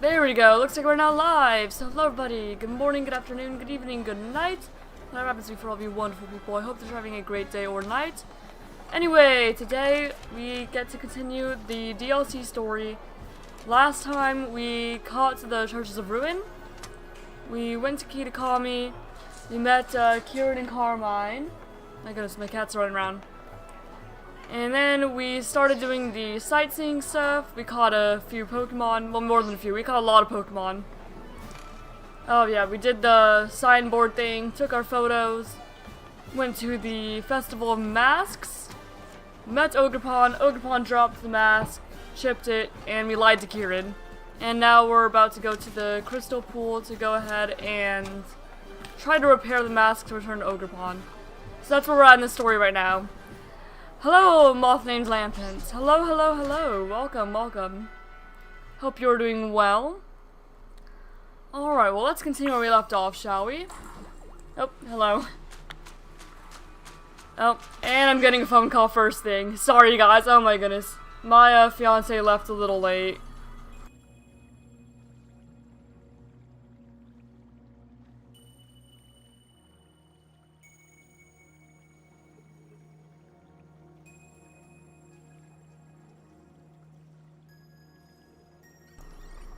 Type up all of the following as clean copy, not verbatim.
There we go. Looks like we're now live. So hello everybody. Good morning, good afternoon, good evening, good night. That happens to be for all of you wonderful people. I hope that you're having a great day or night. Anyway, today we get to continue the DLC story. Last time we caught the Churches of Ruin. We went to Kitakami. We met Kieran and Carmine. My goodness, my cat's running around. And then we started doing the sightseeing stuff. We caught a few Pokemon. Well, more than a few. We caught a lot of Pokemon. Oh yeah, we did the signboard thing, took our photos, went to the Festival of Masks, met Ogerpon. Ogerpon dropped the mask, chipped it, and we lied to Kieran. And now we're about to go to the Crystal Pool to go ahead and try to repair the mask to return to Ogerpon. So that's where we're at in the story right now. Hello, moth named Lampent. Hello, hello, hello. Welcome, welcome. Hope you're doing well. Alright, well, let's continue where we left off, shall we? Oh, hello. Oh, and I'm getting a phone call first thing. Sorry, guys. Oh, my goodness. My fiance left a little late.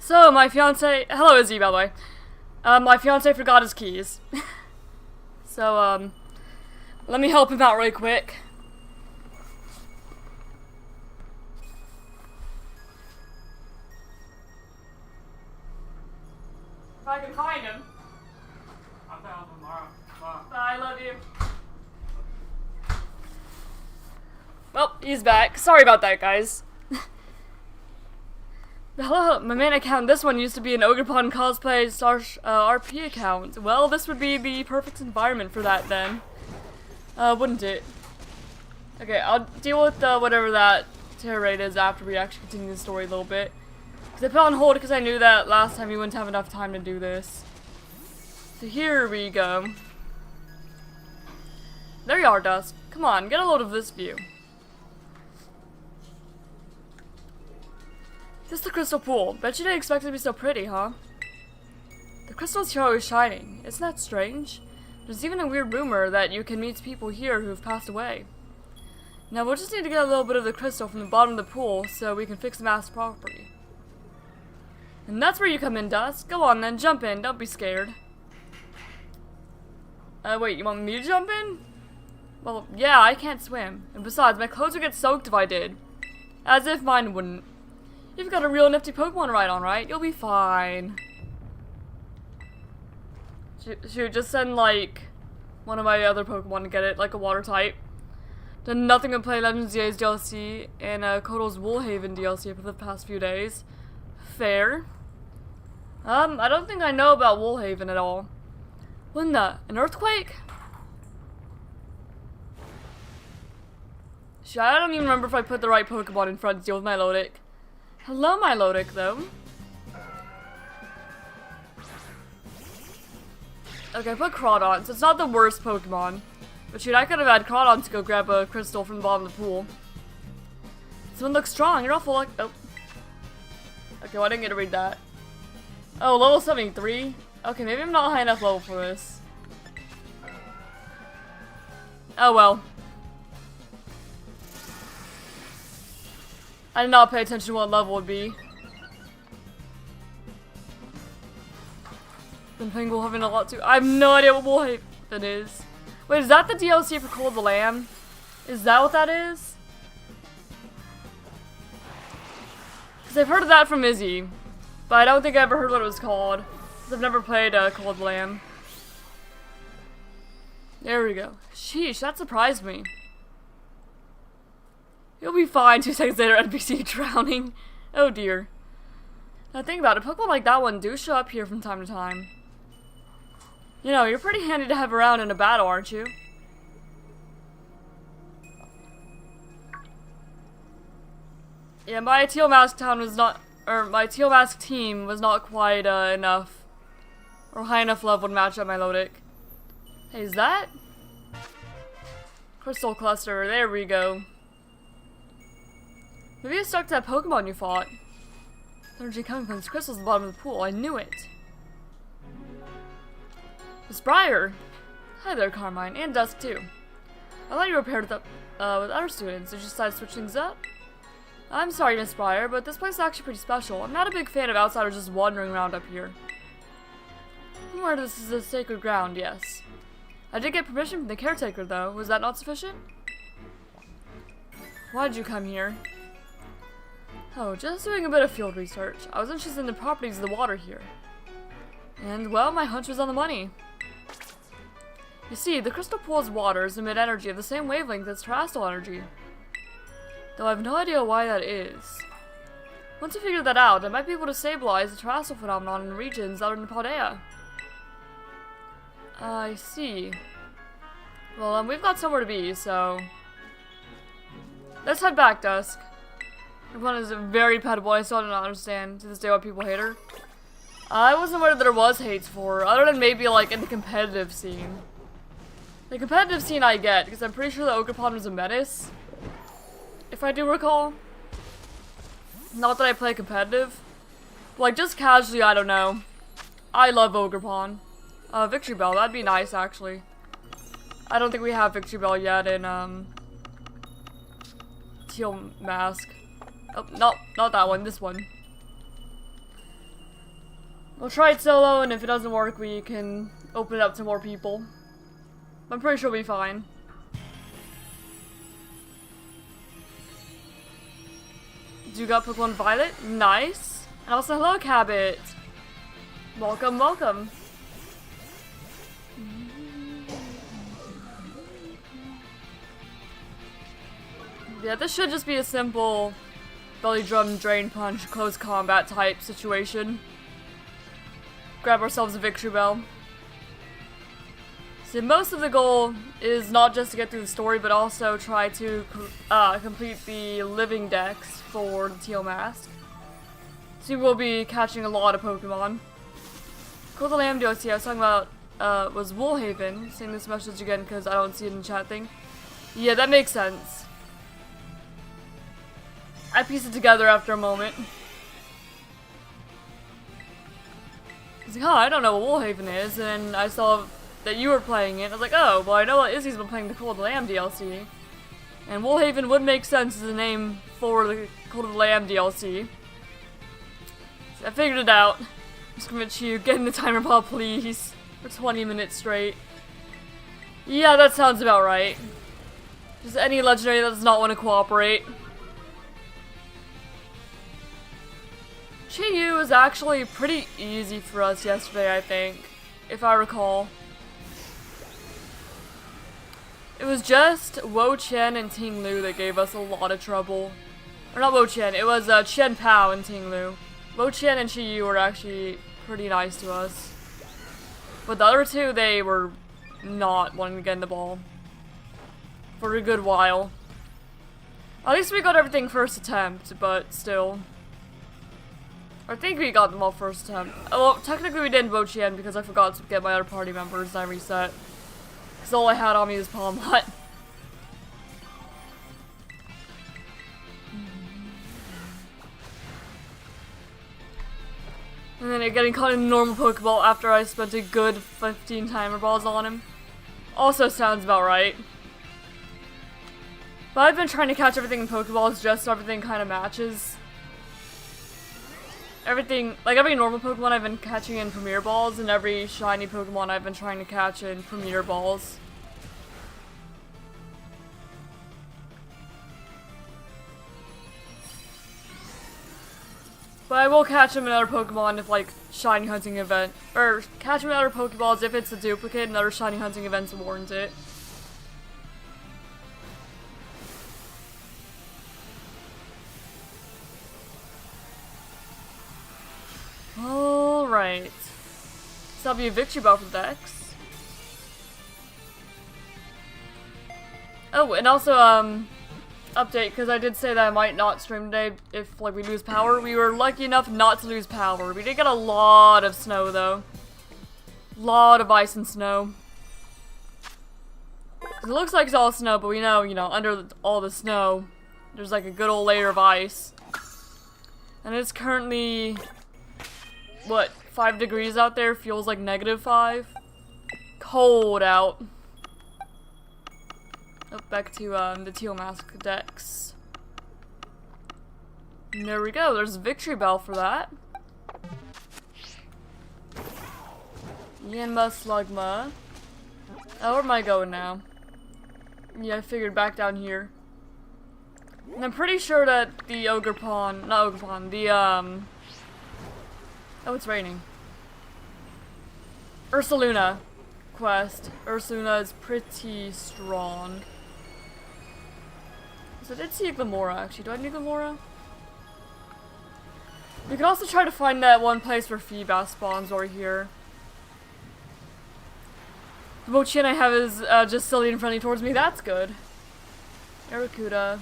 So, my fiance, hello Izzy, by the way. My fiance forgot his keys. So, let me help him out really quick. If I can find him. I'll tell him tomorrow. Bye. Bye, love you. Well, he's back. Sorry about that, guys. Hello, my main account. This one used to be an Ogerpon cosplay /RP account. Well, this would be the perfect environment for that then. Wouldn't it? Okay, I'll deal with whatever that terror rate is after we actually continue the story a little bit. Because I put on hold because I knew that last time we wouldn't have enough time to do this. So here we go. There you are, Dusk. Come on, get a load of this view. This is the crystal pool. Bet you didn't expect it to be so pretty, huh? The crystals here are always shining. Isn't that strange? There's even a weird rumor that you can meet people here who've passed away. Now we'll just need to get a little bit of the crystal from the bottom of the pool so we can fix the mask properly. And that's where you come in, Dusk. Go on then, jump in. Don't be scared. Wait, you want me to jump in? Well, yeah, I can't swim. And besides, my clothes would get soaked if I did. As if mine wouldn't. You've got a real nifty Pokemon to ride on, right? You'll be fine. Shoot, just send, like, one of my other Pokemon to get it, like a water type. Done nothing but play Legends DA's DLC and Kotal's Woolhaven DLC for the past few days. Fair. I don't think I know about Woolhaven at all. What in the? An earthquake? Shoot, I don't even remember if I put the right Pokemon in front to deal with my Milotic. Hello, Milotic, though. Okay, I put Crawdon, so it's not the worst Pokemon. But shoot, I could have had Crawdon to go grab a crystal from the bottom of the pool. This one looks strong. You're awful like. Oh. Okay, well, I didn't get to read that. Oh, level 73? Okay, maybe I'm not high enough level for this. Oh well. I did not pay attention to what level it would be. Been playing Woolhaven a lot too. I have no idea what Woolhaven is. Wait, is that the DLC for Call of the Lamb? Is that what that is? Because I've heard of that from Izzy. But I don't think I ever heard what it was called. Because I've never played Call of the Lamb. There we go. Sheesh, that surprised me. You'll be fine. 2 seconds later, NPC drowning. Oh dear. Now think about it. Pokemon like that one do show up here from time to time. You know, you're pretty handy to have around in a battle, aren't you? Yeah, my Teal Mask town was not, or my Teal Mask team was not quite enough, or high enough level to match up my Milotic. Hey, is that? Crystal Cluster. There we go. Maybe it's stuck to that Pokemon you fought. Energy coming from these crystals at the bottom of the pool. I knew it. Miss Briar! Hi there, Carmine. And Dusk, too. I thought you were paired with other students. Did you decide to switch things up? I'm sorry, Miss Briar, but this place is actually pretty special. I'm not a big fan of outsiders just wandering around up here. I'm aware this is a sacred ground, yes. I did get permission from the caretaker, though. Was that not sufficient? Why did you come here? Oh, just doing a bit of field research. I was interested in the properties of the water here. And, well, my hunch was on the money. You see, the crystal pool's waters emit energy of the same wavelength as terrestrial energy. Though I have no idea why that is. Once I figure that out, I might be able to stabilize the terrestrial phenomenon in regions other than Paldea. I see. Well, we've got somewhere to be, so... Let's head back, Dusk. Everyone is very petable. I still don't understand to this day why people hate her. I wasn't aware that there was hates for her, other than maybe, like, in the competitive scene. The competitive scene I get, because I'm pretty sure the Ogerpon was a menace. If I do recall. Not that I play competitive. But, like, just casually, I don't know. I love Ogerpon. Victory Bell, that'd be nice, actually. I don't think we have Victory Bell yet in, Teal Mask. Oh, not that one, this one. We'll try it solo, and if it doesn't work, we can open it up to more people. I'm pretty sure we'll be fine. You got Pokemon Violet? Nice. And also, hello, Cabot. Welcome, welcome. Yeah, this should just be a simple belly drum, drain punch, close combat type situation. Grab ourselves a Victory Bell. So most of the goal is not just to get through the story, but also try to complete the living dex for the Teal Mask. So we'll be catching a lot of Pokemon. Cool, the Lamb DLC I was talking about was Woolhaven. Seeing this message again because I don't see it in the chat thing. Yeah, that makes sense. I pieced it together after a moment. I was like, oh, I don't know what Woolhaven is, and I saw that you were playing it. I was like, oh, well, I know that Izzy's been playing the Cool of the Lamb DLC. And Woolhaven would make sense as a name for the Cool of the Lamb DLC. So I figured it out. Just convince you, get in the timer ball, please. For 20 minutes straight. Yeah, that sounds about right. Just any legendary that does not want to cooperate. Chi-Yu was actually pretty easy for us yesterday, I think. If I recall. It was just Wo-Chen and Ting Lu that gave us a lot of trouble. Or not Wo-Chen, it was Chen Pao and Ting Lu. Wo-Chen and Chi-Yu were actually pretty nice to us. But the other two, they were not wanting to get in the ball. For a good while. At least we got everything first attempt, but still. I think we got them all first attempt. Well, technically we didn't Wo-Chen because I forgot to get my other party members and I reset. Because all I had on me was Palmot. And then getting caught in a normal Pokeball after I spent a good 15 timer balls on him. Also sounds about right. But I've been trying to catch everything in Pokeballs just so everything kind of matches. Everything, like every normal Pokemon I've been catching in Premier Balls, and every shiny Pokemon I've been trying to catch in Premier Balls. But I will catch him in other Pokemon if, like, shiny hunting event, or catch him in other Pokeballs if it's a duplicate and other shiny hunting events warrant it. Alright. So that'll be a Victory Bell for Dex. Oh, and also, update, because I did say that I might not stream today if, like, we lose power. We were lucky enough not to lose power. We did get a lot of snow, though. Lot of ice and snow. It looks like it's all snow, but we know, you know, under all the snow, there's, like, a good old layer of ice. And it's currently, what, 5 degrees out there? Feels like -5. Cold out. Oh, back to the Teal Mask decks. And there we go. There's a victory bell for that. Yanma Slugma. Oh, where am I going now? Yeah, I figured back down here. And I'm pretty sure that the Ogerpon, not Ogerpon, the oh, it's raining. Ursaluna quest. Ursaluna is pretty strong. So I did see a Glamora, actually. Do I need Glamora? We could also try to find that one place where Feebas spawns over here. The Mochin I have is just silly and friendly towards me. That's good. Aracuda.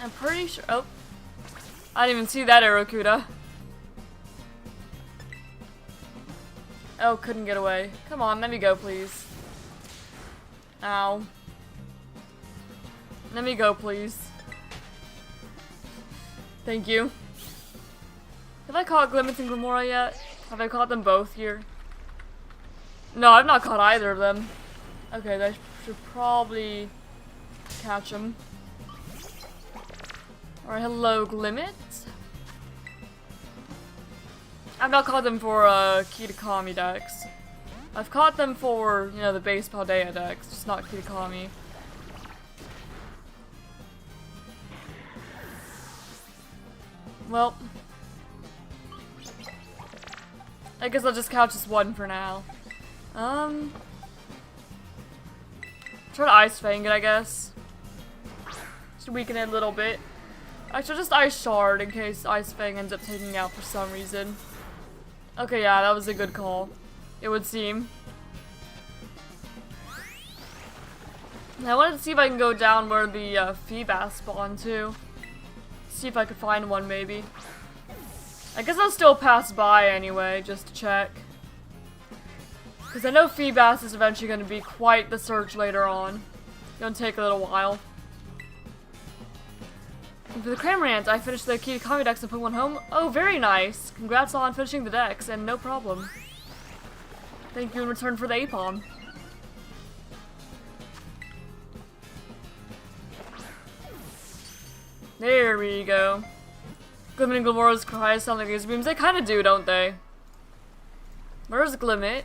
I'm pretty sure. Oh. I didn't even see that Aracuda. Oh, couldn't get away. Come on, let me go, please. Ow. Let me go, please. Thank you. Have I caught Glimmets and Glamora yet? Have I caught them both here? No, I've not caught either of them. Okay, I should probably catch them. Alright, hello, Glimmet. I've not caught them for Kitakami decks. I've caught them for, you know, the base Paldea decks, just not Kitakami. Well, I guess I'll just catch this one for now. Try to Ice Fang it, I guess. Just weaken it a little bit. I should just Ice Shard in case Ice Fang ends up taking me out for some reason. Okay, yeah, that was a good call. It would seem. And I wanted to see if I can go down where the Feebas spawn too. See if I could find one, maybe. I guess I'll still pass by anyway, just to check. Because I know Feebas is eventually going to be quite the search later on. It's going to take a little while. And for the Cramorant, I finished the Kitakami decks and put one home. Oh, very nice. Congrats on finishing the decks, and no problem. Thank you in return for the Apom. There we go. Glimmet and Glamora's cries sound like laser beams. They kind of do, don't they? Where's Glimmet?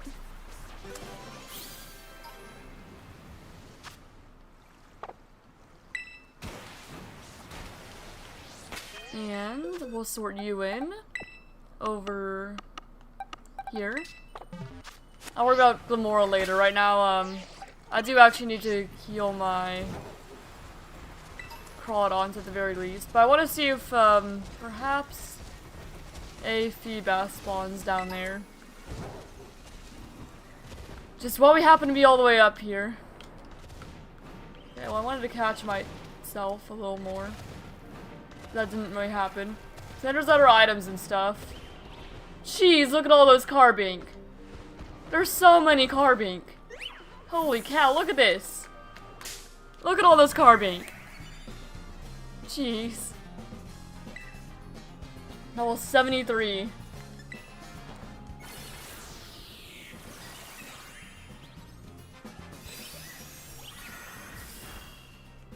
And we'll sort you in over here. I'll worry about Glamora later. Right now, I do actually need to heal my Crawdons at the very least. But I want to see if, perhaps a Feebas spawns down there. Just while we happen to be all the way up here. Okay, well I wanted to catch myself a little more. That didn't really happen. So there's other items and stuff. Jeez, look at all those Carbink. There's so many Carbink. Holy cow, look at this. Look at all those Carbink. Jeez. Level 73.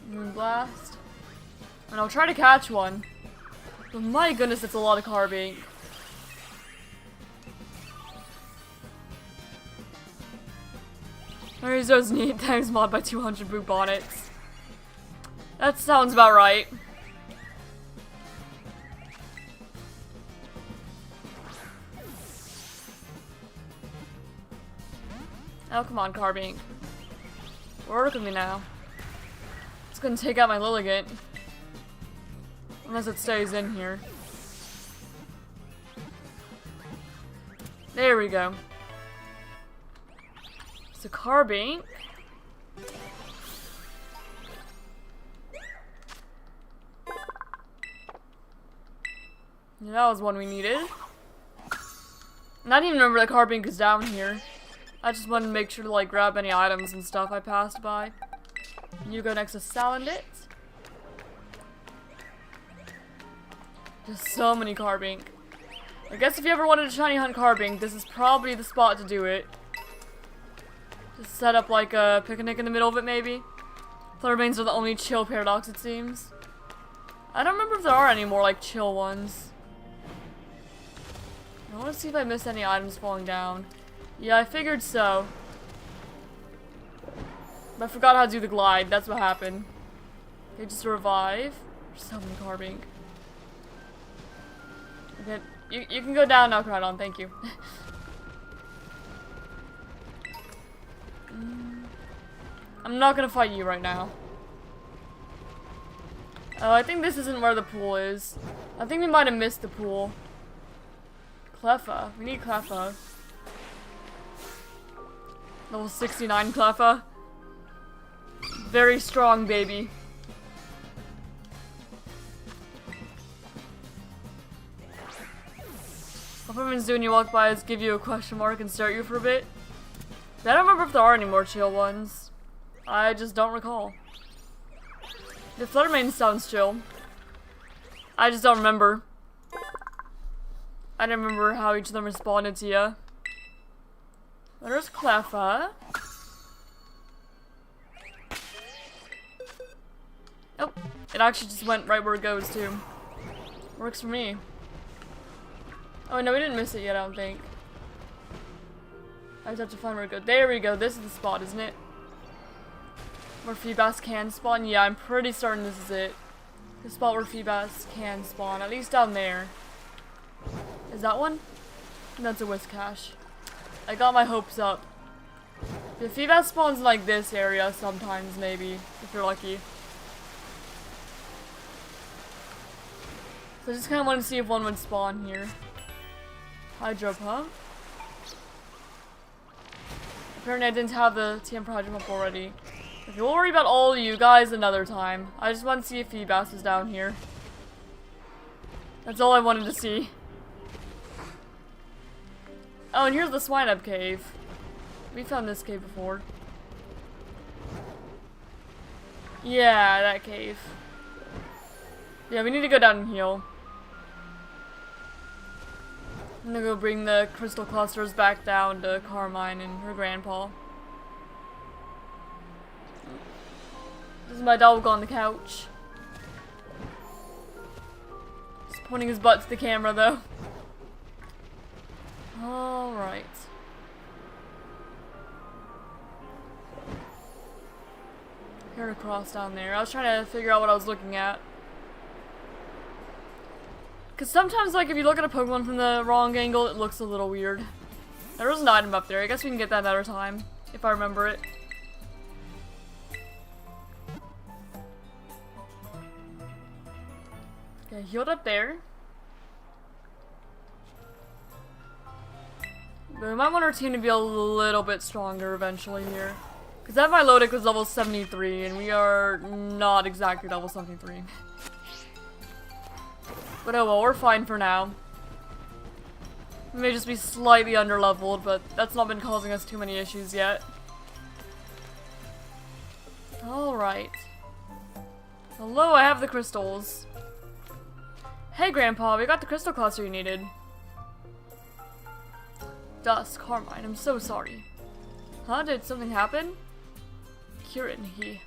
Moonblast. And I'll try to catch one. But my goodness, that's a lot of Carbink. Arizo's neat times mod by 200 boot bonnets. That sounds about right. Oh, come on, Carbink. Work with me now. It's gonna take out my Lilligant. Unless it stays in here. There we go. So Carbink. Yeah, that was one we needed. And I didn't even remember that Carbink is down here. I just wanted to make sure to like grab any items and stuff I passed by. You go next to Salandit. Just so many carbink. I guess if you ever wanted to shiny hunt carbink, this is probably the spot to do it. Just set up like a picnic in the middle of it, maybe. Fluttermanes are the only chill paradox, it seems. I don't remember if there are any more like chill ones. I want to see if I missed any items falling down. Yeah, I figured so. But I forgot how to do the glide. That's what happened. Okay, just revive. There's so many carbink. Okay, you can go down now, Crowdon. Thank you. I'm not gonna fight you right now. Oh, I think this isn't where the pool is. I think we might have missed the pool. Cleffa. We need Cleffa. Level 69 Cleffa. Very strong, baby. What everyone's doing when you walk by is give you a question mark and stare at you for a bit. I don't remember if there are any more chill ones. I just don't recall. The Fluttermane sounds chill. I just don't remember. I don't remember how each of them responded to you. There's Cleffa. Oh, it actually just went right where it goes too. Works for me. Oh no, we didn't miss it yet, I don't think. I just have to find where it goes. There we go, this is the spot, isn't it? Where Feebas can spawn? Yeah, I'm pretty certain this is it. The spot where Feebas can spawn, at least down there. Is that one? That's a Whiscash. I got my hopes up. The Feebas spawns in like this area sometimes, maybe, if you're lucky. So I just kind of want to see if one would spawn here. Hydropump. Apparently I didn't have the TM Hydropump already. Okay, we'll worry about all of you guys another time. I just want to see if Feebas is down here. That's all I wanted to see. Oh, and here's the Swinub Cave. We found this cave before. Yeah, that cave. Yeah, we need to go down and heal. I'm gonna go bring the crystal clusters back down to Carmine and her grandpa. This is my dog on the couch. He's pointing his butt to the camera though. Alright. Here to cross down there. I was trying to figure out what I was looking at. Because sometimes, like, if you look at a Pokemon from the wrong angle, it looks a little weird. There was an item up there. I guess we can get that another time, if I remember it. Okay, healed up there. But we might want our team to be a little bit stronger eventually here. Because that Milotic was level 73, and we are not exactly level 73. But oh well, we're fine for now. We may just be slightly underleveled, but that's not been causing us too many issues yet. Alright. Hello, I have the crystals. Hey Grandpa, we got the crystal cluster you needed. Dusk, Carmine, I'm so sorry. Huh? Did something happen? Kieran, he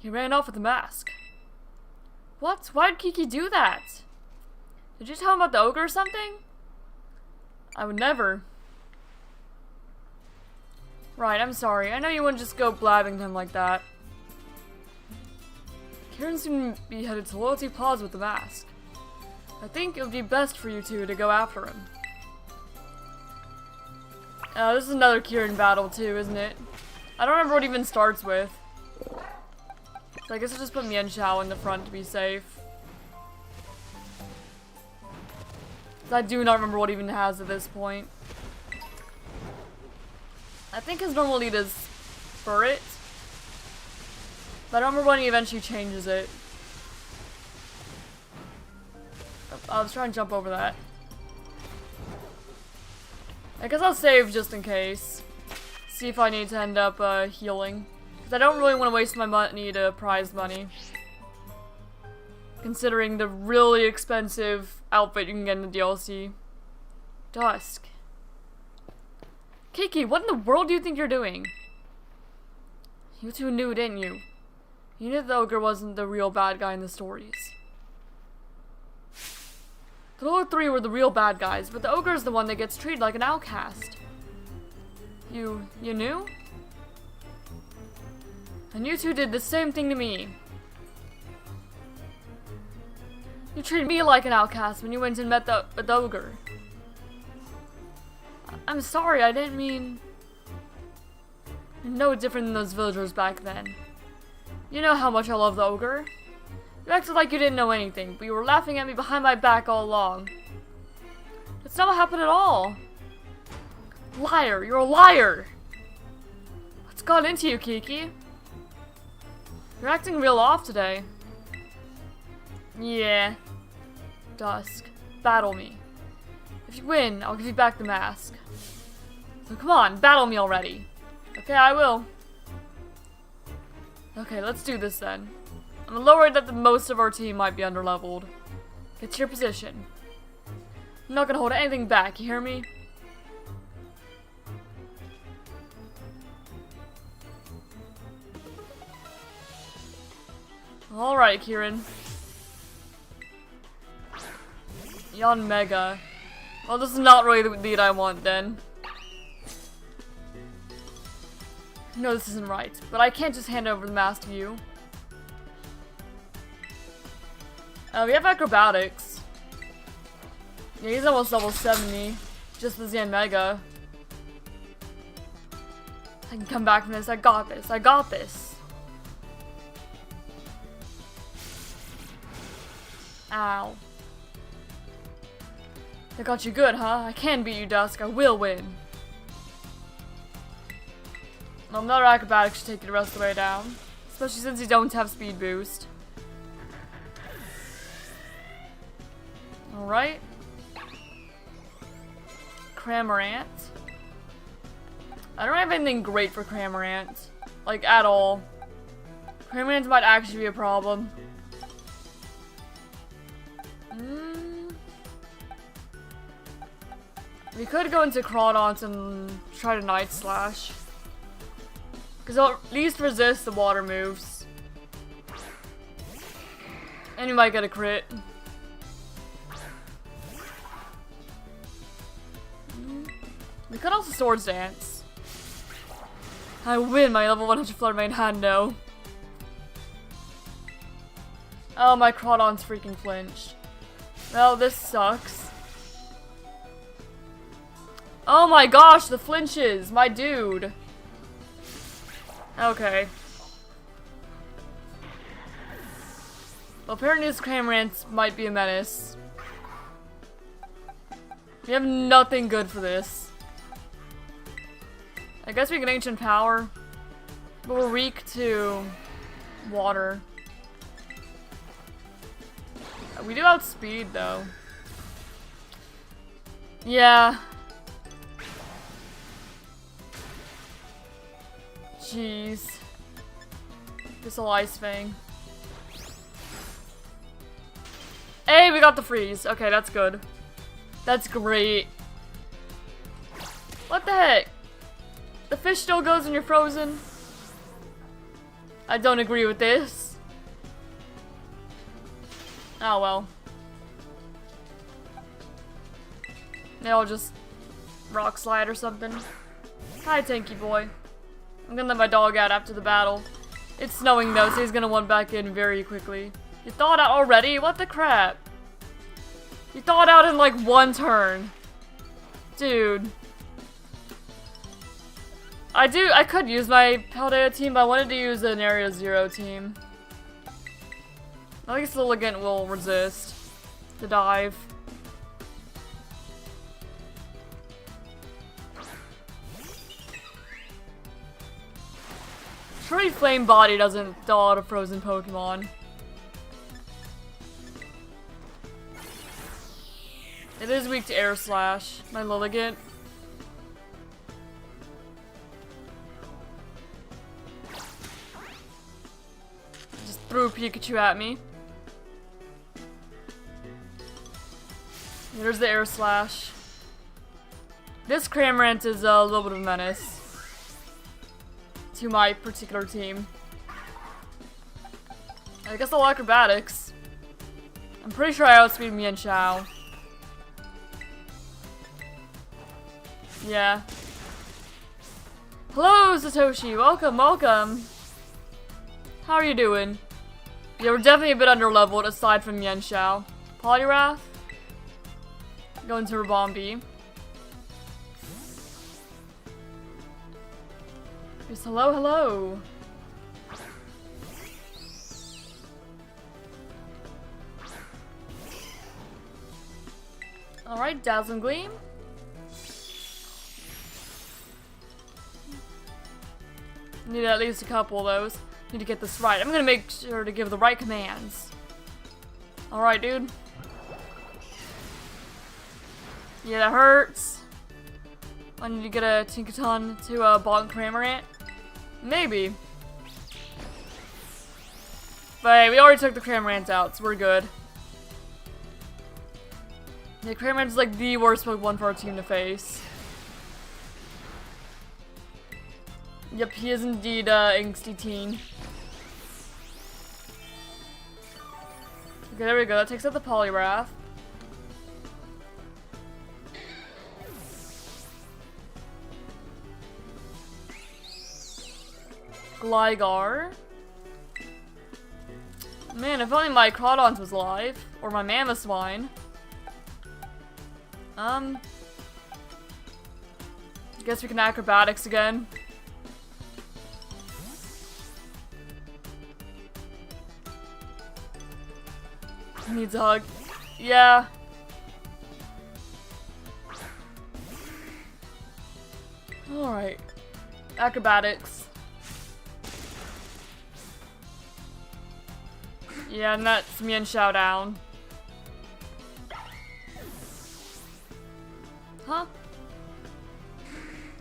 ran off with the mask. What? Why did Kiki do that? Did you tell him about the ogre or something? I would never. Right, I'm sorry. I know you wouldn't just go blabbing to him like that. Kieran seemed to be headed to Loyalty Plaza with the mask. I think it would be best for you two to go after him. This is another Kieran battle too, isn't it? I don't remember what it even starts with. So I guess I'll just put Mian Shao in the front to be safe. I do not remember what he even has at this point. I think his normal lead is Furret. But I don't remember when he eventually changes it. I was trying to jump over that. I guess I'll save just in case. See if I need to end up healing. Because I don't really want to waste my money to prize money. Considering the really expensive outfit you can get in the DLC. Dusk. Kiki, what in the world do you think you're doing? You two knew, didn't you? You knew the ogre wasn't the real bad guy in the stories. The other three were the real bad guys, but the ogre is the one that gets treated like an outcast. You knew? And you two did the same thing to me. You treated me like an outcast when you went and met the ogre. I'm sorry, I didn't mean... You're no different than those villagers back then. You know how much I love the ogre. You acted like you didn't know anything, but you were laughing at me behind my back all along. That's not what happened at all. Liar, you're a liar! What's got into you, Kiki? You're acting real off today. Yeah. Dusk. Battle me. If you win, I'll give you back the mask. So come on, battle me already. Okay, I will. Okay, let's do this then. I'm a little worried that most of our team might be underleveled. Get to your position. I'm not gonna hold anything back, you hear me? Alright, Kieran. Yon Mega. Well, this is not really the lead I want then. No, this isn't right, but I can't just hand over the mask to you. We have acrobatics. Yeah, he's almost level 70. Just the Yan Mega. I can come back from this. I got this. I got this. Ow. That got you good, huh? I can beat you, Dusk. I will win. Well, another acrobatic should take you the rest of the way down. Especially since you don't have speed boost. Alright. Cramorant. I don't have anything great for Cramorant. Like, at all. Cramorant might actually be a problem. We could go into Crawdaunt and try to Night Slash. Because it'll at least resist the water moves. And you might get a crit. We could also Swords Dance. I win my level 100 Flutter Mane hand, no. Oh, my Crawdaunt's freaking flinched. Well, this sucks. Oh my gosh, the flinches! My dude! Okay. Well, apparently this Cramorant might be a menace. We have nothing good for this. I guess we can Ancient Power. But we're weak to water. We do outspeed though. Yeah. Jeez. This whole Ice Fang. Hey, we got the freeze. Okay, that's good. That's great. What the heck? The fish still goes when you're frozen? I don't agree with this. Oh well. Maybe I'll just rock slide or something. Hi, Tanky Boy. I'm gonna let my dog out after the battle. It's snowing though, so he's gonna want back in very quickly. You thawed out already? What the crap? You thawed out in like one turn. Dude. I could use my Paldea team, but I wanted to use an Area 0 team. I guess the Ligant will resist the dive. Surely Flame Body doesn't thaw out a frozen Pokemon. It is weak to Air Slash, my Lilligant. Just threw Pikachu at me. There's the air slash. This Cramorant is a little bit of a menace to my particular team. I guess I'll acrobatics. I'm pretty sure I outspeed Mian Xiao. Yeah. Hello, Satoshi. Welcome, welcome. How are you doing? Yeah, we're definitely a bit underleveled aside from Mian Xiao. Poliwrath. Going to Rabombi. Yes, hello, hello. Alright, Dazzling Gleam. Need at least a couple of those. Need to get this right. I'm gonna make sure to give the right commands. Alright, dude. Yeah, that hurts. I need to get a Tinkaton to a Bonk Cramorant. Maybe. But hey, we already took the Cramorants out, so we're good. Yeah, Cramorant's like the worst Pokemon for our team to face. Yep, he is indeed angsty teen. Okay, there we go. That takes out the Poliwrath. Gligar. Man, if only my Crawdons was live. Or my Mamoswine. Guess we can acrobatics again. Needs a hug. Yeah. Alright. Acrobatics. Yeah, and that's Mian Xiao down. Huh?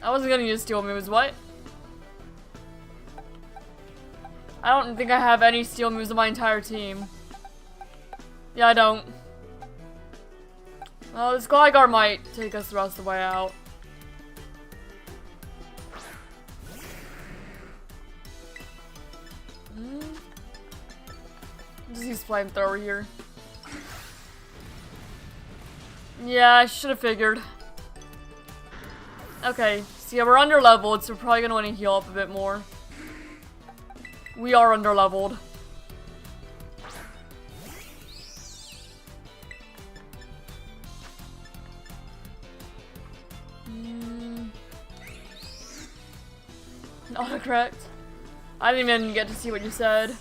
I wasn't gonna use steel moves, what? I don't think I have any steel moves on my entire team. Yeah, I don't. Well, this Gligar might take us the rest of the way out. Just use Flamethrower here. Yeah, I should have figured. Okay, so yeah, we're under-leveled, so we're probably gonna want to heal up a bit more. We are under-leveled. Autocorrect. I didn't even get to see what you said.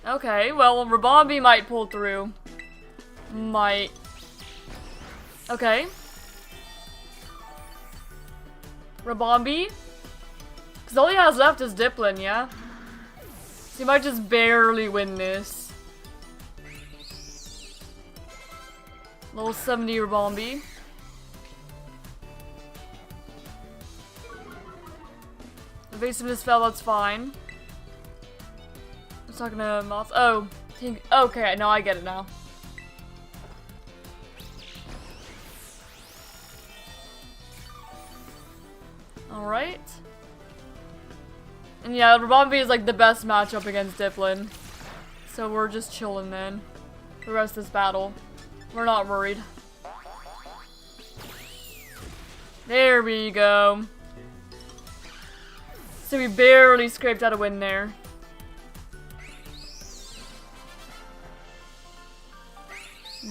Okay, well, Rabombi might pull through. Might. Okay. Rabombi? Because all he has left is Diplin, yeah? So he might just barely win this. Level 70 Rabombi. Evasiveness fell, that's fine. I was talking to Moth. Oh, okay, no, I get it now. Alright. And yeah, Rabombi is like the best matchup against Diplin. So we're just chilling then. The rest of this battle. We're not worried. There we go. So we barely scraped out a win there.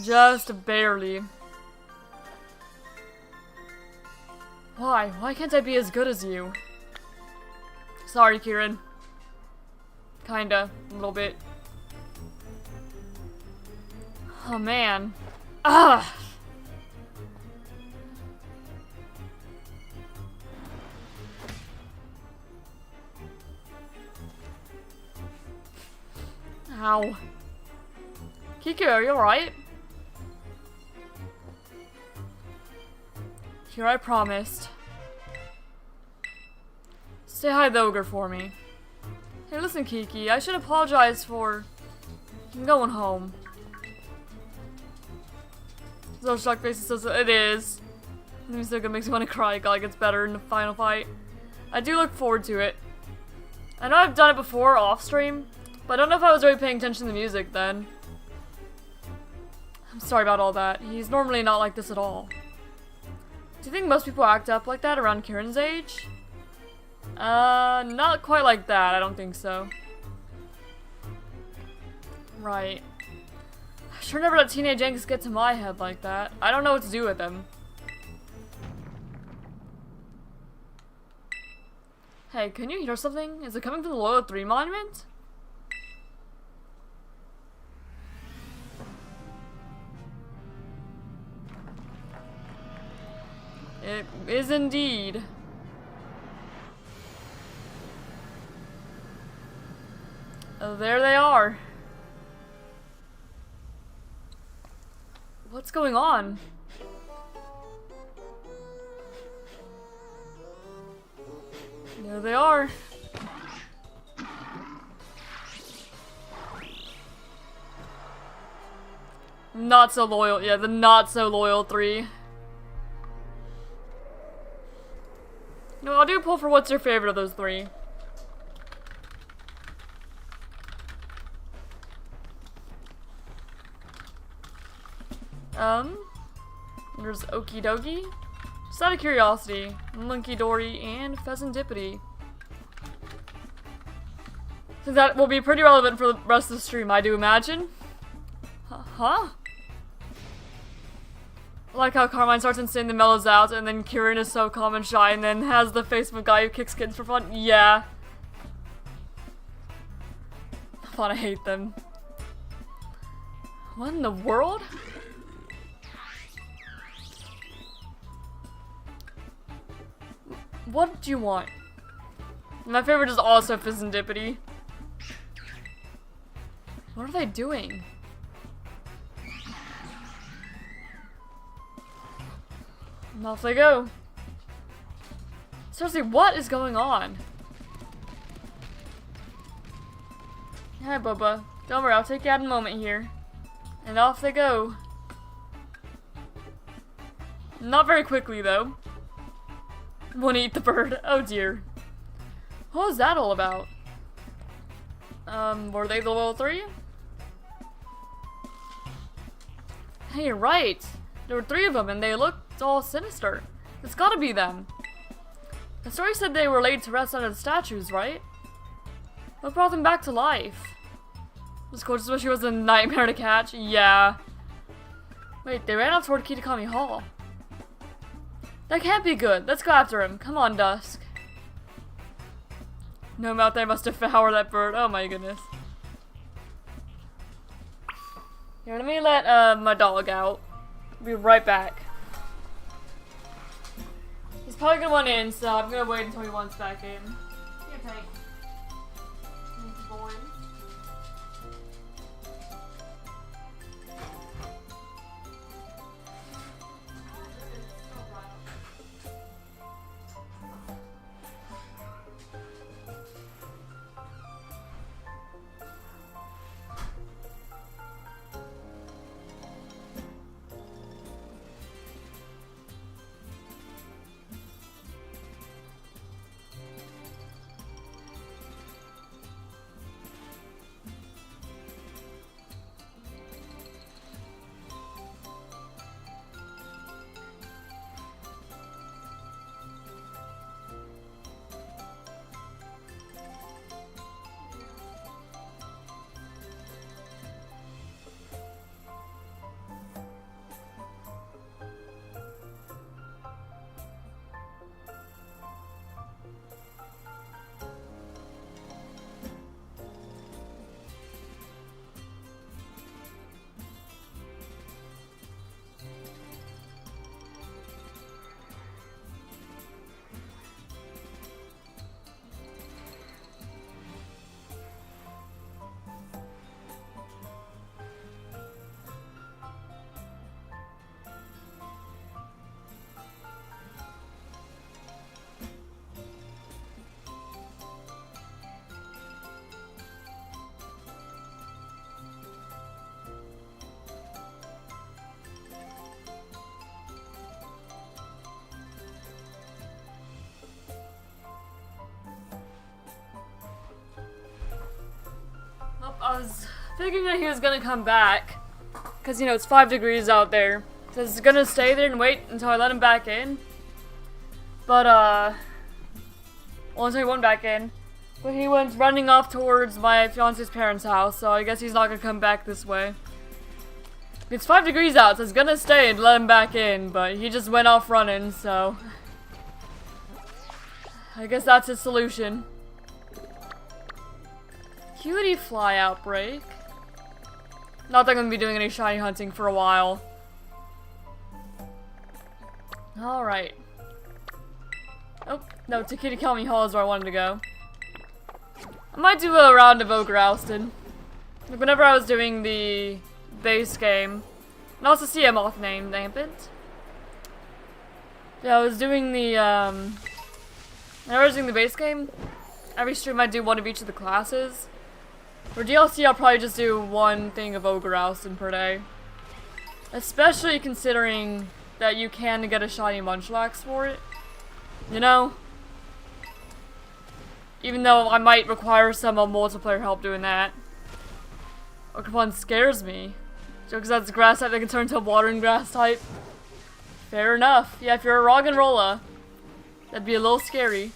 Just barely. Why? Why can't I be as good as you? Sorry, Kieran. Kinda. A little bit. Oh, man. Ah! Ow. Kiki, are you alright? Here I promised. Say hi to the ogre for me. Hey, listen, Kiki. I should apologize for going home. So shock face says it is. The music makes me want to cry. God, it gets better in the final fight. I do look forward to it. I know I've done it before off stream, but I don't know if I was really paying attention to the music then. I'm sorry about all that. He's normally not like this at all. Do you think most people act up like that around Kieran's age? Not quite like that. I don't think so. Right. Sure never let teenage angst get to my head like that. I don't know what to do with them. Hey, can you hear something? Is it coming from the Loyal 3 monument? It is indeed. Oh, there they are. What's going on? There they are. Not so loyal. Yeah, the not so loyal 3. No, I'll do a poll for what's your favorite of those 3. There's Okie Dokie. Just out of curiosity, Monkey Dory and Pheasantipity. So that will be pretty relevant for the rest of the stream, I do imagine. Huh? I like how Carmine starts and saying the mellows out, and then Kieran is so calm and shy, and then has the face of a guy who kicks kids for fun. Yeah. I wanna hate them. What in the world? What do you want? My favorite is also Pheasantipity. What are they doing? And off they go. Seriously, what is going on? Hi, Bubba. Don't worry, I'll take you out in a moment here. And off they go. Not very quickly, though. Wanna eat the bird. Oh dear. What was that all about? Were they the Loyal 3? Hey, you're right. There were 3 of them and they looked all sinister. It's gotta be them. The story said they were laid to rest under the statues, right? What brought them back to life? This gorgeous wish was a nightmare to catch? Yeah. Wait, they ran out toward Kitakami Hall. That can't be good. Let's go after him. Come on, Dusk. No out there must devour that bird. Oh my goodness. Here, let me let my dog out. I'll be right back. He's probably gonna want in, so I'm gonna wait until he wants back in. Here, Tank. Thank you, boy. was figuring that he was gonna come back. Because, you know, it's 5 degrees out there. So I was gonna stay there and wait until I let him back in. But, well, until he went back in. But he went running off towards my fiance's parents' house, so I guess he's not gonna come back this way. It's 5 degrees out, so I was gonna stay and let him back in, but he just went off running, so... I guess that's his solution. Cutie fly outbreak. Not that I'm gonna be doing any shiny hunting for a while. Alright. Oh, no, to Kitakami Hall is where I wanted to go. I might do a round of Ogerpon. Like whenever I was doing the base game. And also see a moth named Ampent. Yeah, I was doing the, when I was doing the base game, every stream I'd do one of each of the classes. For DLC, I'll probably just do one thing of Ogerpon per day. Especially considering that you can get a shiny Munchlax for it. You know? Even though I might require some multiplayer help doing that. Ogerpon scares me. Because that's grass type that can turn into a water and grass type. Fair enough. Yeah, if you're a Roggenrola, that'd be a little scary.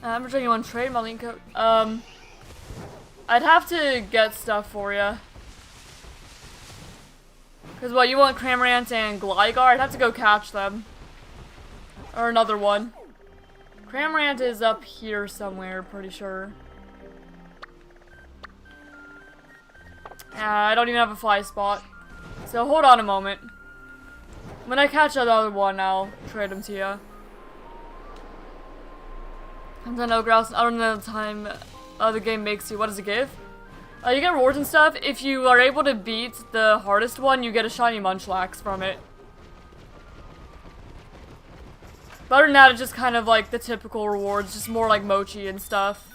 I'm returning you on trade, my link code. I'd have to get stuff for you. Cause what, you want Cramorant and Gligar? I'd have to go catch them. Or another one. Cramorant is up here somewhere, pretty sure. I don't even have a fly spot. So hold on a moment. When I catch that other one, I'll trade them to you. And then Ogerpon, I don't know the time the game makes you. What does it give? You get rewards and stuff. If you are able to beat the hardest one, you get a shiny Munchlax from it. But other than that, it's just kind of like the typical rewards, just more like mochi and stuff.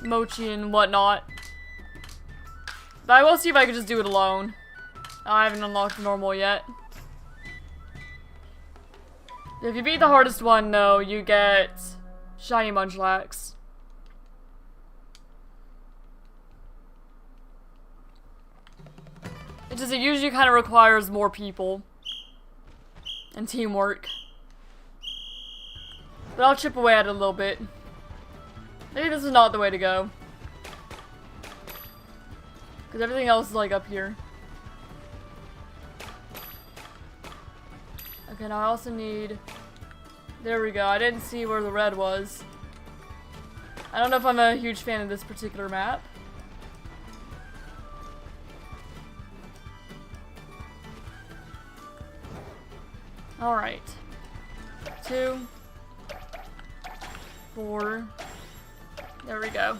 Mochi and whatnot. But I will see if I can just do it alone. I haven't unlocked normal yet. If you beat the hardest one, though, you get shiny Munchlax. It just, it usually kind of requires more people. And teamwork. But I'll chip away at it a little bit. Maybe this is not the way to go. Because everything else is like up here. Okay, now I also need... There we go. I didn't see where the red was. I don't know if I'm a huge fan of this particular map. Alright. 2. 4. There we go.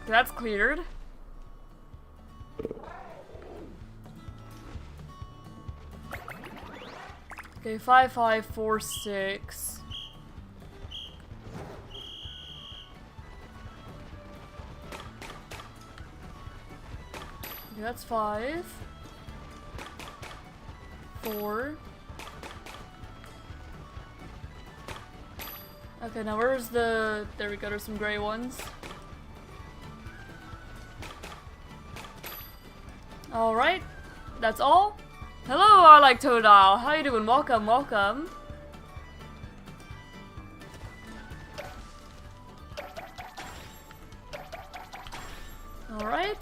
Okay, that's cleared. Okay, 5, 5, 4, 6. Okay, that's 5. 4. Okay, now where's the... There we go, there's some gray ones. Alright, that's all. Hello, I like Totodile. How you doing? Welcome, welcome. Alright.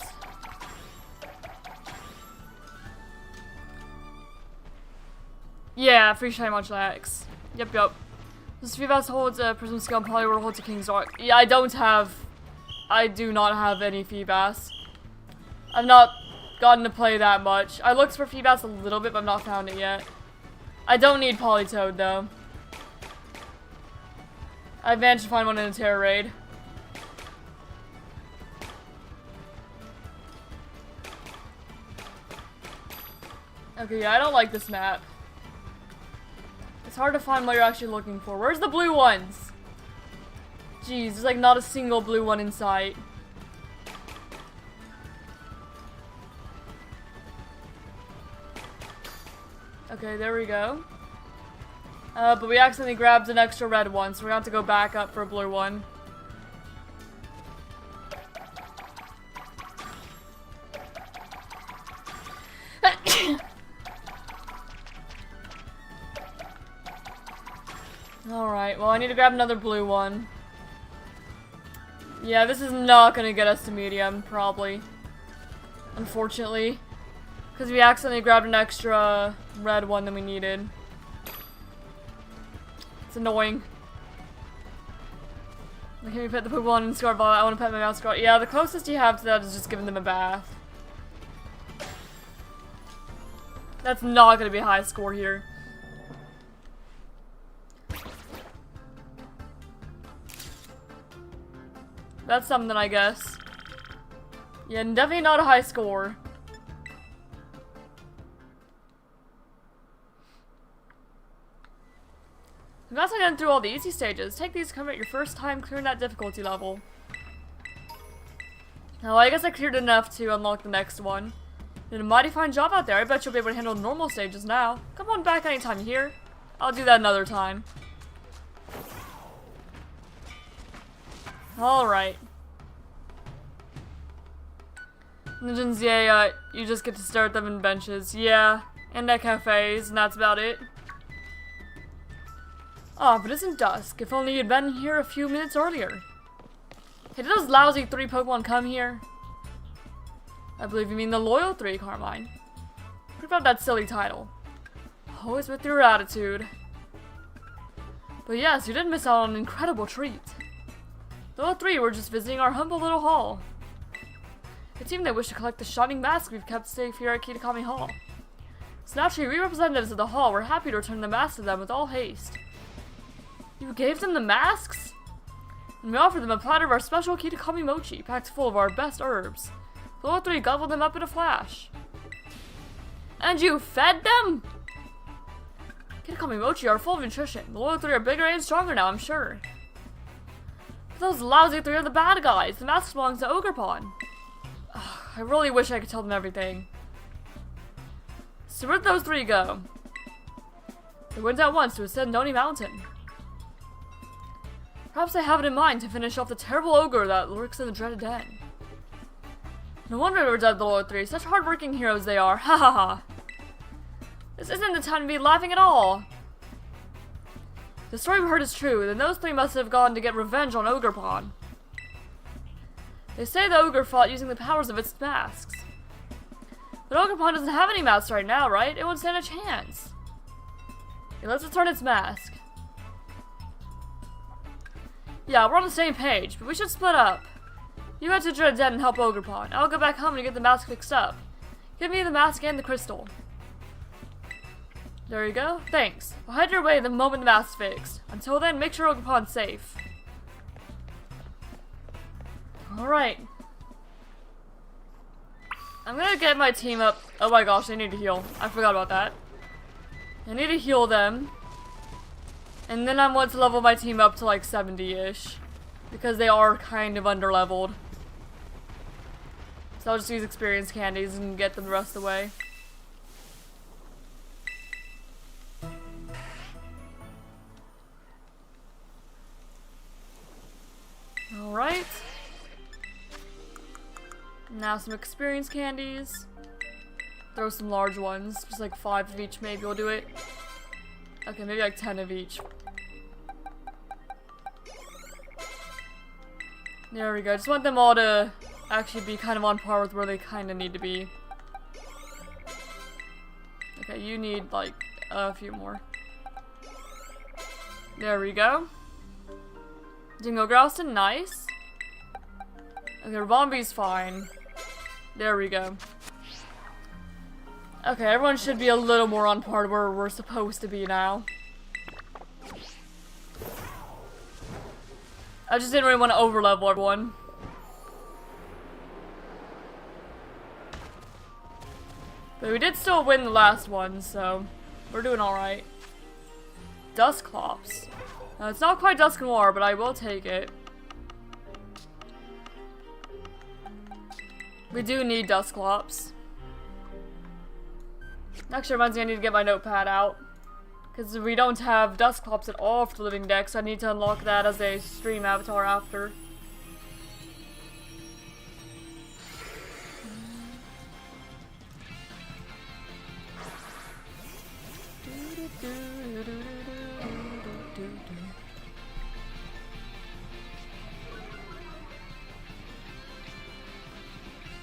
Yeah, free shiny Munchlax. Yep, yep. This Feebas holds a Prism Skill and Poliwhirl holds a King's Rock. Yeah, I do not have any Feebas. I've not gotten to play that much. I looked for Feebas a little bit, but I've not found it yet. I don't need Politoed, though. I managed to find one in a Terra raid. Okay, yeah, I don't like this map. It's hard to find what you're actually looking for. Where's the blue ones? Jeez, there's like not a single blue one in sight. Okay, there we go. But we accidentally grabbed an extra red one, so we're gonna have to go back up for a blue one. Alright, well I need to grab another blue one. Yeah, this is not gonna get us to medium, probably. Unfortunately. Because we accidentally grabbed an extra red one than we needed. It's annoying. Can we pet the Pokemon in Scarlet Violet? I want to pet my mouse Scarlet. Yeah, the closest you have to that is just giving them a bath. That's not gonna be a high score here. That's something, I guess. Yeah, definitely not a high score. Congrats on getting through all the easy stages. Take these to come at your first time clearing that difficulty level. Now, I guess I cleared enough to unlock the next one. Did a mighty fine job out there. I bet you'll be able to handle normal stages now. Come on back anytime you hear. I'll do that another time. Alright. Legends, yeah, you just get to stare at them in benches. Yeah, and at cafes, and that's about it. Ah, but isn't dusk. If only you'd been here a few minutes earlier. Hey, did those lousy 3 Pokemon come here? I believe you mean the loyal 3, Carmine. What about that silly title? Always with your attitude. But yes, you did miss out on an incredible treat. The loyal 3 were just visiting our humble little hall. It seemed they wish to collect the shining mask we've kept safe here at Kitakami Hall. So naturally, we representatives of the hall were happy to return the mask to them with all haste. You gave them the masks? And we offered them a platter of our special Kitakami mochi, packed full of our best herbs. The loyal 3 gobbled them up in a flash. And you fed them? Kitakami mochi are full of nutrition. The loyal 3 are bigger and stronger now, I'm sure. But those lousy 3 are the bad guys. The mask belongs to Ogerpon. I really wish I could tell them everything. So where'd those 3 go? They went at once to ascend Noni Mountain. Perhaps they have it in mind to finish off the terrible ogre that lurks in the dreaded den. No wonder we're dead, the loyal 3. Such hard-working heroes they are. Ha ha ha. This isn't the time to be laughing at all. If the story we heard is true, then those 3 must have gone to get revenge on Ogerpon. They say the ogre fought using the powers of its masks. But Ogerpon doesn't have any masks right now, right? It won't stand a chance. Okay, let's return its mask. Yeah, we're on the same page, but we should split up. You head to Dread Den and help Ogerpon. I'll go back home and get the mask fixed up. Give me the mask and the crystal. There you go. Thanks. I'll head your way the moment the mask's fixed. Until then, make sure Ogerpon's safe. Alright. I'm gonna get my team up. Oh my gosh, they need to heal. I forgot about that. I need to heal them. And then I want to level my team up to like 70-ish. Because they are kind of underleveled. So I'll just use experience candies and get them the rest of the way. Alright. Now some experience candies. Throw some large ones. Just like 5 of each maybe will do it. Okay, maybe like 10 of each. There we go. Just want them all to actually be kind of on par with where they kind of need to be. Okay, you need like a few more. There we go. Dingo Grouston, nice. Okay, Rabombi's fine. There we go. Okay, everyone should be a little more on par where we're supposed to be now. I just didn't really want to overlevel everyone. But we did still win the last one, so we're doing alright. Dusclops. Now, it's not quite Dusknoir, but I will take it. We do need Dusclops. Actually, reminds me I need to get my notepad out. Because we don't have Dusclops at all for the living deck, so I need to unlock that as a stream avatar after.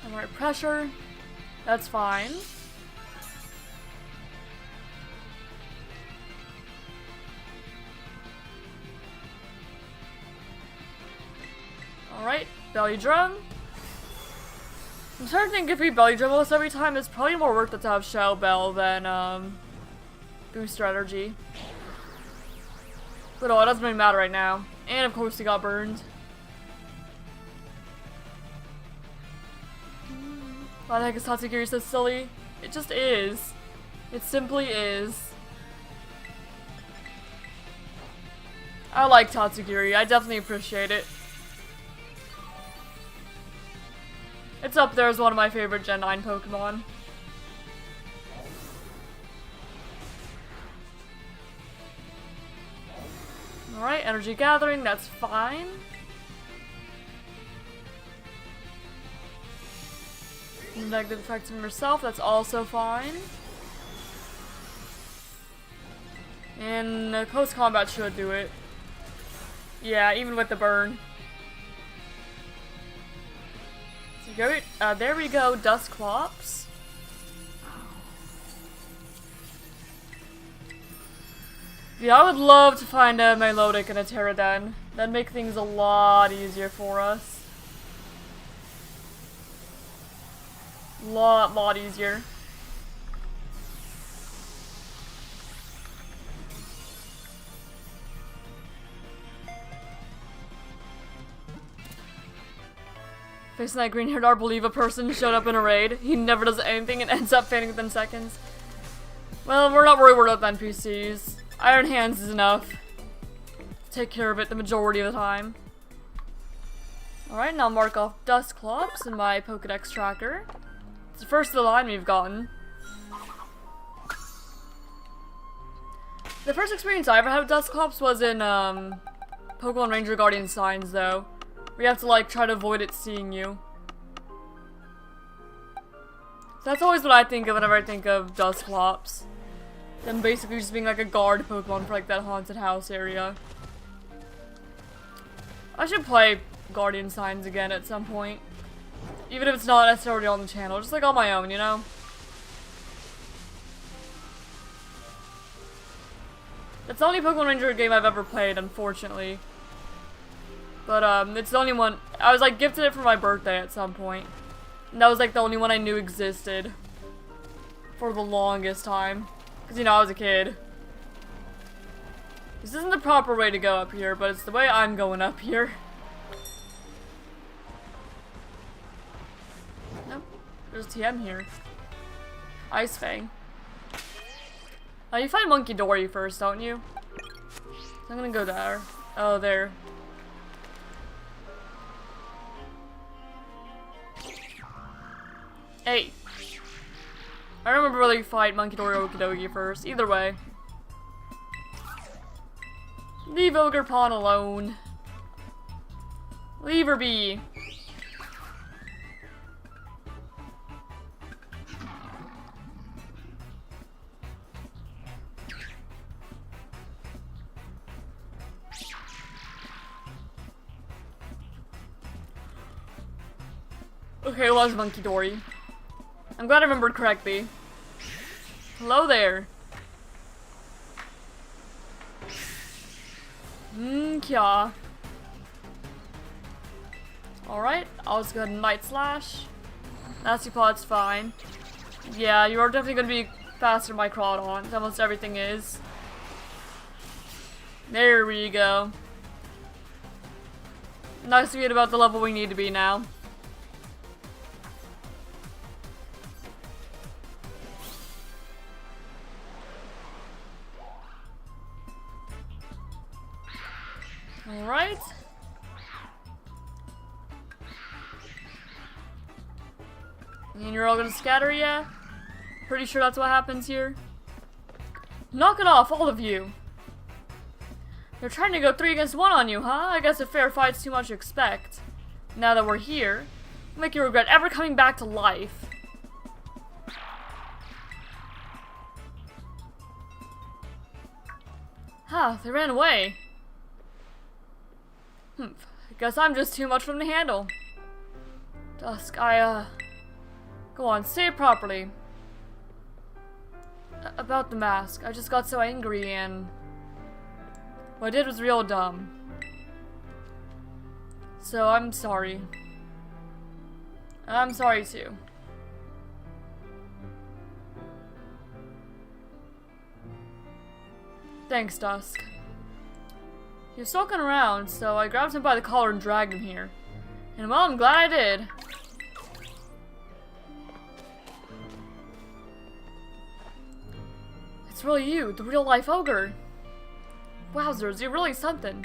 Alright, pressure. That's fine. Alright, belly drum. I'm starting to think if we belly drum almost every time, it's probably more worth it to have Shell Bell than booster energy. But oh, it doesn't really matter right now. And of course he got burned. Why the heck is Tatsugiri so silly? It just is. It simply is. I like Tatsugiri, I definitely appreciate it. It's up there as one of my favorite Gen 9 Pokemon. Alright, energy gathering, that's fine. Negative effects from yourself, that's also fine. And close combat should do it. Yeah, even with the burn. So there we go, Dusclops. Yeah, I would love to find a Milotic and a Pterodon. That'd make things a lot easier for us. Lot easier. Facing that green-haired Arboliva person showed up in a raid. He never does anything and ends up fading within seconds. Well, we're not worried about NPCs. Iron Hands is enough. Take care of it the majority of the time. Alright, now mark off Dusclops in my Pokedex tracker. It's the first of the line we've gotten. The first experience I ever had with Dusclops was in, Pokemon Ranger Guardian Signs, though. We have to, like, try to avoid it seeing you. So that's always what I think of whenever I think of Dusclops. Them basically just being, like, a guard Pokemon for, like, that haunted house area. I should play Guardian Signs again at some point. Even if it's not necessarily on the channel, just, like, on my own, you know? That's the only Pokemon Ranger game I've ever played, unfortunately. But, it's the only one. I was, like, gifted it for my birthday at some point. And that was, like, the only one I knew existed. For the longest time. Because, you know, I was a kid. This isn't the proper way to go up here, but it's the way I'm going up here. Nope. There's a TM here. Ice Fang. You find Monkey Dory first, don't you? So I'm gonna go there. Oh, there. Hey. I remember really fight Monkey Dory or Okidogi first. Either way. Leave Ogerpon alone. Leave her be. Okay, it was Monkey Dory. I'm glad I remembered correctly. Hello there. Kya. Alright, I'll just go ahead and Night Slash. Nasty Pod's fine. Yeah, you are definitely gonna be faster than my Crawdon. Almost everything is. There we go. Nice to get about the level we need to be now. Alright. And you're all gonna scatter, yeah? Pretty sure that's what happens here. Knock it off, all of you. They're trying to go 3 against 1 on you, huh? I guess a fair fight's too much to expect. Now that we're here, it'll make you regret ever coming back to life. Huh, they ran away. I guess I'm just too much for them to handle. Dusk, go on, say it properly. About the mask, I just got so angry and... what I did was real dumb. So I'm sorry. I'm sorry too. Thanks, Dusk. He was sulking around, so I grabbed him by the collar and dragged him here. And well, I'm glad I did. It's really you, the real-life ogre. Wowzers, you're really something.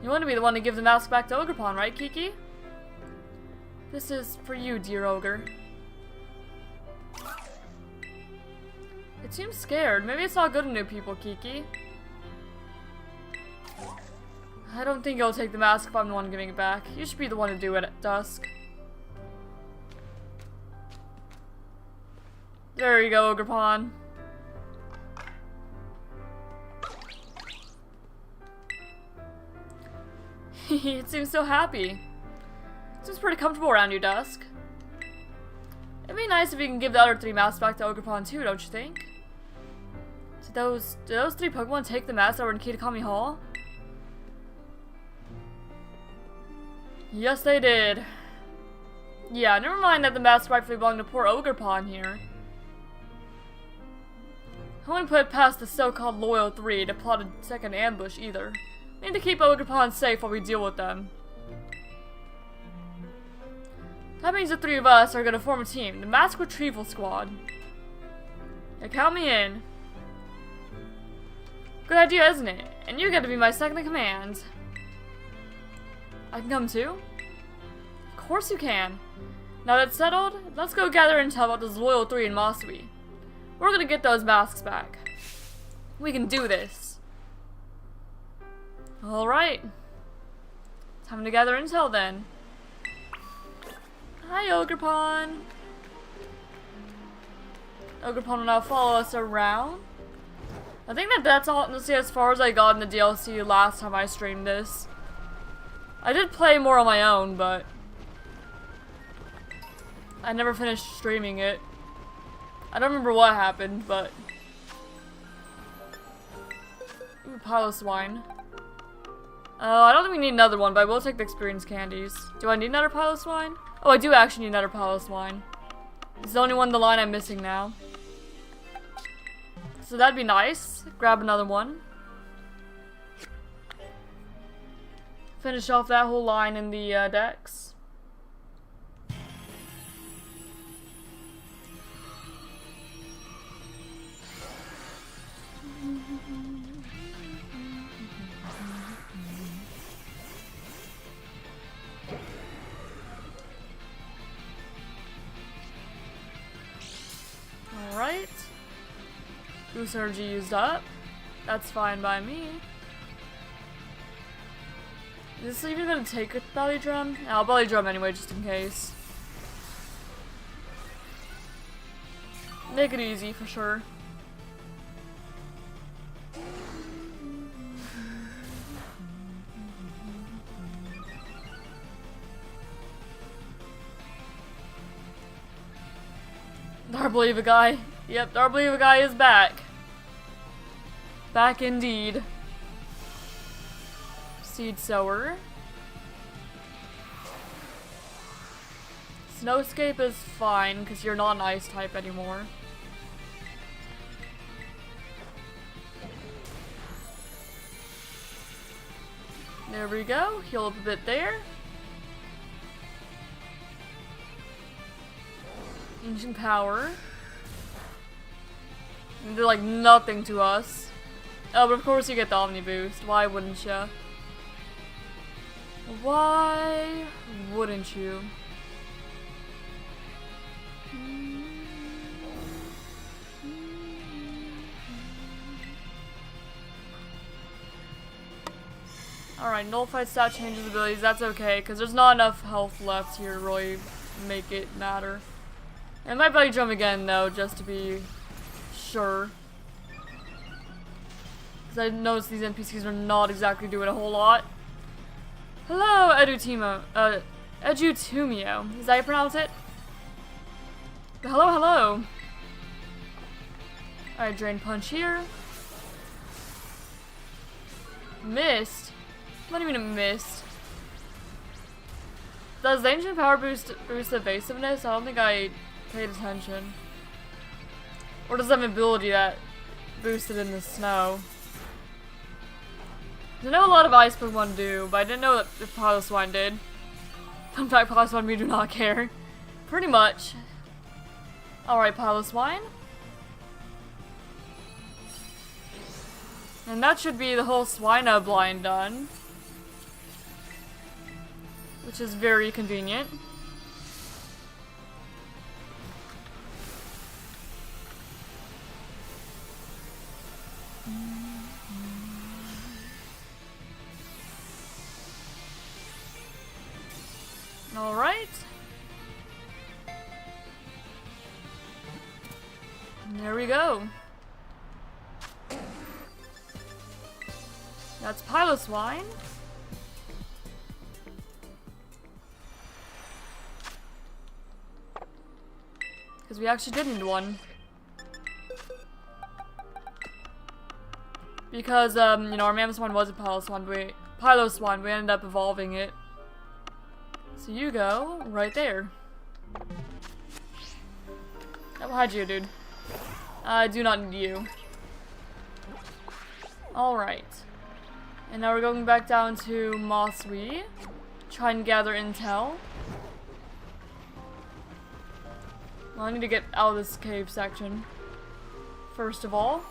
You want to be the one to give the mask back to Ogerpon, right, Kiki? This is for you, dear ogre. It seems scared. Maybe it's not good to new people, Kiki. I don't think you'll take the mask if I'm the one giving it back. You should be the one to do it at Dusk. There you go, Ogerpon. It seems so happy. It seems pretty comfortable around you, Dusk. It'd be nice if you can give the other 3 masks back to Ogerpon too, don't you think? Did those 3 Pokemon take the masks that were in Kitakami Hall? Yes, they did. Yeah, never mind that the masks rightfully belong to poor Ogerpon here. I wouldn't put it past the so-called loyal 3 to plot a second ambush either. We need to keep Ogerpon safe while we deal with them. That means the 3 of us are gonna form a team, the Mask Retrieval Squad. Yeah, count me in. Good idea, isn't it? And you get to be my second in command. I can come too? Of course you can. Now that's settled, let's go gather intel about those loyal 3 in Masui. We're gonna get those masks back. We can do this. Alright. Time to gather intel then. Hi, Ogerpon. Ogerpon will now follow us around. I think that's honestly as far as I got in the DLC last time I streamed this. I did play more on my own, but I never finished streaming it. I don't remember what happened, but... Ooh, Piloswine. I don't think we need another one, but I will take the experience candies. Do I need another Piloswine? Oh, I do actually need another Piloswine. It's the only one in the line I'm missing now. So that'd be nice. Grab another one. Finish off that whole line in the decks. Alright. Boost energy used up. That's fine by me. Is this even gonna take a belly drum? I'll belly drum anyway, just in case. Make it easy for sure. Darbelieva guy. Yep, Darbelieva guy is back. Back indeed. Seed Sower. Snowscape is fine, because you're not an ice type anymore. There we go. Heal up a bit there. Ancient Power. And they're like nothing to us. Oh, but of course you get the Omni Boost. Why wouldn't ya? Why wouldn't you? Alright, nullified stat changes abilities. That's okay, because there's not enough health left here to really make it matter. I might belly drum again, though, just to be sure. Because I noticed these NPCs are not exactly doing a whole lot. Hello, Edutumio. Is that how you pronounce it? Hello, hello. Alright, Drain Punch here. Missed? What do you mean it missed? Does the Ancient Power boost evasiveness? I don't think I paid attention. Or does that have an ability that boosted in the snow? I know a lot of ice Pokemon do, but I didn't know that if Piloswine did. Fun fact, Piloswine, we do not care. Pretty much. Alright, Piloswine. And that should be the whole Swinub line done. Which is very convenient. Alright. There we go. That's Piloswine. Because we actually did need one. Because, you know, our Mamoswine was a Piloswine, but we ended up evolving it. So you go right there. I'll hide you, dude. I do not need you. Alright. And now we're going back down to Mosui. Try and gather intel. Well, I need to get out of this cave section. First of all.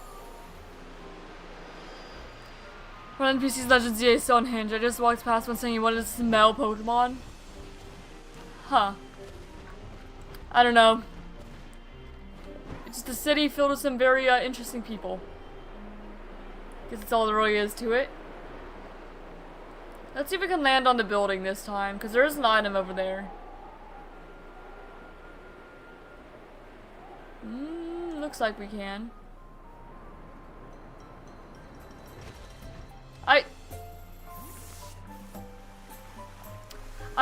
When NPC's Legends EA Stonehenge, I just walked past one saying he wanted to smell Pokemon. Huh. I don't know. It's just a city filled with some very interesting people. Guess that's all there really is to it. Let's see if we can land on the building this time, because there is an item over there. Looks like we can. I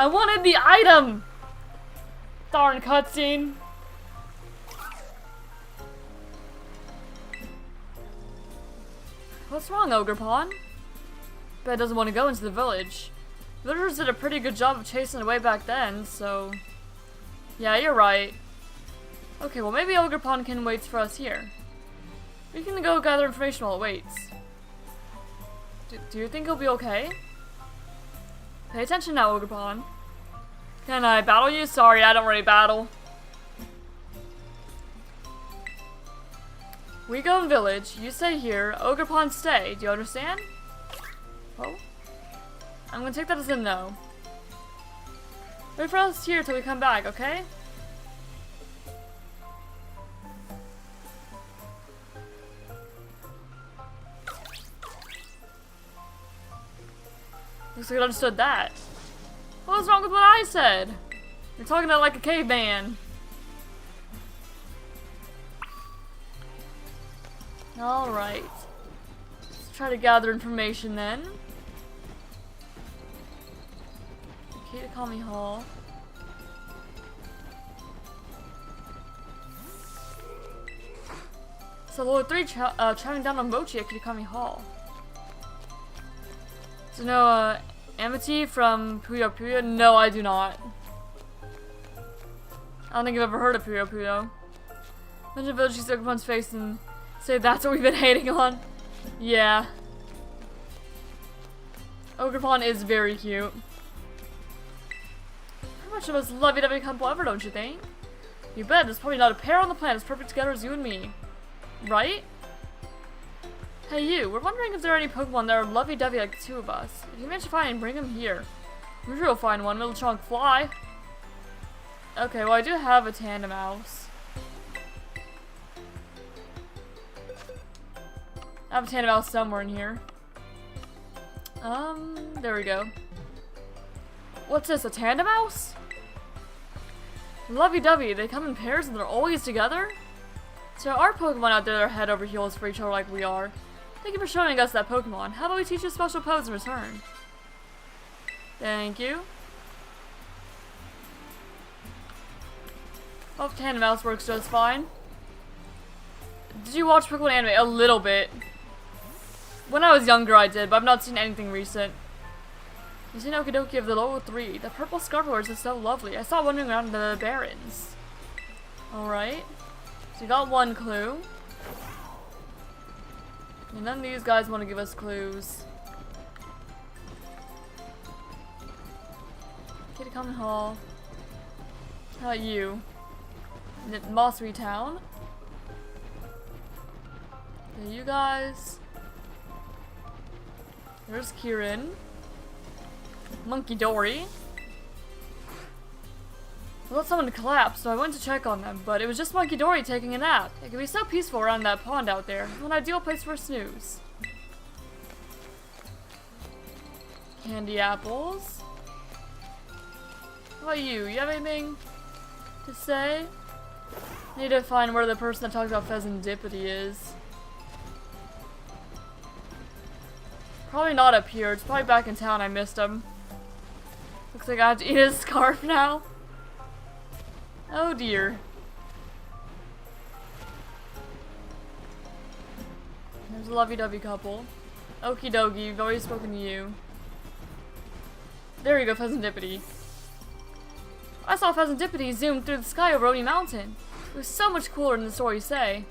wanted the item! Darn cutscene. What's wrong, Ogerpon? Bet it doesn't want to go into the village. Villagers did a pretty good job of chasing it away back then, so... Yeah, you're right. Okay, well maybe Ogerpon can wait for us here. We can go gather information while it waits. Do you think he'll be okay? Pay attention now, Ogerpon. Can I battle you? Sorry, I don't really battle. We go in village, you stay here, Ogerpon stay. Do you understand? Oh? I'm gonna take that as a no. Wait for us here till we come back, okay? Looks like I understood that. What was wrong with what I said? You're talking about like a caveman. Alright. Let's try to gather information then. Kitakami Hall. So Lord 3 chowing down on Mochi at Kitakami Hall. So no, Amity from Puyo Puyo? No, I do not. I don't think I've ever heard of Puyo Puyo. Imagine Village sees Ogerpon's face and say that's what we've been hating on. Yeah. Ogerpon is very cute. Pretty much the most lovey-dovey couple ever, don't you think? You bet, there's probably not a pair on the planet as perfect together as you and me. Right? Hey you, we're wondering if there are any Pokemon that are lovey-dovey like the two of us. If you manage to find, bring them here. I'm sure you'll find one, little chunk fly. Okay, well I do have a Tandem Mouse. I have a Tandem Mouse somewhere in here. There we go. What's this, a tandem house? Lovey-dovey, they come in pairs and they're always together? So there are Pokemon out there that are head over heels for each other like we are. Thank you for showing us that Pokemon. How about we teach you a special pose in return? Thank you. Hope tandem house works just fine. Did you watch Pokemon anime? A little bit. When I was younger I did, but I've not seen anything recent. You seen Okidoki of the level 3. The purple scarf wears is so lovely. I saw wandering around the Barrens. Alright. So you got one clue. And none of these guys want to give us clues. Kitakami Hall. How about you? Mossry Town. Okay, you guys. There's Kieran. Monkey Dory. I thought someone collapsed, so I went to check on them, but it was just Monkey Dory taking a nap. It can be so peaceful around that pond out there. An ideal place for a snooze. Candy apples. How about you? You have anything to say? I need to find where the person that talked about Pheasantipity is. Probably not up here. It's probably back in town. I missed him. Looks like I have to eat his scarf now. Oh dear. There's a lovey-dovey couple. Okie dokie, I've already spoken to you. There you go, Pheasantipity. I saw Pheasantipity zoom through the sky over Oni Mountain. It was so much cooler than the story you say.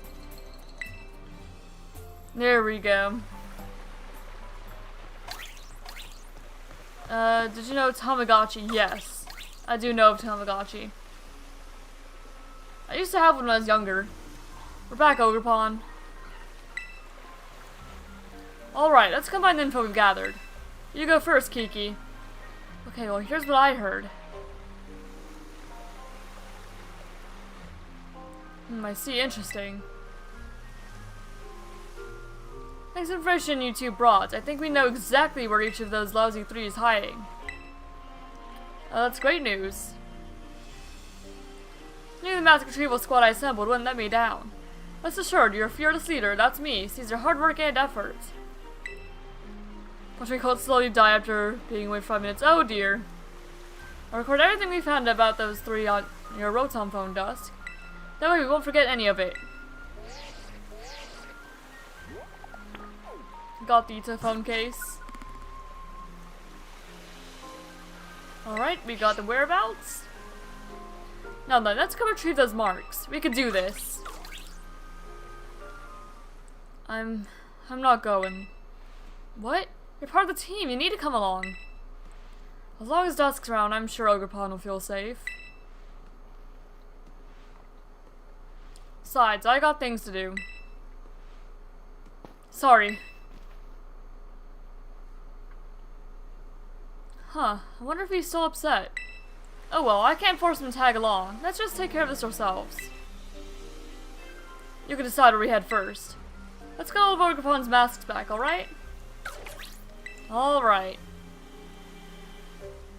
There we go. Did you know Tamagotchi? Yes. I do know of Tamagotchi. I used to have one when I was younger. We're back, Ogerpon. Alright, let's combine the info we've gathered. You go first, Kiki. Okay, well, here's what I heard. I see. Interesting. Thanks for the information you two brought. I think we know exactly where each of those lousy three is hiding. That's great news. Knew the mask retrieval squad I assembled wouldn't let me down. Rest assured, your fearless leader, that's me, sees your hard work and effort. Watch me cold slowly die after being away for 5 minutes. Oh dear. I'll record everything we found about those three on your Rotom phone, Dusk. That way we won't forget any of it. Got the phone case. Alright, we got the whereabouts. Now then, let's go retrieve those marks. We could do this. I'm not going. What? You're part of the team. You need to come along. As long as Dusk's around, I'm sure Ogerpon will feel safe. Besides, I got things to do. Sorry. Huh. I wonder if he's still upset. Oh well, I can't force him to tag along. Let's just take care of this ourselves. You can decide where we head first. Let's get all of Ogerpon's masks back, alright? Alright.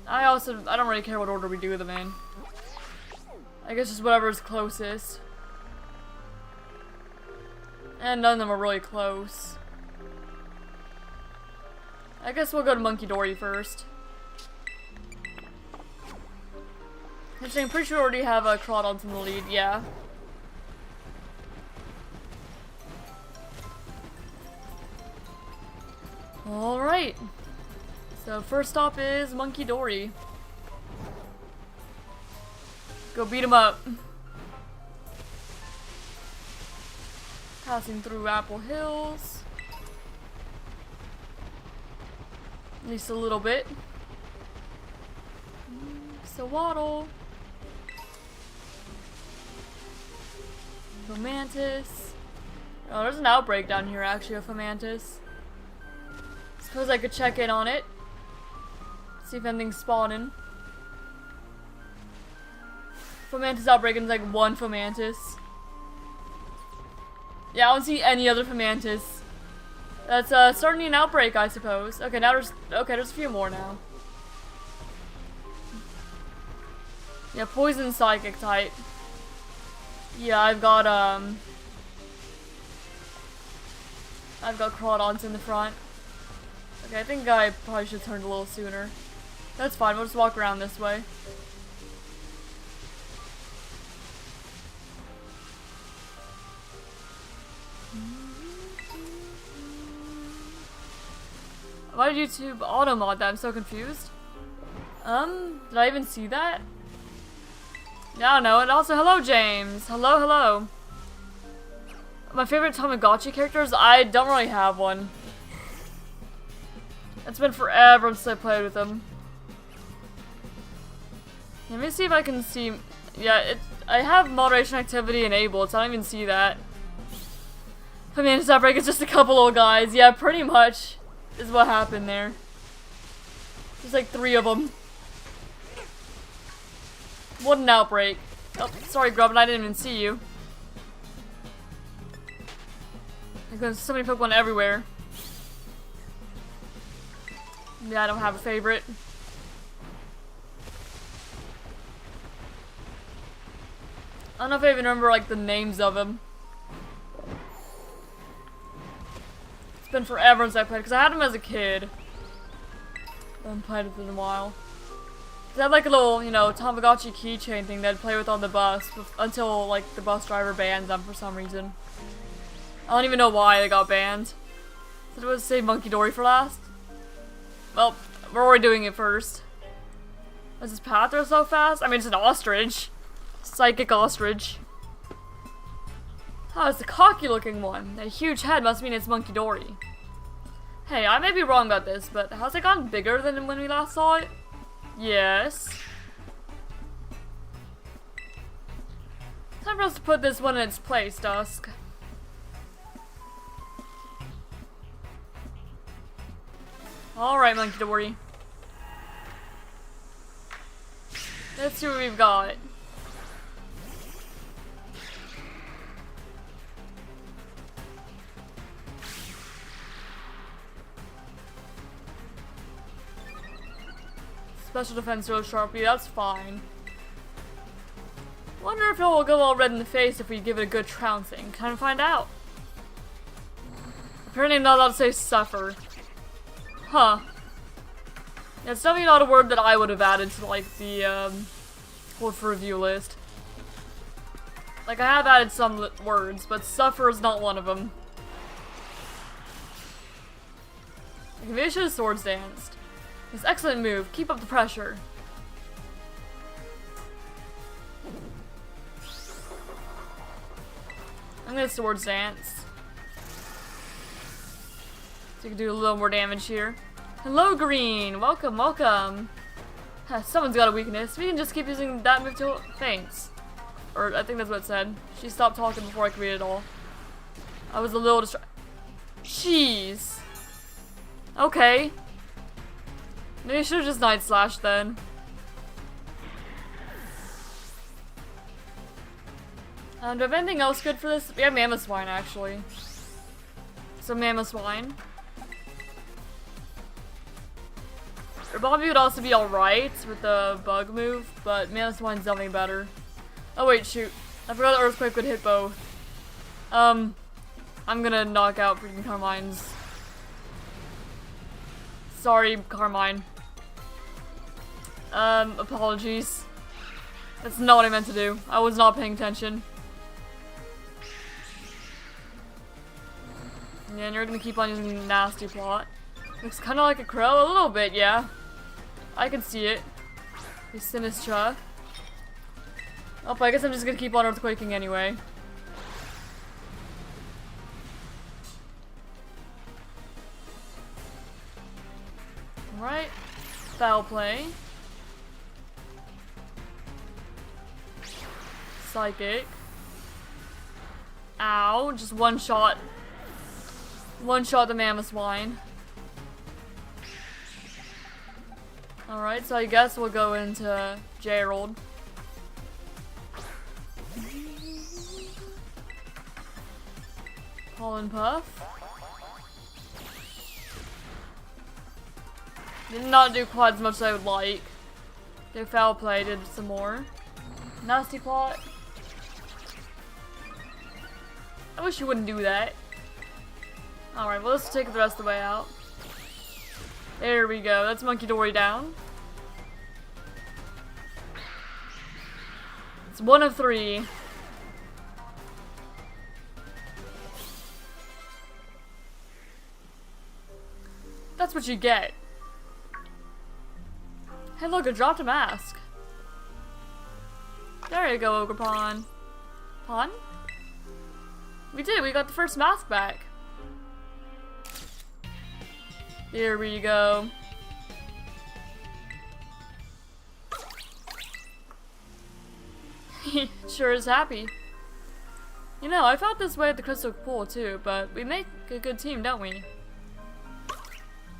I don't really care what order we do them in. I guess just whatever's closest. And none of them are really close. I guess we'll go to Monkey Dory first. Actually, I'm pretty sure we already have Crawdons in the lead, yeah. Alright. So first stop is Monkey Dory. Go beat him up. Passing through Apple Hills. At least a little bit. So Waddle. Fomantis. Oh, there's an outbreak down here actually of Fomantis. Suppose I could check in on it. See if anything's spawning. Fomantis outbreak and like one Fomantis. Yeah, I don't see any other Fomantis. That's starting an outbreak, I suppose. Okay, now there's a few more now. Yeah, poison psychic type. Yeah, I've got Crawdons in the front. Okay, I think I probably should have turned a little sooner. That's fine, we'll just walk around this way. Why did YouTube auto-mod that? I'm so confused. Did I even see that? Yeah, I don't know. And also, hello, James. Hello, hello. My favorite Tamagotchi characters? I don't really have one. It's been forever since I played with them. Let me see if I can see. Yeah, I have moderation activity enabled, so I don't even see that. I mean, it's outbreak. It's just a couple old guys. Yeah, pretty much is what happened there. There's like 3 of them. What an outbreak. Oh, sorry, Grubbin, I didn't even see you. There's so many Pokemon everywhere. Yeah, I don't have a favorite. I don't know if I even remember like the names of them. It's been forever since I played, because I had them as a kid. I haven't played with them in a while. They had like a little, you know, Tamagotchi keychain thing that I'd play with on the bus until like the bus driver banned them for some reason. I don't even know why they got banned. Did it say Monkey Dory for last? Well, we're already doing it first. Is this Pathra so fast? I mean, it's an ostrich. Psychic ostrich. Oh, it's the cocky looking one. That huge head must mean it's Monkey Dory. Hey, I may be wrong about this, but has it gotten bigger than when we last saw it? Yes. Time for us to put this one in its place, Dusk. Alright, Monkey Dory. Let's see what we've got. Special defense real sharply, that's fine. Wonder if it will go all red in the face if we give it a good trouncing. Time to find out. Apparently I'm not allowed to say suffer. Huh. Yeah, it's definitely not a word that I would have added to like the word for review list. Like I have added some words, but suffer is not one of them. Maybe I should have swords danced. It's an excellent move. Keep up the pressure. I'm gonna swords dance. So you can do a little more damage here. Hello, Green! Welcome, welcome! Someone's got a weakness. We can just keep using that move till faints. Or, I think that's what it said. She stopped talking before I could read it all. I was a little distracted. Jeez! Okay. Maybe I should have just Night Slash then. Do I have anything else good for this? We have Mamoswine, actually. So Mamoswine. Bobby would also be alright with the bug move, but Mamoswine's definitely better. Oh wait, shoot. I forgot the Earthquake would hit both. I'm gonna knock out freaking Carmine's. Sorry, Carmine. Apologies. That's not what I meant to do. I was not paying attention. Yeah, and you're gonna keep on using Nasty Plot. Looks kinda like a crow, a little bit, yeah. I can see it. The Sinistra. Oh, but I guess I'm just gonna keep on Earthquaking anyway. Alright. Foul play. Psychic. Ow, just one shot. One shot the Mamoswine. Alright, so I guess we'll go into Gerald. Pollen Puff. Did not do quite as much as I would like. They foul play, did some more. Nasty plot. I wish you wouldn't do that. Alright, well, let's take it the rest of the way out. There we go. That's Monkey Dory down. It's 1 of 3. That's what you get. Hey look, I dropped a mask. There you go, Ogerpon. Pon? We did, we got the first mask back. There we go. He sure is happy. You know, I felt this way at the Crystal Pool too, but we make a good team, don't we?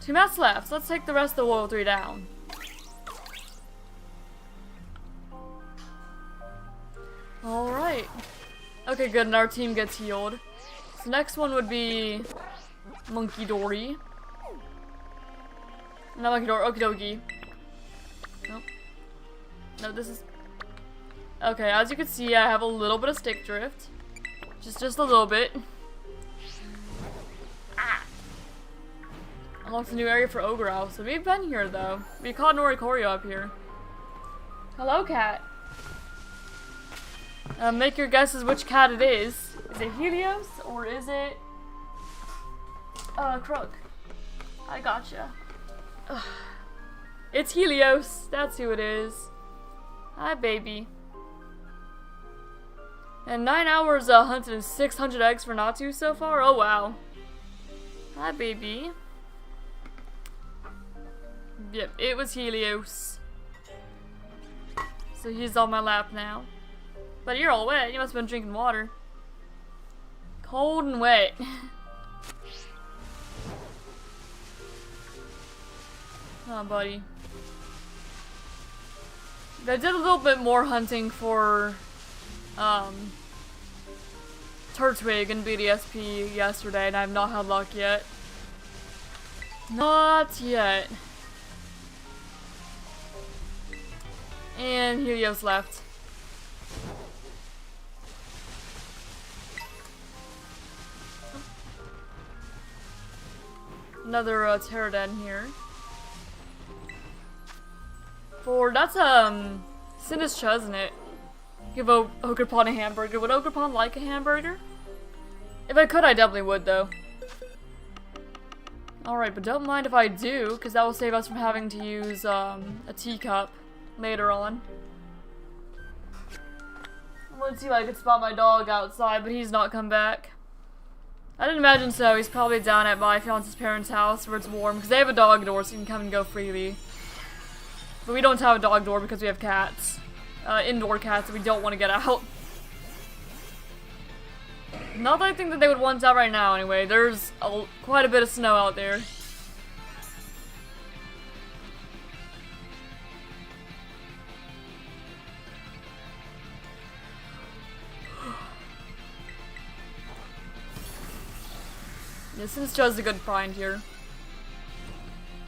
2 masks left, so let's take the rest of the World 3 down. Alright. Okay, good, and our team gets healed. So next one would be Monkey Dory. Not Monkey Dory, Okie dokie. Nope. No, this is... Okay, as you can see, I have a little bit of stick drift. Just a little bit. Ah! Unlocks a new area for Ogre Owl. So we've been here, though. We caught Norikorio up here. Hello, cat. Make your guesses which cat it is. Is it Helios or is it Crook? I gotcha. Ugh. It's Helios. That's who it is. Hi, baby. And 9 hours hunted and 600 eggs for Natu so far. Oh wow. Hi, baby. Yep, it was Helios. So he's on my lap now. But you're all wet. You must have been drinking water. Cold and wet. Oh, buddy. I did a little bit more hunting for Turtwig and BDSP yesterday, and I have not had luck yet. Not yet. And Helios left. Another Pterodon here. That's Sinistra, isn't it? Give Ogerpon a hamburger. Would Ogerpon like a hamburger? If I could, I definitely would, though. Alright, but don't mind if I do, because that will save us from having to use a teacup later on. Let's see if I can spot my dog outside, but he's not come back. I didn't imagine so. He's probably down at my fiance's parents' house where it's warm, because they have a dog door so you can come and go freely. But we don't have a dog door because we have cats. Indoor cats that we don't want to get out. Not that I think that they would want out right now anyway. There's quite a bit of snow out there. Yeah, Sinistra's a good find here.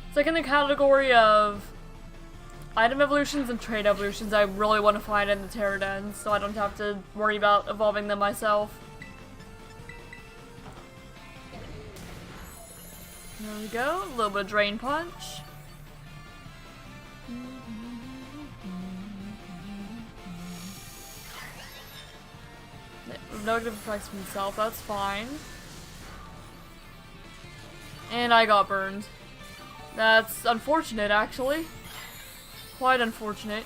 It's like in the category of item evolutions and trade evolutions, I really want to find in the Pterodons, so I don't have to worry about evolving them myself. There we go, a little bit of Drain Punch. Negative effects from himself, that's fine. And I got burned. That's unfortunate, actually. Quite unfortunate.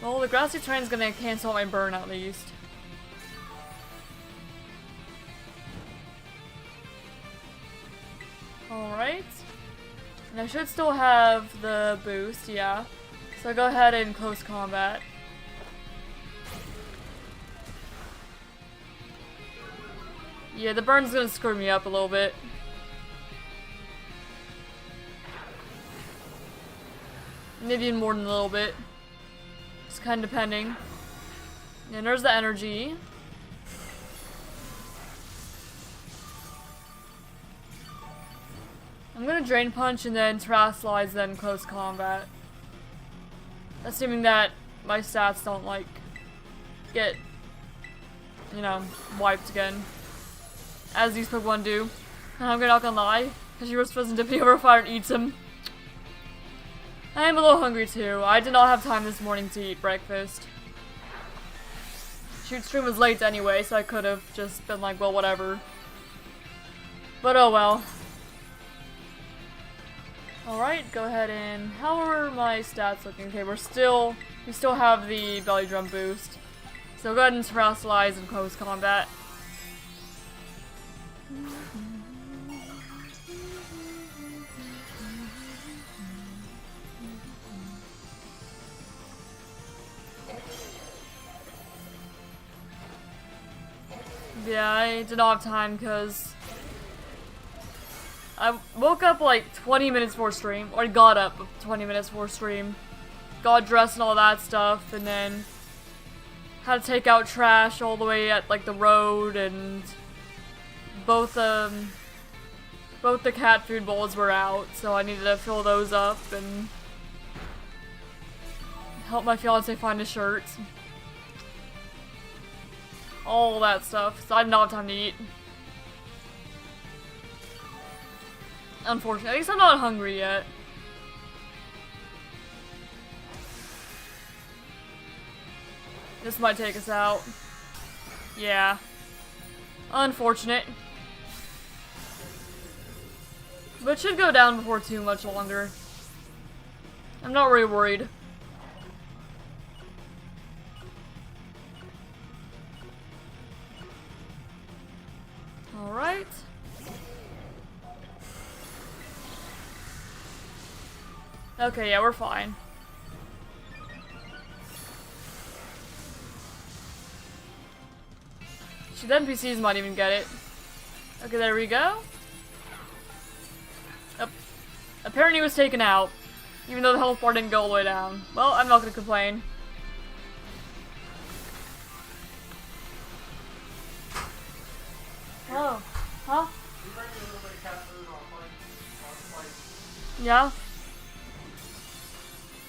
Well, the grassy terrain's gonna cancel out my burn at least. Alright. And I should still have the boost, yeah. So I'll go ahead and close combat. Yeah, the burn's gonna screw me up a little bit. Maybe even more than a little bit. It's kind of depending. And there's the energy. I'm gonna Drain Punch and then Terrasilize, then Close Combat. Assuming that my stats don't, like, get, you know, wiped again. As these Pokemon do. And I'm not gonna lie, because you were supposed to dip over fire and eat some. I am a little hungry too. I did not have time this morning to eat breakfast. Shoot, stream was late anyway, so I could have just been like, well, whatever. But oh well. Alright, go ahead and... How are my stats looking? Okay, we still have the belly drum boost. So go ahead and Terrasilize and Close Combat. Yeah, I did not have time because I woke up like 20 minutes before stream, or got up 20 minutes before stream, got dressed and all that stuff, and then had to take out trash all the way at like the road, and both the cat food bowls were out, so I needed to fill those up and help my fiance find a shirt. All that stuff, so I did not have time to eat. Unfortunately, at least I'm not hungry yet. This might take us out. Yeah. Unfortunate. But it should go down before too much longer. I'm not really worried. Alright. Okay, yeah, we're fine. Shoot, the NPCs might even get it. Okay, there we go. Apparently it was taken out, even though the health bar didn't go all the way down. Well, I'm not gonna complain. Oh, huh? You bring me a little bit of cat food on a plate? Yeah.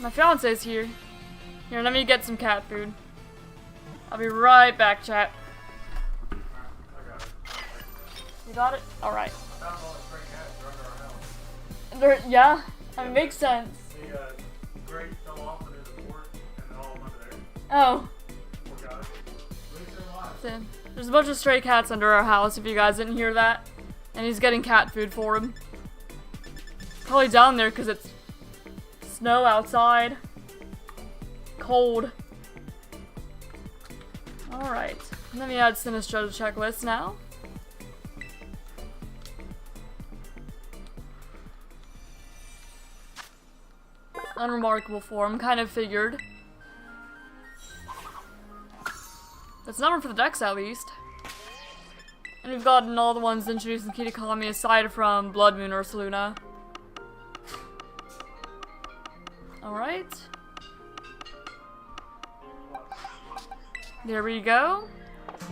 My fiance's here. Here, let me get some cat food. I'll be right back, chat. I got it. You got it? Alright. Found all the stray cats are under our house. Yeah, I mean, makes sense. The grate fell off into the port, and they're all under there. Oh. Poor guys. At least they're alive. So, there's a bunch of stray cats under our house, if you guys didn't hear that. And he's getting cat food for him. Probably down there because it's snow outside. Cold. Alright. Let me add Sinistro to checklist now. Unremarkable form, kind of figured. That's a number for the decks at least. And we've gotten all the ones introduced in Kitakami aside from Blood Moon or Ursaluna. Alright. There we go.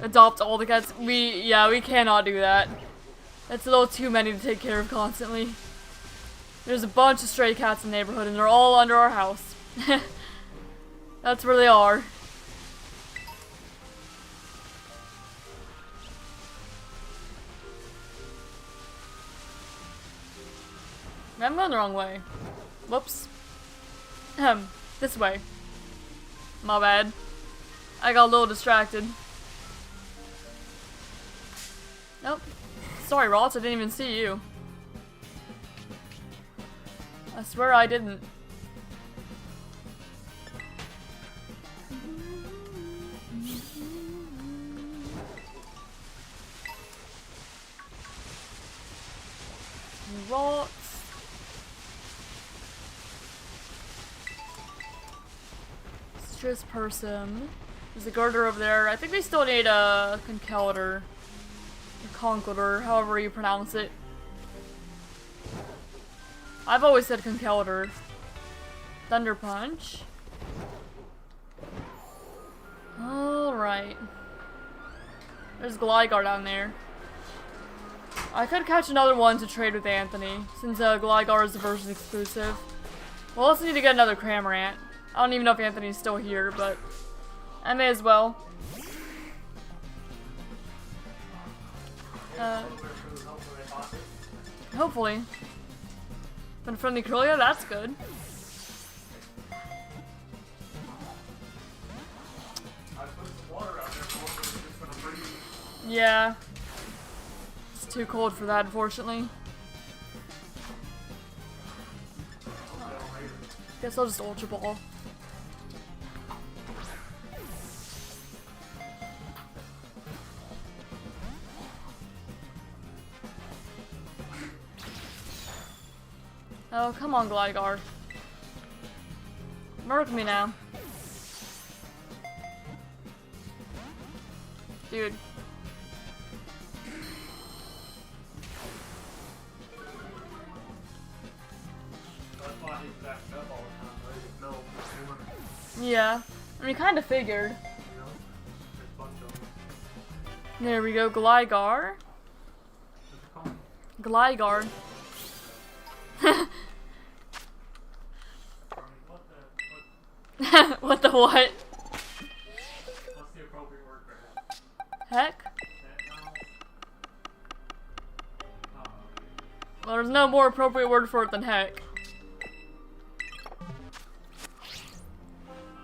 Adopt all the cats. We cannot do that. That's a little too many to take care of constantly. There's a bunch of stray cats in the neighborhood and they're all under our house. That's where they are. I'm going the wrong way. Whoops. This way. My bad. I got a little distracted. Nope. Sorry, Ross, I didn't even see you. I swear I didn't. Rocks. Citrus Person. There's a girder over there. I think they still need a Conkeldurr. Or Conkeldurr, however you pronounce it. I've always said Conkeldurr. Thunder Punch. Alright. There's Gligar down there. I could catch another one to trade with Anthony, since Gligar is the version exclusive. We'll also need to get another Cramorant. I don't even know if Anthony's still here, but I may as well. Hopefully. Been friendly Corellia, that's good. Yeah. It's too cold for that, unfortunately. Guess I'll just Ultra Ball. Oh, come on, Gligar. Murk me now. Dude. Yeah. I mean, kind of figured. There we go, Gligar. Gligar. What the what? What's the appropriate word for it? Heck? Well, there's no more appropriate word for it than heck.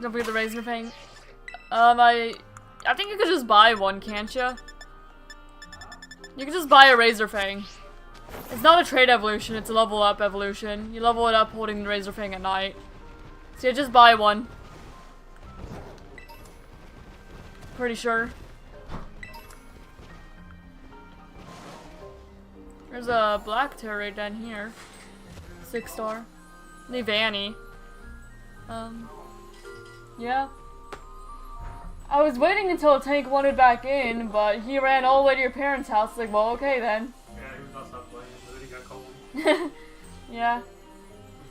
Don't forget the Razor Fang. I think you could just buy one, can't you? You can just buy a Razor Fang. It's not a trade evolution, it's a level up evolution. You level it up holding the Razor Fang at night. So yeah, just buy one. Pretty sure. There's a black terror right down here. 6-star. Need Vanny. Yeah. I was waiting until a tank wanted back in, but he ran all the way to your parents' house. Like, well, okay then. Yeah, he was not stop playing, but then he got cold. Yeah.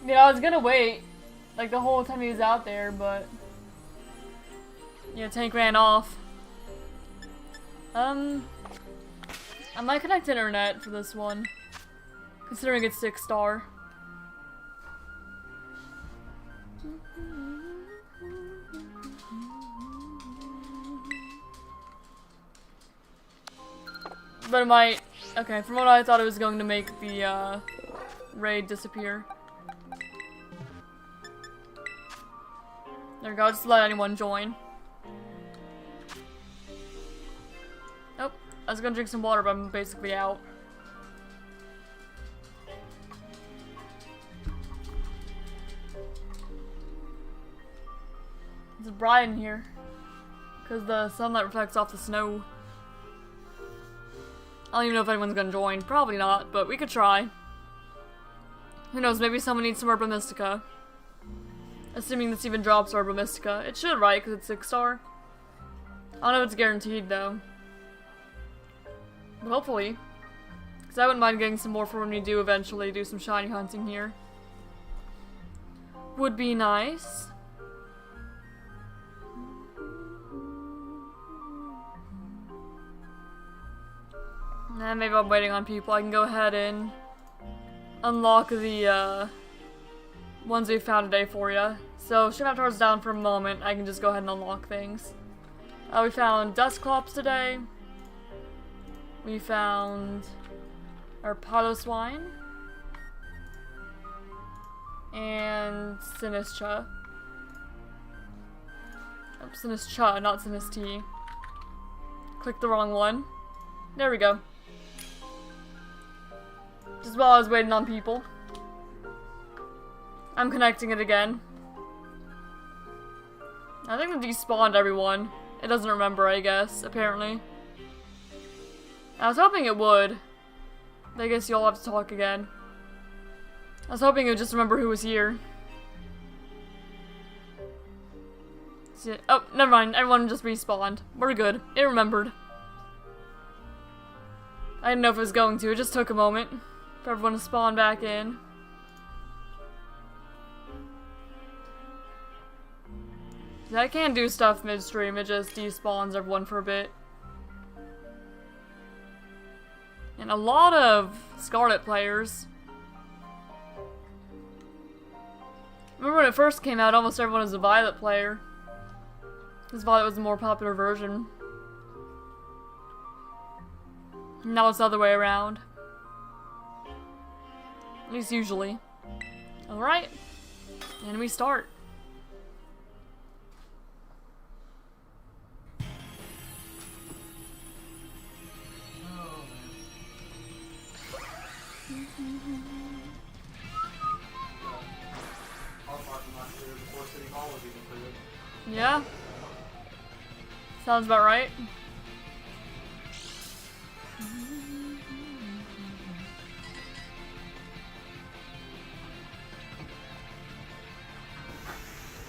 I mean, I was gonna wait, like, the whole time he was out there, but... yeah, tank ran off. I might connect internet for this one, considering it's 6-star. But it might... okay, from what I thought, it was going to make the, raid disappear. There we go, just let anyone join. Nope, I was gonna drink some water, but I'm basically out. It's bright in here, because the sunlight reflects off the snow. I don't even know if anyone's gonna join. Probably not, but we could try. Who knows, maybe someone needs some Herba Mystica. Assuming this even drops Herba Mystica. It should, right, because it's 6-star. I don't know if it's guaranteed, though. But hopefully. Because I wouldn't mind getting some more for when we do eventually do some shiny hunting here. Would be nice. And maybe I'm waiting on people. I can go ahead and unlock the ones we found today for you. So, Shift Avatar's down for a moment. I can just go ahead and unlock things. We found Dusclops today. We found our Piloswine. And Sinistcha. Oh, Sinistcha, not Sinisti. Clicked the wrong one. There we go. Just while I was waiting on people. I'm connecting it again. I think it despawned everyone. It doesn't remember, I guess, apparently. I was hoping it would. I guess you'll have to talk again. I was hoping it would just remember who was here. See, oh, never mind. Everyone just respawned. We're good. It remembered. I didn't know if it was going to. It just took a moment for everyone to spawn back in. I can do stuff midstream. It just despawns everyone for a bit. And a lot of Scarlet players. Remember when it first came out, almost everyone was a Violet player. Because Violet was the more popular version. Now it's the other way around. At least usually. Alright. And we start. Yeah. Sounds about right.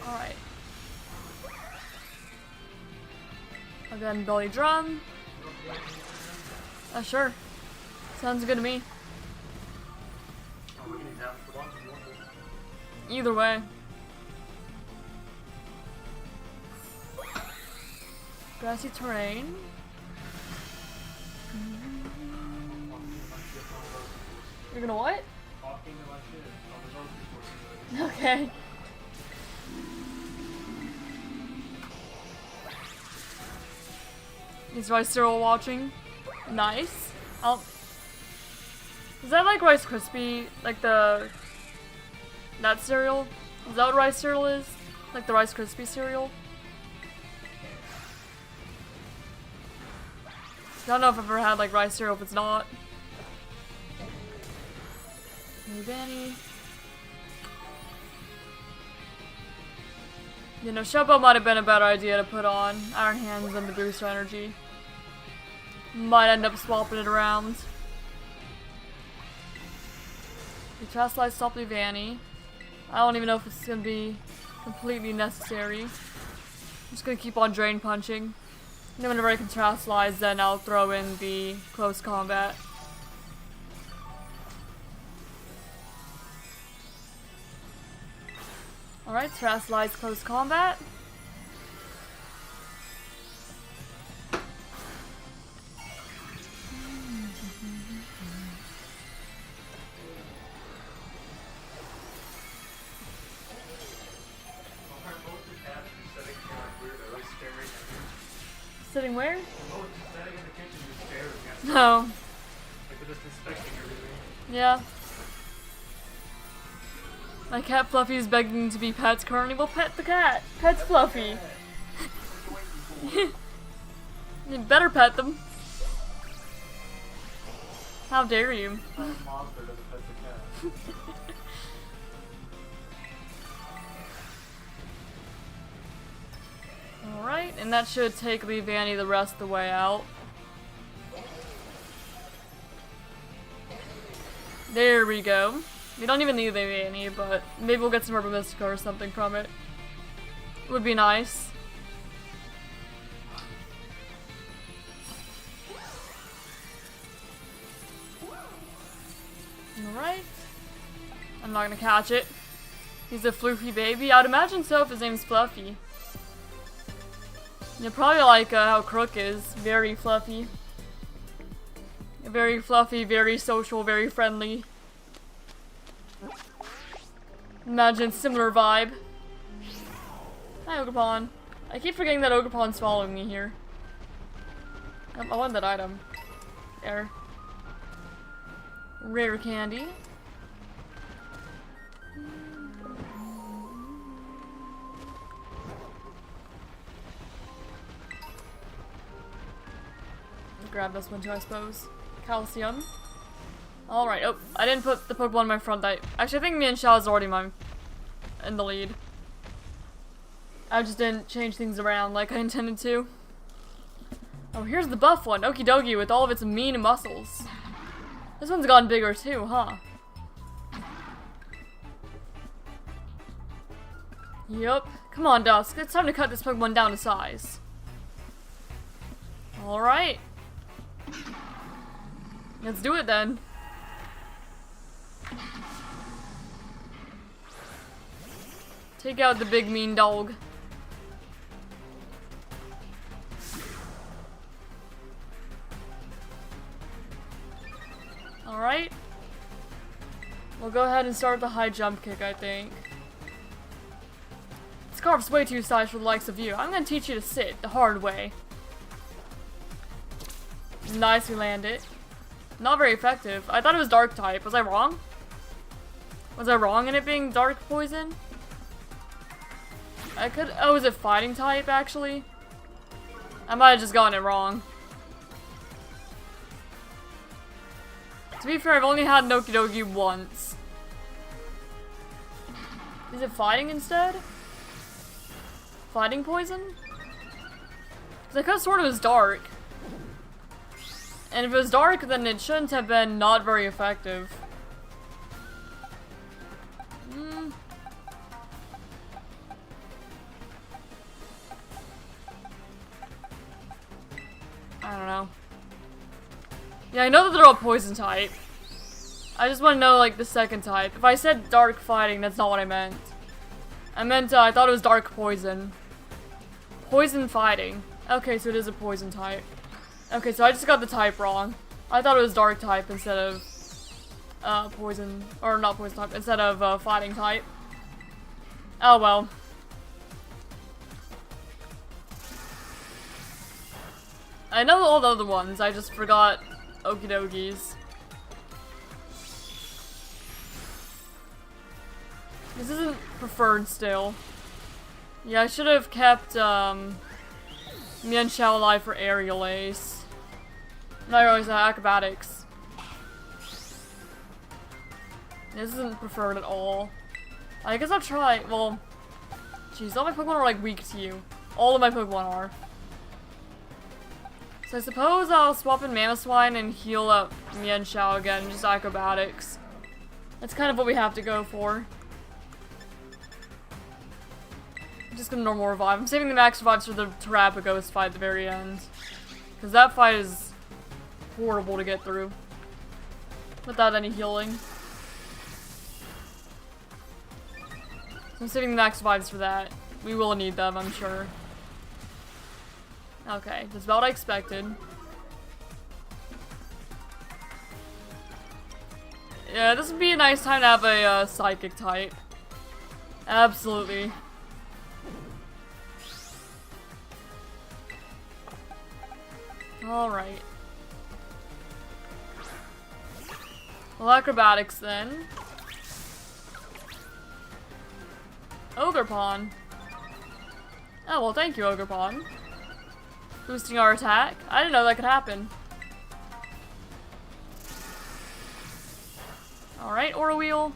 Alright. Again, belly drum. Sure. Sounds good to me. Either way. Grassy terrain. You're gonna what? Okay. Is Rice Cereal watching? Nice. Is that like Rice Krispie? Like that cereal? Is that what Rice Cereal is? Like the Rice Krispie cereal? I don't know if I've ever had like rice cereal if it's not. Hey, Danny. You know, Showboat might have been a better idea to put on. Iron Hands and the booster energy. Might end up swapping it around. The Trust Light Stop Vanny. I don't even know if it's gonna be completely necessary. I'm just gonna keep on Drain Punching. And then whenever I can Trust Lies, then I'll throw in the Close Combat. Alright, Trust Lies Close Combat. Sitting where? Oh, just standing in the kitchen, just staring at me. No. Like they're just inspecting everything. Yeah. My cat Fluffy is begging to be pets currently. We'll pet the cat. Pet's Fluffy. You better pet them. How dare you? Monster doesn't pet the cat. Alright, and that should take Leavanny the rest of the way out. There we go. We don't even need Leavanny, but maybe we'll get some Herba Mystica or something from it. Would be nice. Alright. I'm not gonna catch it. He's a floofy baby. I'd imagine so if his name's Fluffy. You're probably like how Crook is. Very fluffy. Very fluffy, very social, very friendly. Imagine similar vibe. Hi, Ogerpon. I keep forgetting that Ogerpon's following me here. I want that item. There. Rare candy. Grab this one too, I suppose. Calcium. Alright, oh, I didn't put the Pokemon in my front. Actually, I think me and Xiao's already in the lead. I just didn't change things around like I intended to. Oh, here's the buff one, Okie Dokie, with all of its mean muscles. This one's gotten bigger too, huh? Yup. Come on, Dusk. It's time to cut this Pokemon down to size. Alright. Let's do it then. Take out the big mean dog. Alright. We'll go ahead and start the high jump kick, I think. Scarf's way too stylish for the likes of you. I'm gonna teach you to sit the hard way. Nice, we land it. Not very effective. I thought it was dark type. Was I wrong? Was I wrong in it being dark poison? I could. Oh, is it fighting type actually? I might have just gotten it wrong. To be fair, I've only had Noki Dogi once. Is it fighting instead? Fighting poison? Because I could have sworn it was dark. And if it was dark, then it shouldn't have been not very effective. I don't know. Yeah, I know that they're all poison type. I just want to know, like, the second type. If I said dark fighting, that's not what I meant. I meant, I thought it was dark poison. Poison fighting. Okay, so it is a poison type. Okay, so I just got the type wrong. I thought it was dark type instead of, poison, or not poison type, instead of, fighting type. Oh well. I know all the other ones, I just forgot Okie Dokies. This isn't preferred still. Yeah, I should have kept, Mian Xiao alive for Aerial Ace. Not always acrobatics. This isn't preferred at all. I guess I'll try. Well, jeez, all my Pokemon are like weak to you. All of my Pokemon are. So I suppose I'll swap in Mamoswine and heal up Mian Xiao again, and just acrobatics. That's kind of what we have to go for. I'm just gonna normal revive. I'm saving the max revives for the Terrapagos fight at the very end. Because that fight is horrible to get through. Without any healing. So I'm saving the max revives for that. We will need them, I'm sure. Okay, that's about what I expected. Yeah, this would be a nice time to have a psychic type. Absolutely. Alright. Well, acrobatics then. Ogerpon. Oh, well, thank you, Ogerpon. Boosting our attack. I didn't know that could happen. Alright, Aura Wheel.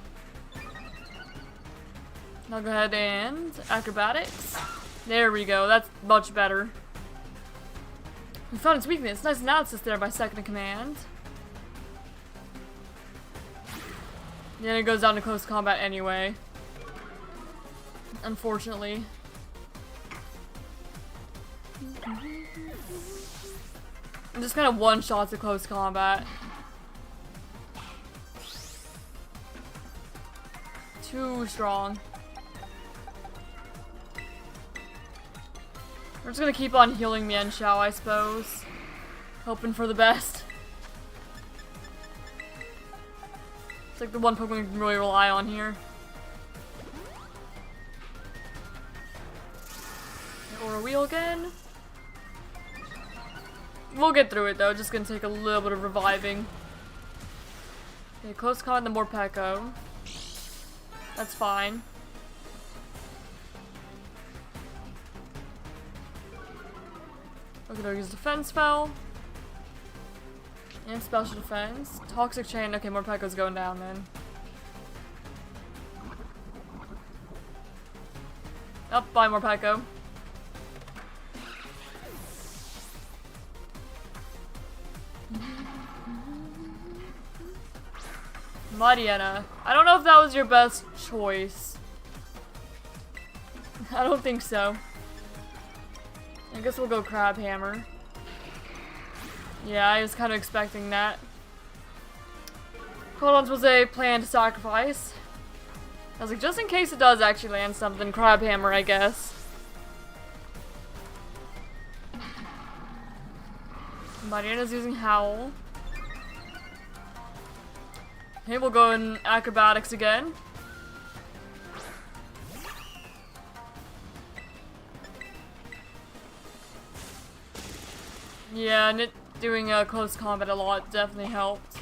I'll go ahead and acrobatics. There we go, that's much better. We found its weakness. Nice analysis there by second in command. Then it goes down to close combat anyway. Unfortunately. I'm just kind of one-shots at close combat. Too strong. We're just gonna keep on healing Mian Xiao, I suppose. Hoping for the best. It's like the one Pokemon we can really rely on here. Aura Wheel again. We'll get through it though, just gonna take a little bit of reviving. Okay, close combat the Morpeko. That's fine. Okay, they'll use defense spell. And special defense. Toxic chain. Okay, Morpeko's going down then. Up, bye Morpeko. Mariana. I don't know if that was your best choice. I don't think so. I guess we'll go Crab Hammer. Yeah, I was kind of expecting that. Codons was a planned sacrifice. I was like, just in case it does actually land something, Crab Hammer, I guess. Mariana's using Howl. Okay, we'll go in acrobatics again. Yeah, and it doing close combat a lot definitely helped.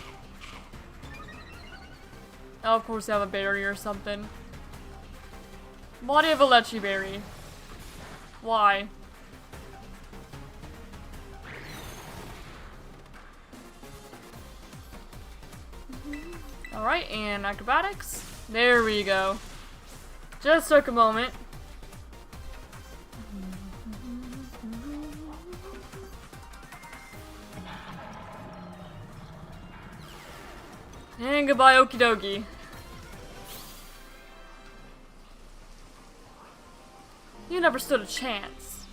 Oh, of course, they have a berry or something. Why do you have a Lechi berry? Why? Alright, and acrobatics. There we go. Just took a moment. And goodbye, okie dokie. You never stood a chance.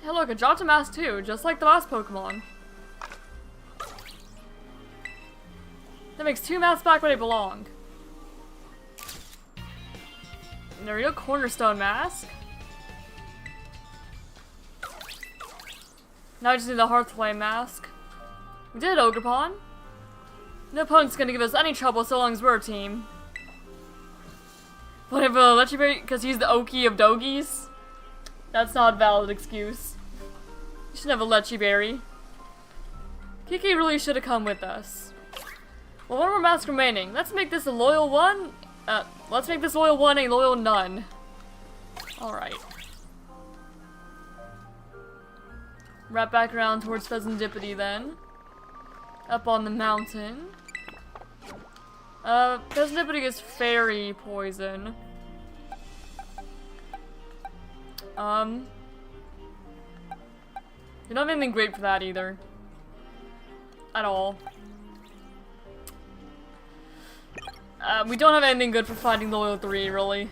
Hey look, I dropped a mask too, just like the last Pokemon. That makes 2 masks back where they belong. And there we go, Cornerstone mask. Now I just need the Hearthflame mask. We did Ogerpon. No opponent's gonna give us any trouble so long as we're a team. But if Lechi Berry, because he's the Oki of Dogies, that's not a valid excuse. You should have a Lechi Berry. Kiki really should have come with us. Well, one more mask remaining. Let's make this a loyal one. Let's make this loyal one a loyal none. Alright. Wrap back around towards Pheasantipity then. Up on the mountain. Pheasantipity is fairy poison. You don't have anything great for that either. At all. We don't have anything good for fighting the Loyal 3, really.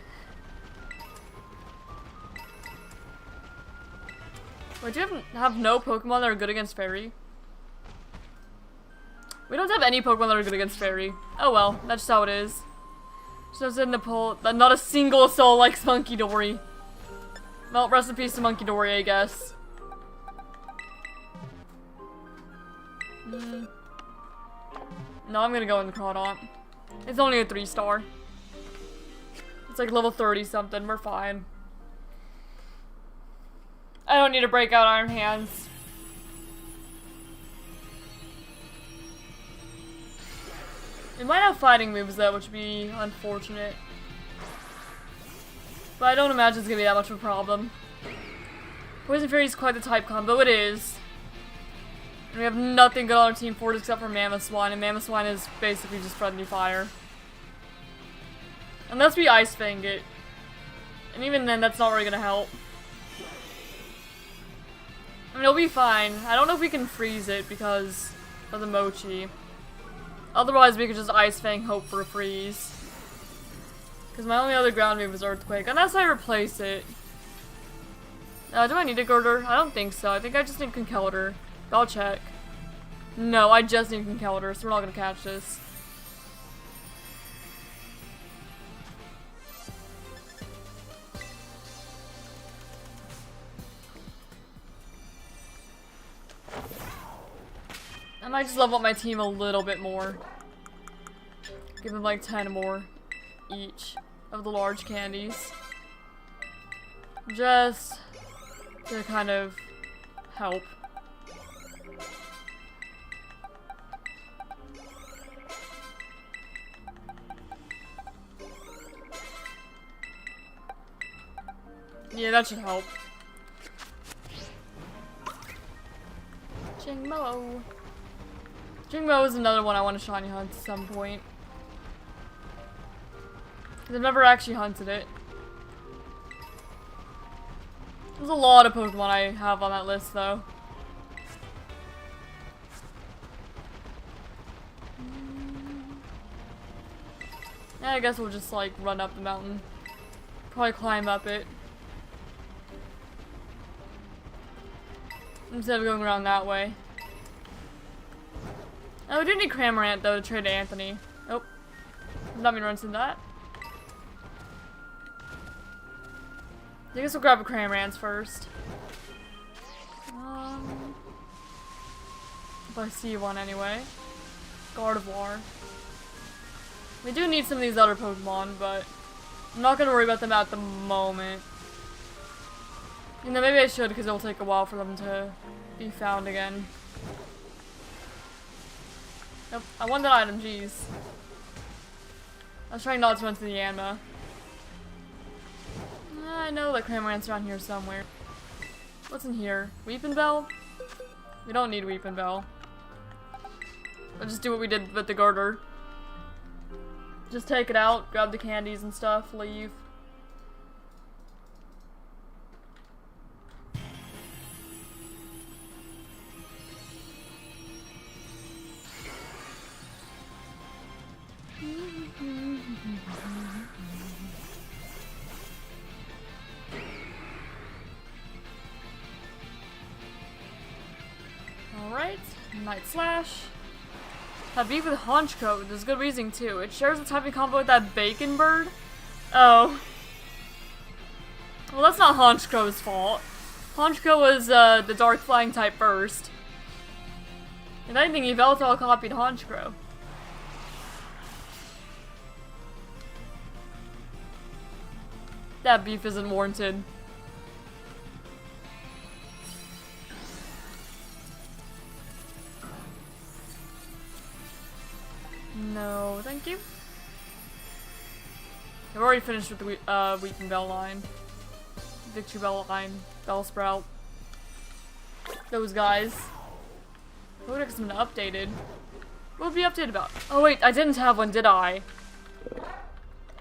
Wait, do you have no Pokemon that are good against Fairy? We don't have any Pokemon that are good against Fairy. Oh well, that's just how it is. Just in the poll that not a single soul likes Monkey Dory. Well, rest in peace to Monkey Dory, I guess. No, I'm gonna go in the Crawdaunt. It's only a 3-star. It's like level 30 something, we're fine. I don't need to break out Iron Hands. It might have fighting moves though, which would be unfortunate. But I don't imagine it's gonna be that much of a problem. Poison Fairy is quite the type combo, it is. And we have nothing good on our team for it except for Mamoswine, and Mamoswine is basically just friendly fire. Unless we Ice Fang it. And even then, that's not really gonna help. I mean, it'll be fine. I don't know if we can freeze it because of the Mochi. Otherwise, we could just Ice Fang, hope for a freeze. Because my only other ground move is Earthquake, unless I replace it. Do I need a Girder? I don't think so. I think I just need Conkeldurr. I'll check. No, I just need Conkeldurr, so we're not gonna catch this. I might just level up my team a little bit more. Give them like 10 more each of the large candies. Just to kind of help. Yeah, that should help. Jingmo. Jingmo is another one I want to shiny hunt at some point. Because I've never actually hunted it. There's a lot of Pokemon I have on that list, though. Yeah, I guess we'll just, like, run up the mountain. Probably climb up it. Instead of going around that way. Oh, we do need Cramorant, though, to trade to Anthony. Oh. Not me runs into that. I guess we'll grab a Cramorant first. If I see one anyway. Gardevoir. We do need some of these other Pokemon, but I'm not gonna worry about them at the moment. You know, maybe I should, because it'll take a while for them to be found again. Nope, I want that item, jeez. I was trying not to enter the Yanma. I know that Cramorant's around here somewhere. What's in here? Weepinbell? We don't need Weepinbell. I'll just do what we did with the garter. Just take it out, grab the candies and stuff, leave. Alright, Night Slash. Have beef with Honchko. There's good reasoning too. It shares a typing combo with that bacon bird. Oh. Well, that's not Honchko's fault. Honchko was the dark flying type first. If anything, Yveltal copied Honchko. That beef isn't warranted. No, thank you. I've already finished with the Weepinbell line. Victory Bell line. Bellsprout. Those guys. Pokedex has been updated. What would be updated about? Oh wait, I didn't have one, did I?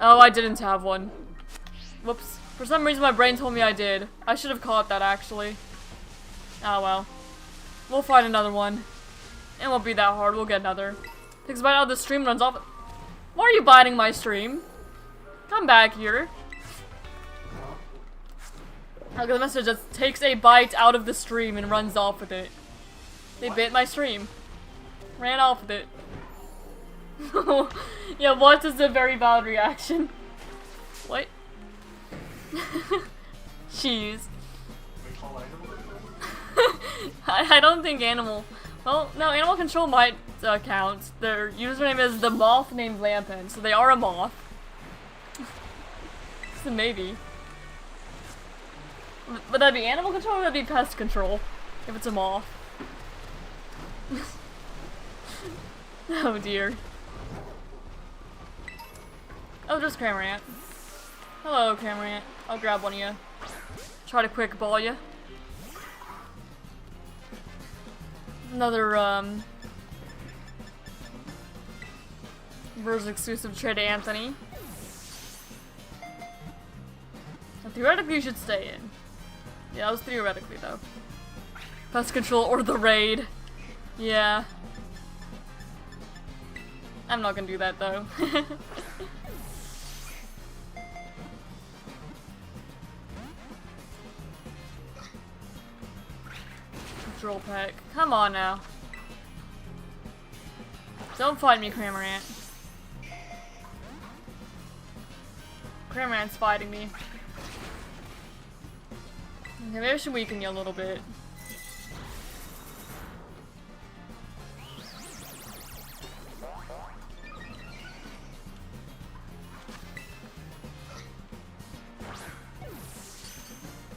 Oh, I didn't have one. Whoops. For some reason my brain told me I did. I should have caught that actually. Oh well. We'll find another one. It won't be that hard, we'll get another. Takes a bite out of the stream, runs off. Why are you biting my stream? Come back here. Look at the message that takes a bite out of the stream and runs off with it. They bit my stream. Ran off with it. Yeah, what is a very valid reaction? What? Jeez. I don't think animal. Well, no, animal control might count. Their username is the moth named Lampin, so they are a moth. So maybe. Would that be animal control or would that be pest control? If it's a moth. Oh dear. Oh, there's Cramorant. Hello, Cramorant. I'll grab one of you. Try to quick ball you. Another, Verse exclusive trade to Anthony. Now, theoretically, you should stay in. Yeah, that was theoretically, though. Pest control or the raid. Yeah. I'm not gonna do that, though. Control pack. Come on now. Don't fight me, Cramorant. Cramorant's fighting me. Okay, maybe I should weaken you a little bit.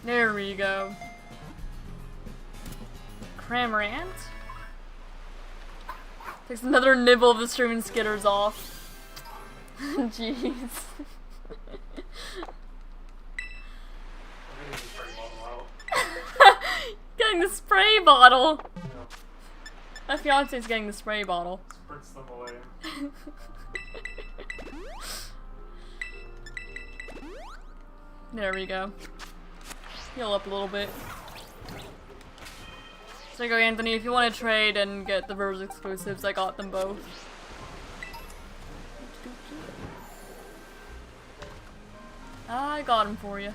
There we go. Cramorant. Takes another nibble of the stream and skitters off. Jeez. Getting the spray bottle! My fiance's getting the spray bottle. Spritz them away. There we go. Heal up a little bit. So there you go, Anthony. If you want to trade and get the Verse exclusives, I got them both. I got them for you.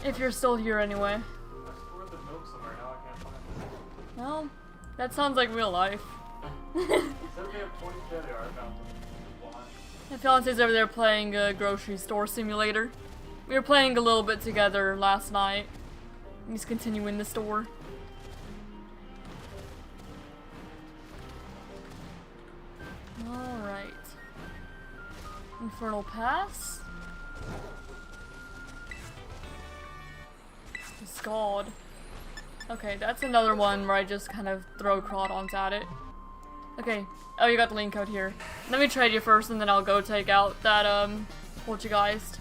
If you're still here anyway. I stored the milk somewhere, now I can't find it. Well, that sounds like real life. Said they have 20 there, I found them. My fiance's over there playing a grocery store simulator. We were playing a little bit together last night. Let's continue in the store. Alright. Infernal Pass. Scald. Okay, that's another one where I just kind of throw Crawdons at it. Okay. Oh, you got the link code here. Let me trade you first and then I'll go take out that, Poltergeist.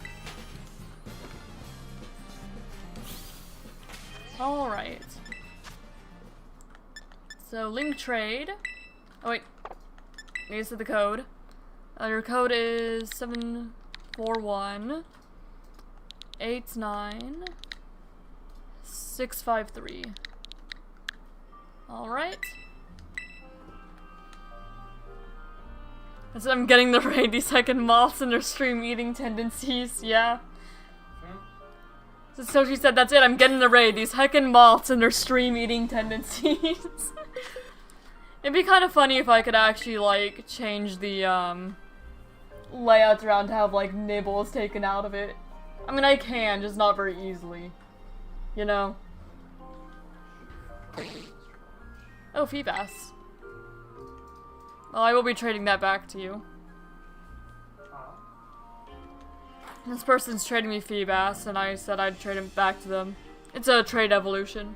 Alright. So, link trade. Oh, wait. Need to see the code. Your code is 741 89 653. Alright. So I'm getting the raid, these second moths and their stream eating tendencies, yeah. So she said, that's it, I'm getting the raid, these heckin' moths and their stream eating tendencies. It'd be kind of funny if I could actually, like, change the, layouts around to have, like, nibbles taken out of it. I mean, I can, just not very easily. You know? Oh, Feebas. Well, I will be trading that back to you. This person's trading me Feebas, and I said I'd trade him back to them. It's a trade evolution.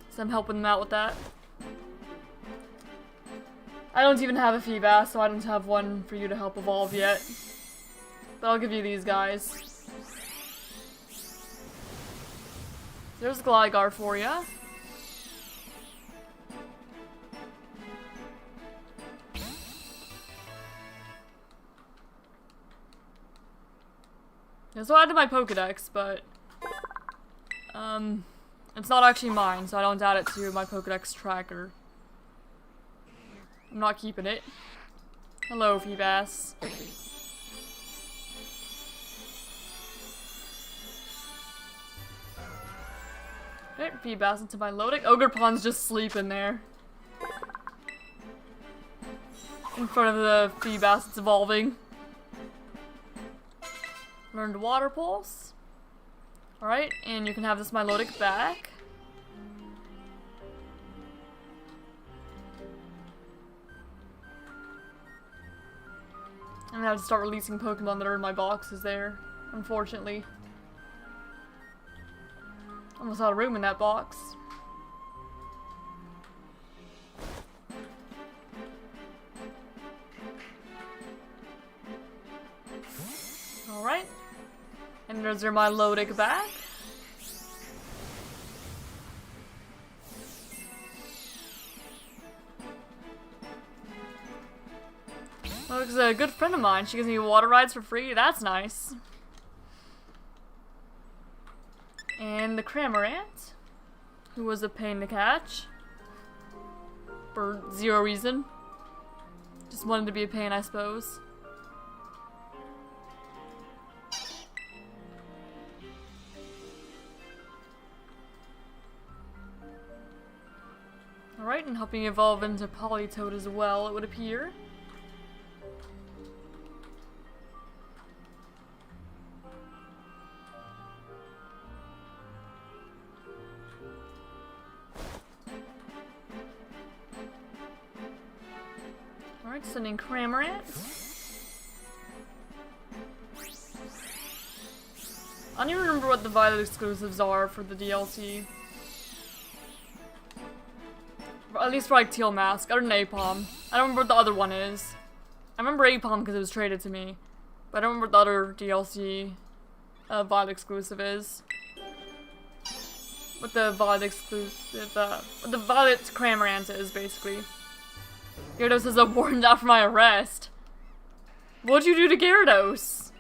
So I'm helping them out with that. I don't even have a Feebas, so I don't have one for you to help evolve yet. But I'll give you these guys. There's Gligar for ya. Yeah, so I added my Pokedex, but it's not actually mine, so I don't add it to my Pokedex tracker. I'm not keeping it. Hello, Feebas. Alright, Feebas into my loading. Ogerpon's just sleeping there. In front of the Feebas that's evolving. Learned Water Pulse. Alright, and you can have this Milotic back. I'm gonna have to start releasing Pokemon that are in my boxes there, unfortunately. Almost out of room in that box. Alright. And there's your Milotic back. Looks a good friend of mine. She gives me water rides for free. That's nice. And the Cramorant, who was a pain to catch. For zero reason. Just wanted to be a pain, I suppose. Alright, and helping evolve into Politoed as well, it would appear. Alright, sending Cramorant. I don't even remember what the Violet exclusives are for the DLC. At least for like Teal Mask, other than Apom. I don't remember what the other one is. I remember Apom because it was traded to me. But I don't remember what the other DLC Violet exclusive is. What the Violet exclusive, what the Violet Cramorant is, basically. Gyarados is warned out for my arrest. What'd you do to Gyarados?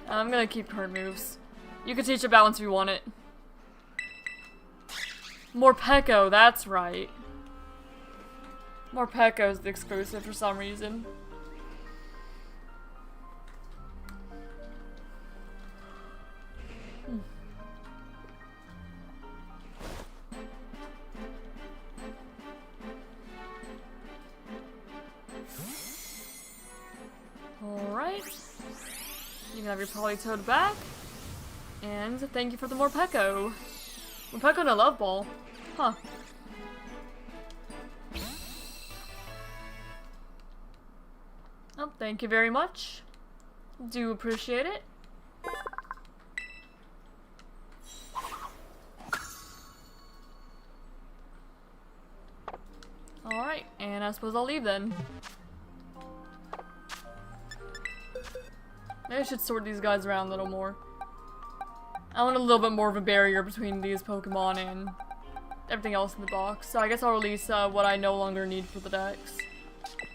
I'm gonna keep current moves. You can teach it balance if you want it. Morpeko, that's right. Morpeko's the exclusive for some reason. Alright. You can have your Politoed back. And thank you for the Morpeko. Morpeko and a Love Ball. Huh. Oh, thank you very much. Do appreciate it. Alright, and I suppose I'll leave then. Maybe I should sort these guys around a little more. I want a little bit more of a barrier between these Pokemon and everything else in the box. So I guess I'll release what I no longer need for the decks.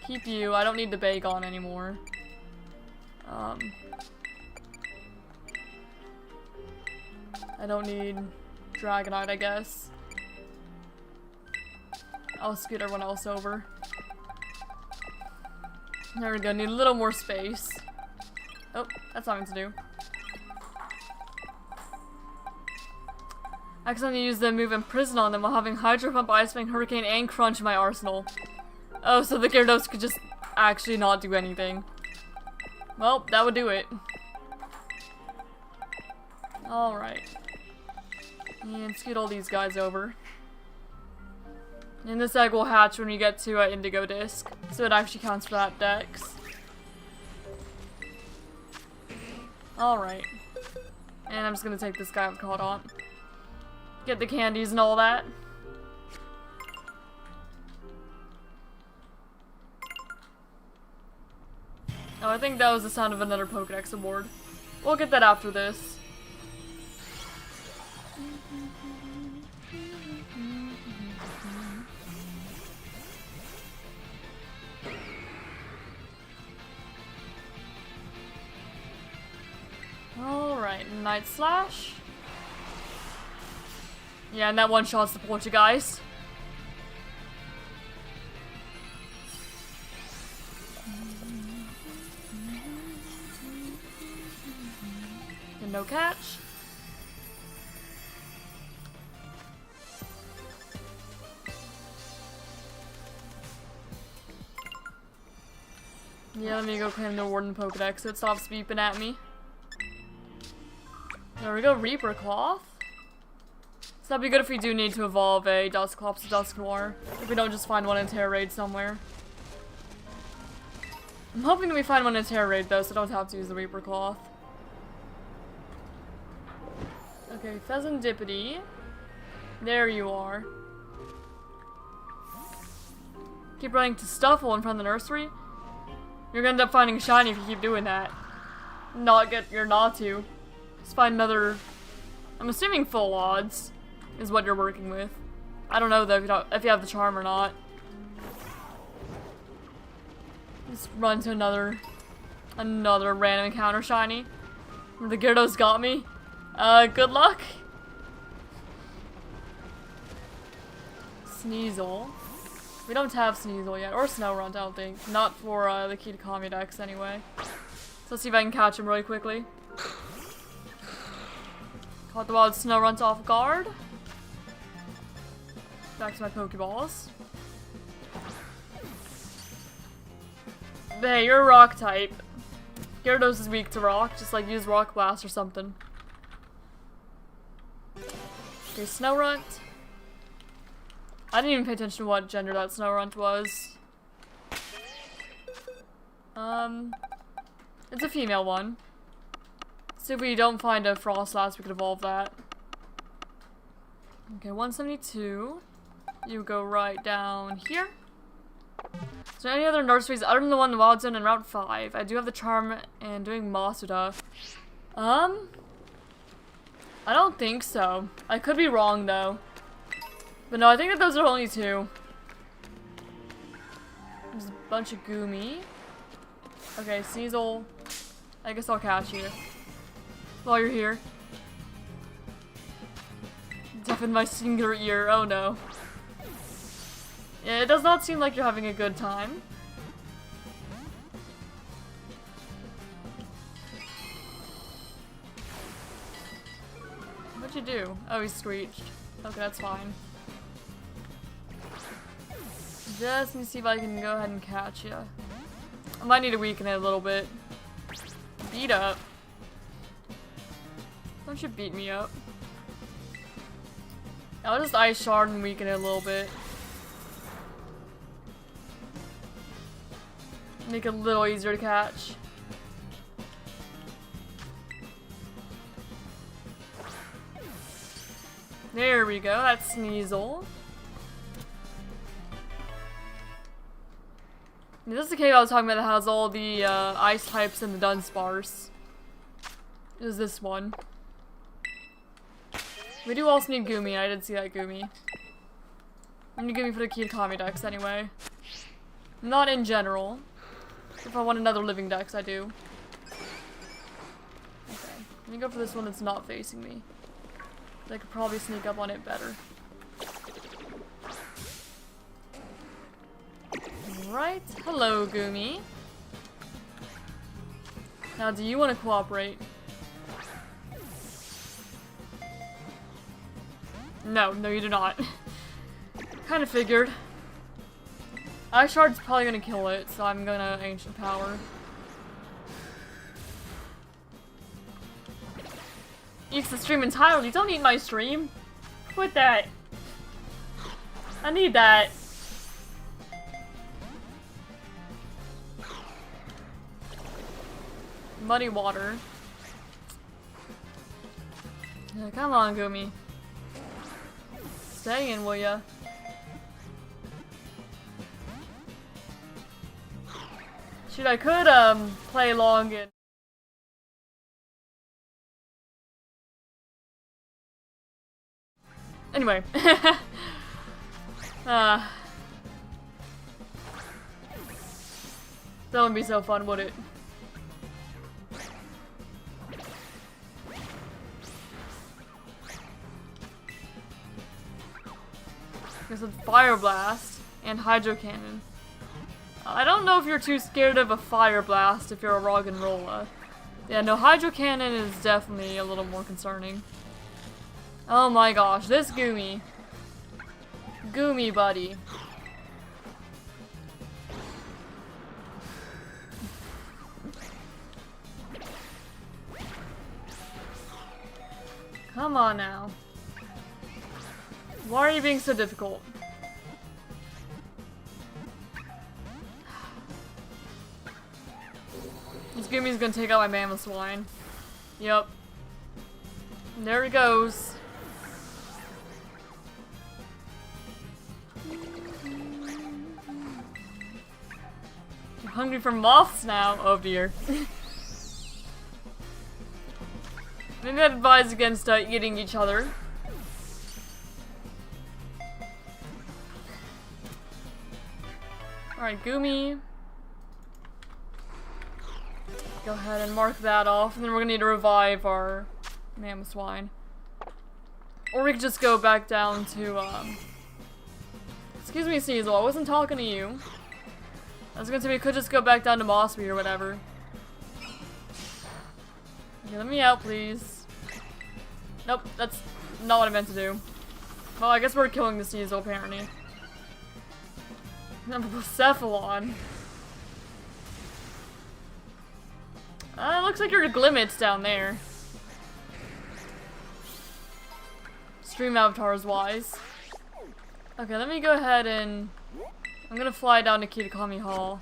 Keep you. I don't need the Bagon anymore. I don't need Dragonite, I guess. I'll scoot everyone else over. There we go. Need a little more space. Oh, that's not meant to do. I accidentally used the move Imprison on them while having Hydro Pump, Ice Fang, Hurricane, and Crunch in my arsenal. Oh, so the Gyarados could just actually not do anything. Well, that would do it. Alright. And scoot all these guys over. And this egg will hatch when we get to Indigo Disc, so it actually counts for that dex. Alright. And I'm just gonna take this guy with Caudon. Get the candies and all that. Oh, I think that was the sound of another Pokedex award. We'll get that after this. Alright, Night Slash. Yeah, and that one shots the Poltergeist. And no catch. Yeah, let me go claim the Warden Pokedex so it stops beeping at me. There we go, Reaper Cloth. So that'd be good if we do need to evolve a Dusclops to Dusknoir. If we don't just find one in Terra Raid somewhere. I'm hoping that we find one in Terra Raid though, so I don't have to use the Reaper Cloth. Okay, Pheasantipity. There you are. Keep running to Stuffle in front of the nursery. You're gonna end up finding a shiny if you keep doing that. You're not to. Let's find another. I'm assuming full odds is what you're working with. I don't know though if you have the charm or not. Just run to another random encounter shiny. The Gyarados got me. Good luck. Sneasel. We don't have Sneasel yet, or Snorunt, I don't think. Not for the Kitakami decks anyway. So let's see if I can catch him really quickly. Caught the wild Snorunt off guard. Back to my Pokeballs. Hey, you're a rock type. Gyarados is weak to rock, just like use Rock Blast or something. Okay, Snorunt. I didn't even pay attention to what gender that Snorunt was. It's a female one. So if we don't find a Frostlass, we could evolve that. Okay, 172. You go right down here. Is there any other nurseries other than the one in the Wild Zone and Route 5? I do have the charm and doing Masuda. I don't think so. I could be wrong though. But no, I think that those are only two. There's a bunch of Goomy. Okay, Sneasel. I guess I'll catch you. While you're here. Deafen my singular ear. Oh no. Yeah, it does not seem like you're having a good time. What'd you do? Oh, he screeched. Okay, that's fine. Just let me see if I can go ahead and catch you. I might need to weaken it a little bit. Beat up. Don't you beat me up. I'll just Ice Shard and weaken it a little bit. Make it a little easier to catch. There we go, that's Sneasel. This is the cave I was talking about that has all the ice types and the Dunsparce. Is this one. We do also need Gumi, I did see that Gumi. I need Gumi for the Kitakami decks anyway. Not in general. If I want another living dex, I do. Okay, let me go for this one that's not facing me. I could probably sneak up on it better. Right. Hello, Gumi. Now, do you want to cooperate? No, you do not. Kind of figured. Ice Shard's probably gonna kill it, so I'm gonna Ancient Power. Eats the stream entirely. Don't eat my stream. Quit that. I need that. Muddy water. Yeah, come on, Gumi. Stay in, will ya? Shoot, I could, play along and... Anyway. That wouldn't be so fun, would it? There's a Fire Blast and Hydro Cannon. I don't know if you're too scared of a Fire Blast if you're a Roggenrola. Yeah, no, Hydro Cannon is definitely a little more concerning. Oh my gosh, this Gumi. Gumi, buddy. Come on now. Why are you being so difficult? This Gumi's gonna take out my Mammoth Swine. Yep. There he goes. You're hungry for moths now? Oh dear. Maybe I'd advise against eating each other. Alright, Gumi. Go ahead and mark that off, and then we're gonna need to revive our Mammoth Swine. Or we could just go back down to, Excuse me, Sneasel, I wasn't talking to you. I was gonna say we could just go back down to Mossby or whatever. Okay, let me out, please. Nope, that's not what I meant to do. Well, I guess we're killing the Sneasel, apparently. Cephalon. Looks like you're Glimmets down there. Stream avatars wise. Okay, let me go ahead and... I'm gonna fly down to Kitakami Hall.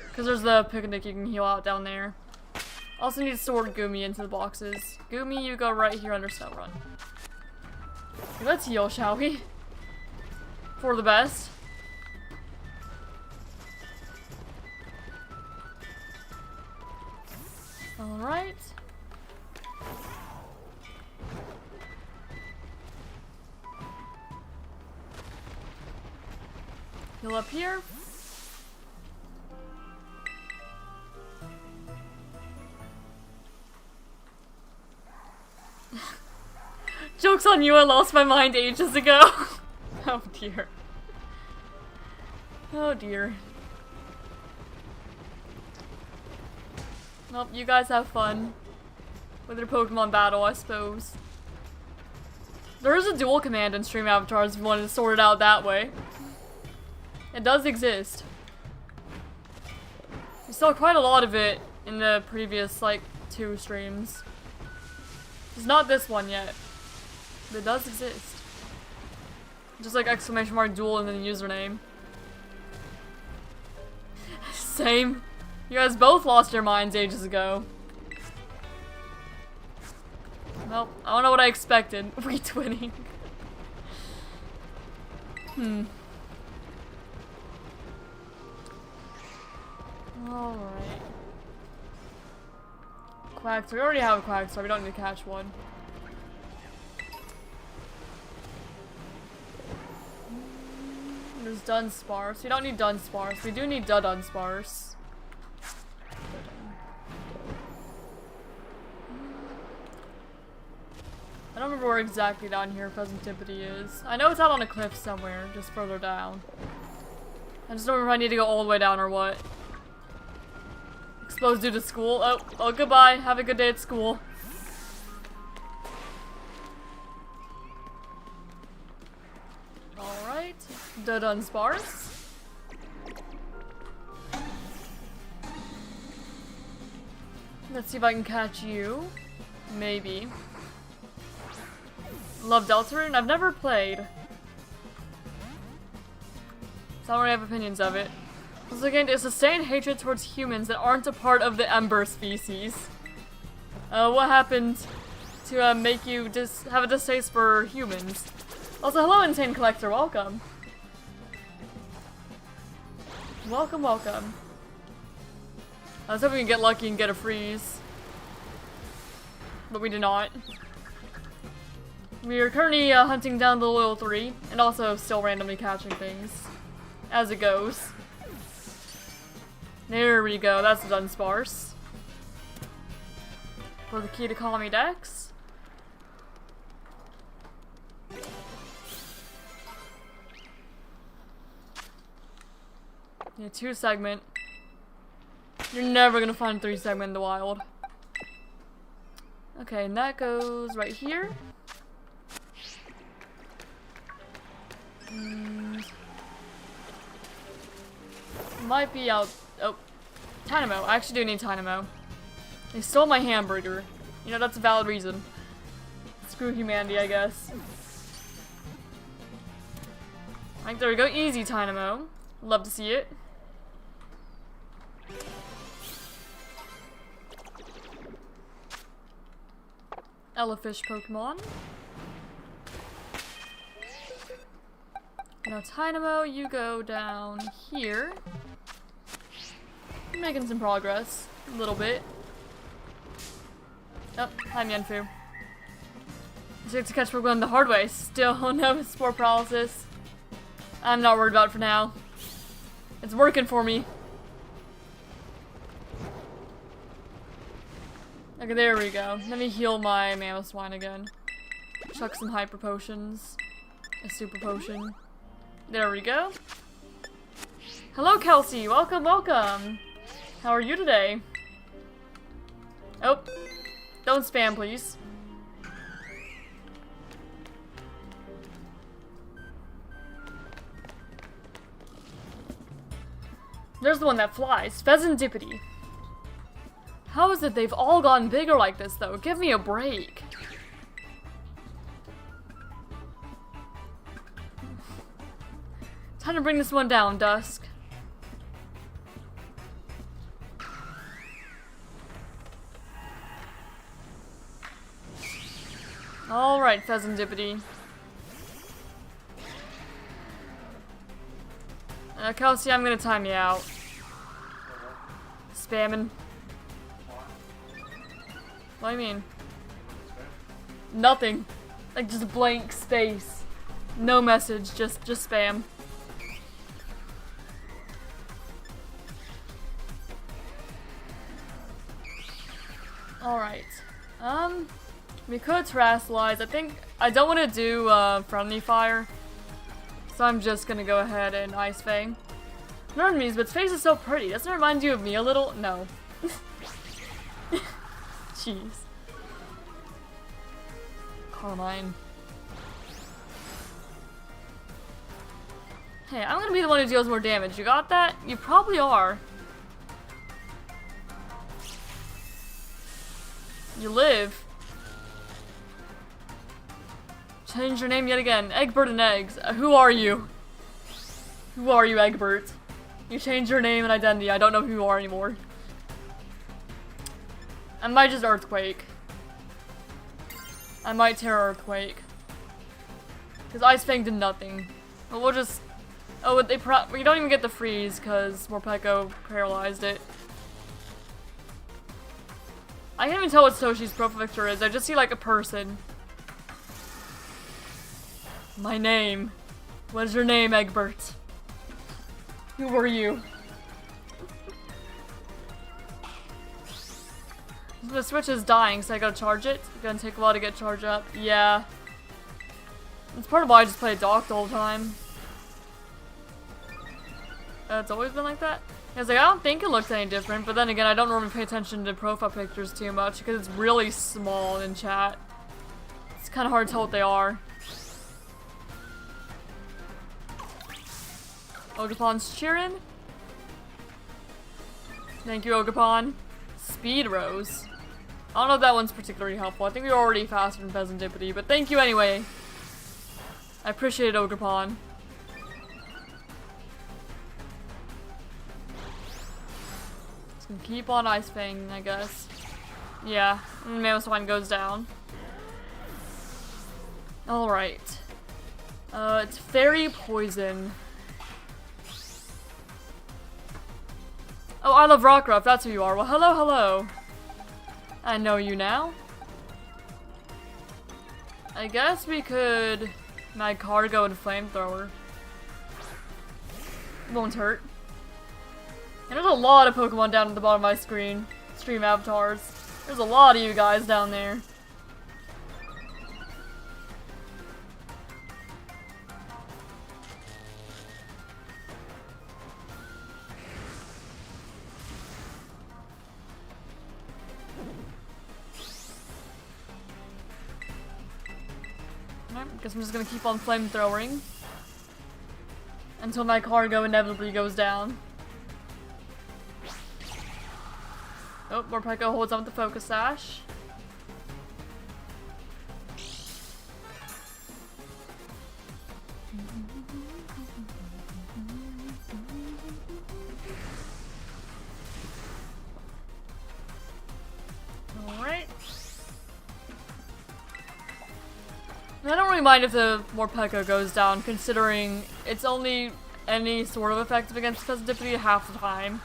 Because there's the picnic you can heal out down there. Also need to sort Gumi into the boxes. Gumi, you go right here under Snowrun. Okay, let's heal, shall we? For the best. Alright. Heal up here. Joke's on you, I lost my mind ages ago. Oh dear. Oh dear. Well, you guys have fun with your Pokemon battle, I suppose. There is a dual command in Stream Avatars if you wanted to sort it out that way. It does exist. We saw quite a lot of it in the previous, like, 2 streams. It's not this one yet. But it does exist. Just like exclamation mark duel and then username. Same. You guys both lost your minds ages ago. Well, I don't know what I expected. Retwinning. Alright. Quagstar. We already have a Quagstar. We don't need to catch one. There's Dunsparce. We don't need Dunsparce. We do need Dunsparce. I don't remember where exactly down here Pheasantipity is. I know it's out on a cliff somewhere, just further down. I just don't remember if I need to go all the way down or what. Exposed due to school. Oh, goodbye. Have a good day at school. Alright. Dunsparce. Let's see if I can catch you. Maybe. Love Deltarune? I've never played. So I don't really have opinions of it. Once again, it's sustained hatred towards humans that aren't a part of the Ember species. What happened to make you have a distaste for humans? Also, hello Insane Collector, welcome. Welcome, welcome. I was hoping we could get lucky and get a freeze. But we did not. We are currently hunting down the Loyal 3, and also still randomly catching things. As it goes. There we go, that's a Dunsparce. For the Kitakami Dex. Yeah, 2 segment. You're never gonna find 3 segment in the wild. Okay, and that goes right here. Might be out. Oh, Tynamo. I actually do need Tynamo. They stole my hamburger. You know, that's a valid reason. Screw humanity, I guess. Alright, there we go. Easy, Tynamo. Love to see it. Elefish Pokemon. Now, Tynamo, you go down here. You're making some progress. A little bit. Oh, hi Mienfu. Just have to catch Pokemon the hard way. Still no spore paralysis. I'm not worried about it for now. It's working for me. Okay, there we go. Let me heal my Mamoswine again. Chuck some hyper potions. A super potion. There we go. Hello, Kelsey. Welcome, welcome. How are you today? Oh, don't spam, please. There's the one that flies. Pheasantipity. How is it they've all gotten bigger like this, though? Give me a break. Time to bring this one down, Dusk. Alright, Pheasantipity. Kelsey, I'm gonna time you out. Spamming. What do you mean? Nothing. Like, just blank space. No message, just spam. Alright. We could Terrasilize. I think I don't want to do Friendly Fire. So I'm just gonna go ahead and Ice Fang. Pardon me, but its face is so pretty. Doesn't it remind you of me a little? No. Jeez. Carmine. Hey, I'm gonna be the one who deals more damage. You got that? You probably are. You live. Change your name yet again. Egbert and Eggs. Who are you? Who are you, Egbert? You changed your name and identity. I don't know who you are anymore. I might just Earthquake. I might tear Earthquake. Because Ice Fang did nothing. But we'll just... Oh, we don't even get the freeze because Morpeko paralyzed it. I can't even tell what Toshi's profile picture is. I just see like a person. My name. What is your name, Egbert? Who were you? The Switch is dying, so I gotta charge it. It's gonna take a while to get charged up. Yeah. It's part of why I just play docked all the time. It's always been like that? I was like, I don't think it looks any different, but then again, I don't normally pay attention to profile pictures too much because it's really small in chat. It's kind of hard to tell what they are. Ogerpon's cheering. Thank you, Ogerpon. Speed Rose. I don't know if that one's particularly helpful. I think we were already faster than Pheasantipity, but thank you anyway. I appreciate it, Ogerpon. Just gonna keep on Ice Fang, I guess. Yeah, and Mammoth goes down. Alright. It's Fairy Poison. Oh, I love Rockruff, that's who you are. Well, hello, hello. I know you now. I guess we could Mag Cargo and Flamethrower. Won't hurt. And there's a lot of Pokemon down at the bottom of my screen. Stream avatars. There's a lot of you guys down there. Guess I'm just gonna keep on flamethrowing until my cargo inevitably goes down. Oh, Morpeko holds on with the Focus Sash. Alright. I don't really mind if the Morpeko goes down, considering it's only any sort of effective against Pheasantipity half the time.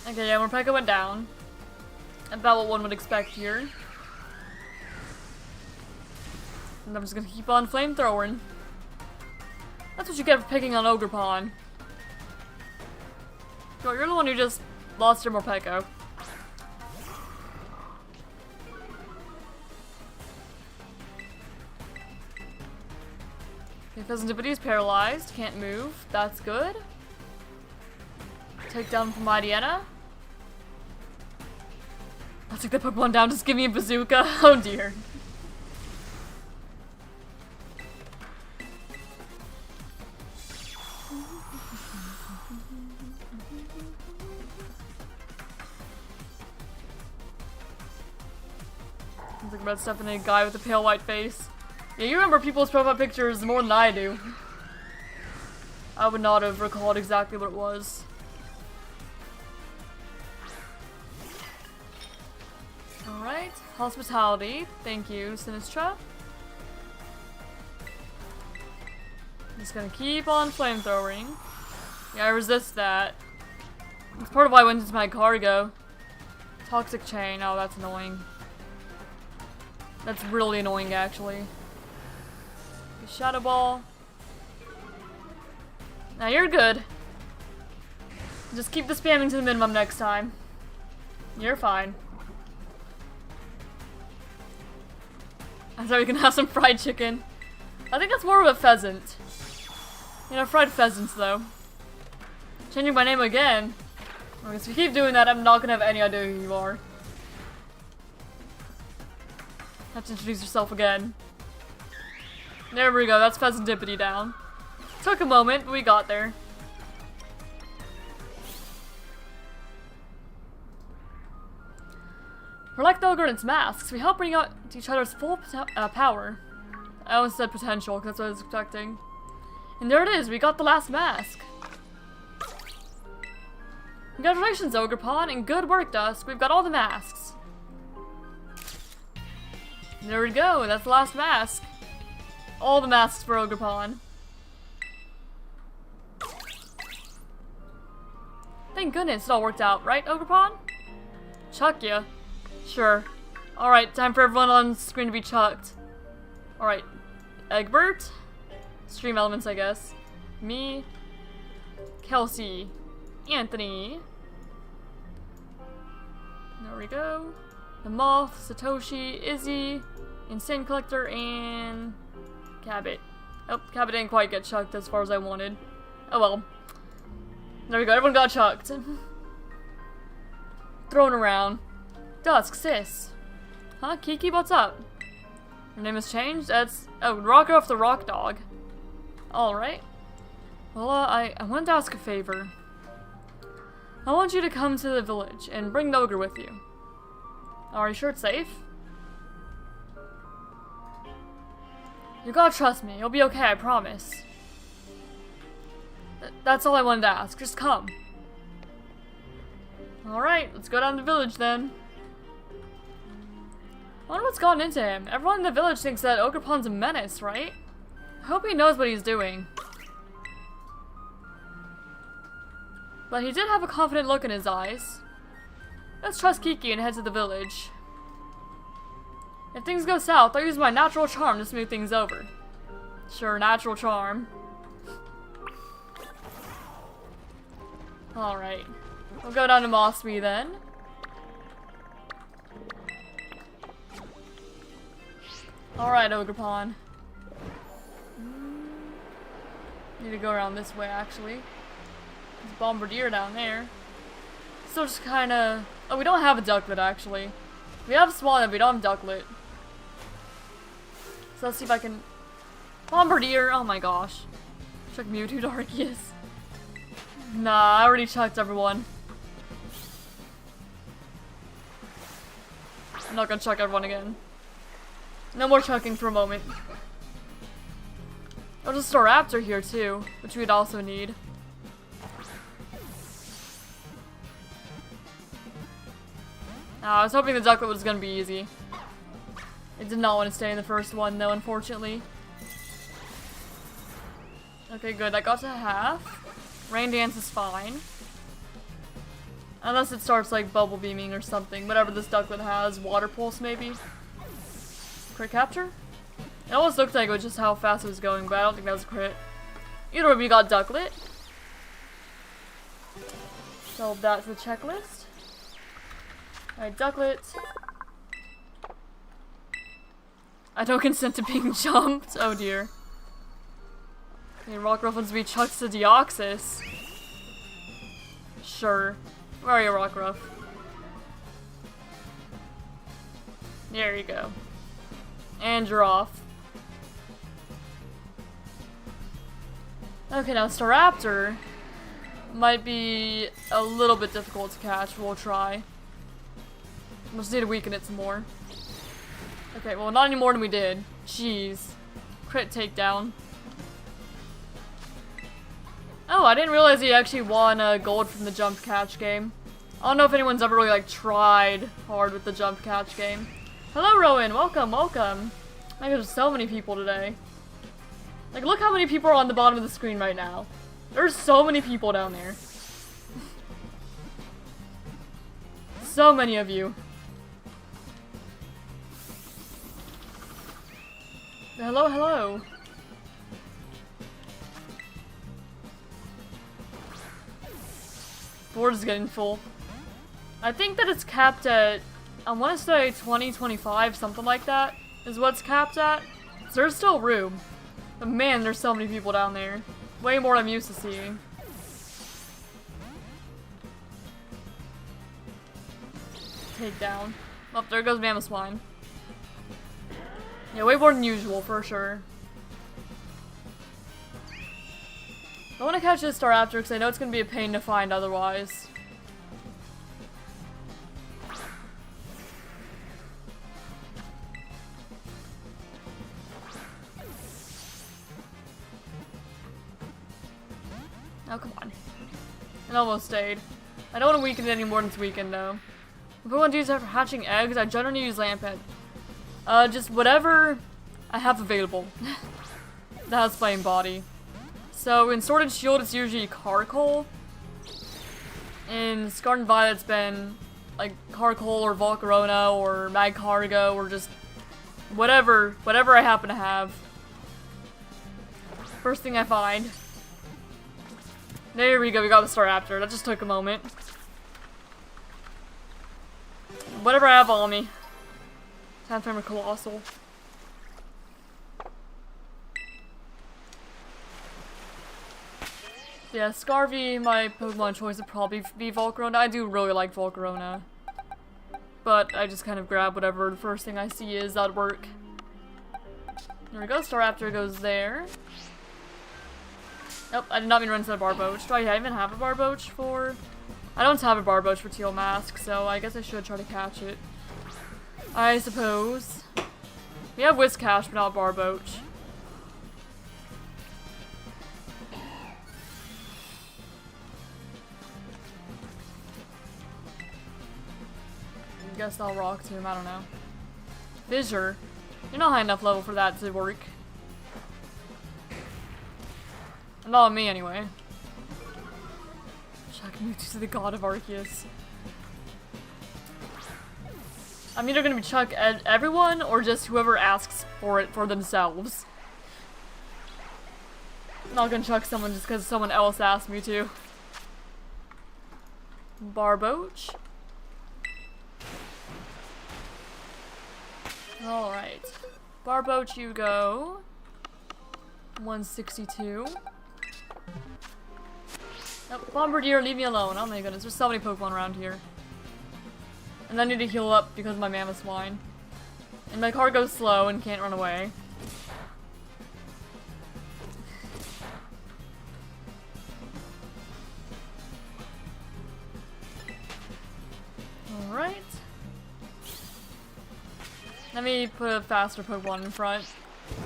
Okay, yeah, Morpeko went down. About what one would expect here. And I'm just gonna keep on flamethrowing. That's what you get for picking on Ogerpon. You're the one who just lost your Morpeko. Okay, Pheasantipity is paralyzed, can't move. That's good. Take down from Mightyena. I'll take that Pokemon down, just give me a bazooka. Oh dear. Sounds like about stepping in a guy with a pale white face. Yeah, you remember people's profile pictures more than I do. I would not have recalled exactly what it was. Alright, hospitality. Thank you, Sinistra. I'm just gonna keep on flamethrowing. Yeah, I resist that. It's part of why I went into my cargo. Toxic chain. Oh, that's annoying. That's really annoying, actually. Shadow Ball. Now you're good. Just keep the spamming to the minimum next time. You're fine. I thought we can have some fried chicken. I think that's more of a pheasant. You know, fried pheasants, though. Changing my name again. Okay, so if you keep doing that, I'm not gonna have any idea who you are. Have to introduce yourself again. There we go, that's Pheasantipity down. Took a moment, but we got there. We're like the ogre and its masks. We help bring out each other's full power. I almost said potential, because that's what I was expecting. And there it is, we got the last mask. Congratulations, Ogerpon, and good work, Dusk. We've got all the masks. There we go, that's the last mask. All the masks for Ogerpon. Thank goodness it all worked out, right, Ogerpon? Chuck ya. Sure. Alright, time for everyone on screen to be chucked. Alright. Egbert? Stream elements, I guess. Me. Kelsey. Anthony. There we go. The Moth, Satoshi, Izzy, Insane Collector, and Cabot. Oh, Cabot didn't quite get chucked as far as I wanted. Oh well. There we go, everyone got chucked. Thrown around. Dusk, sis. Huh? Kiki, what's up? Your name has changed? That's... Oh, Rocker off the Rock Dog. Alright. Well, I wanted to ask a favor. I want you to come to the village and bring the ogre with you. Are you sure it's safe? You gotta trust me. You'll be okay, I promise. That's all I wanted to ask. Just come. Alright, let's go down to the village then. I wonder what's gotten into him. Everyone in the village thinks that Ogerpon's a menace, right? I hope he knows what he's doing. But he did have a confident look in his eyes. Let's trust Kiki and head to the village. If things go south, I'll use my natural charm to smooth things over. Sure, natural charm. Alright. We'll go down to Mossby then. Alright, Ogerpon. Need to go around this way, actually. There's a bombardier down there. So just kinda... Oh, we don't have a ducklet, actually. We have swan, but we don't have ducklet. So let's see if I can... Bombardier! Oh my gosh. Check Mewtwo Dark, yes. Nah, I already chucked everyone. I'm not gonna chuck everyone again. No more chucking for a moment. Oh, there's a Staraptor here too, which we'd also need. I was hoping the ducklet was gonna be easy. I did not want to stay in the first one though, unfortunately. Okay, good. I got to half. Rain Dance is fine. Unless it starts like bubble beaming or something. Whatever this ducklet has. Water Pulse maybe? Crit capture? It almost looked like it was just how fast it was going, but I don't think that was a crit. Either way, we got ducklet. So that's the checklist. Alright, ducklet. I don't consent to being jumped. Oh dear. Okay, Rockruff wants to be chucked to Deoxys. Sure. Where are you, Rockruff? There you go. And you're off. Okay, now Staraptor might be a little bit difficult to catch. We'll try. We'll just need to weaken it some more. Okay, well, not any more than we did. Jeez. Crit takedown. Oh, I didn't realize he actually won gold from the jump catch game. I don't know if anyone's ever really like tried hard with the jump catch game. Hello, Rowan. Welcome, welcome. My God, there's so many people today. Like, look how many people are on the bottom of the screen right now. There's so many people down there. So many of you. Hello, hello. Board is getting full. I think that it's capped at, I want to say 2025, something like that, is what's capped at. So there's still room. But man, there's so many people down there. Way more than I'm used to seeing. Take down. Oh, there goes Mamoswine. Yeah, way more than usual, for sure. I want to catch this Staraptor because I know it's going to be a pain to find otherwise. Oh, come on. It almost stayed. I don't want to weaken it any more than it's weakened, though. If I want to use that for hatching eggs, I generally use Lampent. Just whatever I have available. That has flame body. So in Sword and Shield, it's usually Carcoal. In Scarlet and Violet, it's been like Carcoal or Volcarona or Magcargo or just whatever I happen to have. First thing I find. There we go, we got the Staraptor. That just took a moment. Whatever I have on me. Time for a Colossal. Yeah, Scarvy, my Pokemon choice would probably be Volcarona. I do really like Volcarona. But I just kind of grab whatever the first thing I see is at work. There we go, Staraptor goes there. Nope, I did not mean to run into the Barboach. Do I even have a Barboach for... I don't have a Barboach for Teal Mask, so I guess I should try to catch it. I suppose. We have Whiscash, but not Barboach. I guess I'll Rock Tomb, I don't know. Fissure. You're not high enough level for that to work. Not on me, anyway. Chuck Mewtwo to the god of Arceus. I'm either gonna be Chuck everyone, or just whoever asks for it for themselves. I'm not gonna chuck someone just because someone else asked me to. Barboach. Alright. Barboach, you go. 162. Nope, Bombardier, leave me alone. Oh my goodness, there's so many Pokemon around here. And I need to heal up because of my Mammoth Swine. And my car goes slow and can't run away. Alright. Let me put a faster Pokemon in front.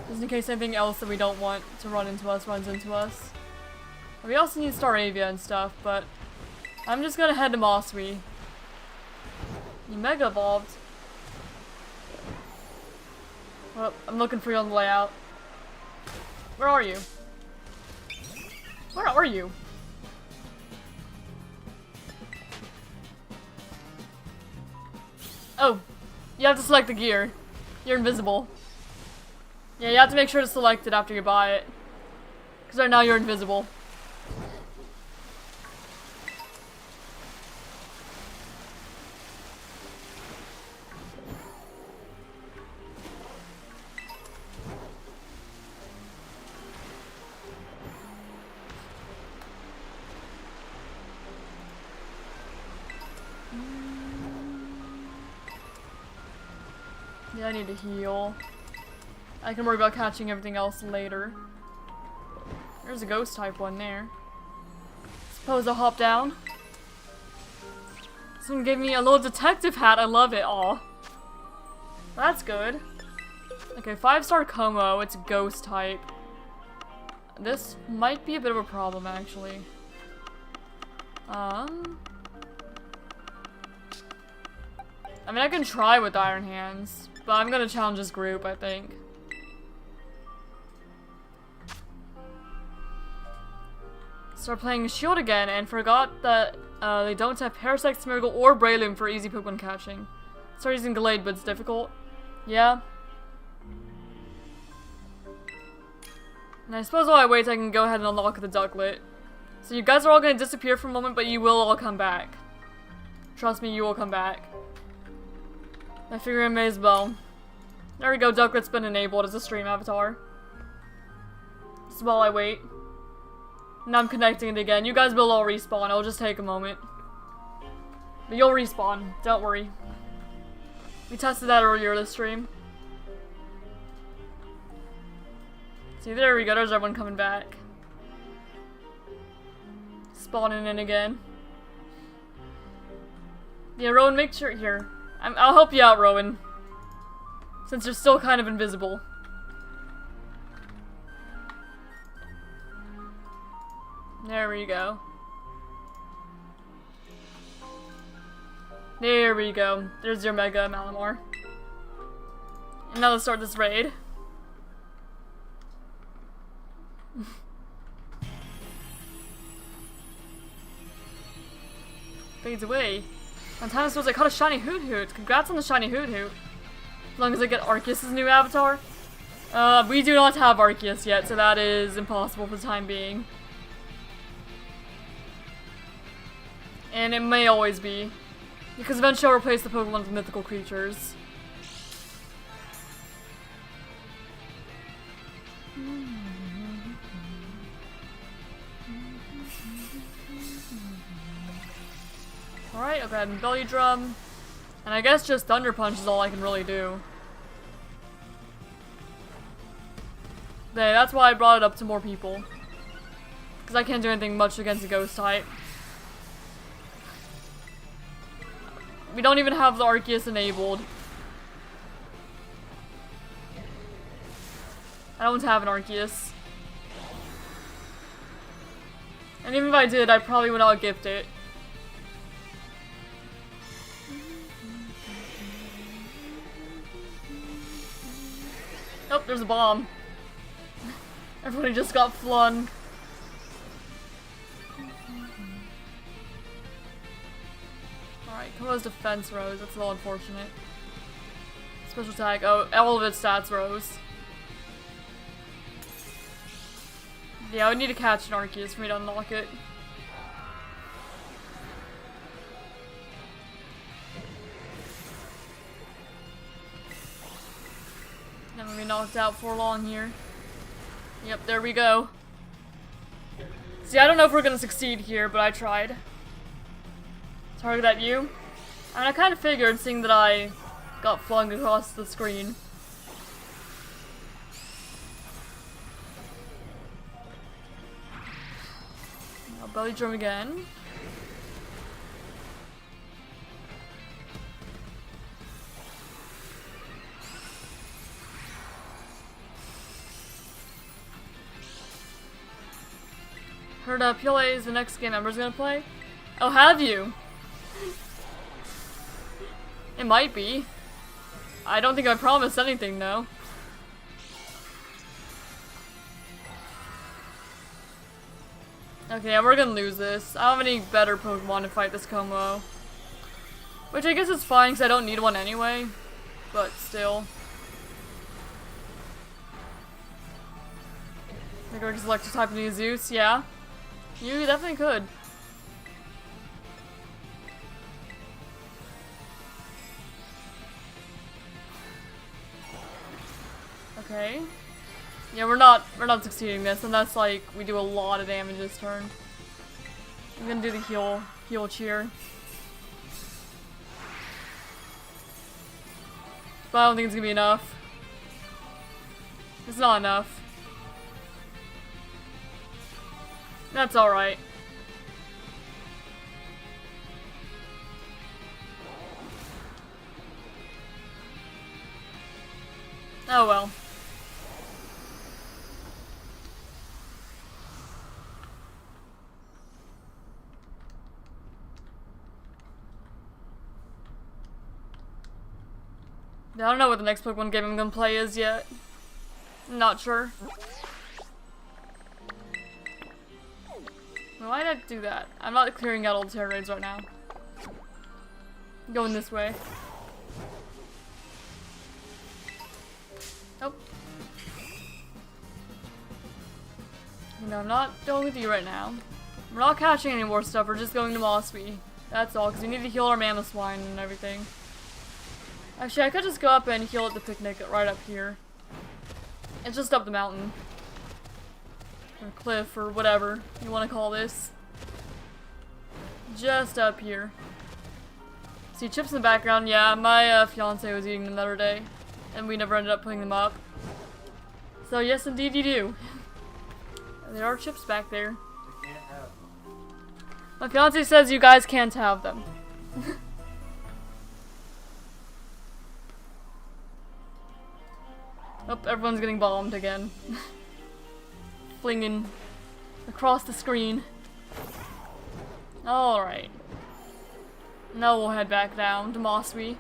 Just in case anything else that we don't want to run into us runs into us. We also need Staravia and stuff, but I'm just gonna head to Mosswee. You Mega Evolved. Well, I'm looking for you on the layout. Where are you? Where are you? Oh, you have to select the gear. You're invisible. Yeah, you have to make sure to select it after you buy it. Because right now you're invisible. Yeah, I need to heal. I can worry about catching everything else later. There's a ghost type one there. Suppose I'll hop down. Someone gave me a little detective hat. I love it. Aw. That's good. Okay, 5-star Como. It's ghost type. This might be a bit of a problem, actually. I mean, I can try with Iron Hands, but I'm gonna challenge this group, I think. Start playing Shield again and forgot that they don't have Parasect, Smeargle, or Breloom for easy Pokemon catching. Start using Gallade, but it's difficult. Yeah. And I suppose while I wait, I can go ahead and unlock the Ducklet. So you guys are all gonna disappear for a moment, but you will all come back. Trust me, you will come back. I figure I may as well. There we go, Ducklet's been enabled as a stream avatar. Just while I wait. Now I'm connecting it again. You guys will all respawn. It'll just take a moment. But you'll respawn. Don't worry. We tested that earlier this stream. See, there we go. There's everyone coming back. Spawning in again. Yeah, Rowan, make sure... Here. I'll help you out, Rowan. Since you're still kind of invisible. There we go. There we go. There's your Mega Malamar. And now let's start this raid. Fades away. On time supposed I caught a shiny Hoot Hoot. Congrats on the shiny Hoot Hoot. As long as I get Arceus' new avatar. We do not have Arceus yet, so that is impossible for the time being. And it may always be. Because eventually I'll replace the Pokemon with mythical creatures. Alright, I'll go ahead and Belly Drum. And I guess just Thunder Punch is all I can really do. That's why I brought it up to more people. Because I can't do anything much against the Ghost type. We don't even have the Arceus enabled. I don't have an Arceus. And even if I did, I probably would not gift it. Oh, there's a bomb. Everybody just got flung. Alright, Koa's defense rose. That's a little unfortunate. Special attack. Oh, all of its stats rose. Yeah, I would need to catch an Arceus for me to unlock it. I'm gonna be knocked out for long here. Yep, there we go. See, I don't know if we're gonna succeed here, but I tried. Target at you. I mean, I kind of figured, seeing that I got flung across the screen. Now Belly Drum again. Heard PLA is the next game Ember's gonna play? Oh, have you? It might be. I don't think I promised anything, though. Okay, we're gonna lose this. I don't have any better Pokemon to fight this Como. Which I guess is fine, because I don't need one anyway. But still. I think I just electric type new Zeus, yeah. You definitely could. Okay. Yeah, we're not succeeding this unless like we do a lot of damage this turn. I'm gonna do the heal cheer. But I don't think it's gonna be enough. It's not enough. That's alright. Oh well. I don't know what the next Pokemon game I'm gonna play is yet. Not sure. Why did I do that? I'm not clearing out all the terror raids right now. I'm going this way. Nope. No, I'm not going with you right now. We're not catching any more stuff, we're just going to Mosby. That's all, because we need to heal our Mamoswine and everything. Actually, I could just go up and heal at the picnic right up here. It's just up the mountain. Or cliff, or whatever you want to call this. Just up here. See chips in the background? Yeah, my fiance was eating them the other day. And we never ended up putting them up. So yes, indeed you do. There are chips back there. You can't have them. My fiance says you guys can't have them. Oh, everyone's getting bombed again. Flinging across the screen. Alright. Now we'll head back down to Mosby.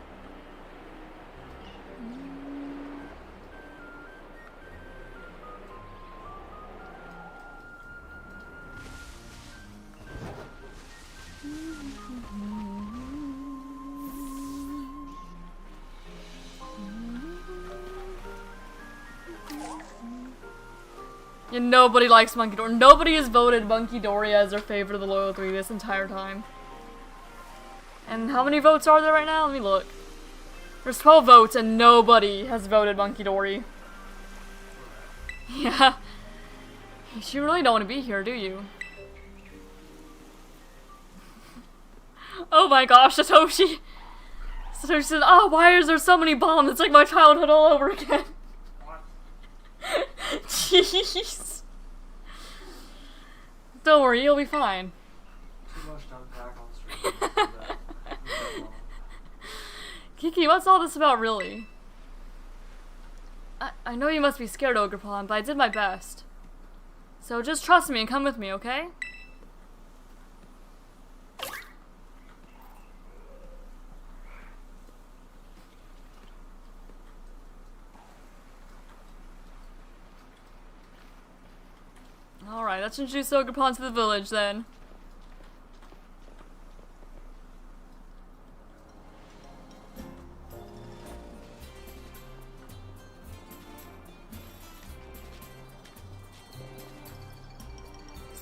Yeah, nobody likes Monkey Dory. Nobody has voted Monkey Dory as their favorite of the Loyal 3 this entire time. And how many votes are there right now? Let me look. There's 12 votes and nobody has voted Monkey Dory. Yeah. You really don't want to be here, do you? Oh my gosh, Satoshi! Satoshi said, oh, why is there so many bombs? It's like my childhood all over again. Jeez. Don't worry, you'll be fine. Too much to unpack on stream. Kiki, what's all this about, really? I know you must be scared, Ogerpon, but I did my best. So just trust me and come with me, okay? Alright, let's introduce Ogerpon to the village then.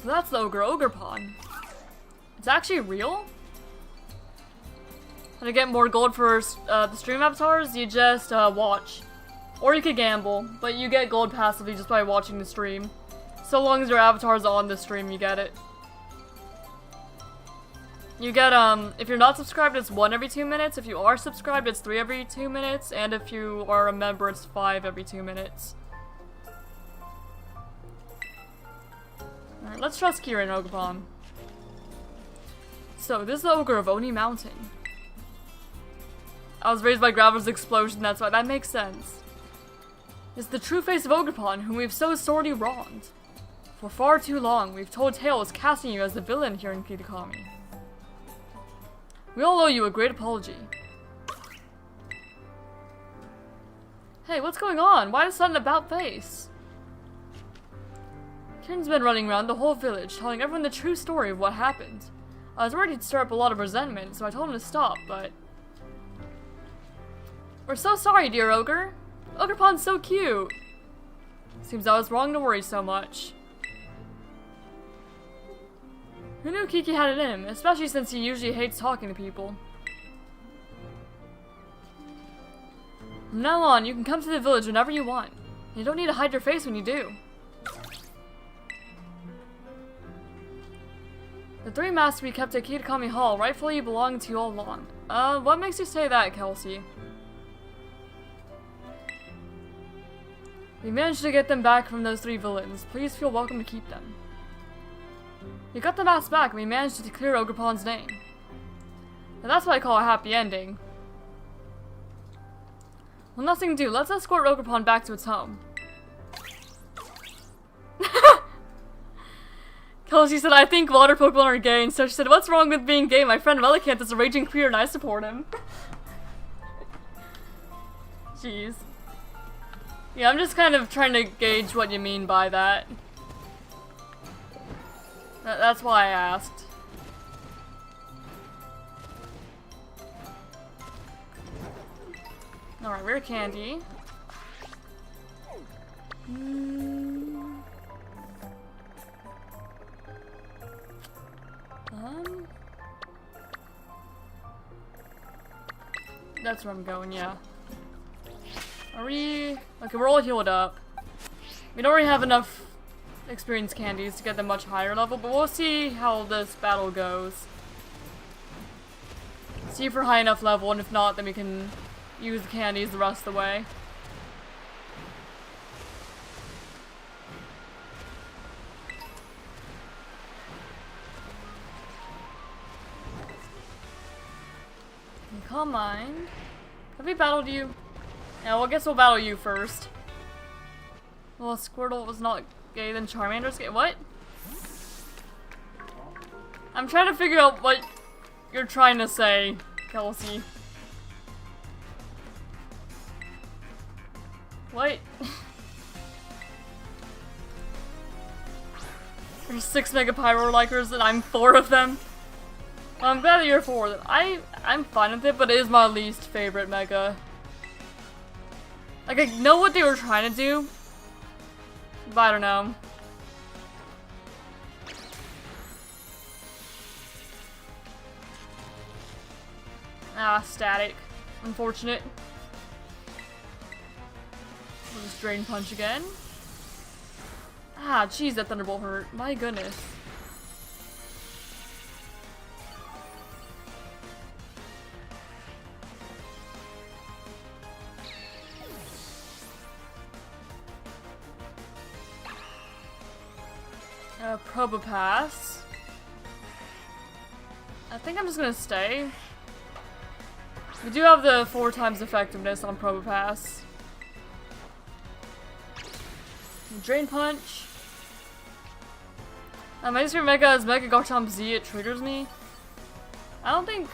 So that's the Ogerpon. It's actually real? How to get more gold for the stream avatars? You just watch. Or you could gamble, but you get gold passively just by watching the stream. So long as your avatar's on the stream, you get it. You get, if you're not subscribed, it's 1 every 2 minutes. If you are subscribed, it's 3 every 2 minutes. And if you are a member, it's 5 every 2 minutes. Alright, let's trust Kira and Ogerpon. So, this is the Ogre of Oni Mountain. I was raised by Gravel's explosion, that's why that makes sense. It's the true face of Ogerpon, whom we've so sorely wronged. For far too long, we've told tales casting you as the villain here in Kitakami. We all owe you a great apology. Hey, what's going on? Why the sudden about face? Kirin's been running around the whole village, telling everyone the true story of what happened. I was worried he'd stir up a lot of resentment, so I told him to stop, but... We're so sorry, dear Ogre. Ogerpon's so cute. Seems I was wrong to worry so much. Who knew Kiki had it in him, especially since he usually hates talking to people. From now on, you can come to the village whenever you want. You don't need to hide your face when you do. The 3 masks we kept at Kitakami Hall rightfully belong to you all along. What makes you say that, Kelsey? We managed to get them back from those 3 villains. Please feel welcome to keep them. We got the masks back and we managed to clear Ogerpon's name. And that's what I call a happy ending. Well, nothing to do. Let's escort Ogerpon back to its home. Kelsey said, I think water Pokemon are gay, and so she said, what's wrong with being gay? My friend Relicanth is a raging queer and I support him. Jeez. Yeah, I'm just kind of trying to gauge what you mean by that. That's why I asked. Alright, rare candy. That's where I'm going, yeah. Are we... Okay, we're all healed up. We don't really have enough experience candies to get them much higher level, but we'll see how this battle goes. See if we're high enough level, and if not, then we can use the candies the rest of the way. Calm mind. Have we battled you? Yeah, well, I guess we'll battle you first. Well, Squirtle was not gay, then Charmander's gay. What? I'm trying to figure out what you're trying to say, Kelsey. What? There's 6 Mega Pyro Likers and I'm 4 of them. Well, I'm glad that you're 4 of them. I'm fine with it, but it is my least favorite Mega. Like, I know what they were trying to do, but I don't know. Ah, static. Unfortunate. We'll just Drain Punch again. Ah, jeez, that Thunderbolt hurt. My goodness. Probopass. I think I'm just gonna stay. We do have the 4 times effectiveness on Probopass. Drain Punch. My least favorite Mega is Mega Garchomp Z. It triggers me. I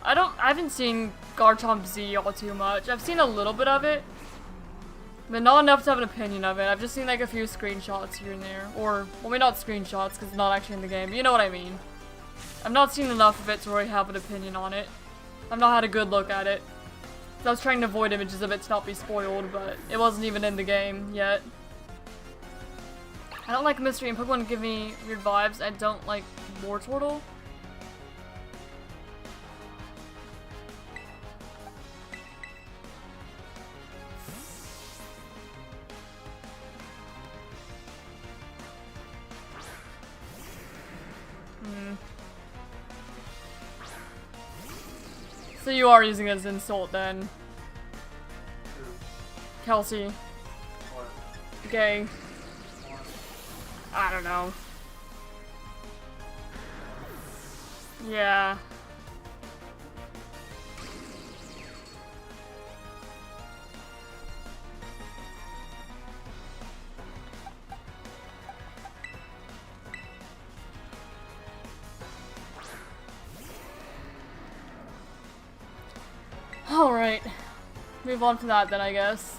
haven't seen Garchomp Z all too much. I've seen a little bit of it, but not enough to have an opinion of it. I've just seen like a few screenshots here and there. Or, well, maybe not screenshots because it's not actually in the game. But you know what I mean. I've not seen enough of it to really have an opinion on it. I've not had a good look at it. I was trying to avoid images of it to not be spoiled, but it wasn't even in the game yet. I don't like mystery and Pokemon give me weird vibes. I don't like Wartortle. So you are using it as an insult then. Kelsey. What? Gay. What? I don't know. Yeah. Alright. Move on from that then, I guess.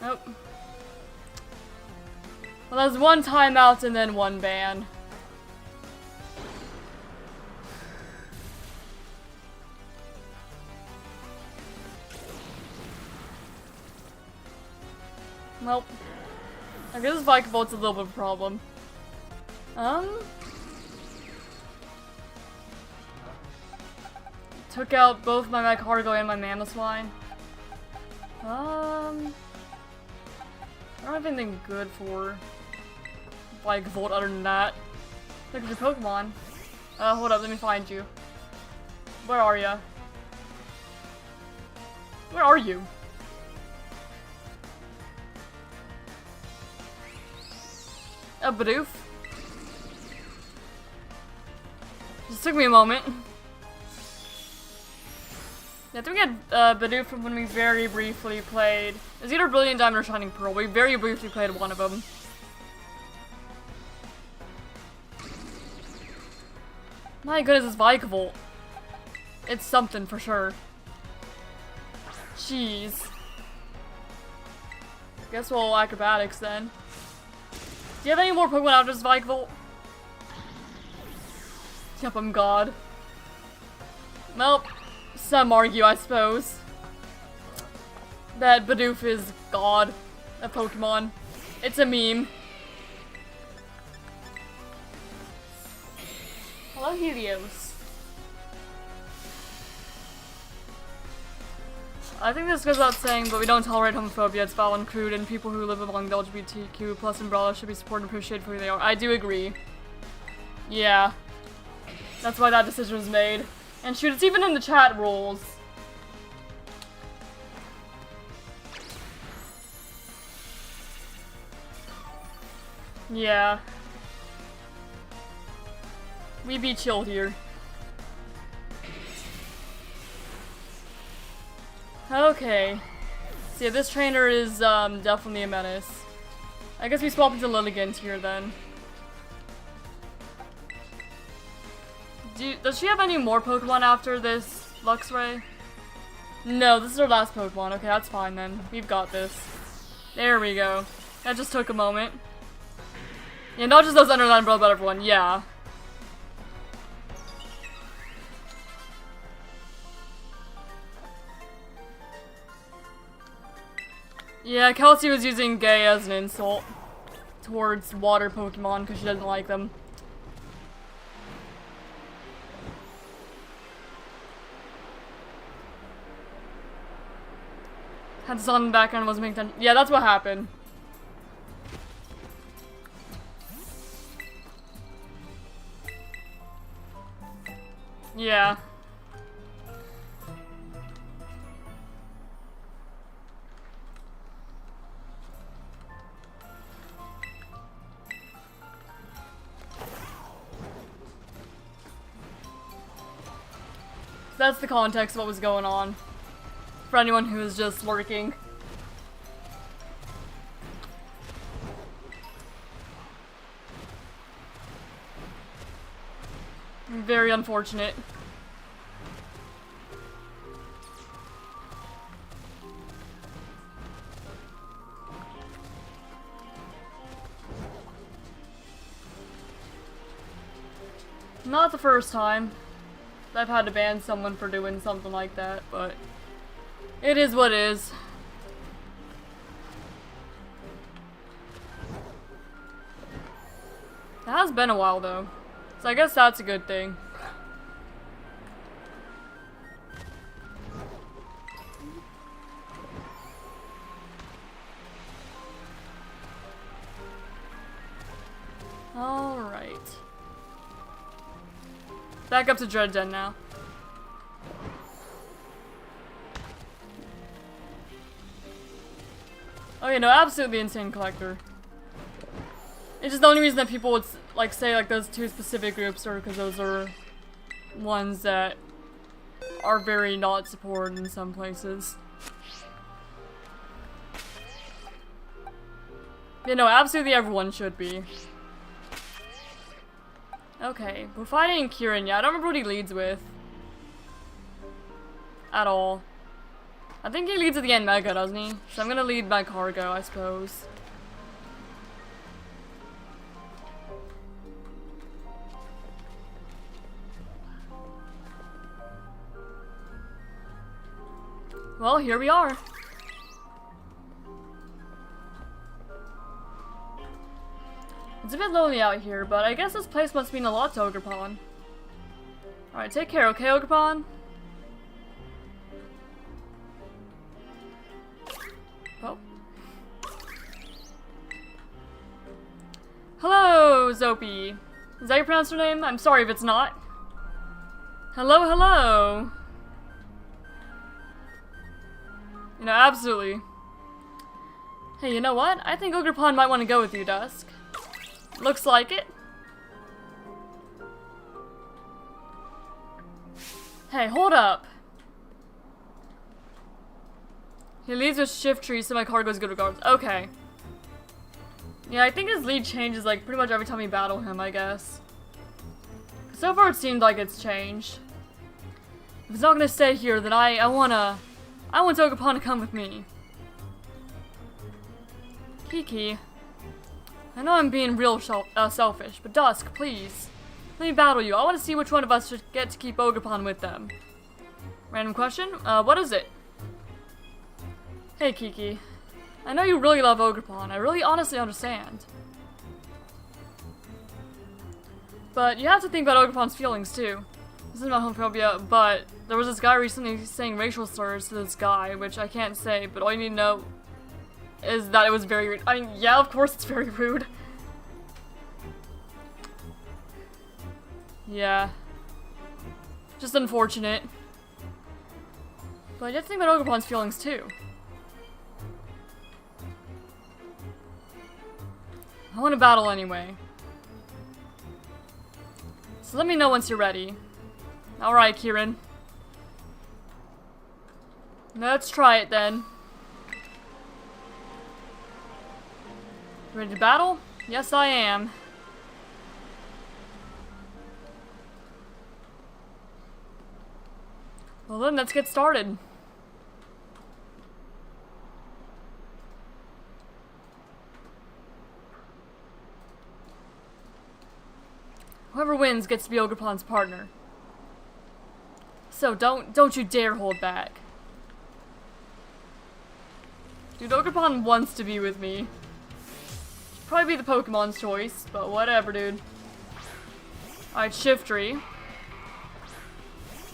Nope. Well, there's 1 timeout and then 1 ban. Well, I guess this Vikavolt a little bit of a problem. Took out both my Cargo and my Mamoswine. I don't have anything good for Vikavolt other than that. Look at your Pokemon. Hold up, let me find you. Where are ya? Where are you? A Bidoof. Just took me a moment. Yeah, I think we had Bidoof from when we very briefly played. It was either Brilliant Diamond or Shining Pearl. We very briefly played one of them. My goodness, it's Vikavolt. It's something for sure. Jeez. Guess we'll Acrobatics then. Do you have any more Pokemon out as Vikavolt? Yep, I'm God. Well, some argue, I suppose, that Bidoof is God of Pokemon. It's a meme. Hello, Helios. I think this goes without saying, but we don't tolerate homophobia. It's foul and crude, and people who live among the LGBTQ plus umbrella should be supported and appreciated for who they are. I do agree. Yeah. That's why that decision was made. And shoot, it's even in the chat rules. Yeah. We be chill here. Okay. So yeah, this trainer is definitely a menace. I guess we swap into Lilligant here then. Does she have any more Pokemon after this Luxray? No, this is her last Pokemon. Okay, that's fine then. We've got this. There we go. That just took a moment. Yeah, not just those Underline Umbrella, but everyone. Yeah. Yeah, Kelsey was using gay as an insult towards water Pokemon because she doesn't like them. Had this on in the background and wasn't paying attention. Yeah, that's what happened. Yeah. That's the context of what was going on. For anyone who is just lurking. Very unfortunate. Not the first time I've had to ban someone for doing something like that, but it is what it is. It has been a while though, so I guess that's a good thing. Alright. Back up to Dread Den now. Oh yeah, no, absolutely insane collector. It's just the only reason that people would like say like those two specific groups are because those are ones that are very not supported in some places. Yeah, no, absolutely everyone should be. Okay, we're fighting Kieran. Yeah, I don't remember what he leads with. At all. I think he leads at the end Mega, doesn't he? So I'm gonna lead my Cargo, I suppose. Well, here we are. It's a bit lonely out here, but I guess this place must mean a lot to Ogerpon. Alright, take care, okay, Ogerpon? Oh. Hello, Zopi. Is that your pronounced name? I'm sorry if it's not. Hello, hello. You know, absolutely. Hey, you know what? I think Ogerpon might want to go with you, Dusk. Looks like it. Hey, hold up. He leads with Shift Tree, so my card goes good regards. Okay. Yeah, I think his lead changes like pretty much every time we battle him, I guess. So far it seemed like it's changed. If it's not gonna stay here, then I want Ogerpon to come with me. Kiki. I know I'm being real selfish, but Dusk, please. Let me battle you. I want to see which one of us should get to keep Ogerpon with them. Random question? What is it? Hey, Kiki. I know you really love Ogerpon. I really honestly understand. But you have to think about Ogerpon's feelings, too. This isn't about homophobia, but there was this guy recently saying racial slurs to this guy, which I can't say, but all you need to know is that it was very rude. I mean, yeah, of course it's very rude. Yeah. Just unfortunate. But you have to think about Ogerpon's feelings too. I want to battle anyway. So let me know once you're ready. Alright, Kieran. Let's try it then. Ready to battle? Yes, I am. Well then, let's get started. Whoever wins gets to be Ogerpon's partner. So don't you dare hold back. Dude, Ogerpon wants to be with me. Should probably be the Pokemon's choice, but whatever, dude. Alright, Shiftry.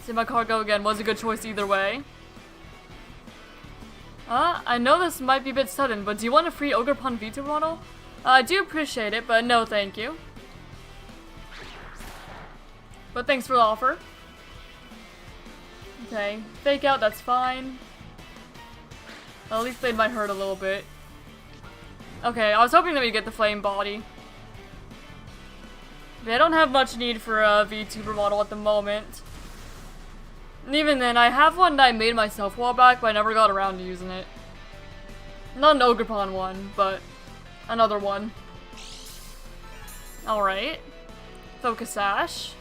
See my card go again. Was a good choice either way. I know this might be a bit sudden, but do you want a free Ogerpon VTuber model? I do appreciate it, but no thank you. But thanks for the offer. Okay, fake out, that's fine. Well, at least they might hurt a little bit. Okay, I was hoping that we'd get the flame body. But I don't have much need for a VTuber model at the moment. And even then, I have one that I made myself a while back, but I never got around to using it. Not an Ogerpon one, but another one. Alright. Focus Sash.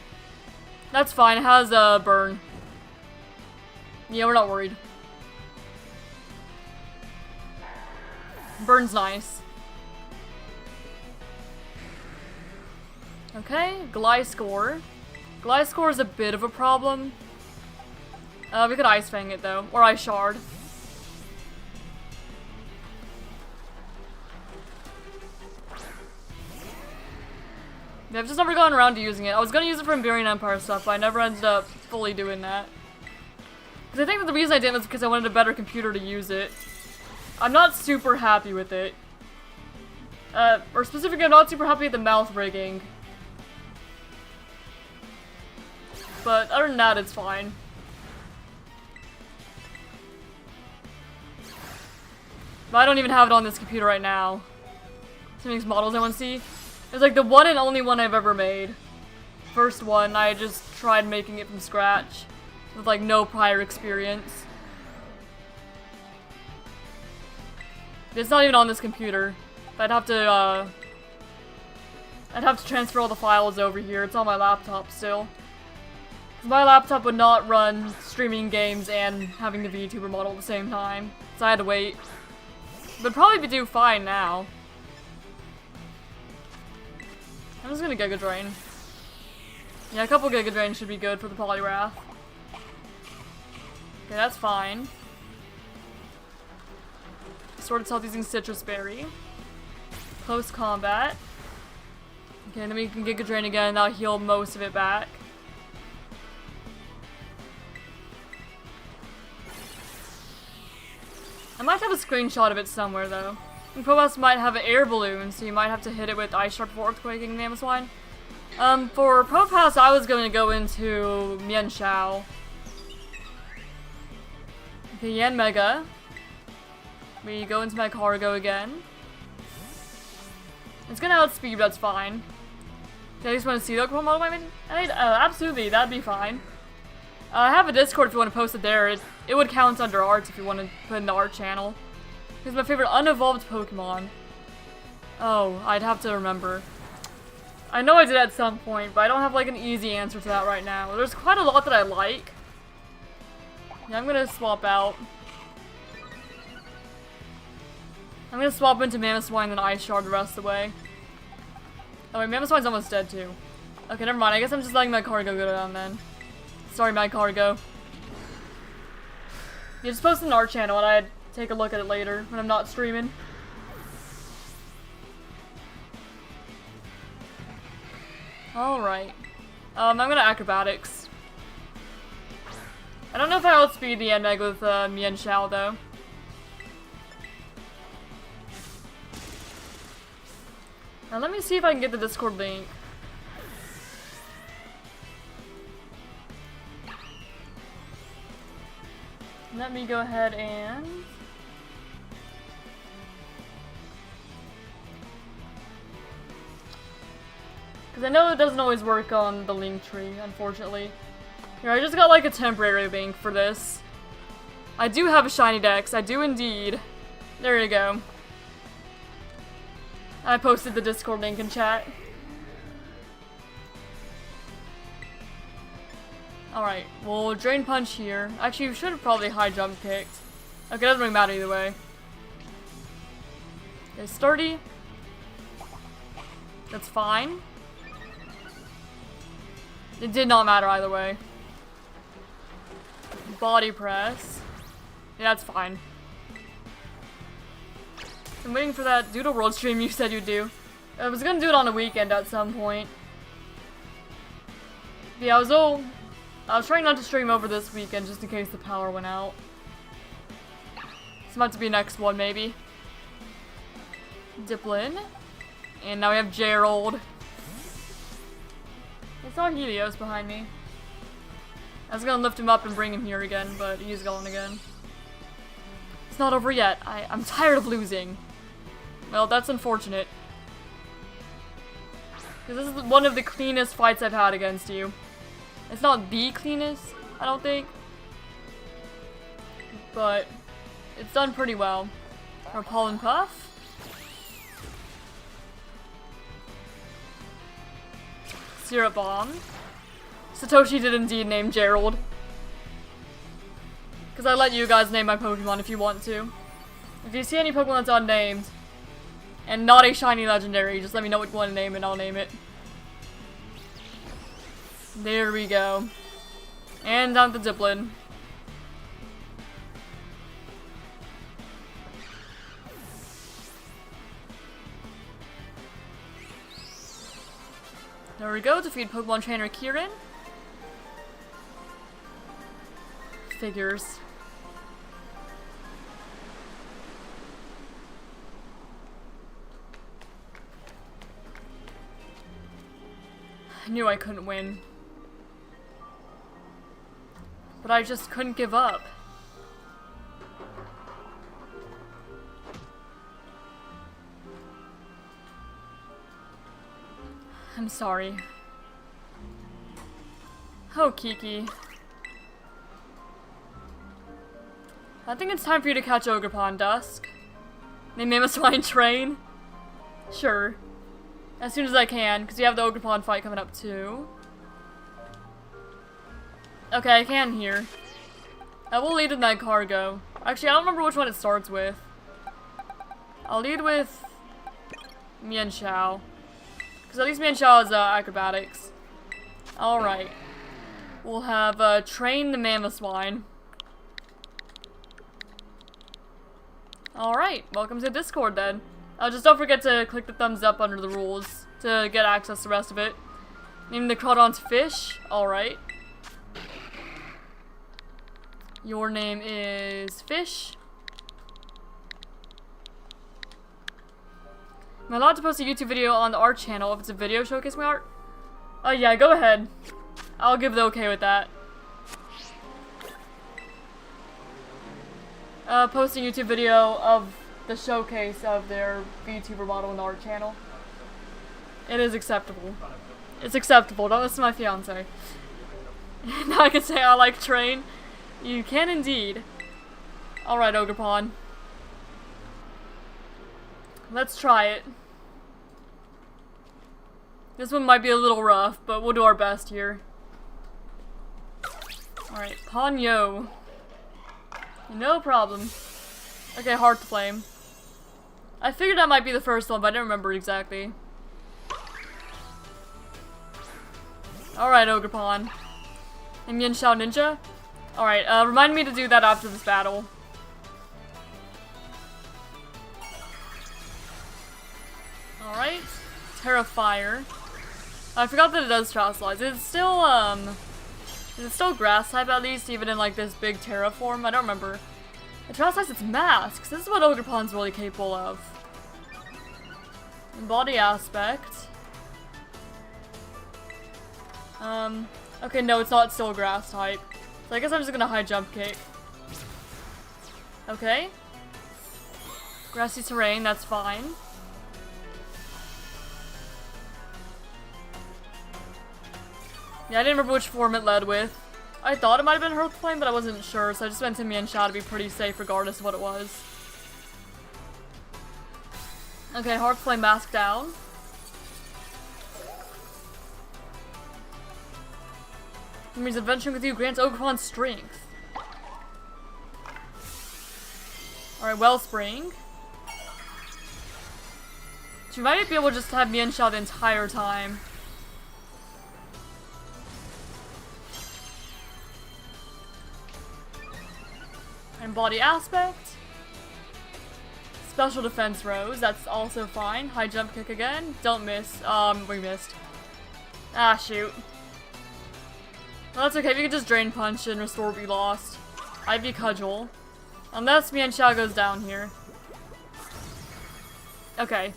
That's fine, it has a burn. Yeah, we're not worried. Burn's nice. Okay, Gliscor. Gliscor is a bit of a problem. We could Ice Fang it though, or Ice Shard. Yeah, I've just never gotten around to using it. I was gonna use it for Emberian Empire stuff, but I never ended up fully doing that. Because I think that the reason I didn't was because I wanted a better computer to use it. I'm not super happy with it. Or specifically, I'm not super happy with the mouth rigging. But other than that, it's fine. But I don't even have it on this computer right now. Some of these models I want to see. It's like the one and only one I've ever made. First one, I just tried making it from scratch. With like no prior experience. It's not even on this computer. I'd have to transfer all the files over here. It's on my laptop still. 'Cause my laptop would not run streaming games and having the VTuber model at the same time. So I had to wait. But probably do fine now. I'm just gonna Giga Drain. Yeah, a couple Giga Drains should be good for the Poliwrath. Okay, that's fine. Sword itself using Citrus Berry. Close combat. Okay, then we can Giga Drain again, that'll heal most of it back. I might have a screenshot of it somewhere though. And Proboss might have an air balloon, so you might have to hit it with Ice Shard before Earthquaking Mamoswine. For Proboss, I was going to go into Mienshao. Okay, Yan Mega. We go into my cargo again. It's gonna outspeed, but that's fine. Okay, I just want to see the Ogerpon model I made? Absolutely, that'd be fine. I have a Discord if you want to post it there. It would count under arts if you want to put it in the art channel. It's my favorite unevolved Pokemon. Oh, I'd have to remember. I know I did at some point, but I don't have like an easy answer to that right now. There's quite a lot that I like. Yeah, I'm gonna swap out. I'm gonna swap into Mamoswine and Ice Shard the rest of the way. Oh wait, Mamoswine's almost dead too. Okay, never mind. I guess I'm just letting my cargo go down then. Sorry, my cargo. You just post it in our channel and I'd take a look at it later when I'm not streaming. Alright. I'm gonna Acrobatics. I don't know if I outspeed the N-Meg with Mienshao though. Now let me see if I can get the Discord link. Let me go ahead and... because I know it doesn't always work on the link tree, unfortunately. Here, I just got like a temporary link for this. I do have a shiny dex, I do indeed. There you go. I posted the Discord link in chat. Alright, well, Drain Punch here. Actually, you should have probably high jump kicked. Okay, doesn't really matter either way. Okay, sturdy. That's fine. It did not matter either way. Body press. Yeah, that's fine. I'm waiting for that Doodle World stream you said you'd do. I was gonna do it on a weekend at some point. Yeah, I was trying not to stream over this weekend just in case the power went out. It's about to be next one, maybe. Diplin. And now we have Gerald. I saw Helios behind me. I was gonna lift him up and bring him here again, but he's gone again. It's not over yet. I'm tired of losing. Well, that's unfortunate. Because this is one of the cleanest fights I've had against you. It's not the cleanest, I don't think. But it's done pretty well. Or Pollen Puff. Syrup Bomb. Satoshi did indeed name Gerald. Because I let you guys name my Pokemon if you want to. If you see any Pokemon that's unnamed, and not a shiny legendary, just let me know what you want to name and I'll name it. There we go. And down to Diplin. There we go, defeat Pokemon Trainer Kieran. Figures. I knew I couldn't win. But I just couldn't give up. I'm sorry. Oh, Kiki. I think it's time for you to catch Ogerpon, Dusk. They made us find train. Sure. As soon as I can, because you have the Ogerpon fight coming up too. Okay, I can here. I will lead with Night Cargo. Actually, I don't remember which one it starts with. I'll lead with Mian Xiao. Because at least Mian Xiao is acrobatics. Alright. We'll have Train the Mamoswine. Alright, welcome to Discord then. Just don't forget to click the thumbs up under the rules to get access to the rest of it. Name the Crawdon's Fish. Alright. Your name is Fish. Am I allowed to post a YouTube video on the art channel if it's a video showcasing my art? Oh yeah, go ahead. I'll give the okay with that. Posting a YouTube video of the showcase of their VTuber model on the art channel. It is acceptable. It's acceptable. Don't listen to my fiance. Now I can say I like Train. You can indeed. Alright, Ogerpon. Let's try it. This one might be a little rough, but we'll do our best here. Alright, Ponyo. No problem. Okay, Heart Flame. I figured that might be the first one, but I didn't remember exactly. Alright, Ogerpon. And Mian Xiao Ninja? Alright, remind me to do that after this battle. Alright. Terrafire. I forgot that it does Terrasilize. Is it still Grass type at least, even in like this big Terra form? I don't remember. It Terrasilize its masks. This is what Ogerpon's really capable of. Body Aspect. Okay, no, it's not still Grass type. So I guess I'm just gonna high jump kick. Okay. Grassy terrain, that's fine. Yeah, I didn't remember which form it led with. I thought it might have been Hearth Flame, but I wasn't sure, so I just went to Mian Xiao to be pretty safe regardless of what it was. Okay, Heart Flame Mask down. It means adventuring with you grants Ogerpon strength. Alright, Wellspring. So you might be able to just have Mienshao the entire time. And Body Aspect. Special Defense Rose, that's also fine. High Jump Kick again. Don't miss. We missed. Ah, shoot. Well, that's okay, we can just Drain Punch and restore what we lost. Ivy Cudgel. Unless Mienshao goes down here. Okay.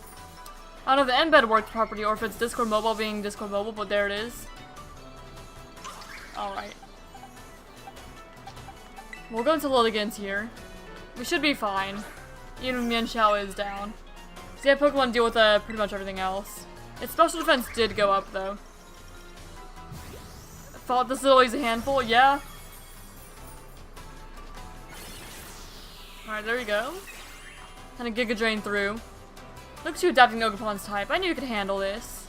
I don't know if the embed worked properly or if it's Discord Mobile being Discord Mobile, but there it is. Alright. We'll go into Lilligant here. We should be fine. Even when Mienshao is down. See, I Pokemon deal with pretty much everything else. Its special defense did go up, though. I thought this is always a handful, yeah. Alright, there you go. Kind of Giga Drain through. Look at you adapting to Ogerpon's type. I knew you could handle this.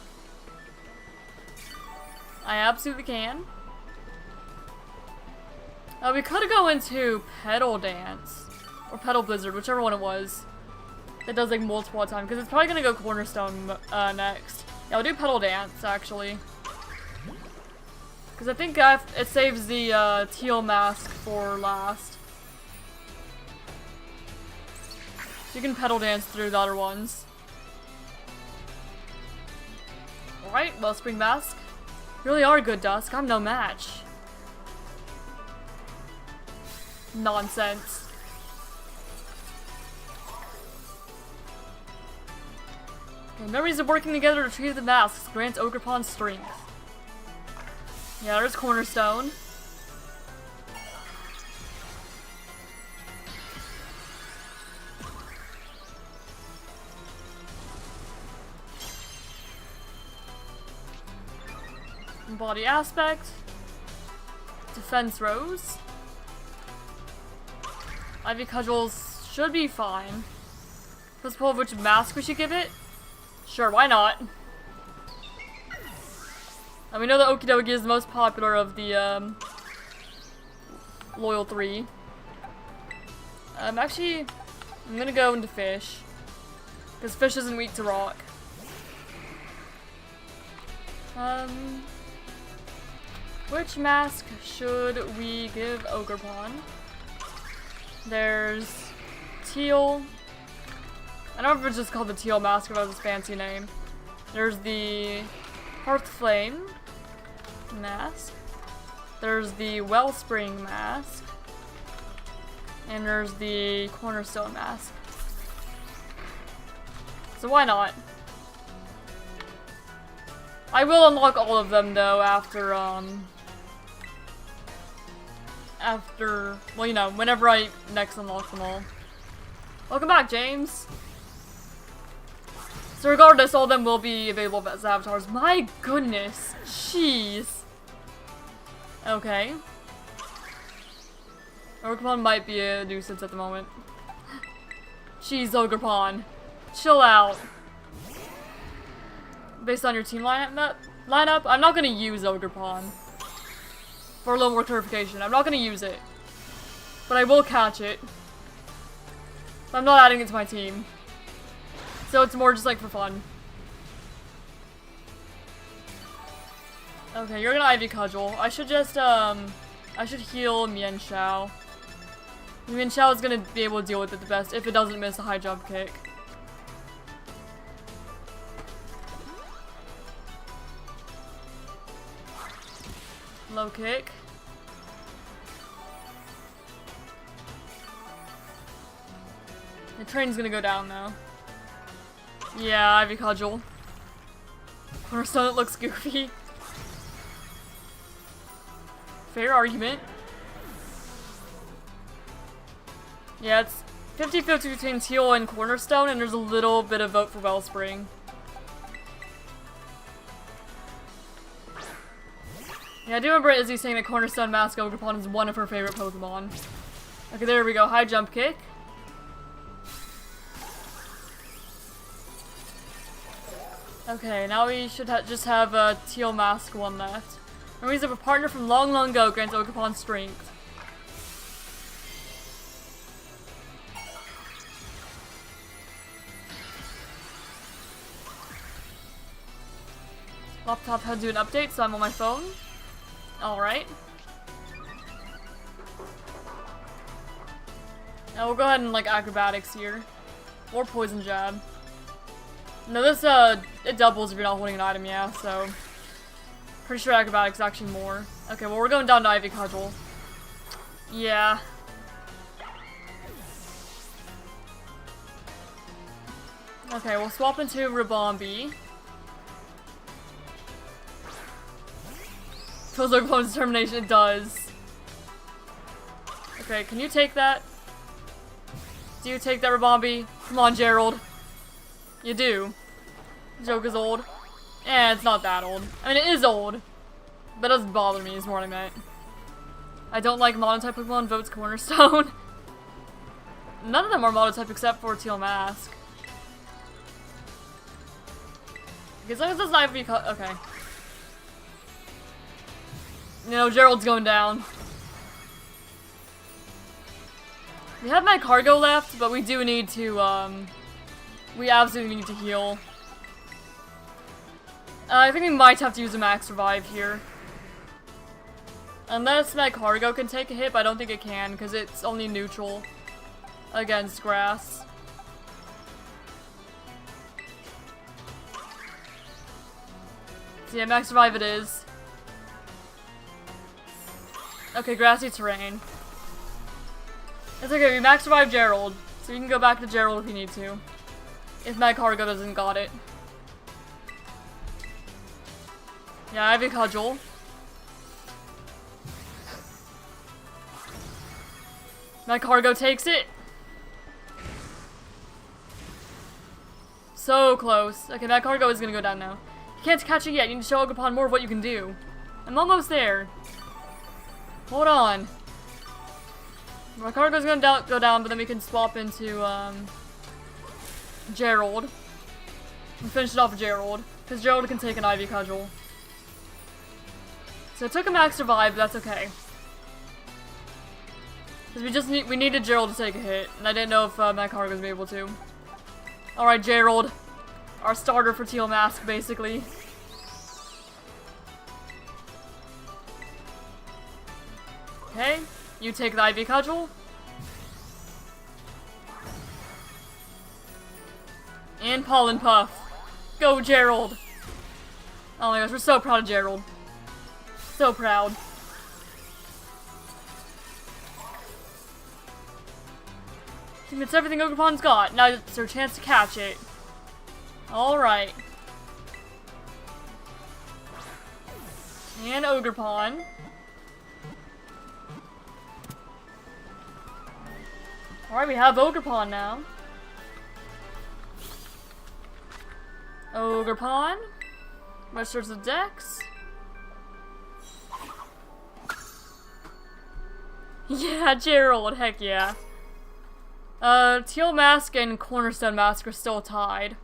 I absolutely can. We could go into Petal Dance. Or Petal Blizzard, whichever one it was. That does like multiple at a time, because it's probably gonna go Cornerstone next. Yeah, I'll do Petal Dance, actually. Because I think it saves the Teal Mask for last. So you can Petal Dance through the other ones. Alright, Wellspring Mask. You really are good, Dusk. I'm no match. Nonsense. Okay, memories of working together to retrieve the masks grants Ogerpon strength. Yeah, there's Cornerstone. Body Aspect. Defense Rose. Ivy Cudgels should be fine. Let's pull which mask we should give it. Sure, why not? And we know that Okidogi is the most popular of the loyal 3. Actually, I'm gonna go into Fish. Because Fish isn't weak to rock. Which mask should we give Ogerpon? There's Teal. I don't know if it's just called the Teal Mask or if it was its fancy name. There's the Hearth Flame Mask. There's the Wellspring Mask. And there's the Cornerstone Mask. So why not? I will unlock all of them though after, well, you know, whenever I next unlock them all. Welcome back, James! So regardless, all of them will be available as avatars. My goodness! Jeez! Okay. Ogerpon might be a nuisance at the moment. Jeez, Ogerpon. Chill out. Based on your team lineup, I'm not gonna use Ogerpon. For a little more clarification, I'm not gonna use it. But I will catch it. But I'm not adding it to my team. So it's more just like for fun. Okay, you're gonna Ivy Cudgel. I should just, I should heal Mienshao. Mienshao is gonna be able to deal with it the best if it doesn't miss a high jump kick. Low kick. The train's gonna go down now. Yeah, Ivy Cudgel. Cornerstone, it looks goofy. Fair argument. Yeah, it's 50-50 between Teal and Cornerstone, and there's a little bit of vote for Wellspring. Yeah, I do remember Izzy saying that Cornerstone Mask Ogerpon is one of her favorite Pokemon. Okay, there we go. High jump kick. Okay, now we should just have Teal Mask 1 left. Memories of a partner from long, long ago grants Ogerpon strength. Laptop had to do an update, so I'm on my phone. Alright. Now we'll go ahead and like acrobatics here. Or poison jab. No, this it doubles if you're not holding an item, yeah, so pretty sure acrobatics is actually more. Okay, well we're going down to Ivy Cudgel. Yeah. Okay, we'll swap into Rabombi. Kills our opponent's determination, it does. Okay, can you take that? Do you take that, Rabombi? Come on, Gerald. You do. Joke is old. Eh, it's not that old. I mean, it is old. But it doesn't bother me, is what I meant. I don't like monotype Pokemon, votes Cornerstone. None of them are monotype except for Teal Mask. Okay, as long as it doesn't Ivy Cut. Okay. No, Gerald's going down. We have my cargo left, but we do need to, we absolutely need to heal. I think we might have to use a max revive here. Unless my cargo can take a hit, but I don't think it can, because it's only neutral against grass. So yeah, max revive it is. Okay, grassy terrain. It's okay, we max revive Gerald, so you can go back to Gerald if you need to. If my cargo doesn't got it. Yeah, I have a cudgel. My cargo takes it. So close. Okay, that cargo is gonna go down now. You can't catch it yet, you need to show Ogerpon more of what you can do. I'm almost there. Hold on. My cargo's gonna go down, but then we can swap into, Gerald. And finish it off with Gerald. Because Gerald can take an Ivy Cudgel. So I took a max revive, but that's okay. Because we needed Gerald to take a hit. And I didn't know if my cargo was able to. Alright, Gerald. Our starter for Teal Mask, basically. Okay, you take the Ivy Cudgel. And Pollen Puff. Go, Gerald! Oh my gosh, we're so proud of Gerald. So proud. I think that's everything Ogerpon's got. Now it's our chance to catch it. Alright. And Ogerpon. Alright, we have Ogerpon now. Ogerpon. Registers the Dex. Yeah, Gerald, heck yeah. Teal Mask and Cornerstone Mask are still tied.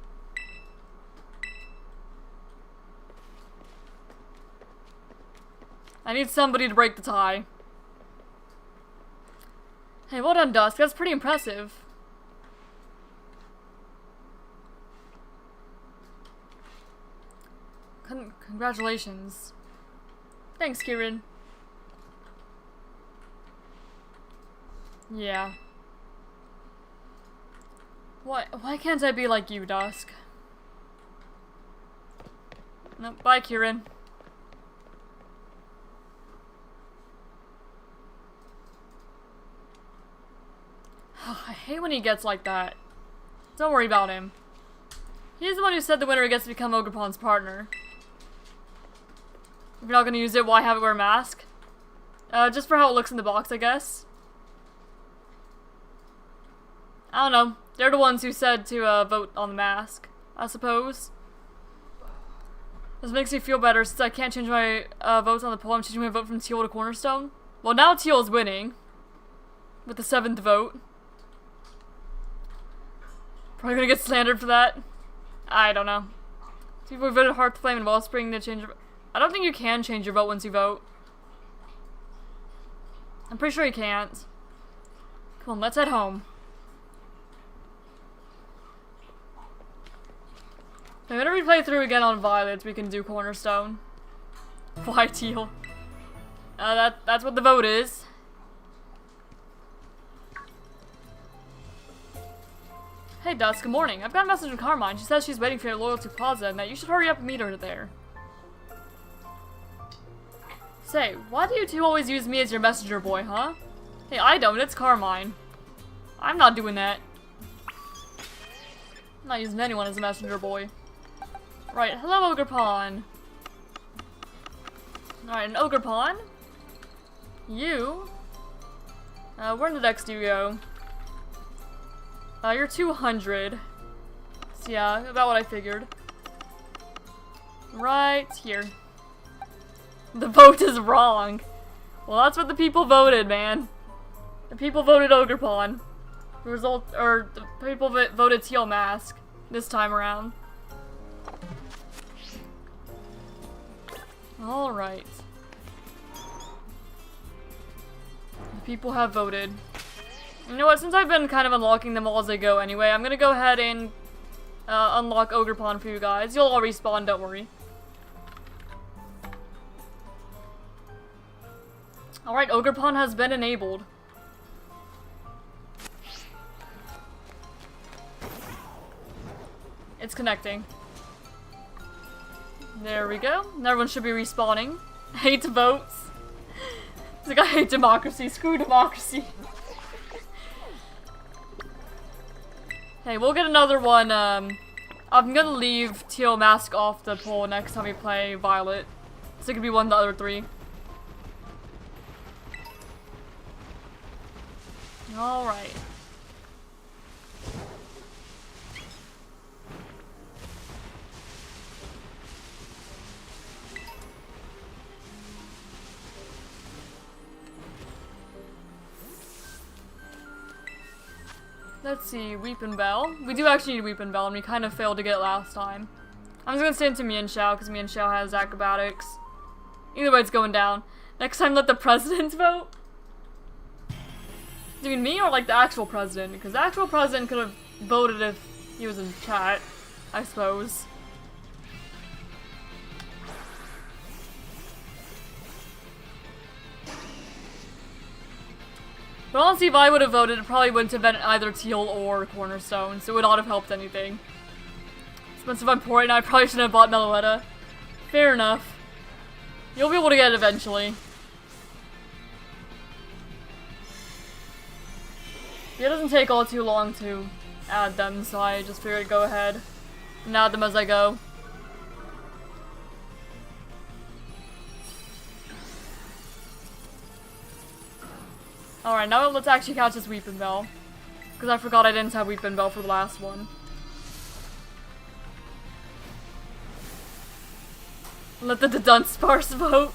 I need somebody to break the tie. Hey, well done, Dusk. That's pretty impressive. Congratulations. Thanks, Kieran. Yeah. Why can't I be like you, Dusk? No, bye, Kieran. I hate when he gets like that. Don't worry about him. He's the one who said the winner gets to become Ogerpon's partner. If you're not gonna use it, why have it wear a mask? Just for how it looks in the box, I guess. I don't know. They're the ones who said to vote on the mask, I suppose. This makes me feel better since I can't change my votes on the poll. I'm changing my vote from Teal to Cornerstone. Well, now Teal is winning. With the 7th vote. Probably gonna get slandered for that. I don't know. People who voted Hearth Flame and Wellspring to change your... I don't think you can change your vote once you vote. I'm pretty sure you can't. Come on, let's head home. Okay, whenever we play through again on Violet, we can do Cornerstone. Why Teal? That's what the vote is. Hey Dust, good morning. I've got a message from Carmine. She says she's waiting for your Loyalty Plaza and that you should hurry up and meet her there. Say, why do you two always use me as your messenger boy, huh? Hey, I don't. It's Carmine. I'm not doing that. I'm not using anyone as a messenger boy. Right, hello Ogerpon. Alright, an Ogerpon. You. Where in the decks do you go? You're 200. So yeah, about what I figured. Right here. The vote is wrong. Well, that's what the people voted, man. The people voted Ogerpon. The result, or the people voted Teal Mask this time around. Alright. The people have voted. You know what, since I've been kind of unlocking them all as I go anyway, I'm gonna go ahead and unlock Ogerpon for you guys. You'll all respawn, don't worry. Alright, Ogerpon has been enabled. It's connecting. There we go. Everyone should be respawning. Hate votes. It's like, I hate democracy. Screw democracy. Hey, we'll get another one. I'm gonna leave Teal Mask off the poll next time we play Violet. So it could be one of the other three. Alright. Let's see, Weepin' Bell. We do actually need Weepin' Bell, and we kind of failed to get it last time. I'm just gonna stay into Mian Xiao, because Mian Xiao has acrobatics. Either way, it's going down. Next time, let the president vote. Do you mean me, or like the actual president? Because the actual president could have voted if he was in chat, I suppose. But honestly, if I would have voted, it probably wouldn't have been either Teal or Cornerstone, so it would not have helped anything. Expensive on point, and I probably shouldn't have bought Meloetta. Fair enough. You'll be able to get it eventually. It doesn't take all too long to add them, so I just figured to go ahead and add them as I go. Alright, now let's actually catch this Weepin' Bell. Because I forgot I didn't have Weepin' Bell for the last one. Let the Dunsparce vote.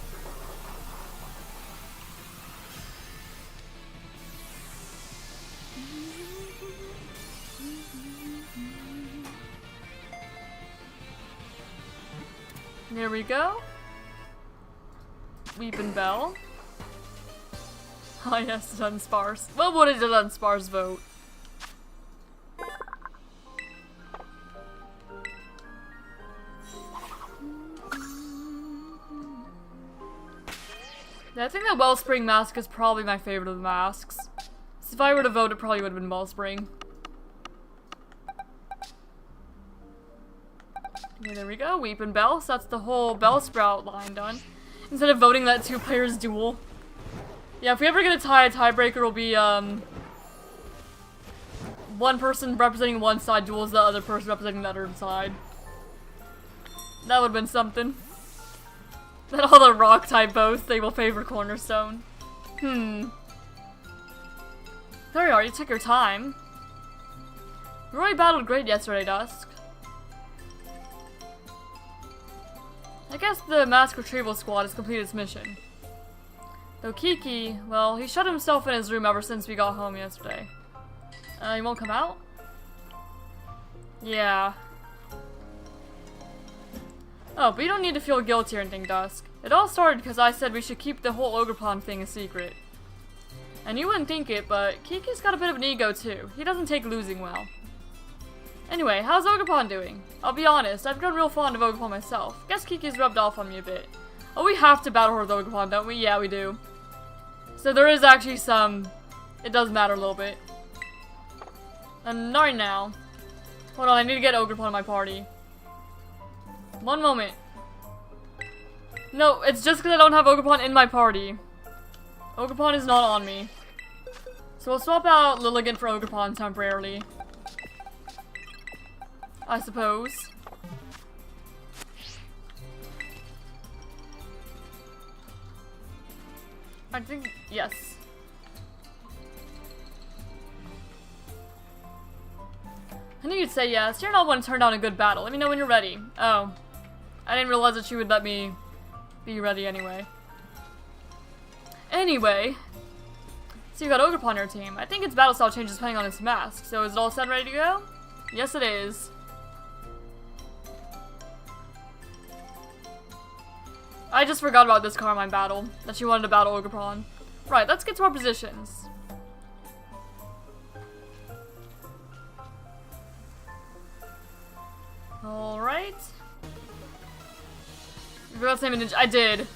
There we go. Weepin' Bell. Oh yes, Dunsparce. What would a Dunsparce vote? Yeah, I think that Wellspring mask is probably my favorite of the masks. So if I were to vote, it probably would have been Wellspring. Okay, there we go, Weepin' Bell. So that's the whole Bellsprout line done. Instead of voting that two players duel. Yeah, if we ever get a tiebreaker will be, one person representing one side duels the other person representing the other side. That would've been something. Then all the rock type votes, they will favor Cornerstone. There you are, you took your time. You really battled great yesterday, Dusk. I guess the mask retrieval squad has completed its mission. Though Kiki, well, he shut himself in his room ever since we got home yesterday. He won't come out? Yeah. Oh, but you don't need to feel guilty or anything, Dusk. It all started because I said we should keep the whole Ogerpon thing a secret. And you wouldn't think it, but Kiki's got a bit of an ego too. He doesn't take losing well. Anyway, how's Ogerpon doing? I'll be honest, I've grown real fond of Ogerpon myself. Guess Kiki's rubbed off on me a bit. Oh, we have to battle her with Ogerpon, don't we? Yeah, we do. So there is actually some... It does matter a little bit. And right now... Hold on, I need to get Ogerpon in my party. One moment. No, it's just because I don't have Ogerpon in my party. Ogerpon is not on me. So we'll swap out Lilligant for Ogerpon temporarily. I suppose. I think, yes. I knew you'd say yes. You're not one to turn down a good battle. Let me know when you're ready. Oh. I didn't realize that she would let me be ready anyway. Anyway. So you got Ogerpon on your team. I think its battle style changes depending on its mask. So is it all set and ready to go? Yes, it is. I just forgot about this Carmine battle. That she wanted to battle Ogerpon. Right, let's get to our positions. Alright. You forgot to name a ninja. I did.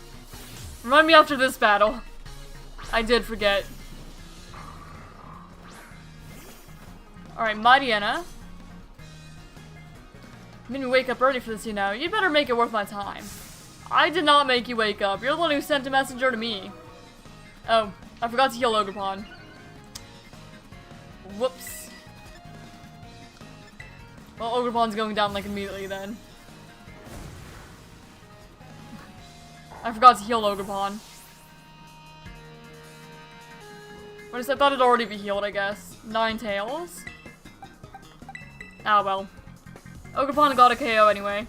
Remind me after this battle. I did forget. Alright, Mariana. Made me wake up early for this, you know. You'd better make it worth my time. I did not make you wake up. You're the one who sent a messenger to me. Oh, I forgot to heal Ogerpon. Whoops. Well, Ogerpon's going down like immediately then. I forgot to heal Ogerpon. I thought it'd already be healed, I guess. 9 tails. Ah, well. Ogerpon got a KO anyway.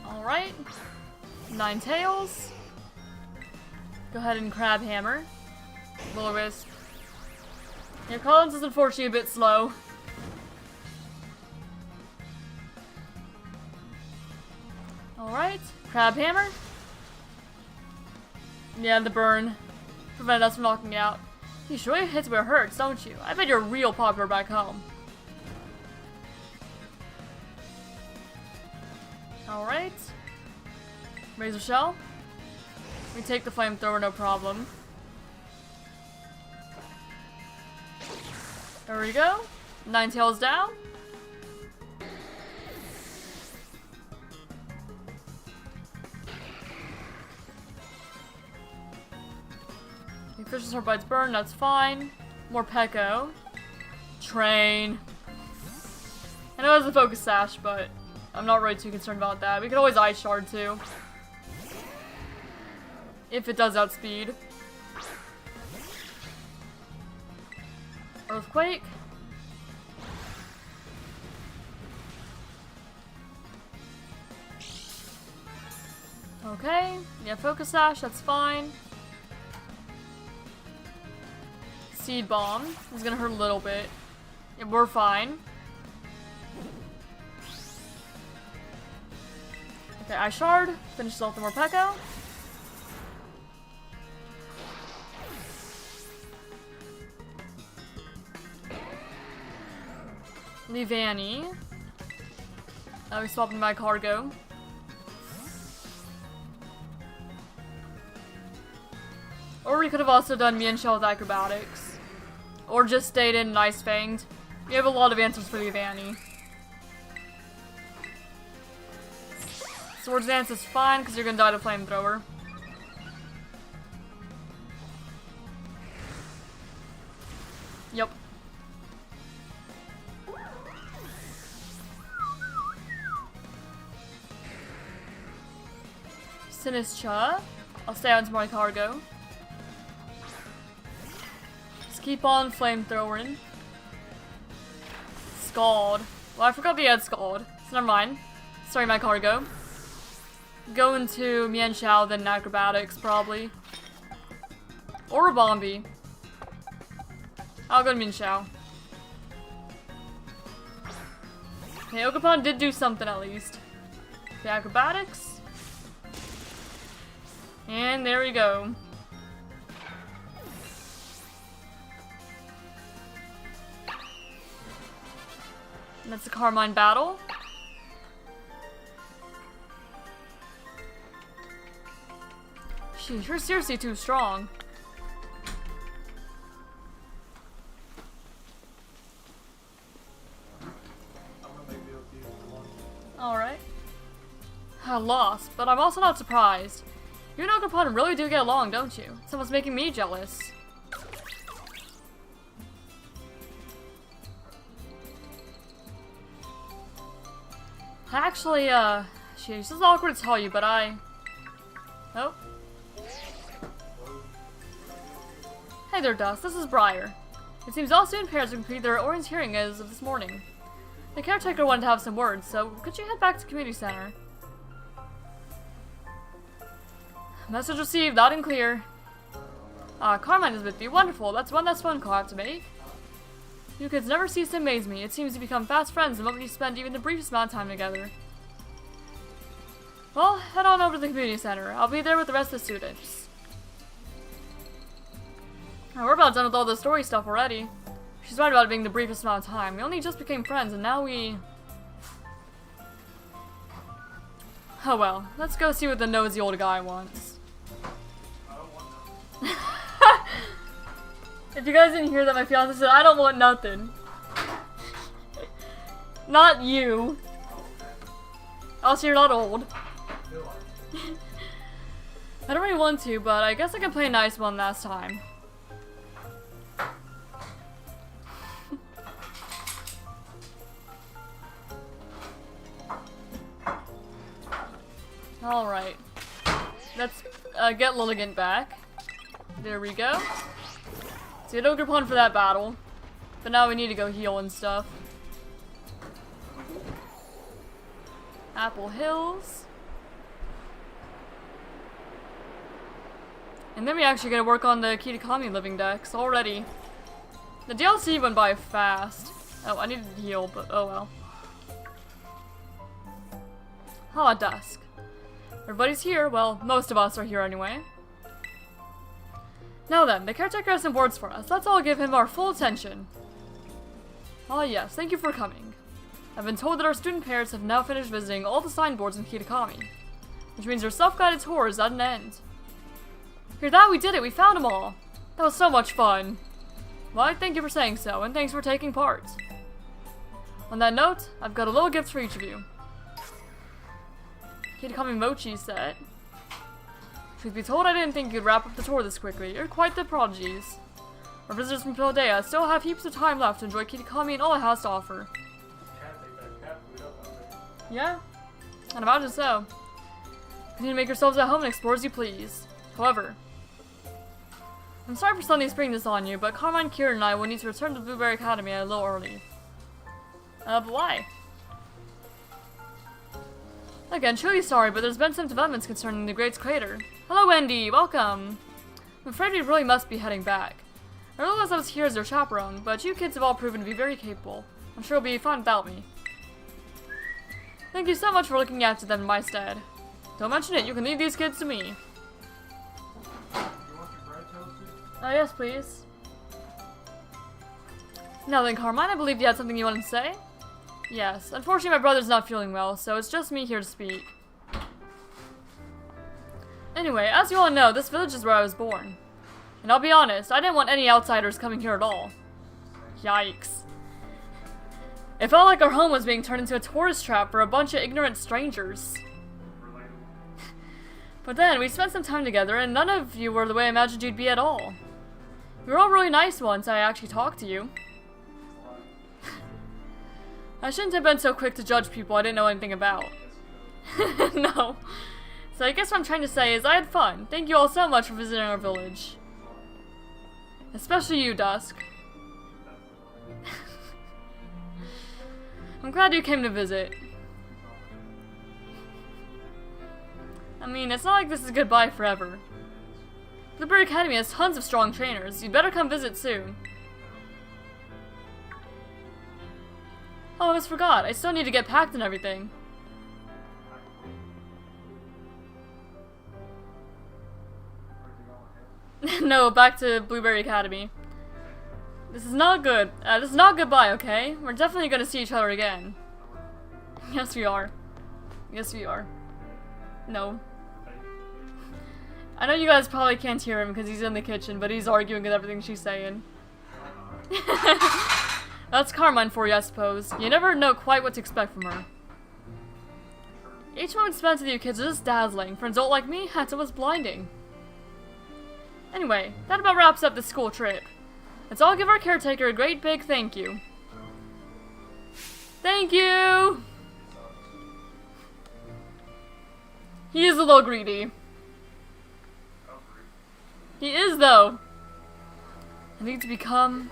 Alright. 9 tails. Go ahead and Crab Hammer. Will-O-Wisp. Your Collins is unfortunately a bit slow. Alright. Crab Hammer. Yeah, the burn. Prevented us from knocking out. You sure your hits where it hurts, don't you? I bet you're real popular back home. Alright. Razor Shell. We take the flamethrower, no problem. There we go. 9 tails down. Fisher's Heart Bites burn, that's fine. More Pecco. Train. I know it has a Focus Sash, but I'm not really too concerned about that. We could always Ice Shard too. If it does outspeed. Earthquake. Okay. Yeah, Focus Sash, that's fine. Seed Bomb is gonna hurt a little bit. Yeah, we're fine. Okay, Ice Shard. Finishes off the Morpeko. Leavanny. We swapped my cargo. Or we could have also done Mian Shell with Acrobatics. Or just stayed in Ice Fanged. We have a lot of answers for Leavanny. Swords Dance is fine because you're gonna die to Flamethrower. Yep. Sinistra. I'll stay on to my cargo. Just keep on flamethrowing. Scald. Well, I forgot he had Scald, so never mind. Sorry, my cargo. Go into Mian Shao, then Acrobatics, probably. Or a Bombi. I'll go to Minxiao. Okay, Ogerpon did do something at least. Okay, acrobatics. And there we go. And that's the Carmine battle. Sheesh, you're seriously too strong. Alright. I lost, but I'm also not surprised. You and Ogerpon really do get along, don't you? It's almost making me jealous. Actually, sheesh, this is awkward to tell you, but Oh. Hey there, Dust. This is Briar. It seems all student parents have completed their orienteering as of this morning. The caretaker wanted to have some words, so could you head back to community center? Message received, loud and clear. Carmine is with you. Wonderful. That's one less phone call I have to make. You kids never cease to amaze me. It seems you become fast friends the moment you spend even the briefest amount of time together. Well, head on over to the community center. I'll be there with the rest of the students. Now, we're about done with all the story stuff already. She's right about it being the briefest amount of time. We only just became friends, and now we... Oh well, let's go see what the nosy old guy wants. I don't want If you guys didn't hear that, my fiance said, I don't want nothing. Not you. Also, you're not old. I don't really want to, but I guess I can play a nice one last time. Alright. Let's get Lilligant back. There we go. So get Ogerpon for that battle. But now we need to go heal and stuff. Apple Hills. And then we actually gotta work on the Kitakami living decks already. The DLC went by fast. Oh, I needed to heal, but oh well. Ah, dusk. Everybody's here. Well, most of us are here anyway. Now then, the caretaker has some words for us. Let's all give him our full attention. Ah yes, thank you for coming. I've been told that our student parents have now finished visiting all the signboards in Kitakami, which means our self-guided tour is at an end. Hear that? We did it! We found them all! That was so much fun! Well, thank you for saying so, and thanks for taking part. On that note, I've got a little gift for each of you. Kitakami Mochi set. Truth be told, I didn't think you'd wrap up the tour this quickly. You're quite the prodigies. Our visitors from Paldea still have heaps of time left to enjoy Kitakami and all it has to offer. Yeah, I'd imagine so. Continue to make yourselves at home and explore as you please. However, I'm sorry for suddenly springing this on you, but Carmine, Kieran, and I will need to return to Blueberry Academy a little early. But why? Again, truly sorry, but there's been some developments concerning the Great Crater. Hello, Wendy! Welcome! I'm afraid we really must be heading back. I realize I was here as your chaperone, but you kids have all proven to be very capable. I'm sure it'll be fun without me. Thank you so much for looking after them in my stead. Don't mention it, you can leave these kids to me. You want your bread toasted? Yes, please. Now then, Carmine, I believe you had something you wanted to say? Yes, unfortunately my brother's not feeling well, so it's just me here to speak. Anyway, as you all know, this village is where I was born. And I'll be honest, I didn't want any outsiders coming here at all. Yikes. It felt like our home was being turned into a tourist trap for a bunch of ignorant strangers. But then, we spent some time together, and none of you were the way I imagined you'd be at all. You were all really nice once I actually talked to you. I shouldn't have been so quick to judge people I didn't know anything about. No. So I guess what I'm trying to say is I had fun. Thank you all so much for visiting our village. Especially you, Dusk. I'm glad you came to visit. I mean, it's not like this is goodbye forever. Blueberry Academy has tons of strong trainers. You'd better come visit soon. Oh, I almost forgot. I still need to get packed and everything. No, back to Blueberry Academy. This is not good. This is not goodbye, okay? We're definitely gonna see each other again. Yes, we are. Yes, we are. No. I know you guys probably can't hear him because he's in the kitchen, but he's arguing with everything she's saying. That's Carmine for you, I suppose. You never know quite what to expect from her. Each moment spent with you kids is just dazzling. For an adult like me, it's almost blinding. Anyway, that about wraps up the school trip. Let's all give our caretaker a great big thank you. Thank you! He is a little greedy. He is, though. I need to become...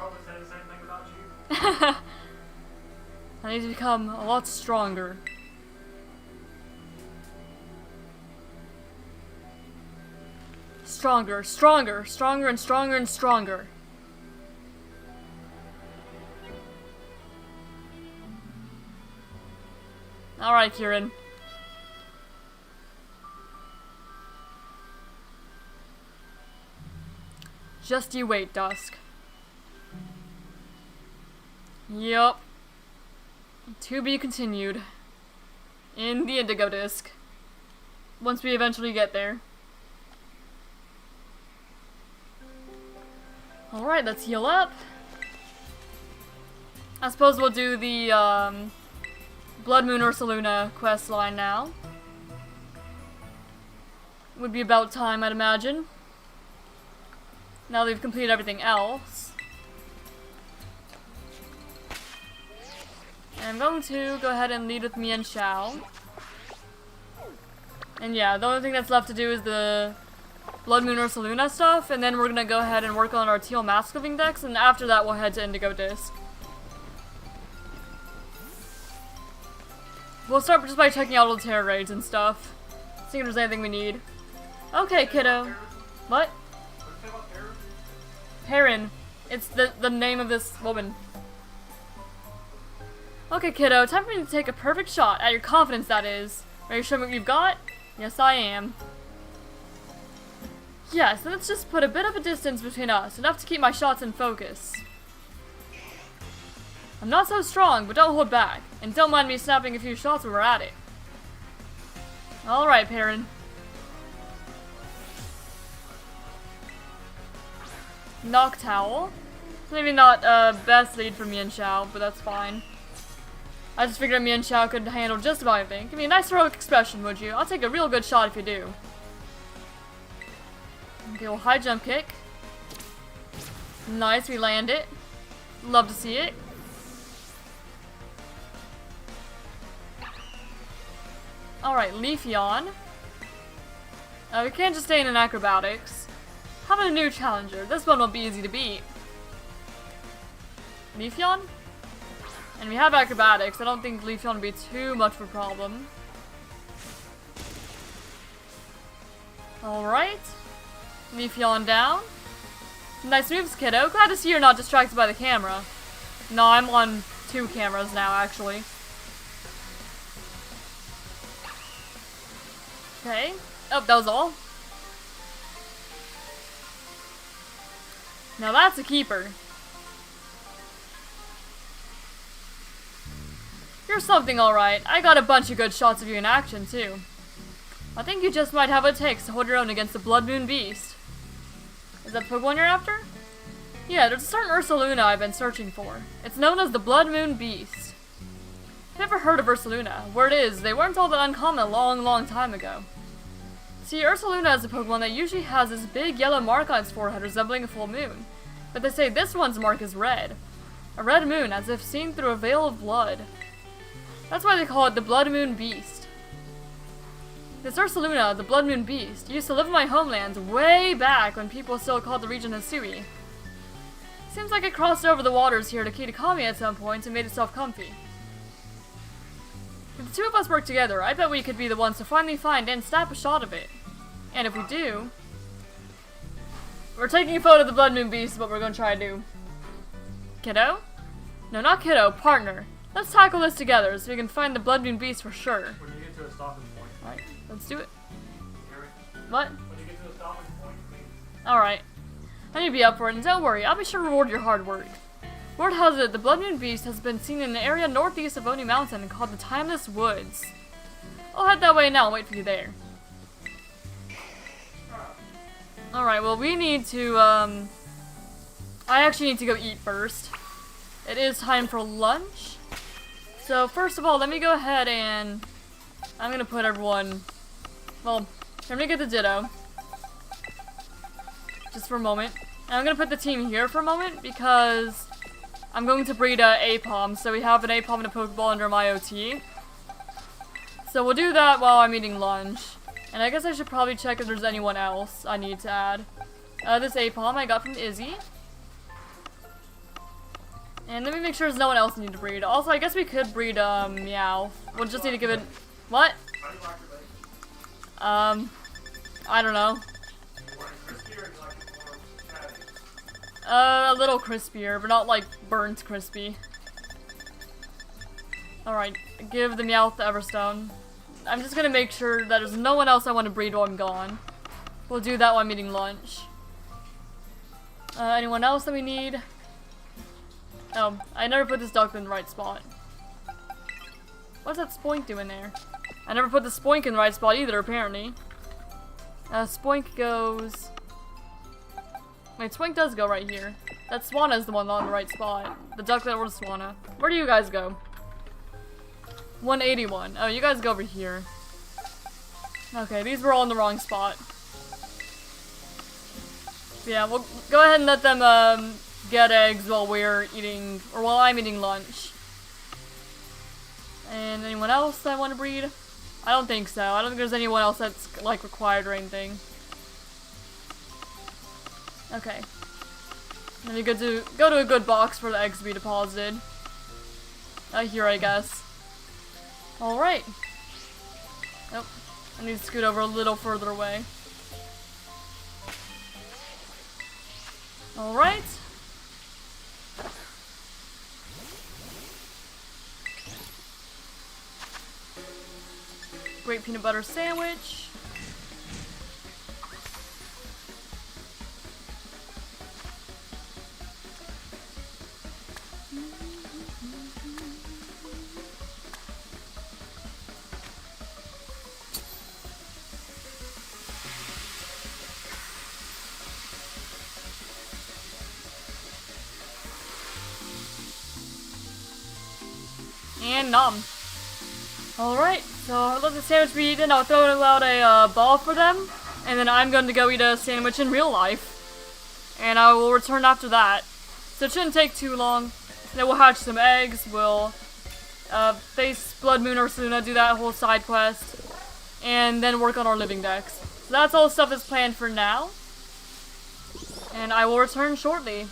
I need to become a lot stronger. Stronger, stronger, stronger and stronger and stronger. Alright, Kieran. Just you wait, Dusk. Yup. To be continued. In the Indigo Disc. Once we eventually get there. Alright, let's heal up. I suppose we'll do the, Blood Moon Ursaluna quest line now. Would be about time, I'd imagine. Now that we've completed everything else. And I'm going to go ahead and lead with Mian Xiao. And yeah, the only thing that's left to do is the Blood Moon Ursaluna stuff, and then we're gonna go ahead and work on our Teal Mask living decks, and after that we'll head to Indigo Disc. We'll start just by checking out all the terror raids and stuff. Seeing if there's anything we need. Okay, kiddo. What? Perrin. It's the name of this woman. Okay, kiddo. Time for me to take a perfect shot. At your confidence, that is. Are you sure what you've got? Yes, I am. Yes, let's just put a bit of a distance between us. Enough to keep my shots in focus. I'm not so strong, but don't hold back. And don't mind me snapping a few shots when we're at it. Alright, Perrin. Noctowl. Maybe not best lead for Mian Xiao, but that's fine. I just figured Mian Xiao could handle just about anything. Give me a nice heroic expression, would you? I'll take a real good shot if you do. Okay, well, high jump kick. Nice, we land it. Love to see it. Alright, Leafeon. We can't just stay in acrobatics. How about a new challenger? This one will be easy to beat. Leafeon? And we have acrobatics. I don't think Leafeon would be too much of a problem. Alright. Leafeon down. Nice moves, kiddo. Glad to see you're not distracted by the camera. No, I'm on 2 cameras now, actually. Okay. Oh, that was all. Now that's a keeper. You're something, alright. I got a bunch of good shots of you in action, too. I think you just might have what it takes to hold your own against the Blood Moon Beast. Is that the Pokemon you're after? Yeah, there's a certain Ursaluna I've been searching for. It's known as the Blood Moon Beast. Never heard of Ursaluna. Word is, they weren't all that uncommon a long time ago. See, Ursaluna is a Pokemon that usually has this big yellow mark on its forehead resembling a full moon. But they say this one's mark is red. A red moon, as if seen through a veil of blood. That's why they call it the Blood Moon Beast. This Ursaluna, the Blood Moon Beast, used to live in my homeland way back when people still called the region Hisui. Seems like it crossed over the waters here to Kitakami at some point and made itself comfy. If the two of us work together, I bet we could be the ones to finally find and snap a shot of it. And if we do... We're taking a photo of the Blood Moon Beast is what we're going to try to do. Kiddo? No, not kiddo, partner. let's tackle this together so we can find the Blood Moon Beast for sure. When you get to a stopping point. Alright, let's do it. Hear me? What? When you get to a stopping point, please. Alright. I need to be up for it, and don't worry, I'll be sure to reward your hard work. Word has it, the Blood Moon Beast has been seen in the area northeast of Oni Mountain called the Timeless Woods. I'll head that way now and wait for you there. Alright, well we need to, I actually need to go eat first. It is time for lunch. So first of all, let me go ahead and I'm gonna put everyone, well, I'm gonna get the Ditto. Just for a moment. And I'm gonna put the team here for a moment because I'm going to breed a Apom, so we have an Apom and a Pokeball under my OT. So we'll do that while I'm eating lunch. And I guess I should probably check if there's anyone else I need to add. This Apom I got from Izzy. And let me make sure there's no one else I need to breed. Also, I guess we could breed, Meow. We'll just need to give it... What? How do you like your bacon? I don't know. You want it crispy or you like it more fatty? A little crispier, but not like burnt crispy. Alright, give the Meowth the Everstone. I'm just gonna make sure that there's no one else I want to breed while I'm gone. We'll do that while I'm eating lunch. Anyone else that we need? Oh, I never put this duck in the right spot. What's that Spoink doing there? I never put the Spoink in the right spot either, apparently. Spoink goes... Wait, Spoink does go right here. That Swanna is the one on the right spot. The ducklet or the Swanna. Where do you guys go? 181. Oh, you guys go over here. Okay, these were all in the wrong spot. Yeah, we'll go ahead and let them, get eggs while we're eating, or while I'm eating lunch. And anyone else that I want to breed? I don't think so. I don't think there's anyone else that's, like, required or anything. Okay. Then we go to a good box for the eggs to be deposited. Here, I guess. Alright. Nope. I need to scoot over a little further away. Alright. Great peanut butter sandwich. And nom. Alright, so I'll let the sandwich be eaten. I'll throw out a ball for them. And then I'm going to go eat a sandwich in real life. And I will return after that. So it shouldn't take too long. Then we'll hatch some eggs. We'll face Blood Moon or Suna, do that whole side quest. And then work on our living decks. So that's all the stuff that's planned for now. And I will return shortly.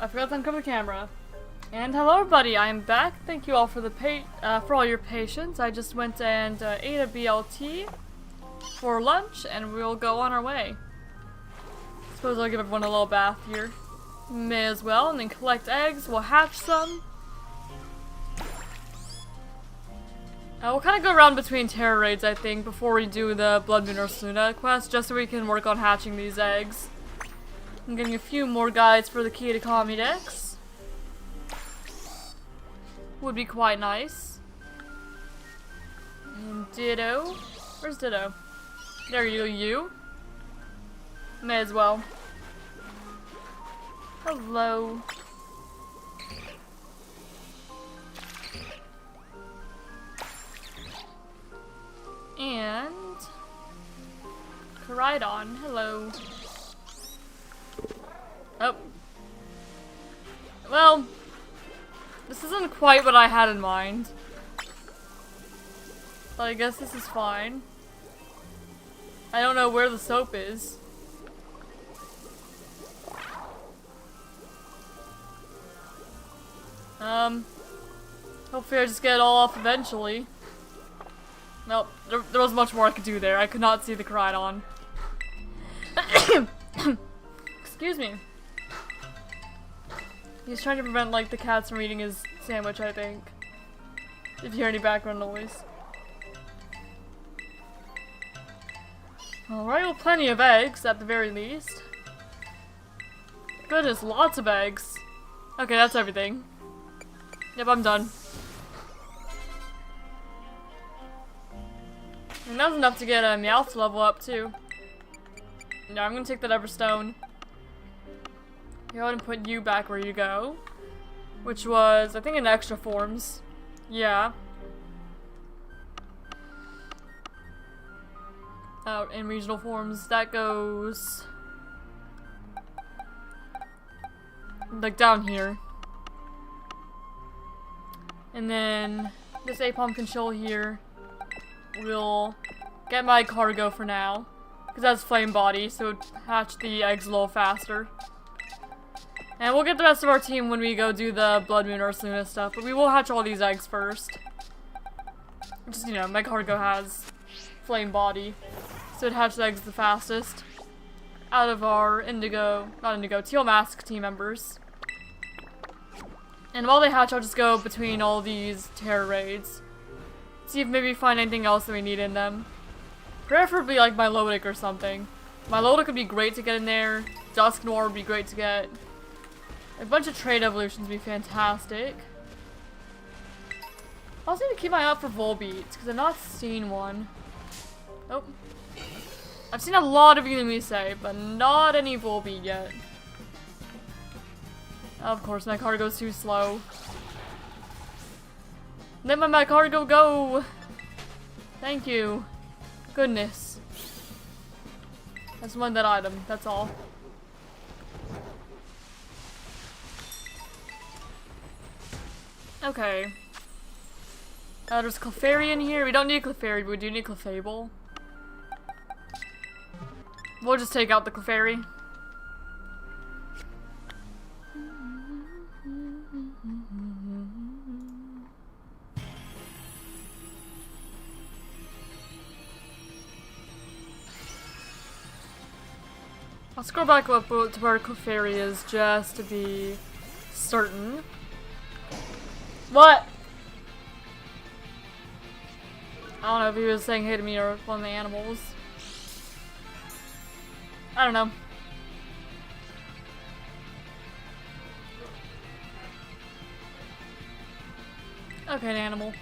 I forgot to uncover the camera. And hello everybody, I am back. Thank you all for for all your patience. I just went and ate a BLT for lunch, and we'll go on our way. Suppose I'll give everyone a little bath here. May as well, and then collect eggs. We'll hatch some. We'll kind of go around between terror raids, I think, before we do the Blood Moon or Luna quest, just so we can work on hatching these eggs. I'm getting a few more guides for the Kitakami decks. Would be quite nice. And Ditto. Where's Ditto? There you go, you. May as well. Hello. And Koridon, hello. Oh. Well, this isn't quite what I had in mind. But I guess this is fine. I don't know where the soap is. Hopefully I just get it all off eventually. Nope, there was much more I could do there. I could not see the Koridon. Excuse me. He's trying to prevent, like, the cats from eating his sandwich, I think. If you hear any background noise. Alright, well, plenty of eggs, at the very least. Goodness, lots of eggs. Okay, that's everything. Yep, I'm done. And that was enough to get a Meowth level up, too. Yeah, I'm gonna take that Everstone. Go ahead and put you back where you go. Which was, I think, in extra forms. Yeah. Out in regional forms, that goes... like, down here. And then, this Apom can chill here. We'll get my cargo for now. Because that's flame body, so it would hatch the eggs a little faster. And we'll get the rest of our team when we go do the Blood Moon or Luna stuff, but we will hatch all these eggs first. Just, you know, my cargo has flame body, so it hatches eggs the fastest. Out of our Teal Mask team members. And while they hatch, I'll just go between all these terror raids. See if maybe find anything else that we need in them. Preferably like Milotic or something. Milotic would be great to get in there. Dusk Noir would be great to get. A bunch of trade evolutions would be fantastic. I also need to keep my eye out for Volbeats, because I've not seen one. Oh. I've seen a lot of Yunumise, but not any Volbeat yet. Of course, my cargo's too slow. Let my cargo go! Thank you. Goodness. That's one that item, that's all. Okay. There's Clefairy in here. We don't need Clefairy, but we do need Clefable. We'll just take out the Clefairy. I'll scroll back up to where Clefairy is just to be certain. What? I don't know if he was saying hey to me or one of the animals. I don't know. Okay, an animal.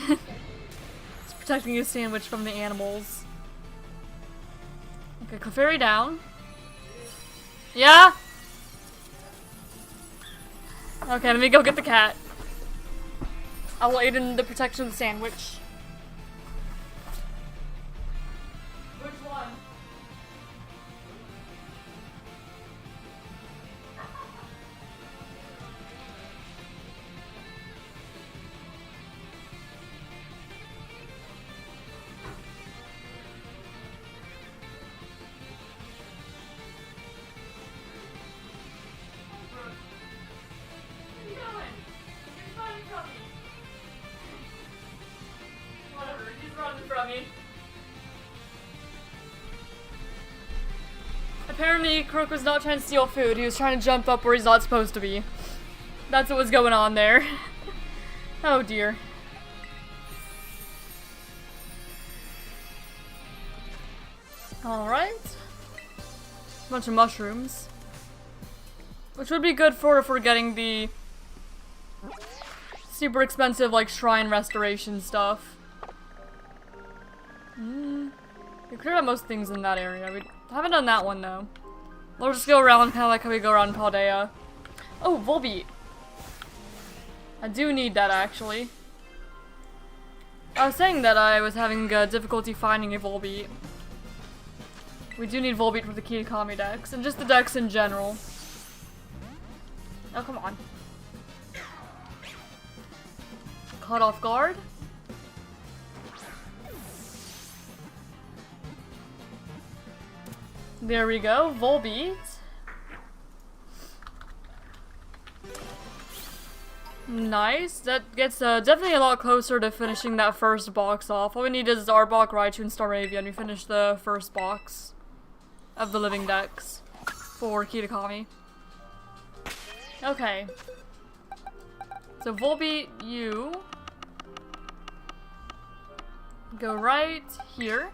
It's protecting his sandwich from the animals. Okay, Clefairy down. Yeah? Okay, let me go get the cat. I will aid in the protection of the sandwich. Which one? apparently Croak was not trying to steal food, he was trying to jump up where he's not supposed to be. That's what was going on there. Oh dear. Alright. Bunch of mushrooms. Which would be good for if we're getting the super expensive, like, shrine restoration stuff. We cleared out most things in that area. We haven't done that one, though. We'll just go around kind of like how we go around Paldea. Oh, Volbeat. I do need that, actually. I was saying that I was having difficulty finding a Volbeat. We do need Volbeat for the Kitakami decks, and just the decks in general. Oh, come on. Caught off guard. There we go, Volbeat. Nice. That gets definitely a lot closer to finishing that first box off. All we need is Arbok, Raichu, and Staravia, and we finish the first box of the living decks for Kitakami. Okay. So Volbeat, you go right here.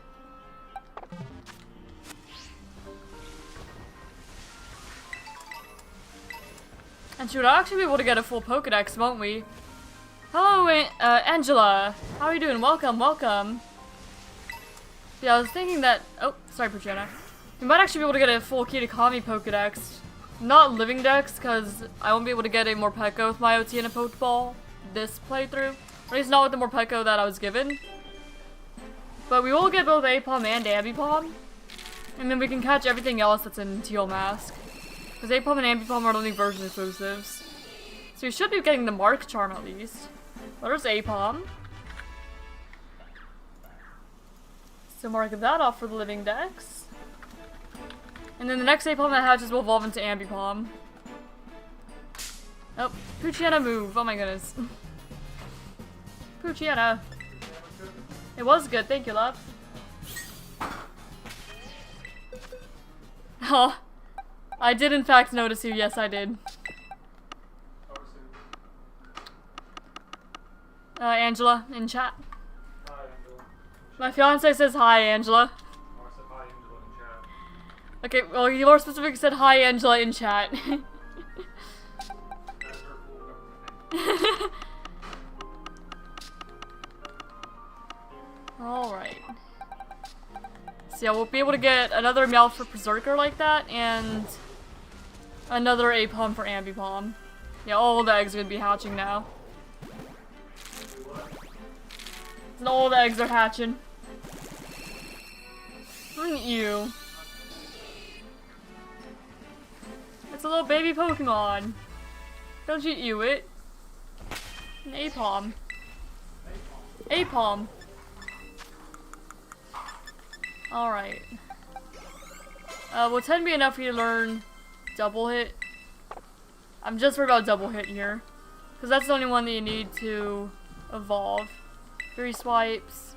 And she would actually be able to get a full Pokedex, won't we? Hello, Angela. How are you doing? Welcome, welcome. Yeah, I was thinking that... Oh, sorry, Patrina. We might actually be able to get a full Kitakami Pokedex. Not living dex, because I won't be able to get a Morpeko with my OT and a Pokeball this playthrough. Or at least not with the Morpeko that I was given. But we will get both Apom and Ambipom. And then we can catch everything else that's in Teal Mask. Because Apom and Ambipom are only version exclusives. So we should be getting the Mark Charm at least. Well, there's Apom. So mark that off for the living dex. And then the next Apom that hatches will evolve into Ambipom. Oh, Poochyena move. Oh my goodness. Poochyena. It was good. Thank you, love. Oh. I did in fact notice you. Yes, I did. Angela, in chat. Hi, Angela. My fiance says hi, Angela. Oh, I said hi, Angela, in chat. Okay, well, you more specific said hi, Angela, in chat. That's her full government name. Alright. So yeah, we'll be able to get another Meowth for Berserker like that, and another Apom for Ambipom. Yeah, all the eggs are gonna be hatching now. And all the eggs are hatching. Ew. It's a little baby Pokemon. Don't you ew it. An Apom. Apom. Alright. Will 10 be enough for you to learn Double Hit? I'm just worried about Double Hit here. Because that's the only one that you need to evolve. 3 swipes.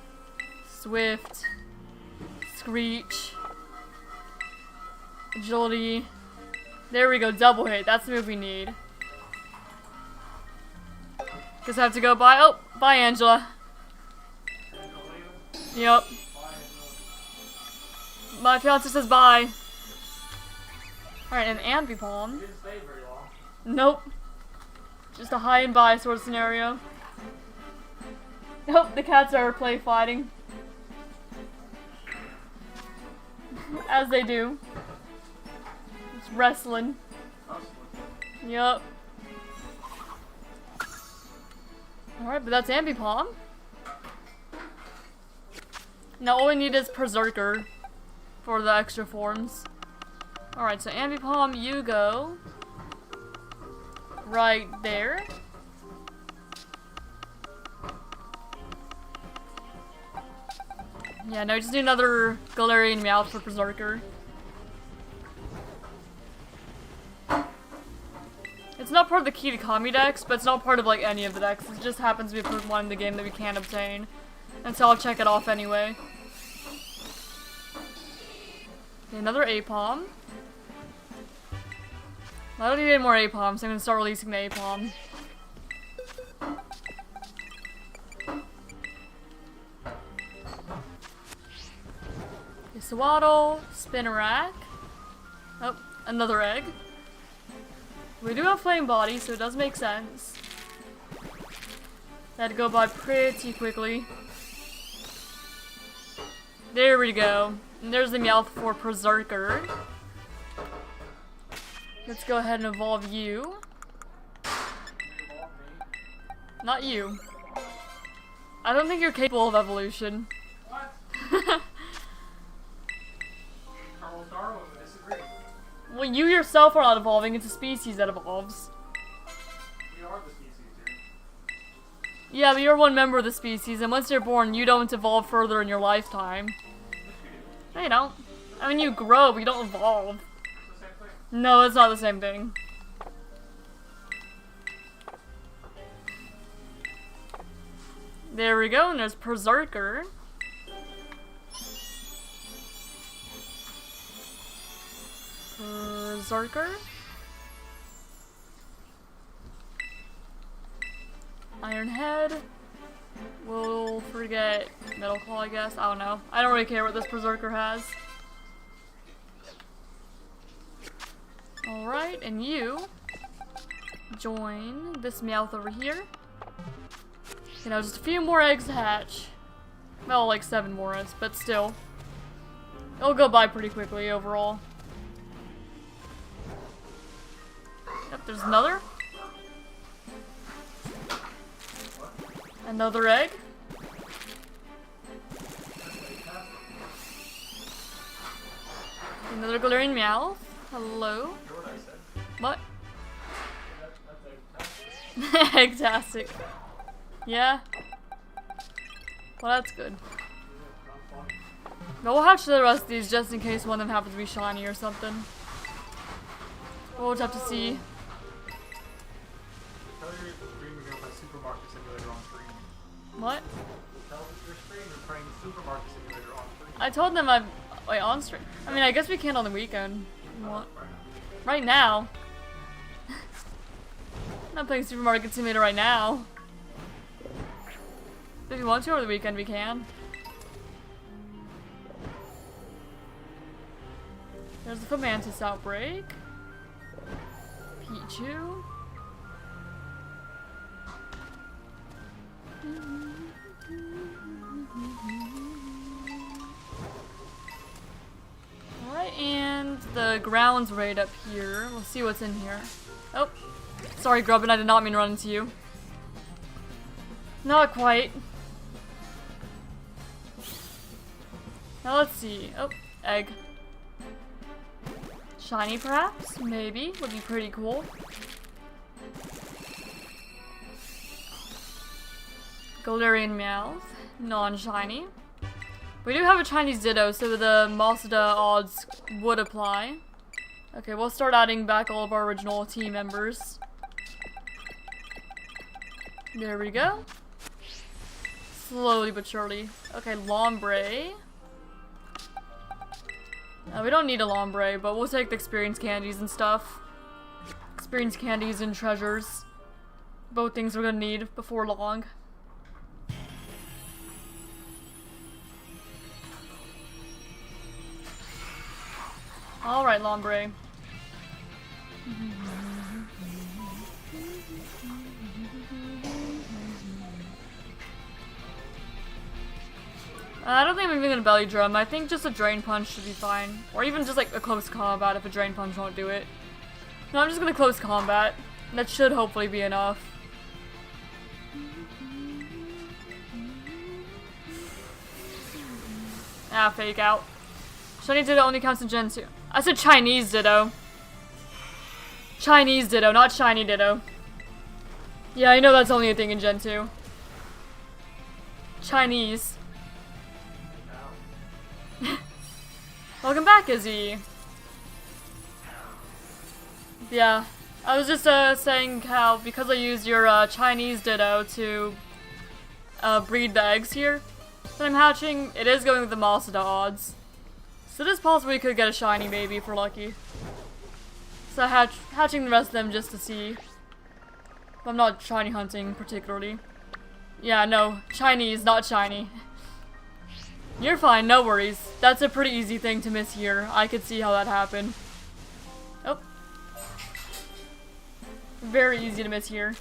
Swift. Screech. Agility. There we go, Double Hit. That's the move we need. Guess I have to go bye. Oh, bye, Angela. Yep. My fiance says bye. Alright, and Ambipom. Didn't stay very long. Nope. Just a high and bye sort of scenario. Nope, the cats are play fighting. As they do. Just wrestling. Yup. Alright, but that's Ambipom. Now all we need is Berserker for the extra forms. Alright, so Ambipom, you go right there. Yeah, no, we just need another Galarian Meowth for Berserker. It's not part of the Kitakami decks, but it's not part of like any of the decks. It just happens to be a Pokemon in the game that we can't obtain. And so I'll check it off anyway. Okay, another Apom. I don't need any more Apom, so I'm gonna start releasing the Apom. Swaddle, Spinnerack. Oh, another egg. We do have Flame Body, so it does make sense. That'd go by pretty quickly. There we go. And there's the Meowth for Berserker. Let's go ahead and evolve you. Not you. I don't think you're capable of evolution. What? Carl Darwin would disagree. Well, you yourself are not evolving, it's a species that evolves. We are the species here. Yeah, but you're one member of the species, and once you're born, you don't evolve further in your lifetime. Yes, we do. No, you don't. I mean, you grow, but you don't evolve. It's the same thing. No, it's not the same thing. There we go, and there's Berserker. Berserker. Iron Head. We'll forget Metal Claw, I guess. I don't know. I don't really care what this Berserker has. Alright, and you join this Meowth over here. You know, just a few more eggs to hatch. Well, like 7 more, but still. It'll go by pretty quickly overall. Yep, there's another. Another egg. Another Galarian Meowth. Hello. Hear what I said? What? That's Eggtastic. Yeah. Well, that's good. But we'll hatch the rest of these just in case one of them happens to be shiny or something. We'll just have to see. Tell your stream to go play Supermarket Simulator on screen. What? Tell your stream to playing Supermarket Simulator on screen. I told them I'm wait on stream. I mean, I guess we can on the weekend. What? Right now. I'm not playing Supermarket Simulator right now. If you want to over the weekend, we can. There's the Fomantis outbreak. Pichu. Alright, and the grounds raid up here. We'll see what's in here. Oh, sorry Grubbin, I did not mean to run into you. Not quite. Now let's see. Oh, egg. Shiny perhaps? Maybe. Would be pretty cool. Galarian Meowth. Non-shiny. We do have a Chinese Ditto, so the Mazda odds would apply. Okay, we'll start adding back all of our original team members. There we go. Slowly but surely. Okay, Lombre. We don't need a Lombre, but we'll take the experience candies and stuff. Experience candies and treasures. Both things we're gonna need before long. Alright, Lombre. I don't think I'm even gonna belly drum. I think just a drain punch should be fine. Or even just like a close combat if a drain punch won't do it. No, I'm just gonna close combat. That should hopefully be enough. Ah, fake out. Shiny Ditto only counts in Gen 2. I said Chinese Ditto. Chinese Ditto, not Shiny Ditto. Yeah, I know that's only a thing in Gen 2. Chinese. Welcome back, Izzy. Yeah, I was just saying how because I used your Chinese Ditto to breed the eggs here that I'm hatching, it is going with the Mazda odds. So it is possible we could get a shiny maybe if we're lucky. So hatching the rest of them just to see. I'm not shiny hunting particularly. Yeah, no, Chinese, not shiny. You're fine, no worries. That's a pretty easy thing to miss here. I could see how that happened. Oh. Very easy to miss here.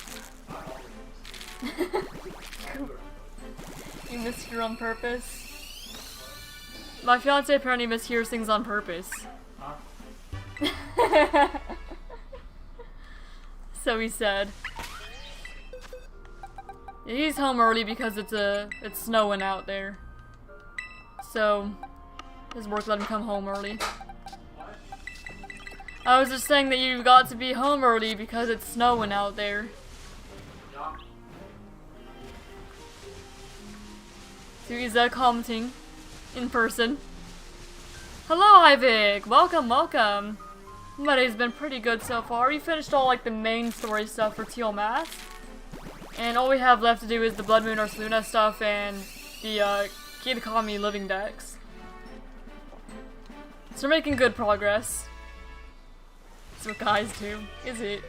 You miss here on purpose. My fiance apparently mishears things on purpose. So he said. Yeah, he's home early because it's snowing out there. So his work let him come home early. I was just saying that you got to be home early because it's snowing out there. So he's commenting in person. Hello, Ivik! Welcome, welcome! My day's been pretty good so far. We finished all like the main story stuff for Teal Mask. And all we have left to do is the Blood Moon or Luna stuff and the Kitakami living decks. So we're making good progress. That's what guys do, is it?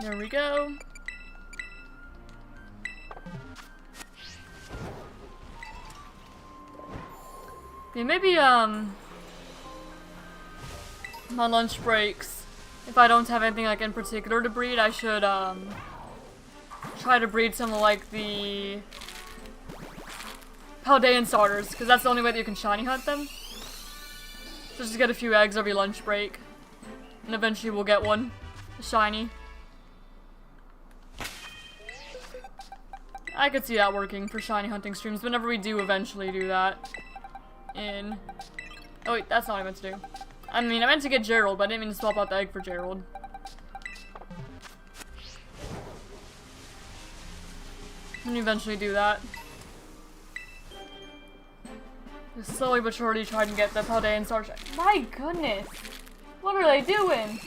There we go. Yeah, maybe, my lunch breaks, if I don't have anything, like, in particular to breed, I should, try to breed some of, like, the Paldean starters, because that's the only way that you can shiny hunt them. So just get a few eggs every lunch break, and eventually we'll get one, a shiny. I could see that working for shiny hunting streams whenever we do eventually do that. Oh wait, that's not what I meant to do. I mean, I meant to get Gerald, but I didn't mean to swap out the egg for Gerald. And eventually do that. Just slowly but surely try to get the Paldean Star. My goodness! What are they doing?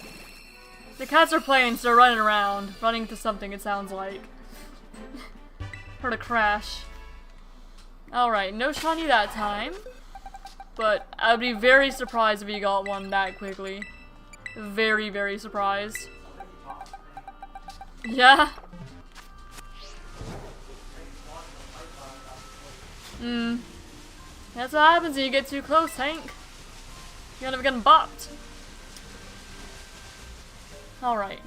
The cats are playing, so they're running around. Running to something, it sounds like. Heard a crash. Alright, no shiny that time. But I would be very surprised if he got one that quickly. Very, very surprised. Yeah. That's what happens when you get too close, Hank. You're gonna be getting bopped. Alright.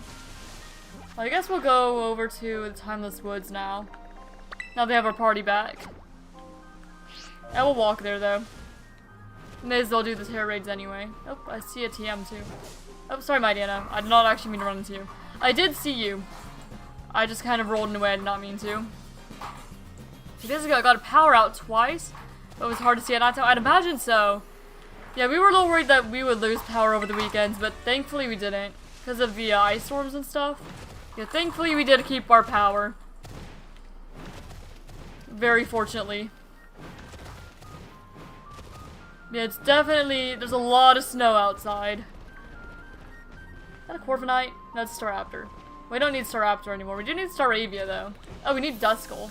Well, I guess we'll go over to the Timeless Woods now. Now they have our party back. I will walk there, though. May as well do the terror raids anyway. Oh, I see a TM, too. Oh, sorry, my Diana. I did not actually mean to run into you. I did see you. I just kind of rolled in a way I did not mean to. So basically, I got a power out twice. But it was hard to see at night time. I'd imagine so. Yeah, we were a little worried that we would lose power over the weekends, but thankfully we didn't. Because of the ice storms and stuff. Yeah, thankfully we did keep our power. Very fortunately. Yeah, it's definitely, there's a lot of snow outside. Is that a Corviknight? No, it's Staraptor. We don't need Staraptor anymore. We do need Staravia, though. Oh, we need Duskull.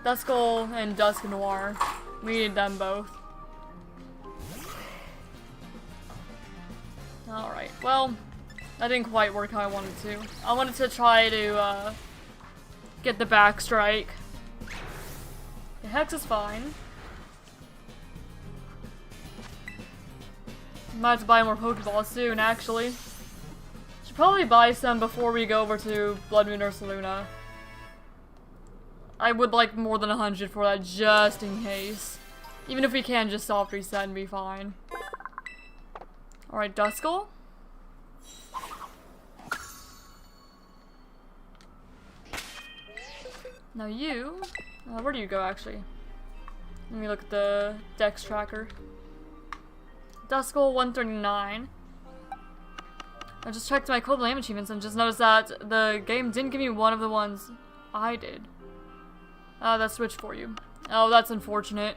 Duskull and Dusknoir. We need them both. Alright, well, that didn't quite work how I wanted to. I wanted to try to, get the back strike. The Hex is fine. Might have to buy more Pokeballs soon, actually. Should probably buy some before we go over to Blood Moon or Luna. I would like more than 100 for that, just in case. Even if we can just soft reset and be fine. Alright, Duskull. Now you... where do you go, actually? Let me look at the Dex tracker. Duskull 139. I just checked my Cold Blame achievements and just noticed that the game didn't give me one of the ones I did. That switched for you. Oh, that's unfortunate.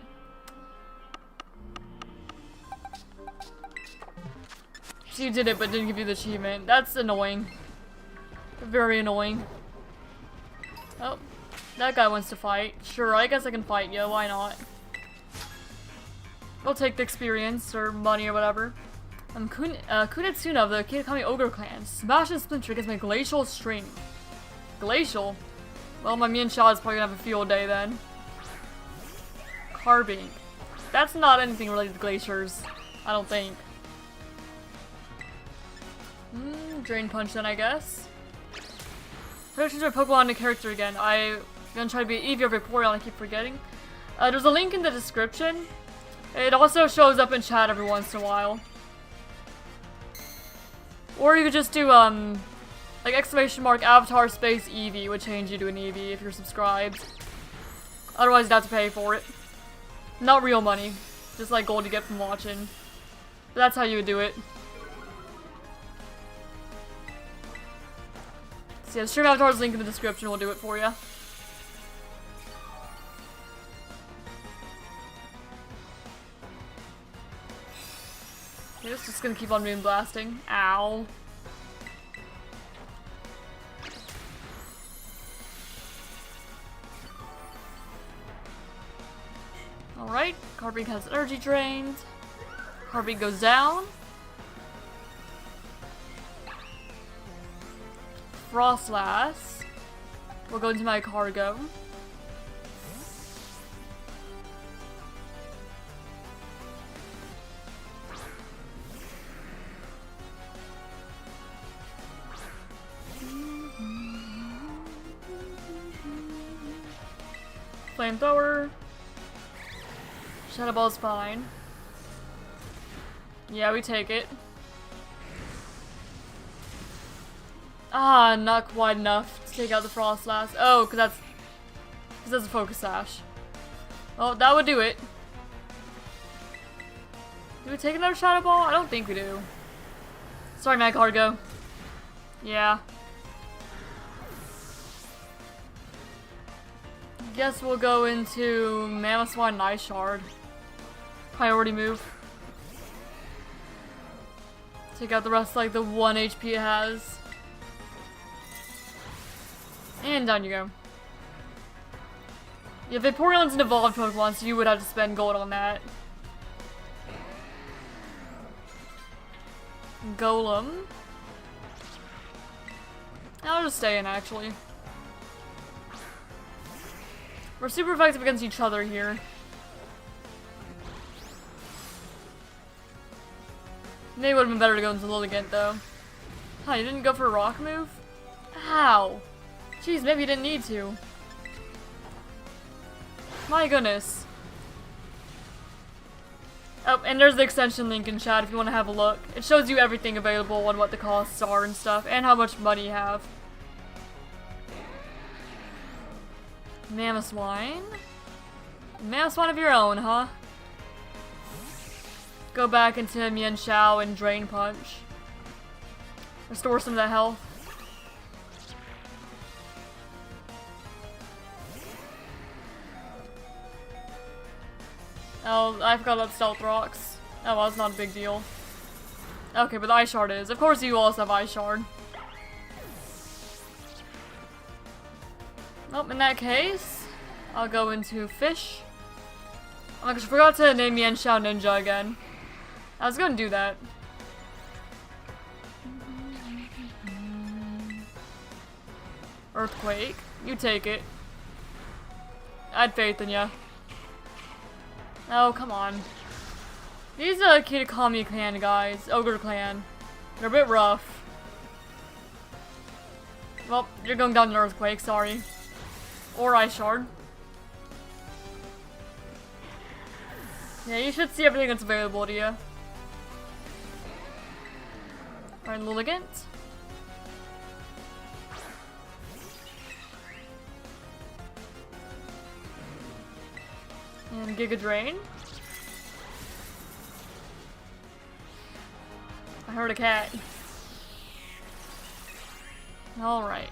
So you did it but didn't give you the achievement. That's annoying. Very annoying. Oh, that guy wants to fight. Sure, I guess I can fight you. Why not? I'll take the experience or money or whatever. Kunetsuna of the Kitakami Ogre clan. Smash and splinter against my glacial string. Glacial? Well, my Mian Sha is probably gonna have a field day then. Carbink. That's not anything related to glaciers. I don't think. Drain Punch then, I guess. I'm gonna change my Pokemon to character again. I'm gonna try to be Eevee or Vaporeon, I keep forgetting. There's a link in the description. It also shows up in chat every once in a while. Or you could just do, like !avatar space Eevee would change you to an Eevee if you're subscribed. Otherwise you'd have to pay for it. Not real money. Just like gold you get from watching. But that's how you would do it. So yeah, the stream avatar's link in the description will do it for you. It's just gonna keep on moon blasting. Ow. Alright, Carbink has energy drained. Carbink goes down. Frostlass will go into my cargo. Flamethrower. Shadow Ball's fine. Yeah, we take it. Ah, not quite enough to take out the Frostlass. Oh, because that's a Focus Sash. Well, that would do it. Do we take another Shadow Ball? I don't think we do. Sorry, Mad Cargo. Yeah. Guess we'll go into Mamoswine and Ice Shard. Priority move. Take out the rest, like the 1 HP it has. And down you go. Yeah, Vaporeon's an evolved Pokemon, so you would have to spend gold on that. Golem. I'll just stay in, actually. We're super effective against each other here. Maybe it would have been better to go into Lilligant, though. Huh, you didn't go for a rock move? Ow! Jeez, maybe you didn't need to. My goodness. Oh, and there's the extension link in chat if you want to have a look. It shows you everything available and what the costs are and stuff, and how much money you have. Mamoswine? Mamoswine of your own, huh? Go back into Mian Xiao and Drain Punch. Restore some of that health. Oh, I forgot about Stealth Rocks. Oh well, it's not a big deal. Okay, but the Ice Shard is. Of course you also have Ice Shard. Nope, in that case, I'll go into Fish. Oh my gosh, I forgot to name Mian Xiao Ninja again. I was gonna do that. Earthquake. You take it. I had faith in ya. Oh, come on. These Kitakami clan guys, Ogre clan, they're a bit rough. Well, you're going down an Earthquake, sorry. Or Ice Shard. Yeah, you should see everything that's available to you. Alright, Lilligant. And Giga Drain. I heard a cat. Alright.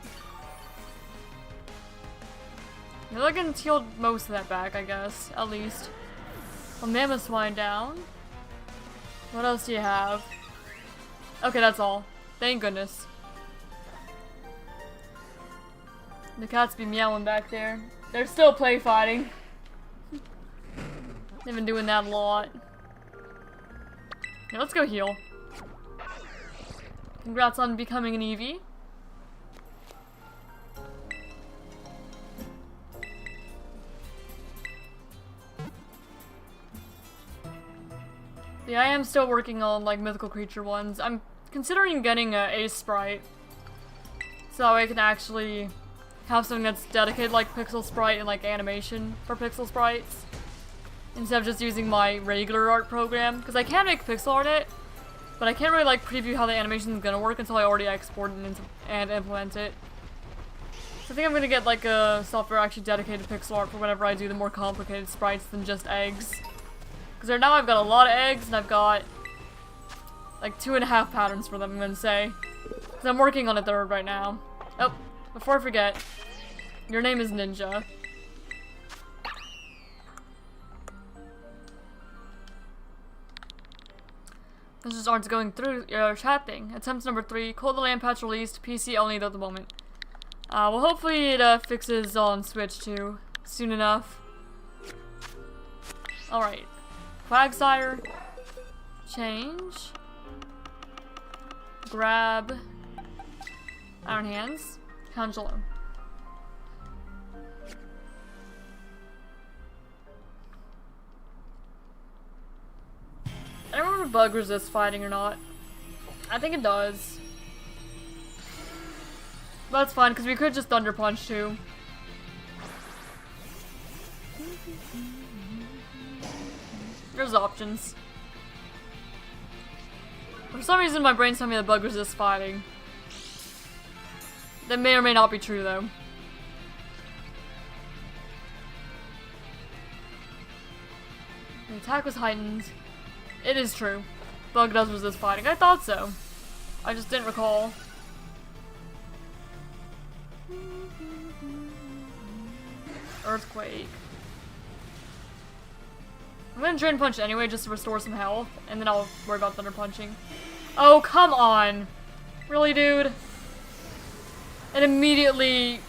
You're looking to heal most of that back, I guess. At least. Well, Mamoswine down. What else do you have? Okay, that's all. Thank goodness. The cats be meowing back there. They're still play fighting. They've been doing that a lot. Yeah, let's go heal. Congrats on becoming an Eevee. Yeah, I am still working on, like, mythical creature ones. I'm considering getting a Ace Sprite. So that way I can actually have something that's dedicated, like, pixel sprite and, like, animation for pixel sprites. Instead of just using my regular art program. Because I can make pixel art it, but I can't really, like, preview how the animation is gonna work until I already export it and implement it. So I think I'm gonna get, like, a software actually dedicated to pixel art for whenever I do the more complicated sprites than just eggs. Because right now I've got a lot of eggs, and I've got, like, 2.5 patterns for them, I'm gonna say. Because I'm working on a third right now. Oh, before I forget, your name is Ninja. This is Art's going through your chat thing. Attempt number 3, Cold the Land patch released, PC only at the moment. Well, hopefully it fixes on Switch too, soon enough. Alright. Quagsire. Change. Grab. Iron Hands. Congealo. I don't remember if bug resists fighting or not. I think it does. But that's fine, because we could just Thunder Punch too. There's options. For some reason my brain's telling me that bug resists fighting. That may or may not be true though. The attack was heightened. It is true. Bug does resist fighting. I thought so. I just didn't recall. Earthquake. I'm gonna Drain Punch anyway just to restore some health, and then I'll worry about Thunder Punching. Oh, come on! Really, dude? It immediately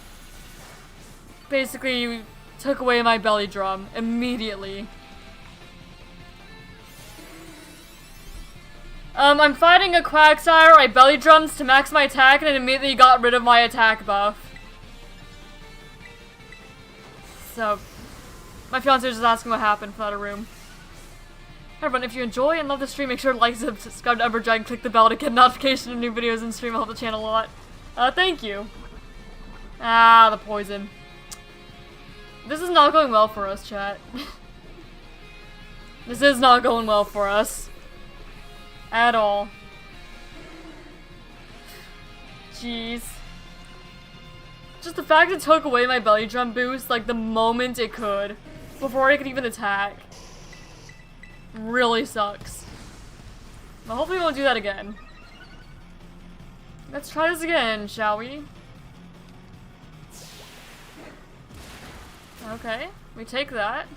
basically took away my belly drum. Immediately. I'm fighting a Quagsire, I belly drums to max my attack, and it immediately got rid of my attack buff. So, my fiance was just asking what happened from that room. Hey everyone, if you enjoy and love the stream, make sure to like, subscribe to Ember, and click the bell to get notification of new videos and stream. Help the channel a lot. Thank you. Ah, the poison. This is not going well for us, chat. This is not going well for us. At all. Jeez. Just the fact it took away my belly drum boost, like, the moment it could. Before I could even attack. Really sucks. But hopefully we won't do that again. Let's try this again, shall we? Okay, we take that.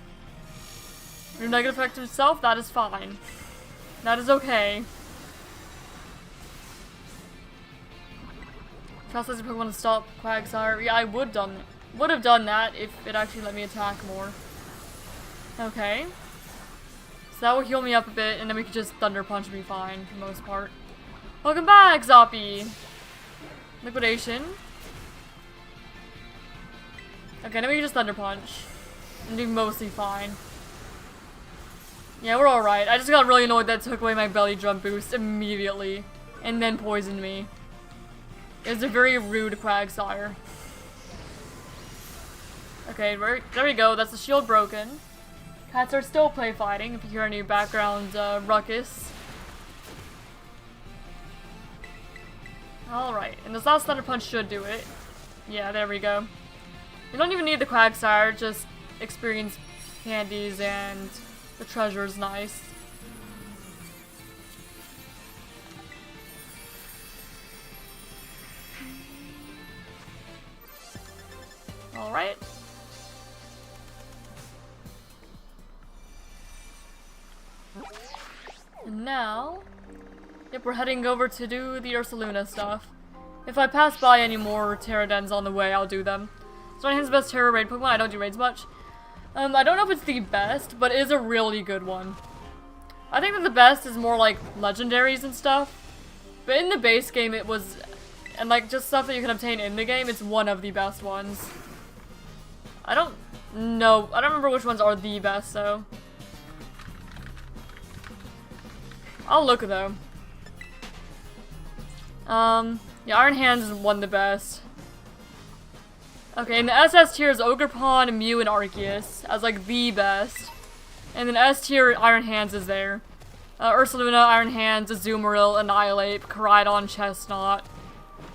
Your negative effect to itself, that is fine. That is okay. Translates your Pokemon to stop Quagsire. Yeah, I would have done that if it actually let me attack more. Okay. So that will heal me up a bit, and then we could just Thunder Punch and be fine for the most part. Welcome back, Zoppy! Liquidation. Okay, then we can just Thunder Punch. And do mostly fine. Yeah, we're alright. I just got really annoyed that it took away my belly drum boost immediately. And then poisoned me. It was a very rude Quagsire. Okay, there we go. That's the shield broken. Cats are still play fighting if you hear any background ruckus. Alright, and this last Thunder Punch should do it. Yeah, there we go. We don't even need the Quagsire, just experience candies and the treasure's nice. Alright. And now, yep, we're heading over to do the Ursaluna stuff. If I pass by any more Pterodens on the way, I'll do them. So my hand's the best Terra raid Pokemon. I don't do raids much. I don't know if it's the best, but it is a really good one. I think that the best is more like legendaries and stuff. But in the base game it was, and like just stuff that you can obtain in the game, it's one of the best ones. I don't remember which ones are the best though. I'll look though. Yeah, Iron Hands is one of the best. Okay, in the SS tier is Ogerpon, Mew, and Arceus as like the best. And then S tier, Iron Hands is there. Ursaluna, Iron Hands, Azumarill, Annihilate, Koraidon, Chestnut,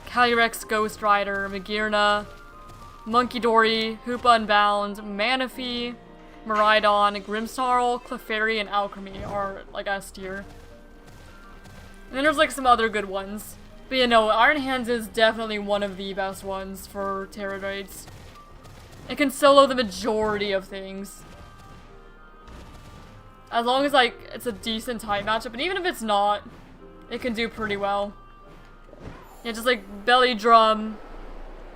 Calyrex, Ghost Rider, Magearna, Munkidori, Hoopa Unbound, Manaphy, Miraidon, Grimmsnarl, Clefairy, and Alchemy are like S tier. And then there's like some other good ones. But you know, Iron Hands is definitely one of the best ones for Pterodrates. It can solo the majority of things. As long as like it's a decent type matchup, and even if it's not, it can do pretty well. Yeah, just like Belly Drum,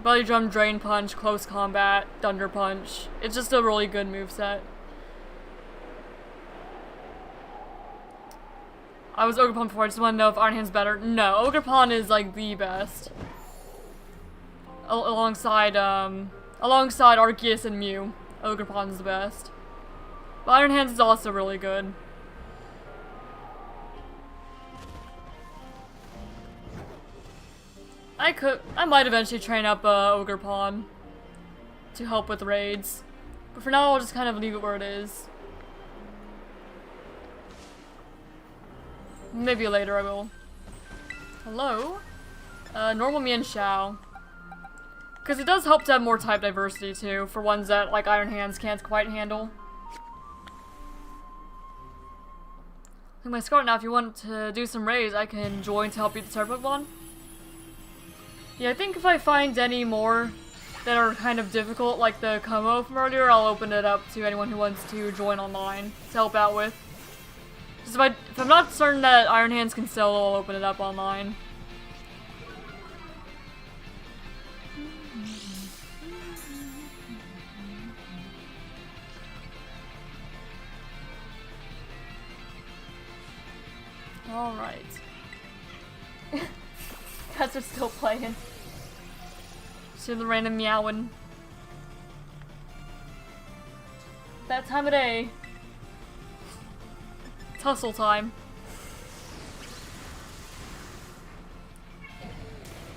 Drain Punch, Close Combat, Thunder Punch. It's just a really good moveset. I was Ogerpon before, I just want to know if Iron Hand's better. No, Ogerpon is like the best. Alongside Arceus and Mew, Ogerpon's the best. But Iron Hands is also really good. I might eventually train up Ogerpon to help with raids. But for now, I'll just kind of leave it where it is. Maybe later I will. Hello? Normal Mian Xiao. Because it does help to have more type diversity too, for ones that like Iron Hands can't quite handle. My Scarlet, now if you want to do some raids, I can join to help beat the Terra Pokemon. Yeah, I think if I find any more that are kind of difficult, like the Como from earlier, I'll open it up to anyone who wants to join online to help out with. Just if I'm not certain that Iron Hands can solo, I'll open it up online. Alright. Cats are still playing. See the random meowing. That time of day. Tussle time.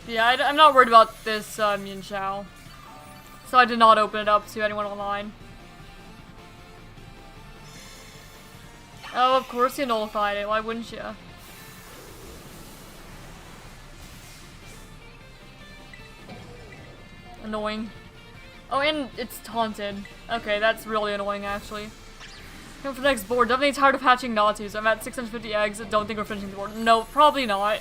Yeah, I'm not worried about this Mian Xiao. So I did not open it up to anyone online. Oh, of course you nullified it. Why wouldn't you? Annoying. Oh, and it's taunted. Okay, that's really annoying, actually. Going for the next board. Definitely tired of hatching Natu, so I'm at 650 eggs. I don't think we're finishing the board. No, probably not.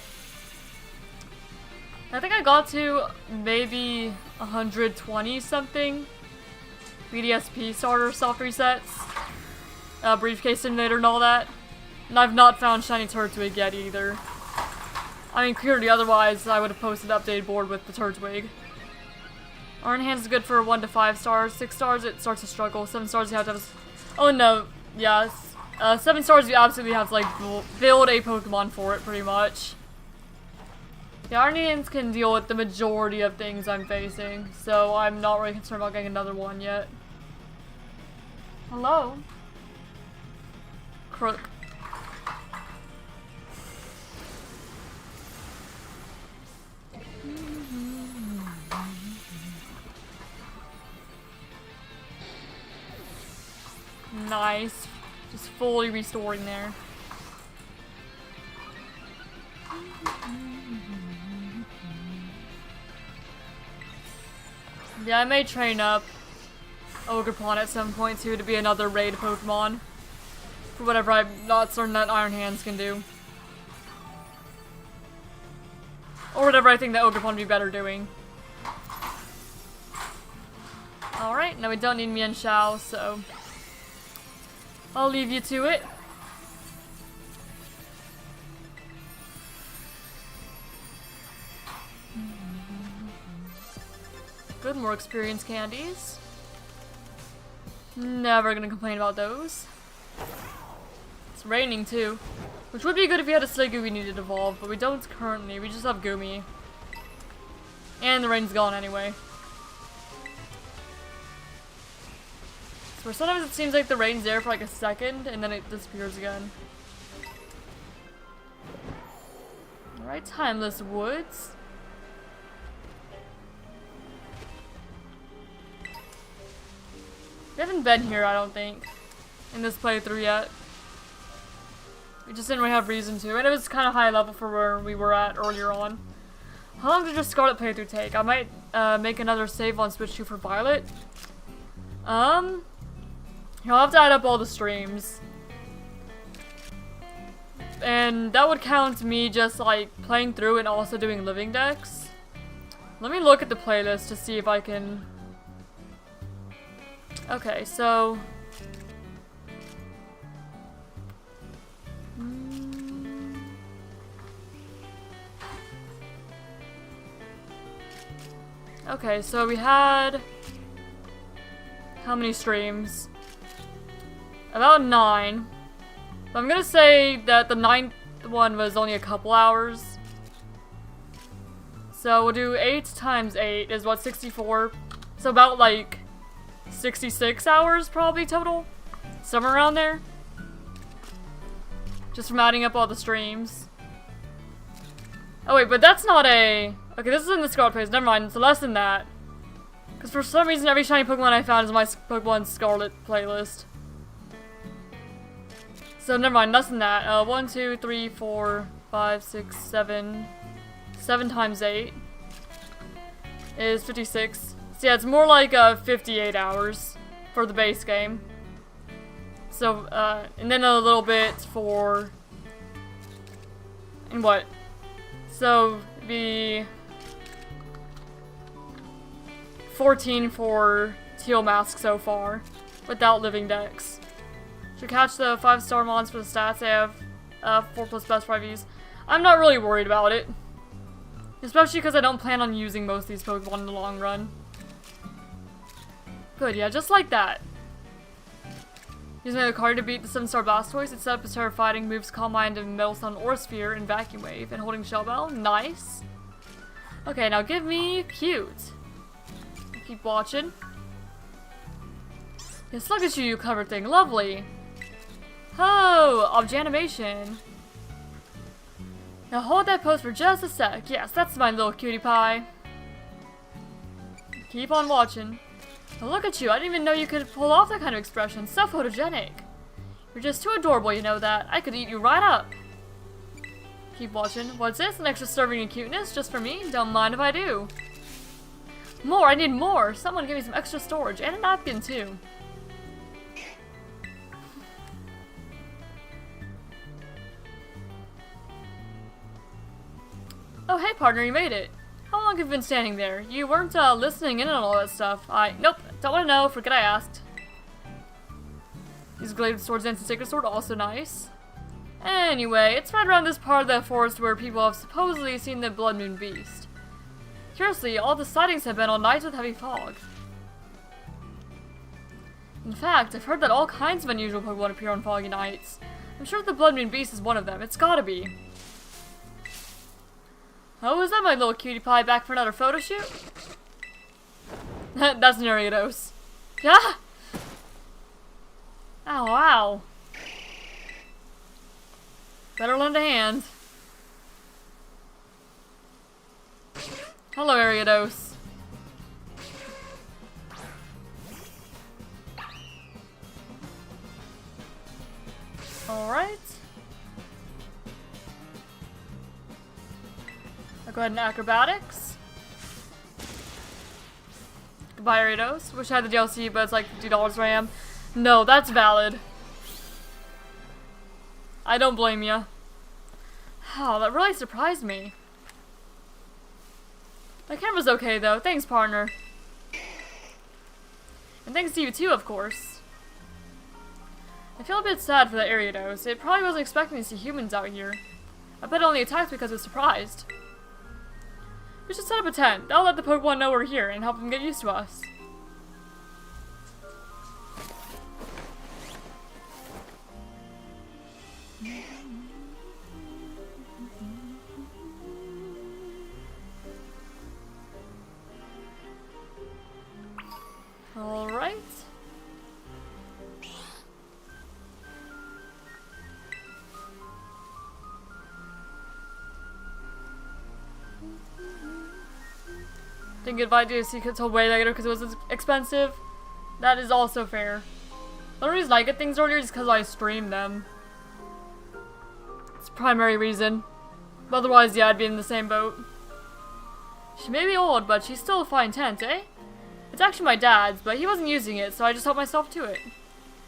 I think I got to maybe 120 something. BDSP starter soft resets. Briefcase simulator and all that. And I've not found shiny Turtwig yet either. I mean, clearly otherwise I would have posted an updated board with the Turtwig. Iron Hands is good for 1 to 5 stars. 6 stars it starts to struggle. 7 stars you have to have. Oh no, yes. 7 stars you absolutely have to like build a Pokemon for it, pretty much. The Iron Hands can deal with the majority of things I'm facing, so I'm not really concerned about getting another one yet. Hello? Crook. Nice. Just fully restoring there. Yeah, I may train up Ogerpon at some point too to be another raid Pokemon. For whatever I'm not certain that Iron Hands can do. Or whatever I think that Ogerpon would be better doing. Alright, now we don't need Mian Xiao, so I'll leave you to it. Good, more experience candies. Never gonna complain about those. It's raining too. Which would be good if we had a Sliggoo we needed to evolve, but we don't currently. We just have Goomy. And the rain's gone anyway. So sometimes it seems like the rain's there for like a second, and then it disappears again. Alright, Timeless Woods. We haven't been here, I don't think, in this playthrough yet. We just didn't really have reason to, and it was kind of high level for where we were at earlier on. How long did your Scarlet playthrough take? I might make another save on Switch 2 for Violet. You'll have to add up all the streams. And that would count me just like playing through and also doing living decks. Let me look at the playlist to see if I can... Okay, so... Okay, so we had... How many streams? About 9. But I'm gonna say that the 9th one was only a couple hours. So we'll do 8 times 8 is what, 64? So about like 66 hours probably total? Somewhere around there. Just from adding up all the streams. Oh wait, but that's not a... Okay, this is in the Scarlet playlist. Never mind, it's less than that. Because for some reason, every shiny Pokemon I found is my Pokemon Scarlet playlist. So never mind, less than that. 1, 2, 3, 4, 5, 6, 7. 7 times 8 is 56. So yeah, it's more like 58 hours for the base game. So, and then a little bit for... And what? So, the 14 for Teal Mask so far, without living decks. Should catch the 5-star mons for the stats. They have 4+ best 5Es. I'm not really worried about it. Especially because I don't plan on using most of these Pokemon in the long run. Good, yeah, just like that. Using the card to beat the 7-star Blastoise, it set up its fighting moves Calm Mind and Metal Stone or Sphere and Vacuum Wave, and holding Shell Bell. Nice. Okay, now give me cute. Keep watching. Yes, look at you, you cover thing. Lovely. Oh, Objanimation. Now hold that pose for just a sec. Yes, that's my little cutie pie. Keep on watching. Now look at you, I didn't even know you could pull off that kind of expression. So photogenic. You're just too adorable, you know that. I could eat you right up. Keep watching. What's this? An extra serving of cuteness just for me? Don't mind if I do. More, I need more. Someone give me some extra storage and a napkin too. Oh, hey partner, you made it. How long have you been standing there? You weren't listening in on all that stuff. Nope, don't want to know. Forget I asked. These glaive swords and sacred sword, also nice. Anyway, it's right around this part of the forest where people have supposedly seen the Blood Moon Beast. Curiously, all the sightings have been on nights with heavy fog. In fact, I've heard that all kinds of unusual Pokemon appear on foggy nights. I'm sure the Blood Moon Beast is one of them. It's gotta be. Oh, is that my little cutie pie back for another photo shoot? That's an Ariados. Yeah! Ow, wow. Better lend a hand. Hello, Ariados. Alright. I'll go ahead and acrobatics. Goodbye, Ariados. Wish I had the DLC, but it's like $50 where I am. No, that's valid. I don't blame ya. Oh, that really surprised me. My camera's okay though. Thanks, partner. And thanks to you too, of course. I feel a bit sad for the Ariados. It probably wasn't expecting to see humans out here. I bet it only attacked because it was surprised. We should set up a tent. That'll let the Pokemon know we're here and help them get used to us. Didn't get my DLC until way later because it was expensive. That is also fair. The only reason I get things earlier is because I stream them. It's the primary reason. But otherwise, yeah, I'd be in the same boat. She may be old, but she's still a fine tent, eh? It's actually my dad's, but he wasn't using it, so I just helped myself to it.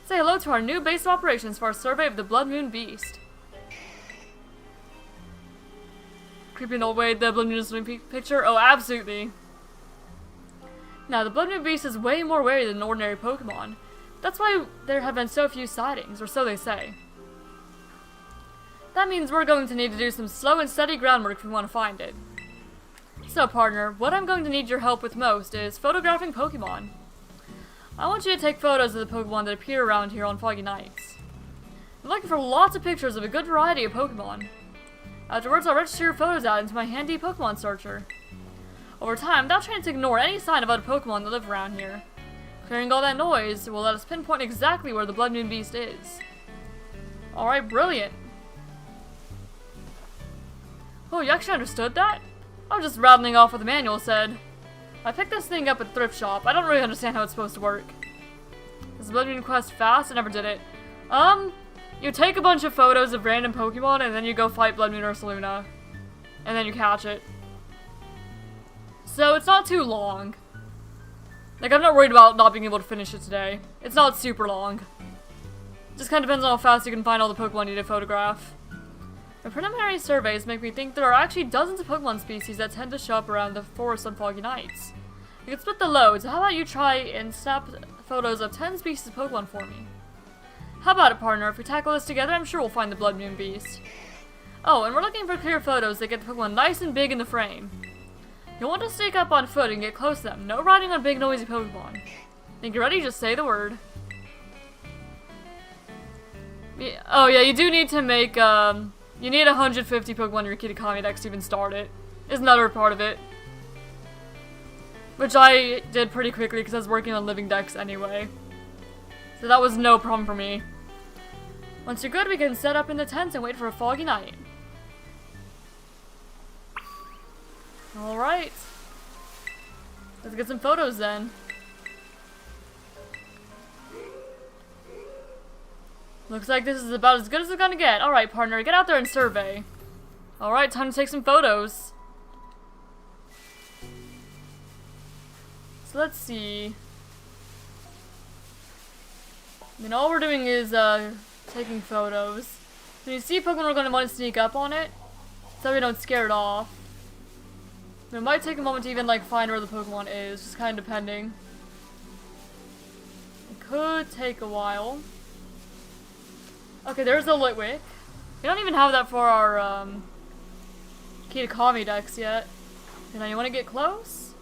Say hello to our new base of operations for our survey of the Blood Moon Beast. Creepy in old way, the Blood Moon is picture? Oh, absolutely. Now, the Blood Moon Beast is way more wary than an ordinary Pokemon. That's why there have been so few sightings, or so they say. That means we're going to need to do some slow and steady groundwork if we want to find it. So, partner, what I'm going to need your help with most is photographing Pokemon. I want you to take photos of the Pokemon that appear around here on foggy nights. I'm looking for lots of pictures of a good variety of Pokemon. Afterwards, I'll register your photos out into my handy Pokemon searcher. Over time, they'll try to ignore any sign of other Pokemon that live around here. Clearing all that noise will let us pinpoint exactly where the Blood Moon Beast is. Alright, brilliant. Oh, you actually understood that? I was just rattling off what the manual said. I picked this thing up at thrift shop. I don't really understand how it's supposed to work. Is the Blood Moon quest fast? I never did it. You take a bunch of photos of random Pokemon and then you go fight Blood Moon Ursaluna. And then you catch it. So it's not too long. Like, I'm not worried about not being able to finish it today. It's not super long. It just kind of depends on how fast you can find all the Pokemon you need to photograph. My preliminary surveys make me think there are actually dozens of Pokemon species that tend to show up around the forest on foggy nights. You can split the load, so how about you try and snap photos of 10 species of Pokemon for me? How about it, partner? If we tackle this together, I'm sure we'll find the Blood Moon Beast. Oh, and we're looking for clear photos that get the Pokemon nice and big in the frame. You'll want to sneak up on foot and get close to them. No riding on big noisy Pokemon. Think you're ready? Just say the word. Yeah, oh yeah, you do need to make, you need 150 Pokemon in your Kitakami dex to even start it. Is another part of it. Which I did pretty quickly because I was working on living decks anyway. So that was no problem for me. Once you're good, we can set up in the tent and wait for a foggy night. Alright. Let's get some photos then. Looks like this is about as good as it's gonna get. Alright, partner, get out there and survey. Alright, time to take some photos. So let's see. I mean, all we're doing is, taking photos. When you see Pokemon, we're gonna want to sneak up on it, so we don't scare it off. It might take a moment to even, like, find where the Pokemon is, just kind of depending. It could take a while. Okay, there's the Litwick. We don't even have that for our, Kitakami decks yet. You know, you want to get close?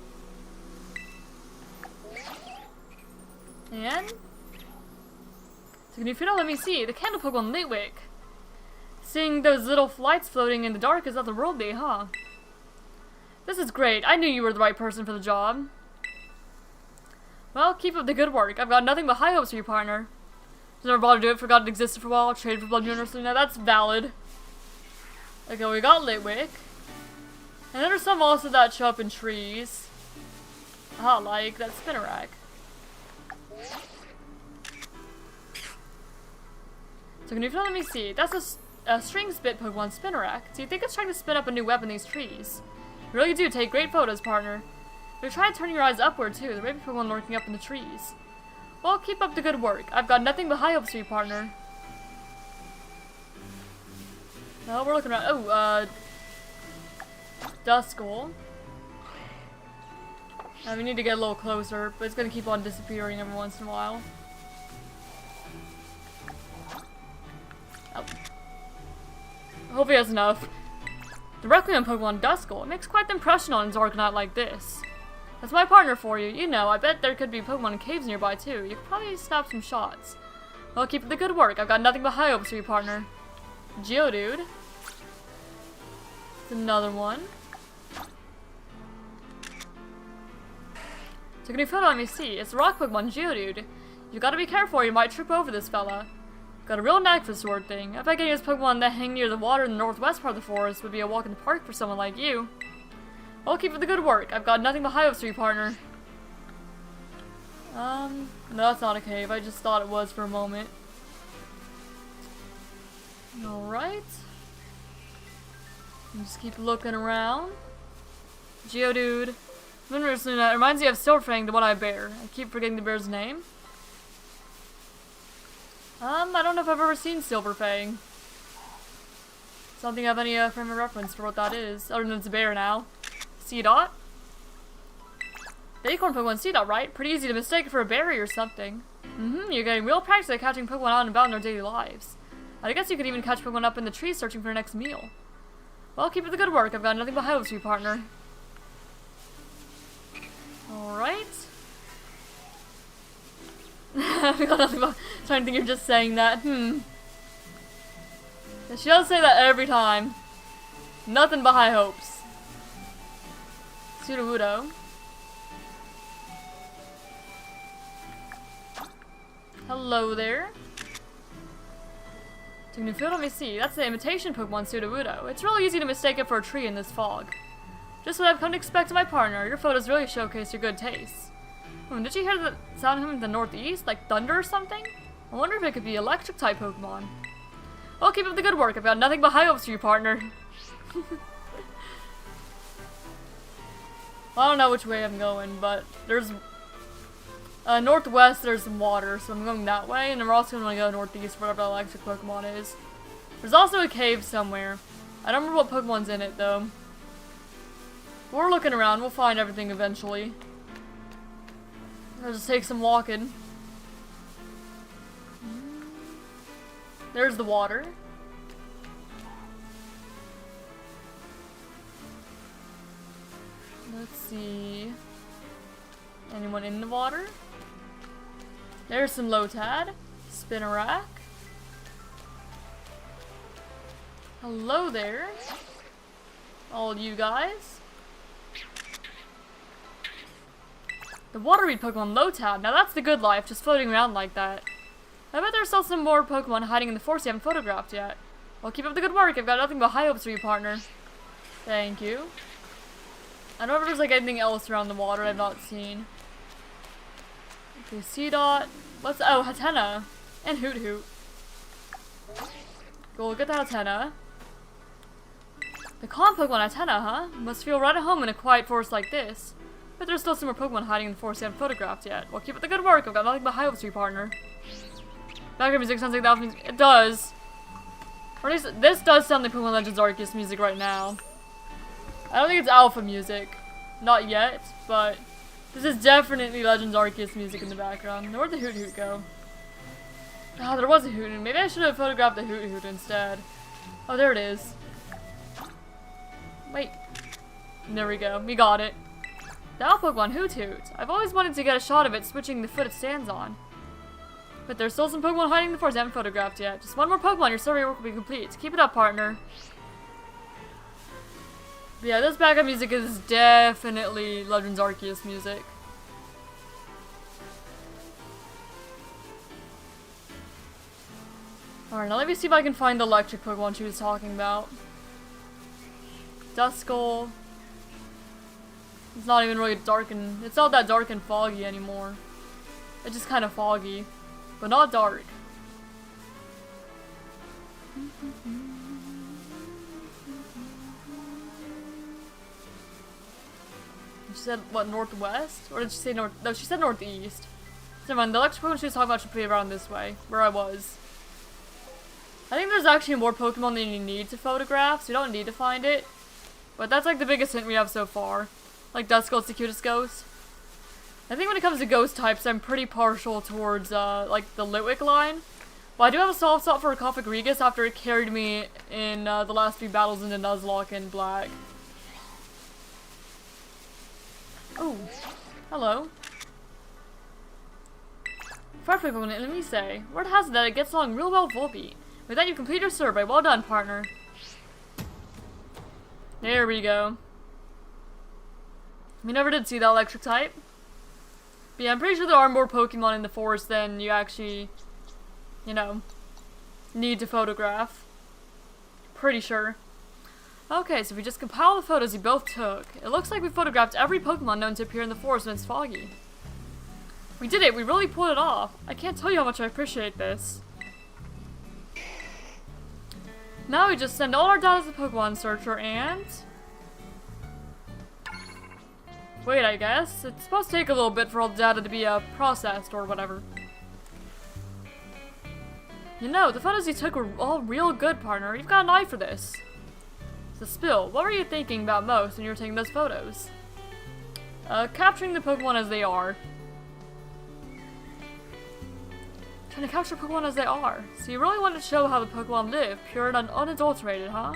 And? So can you feel it? Let me see. The candle Pokemon Litwick. Seeing those little lights floating in the dark is otherworldly, huh? This is great. I knew you were the right person for the job. Well, keep up the good work. I've got nothing but high hopes for you, partner. Just never bothered to do it, forgot it existed for a while, traded for Blood Moon or something. Now that's valid. Okay, we got Litwick. And then there's some also that show up in trees. Like that Spinnerack. So can you feel? Let me see. That's a string spit Pokemon Spinnerack. So you think it's trying to spin up a new web in these trees? You really do take great photos, partner. But try turning your eyes upward too. There may be Pokemon lurking up in the trees. Well, keep up the good work. I've got nothing but high hopes for you, partner. Well, we're looking around. Oh, Duskull. Now we need to get a little closer, but it's gonna keep on disappearing every once in a while. Oh. Hopefully that's enough. The Requiem Pokemon Duskull makes quite the impression on a Zarkanaut like this. That's my partner for you. You know, I bet there could be Pokemon in caves nearby too. You could probably snap some shots. Well, keep up the good work. I've got nothing but high hopes for you, partner. Geodude. It's another one. Took a new photo on me, see. It's a rock Pokemon, Geodude. You gotta be careful or you might trip over this fella. Got a real knack for this sort of thing. I bet getting this Pokemon that hang near the water in the northwest part of the forest would be a walk in the park for someone like you. Well, keep up the good work. I've got nothing but high hopes for you, partner. No, that's not a cave. I just thought it was for a moment. Alright. Just keep looking around. Geodude. It reminds me of Silverfang, the one-eyed bear. I keep forgetting the bear's name. I don't know if I've ever seen Silverfang. So I don't think I have any frame of reference for what that is, other than it's a bear now. C-Dot? The acorn Pokemon C-Dot, right? Pretty easy to mistake it for a berry or something. You're getting real practice at catching Pokemon out and about in their daily lives. I guess you could even catch Pokemon up in the trees searching for their next meal. Well, keep up the good work. I've got nothing but high hopes for you, partner. Alright. I've got nothing but... I'm trying to think you're just saying that. She does say that every time. Nothing but high hopes. Sudowoodo. Hello there. Taking a field, let me see. That's the imitation Pokemon Sudowoodo. It's really easy to mistake it for a tree in this fog. Just what I've come to expect of my partner. Your photos really showcase your good taste. Did you hear the sound from the northeast? Like thunder or something? I wonder if it could be electric type Pokemon. Well, keep up the good work. I've got nothing but high hopes for you, partner. Well, I don't know which way I'm going, but there's... northwest, there's some water, so I'm going that way, and then we're also going to go northeast, wherever the electric Pokemon is. There's also a cave somewhere. I don't remember what Pokemon's in it, though. We're looking around. We'll find everything eventually. I'll just take some walking. There's the water. Let's see. Anyone in the water? There's some Lotad. Spinarak. Hello there. All you guys. The water-weed Pokemon Lotad. Now that's the good life, just floating around like that. I bet there's still some more Pokemon hiding in the forest you haven't photographed yet. Well, keep up the good work. I've got nothing but high hopes for you, partner. Thank you. I don't know if there's like anything else around the water I've not seen. Okay, C-Dot. What's... Oh, Hatena. And Hoot Hoot. Go look at the Hatena. The calm Pokemon Hatena, huh? Must feel right at home in a quiet forest like this. But there's still some more Pokemon hiding in the forest you haven't photographed yet. Well, keep up the good work. I've got nothing but high hopes for you, partner. Background music sounds like that music. It does. Or at least, this does sound like Pokemon Legends Arceus music right now. I don't think it's alpha music. Not yet, but this is definitely Legends Arceus music in the background. Where'd the Hoot Hoot go? Ah, there was a Hoot Hoot. Maybe I should have photographed the Hoot Hoot instead. Oh, there it is. Wait. There we go. We got it. The owl Pokemon Hoot Hoot. I've always wanted to get a shot of it switching the foot it stands on. But there's still some Pokemon hiding in the forest I haven't photographed yet. Just one more Pokemon, your survey work will be complete. Keep it up, partner. But yeah, this background music is definitely Legends Arceus music. Alright, now let me see if I can find the electric Pokemon she was talking about. Duskull. It's not even really dark and... It's not that dark and foggy anymore. It's just kind of foggy. But not dark. She said, what, northwest? Or did she say north? No, she said northeast. Never mind, the electric Pokemon she was talking about should be around this way, where I was. I think there's actually more Pokemon than you need to photograph, so you don't need to find it. But that's like the biggest hint we have so far. Like, Duskull's the cutest ghost. I think when it comes to ghost types, I'm pretty partial towards, like, the Litwick line. But I do have a soft spot for a Koffing Regus after it carried me in, the last few battles into Nuzlocke and Black. Oh, hello. Fire Pokemon, let me say. Word has it that it gets along real well with Volbeat. With that, you complete your survey. Well done, partner. There we go. We never did see that electric type. But yeah, I'm pretty sure there are more Pokemon in the forest than you actually, you know, need to photograph. Pretty sure. Okay, so we just compile the photos you both took. It looks like we photographed every Pokemon known to appear in the forest when it's foggy. We did it! We really pulled it off! I can't tell you how much I appreciate this. Now we just send all our data to the Pokemon Searcher and... wait, I guess. It's supposed to take a little bit for all the data to be processed or whatever. You know, the photos you took were all real good, partner. You've got an eye for this. So Spill, what were you thinking about most when you were taking those photos? Capturing the Pokemon as they are. Trying to capture Pokemon as they are. So you really wanted to show how the Pokemon live, pure and unadulterated, huh?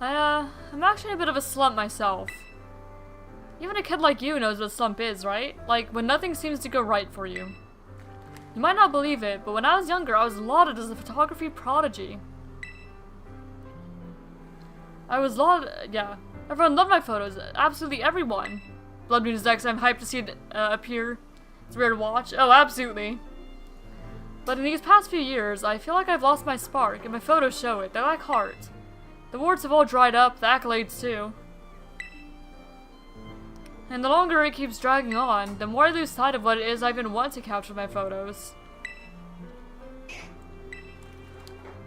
I'm actually in a bit of a slump myself. Even a kid like you knows what a slump is, right? Like, when nothing seems to go right for you. You might not believe it, but when I was younger, I was lauded as a photography prodigy. Yeah. Everyone loved my photos, absolutely everyone. Blood Moon is next, I'm hyped to see it appear. It's rare to watch. Oh, absolutely. But in these past few years, I feel like I've lost my spark, and my photos show it. They lack heart. The awards have all dried up, the accolades too. And the longer it keeps dragging on, the more I lose sight of what it is I've been wanting to capture with my photos.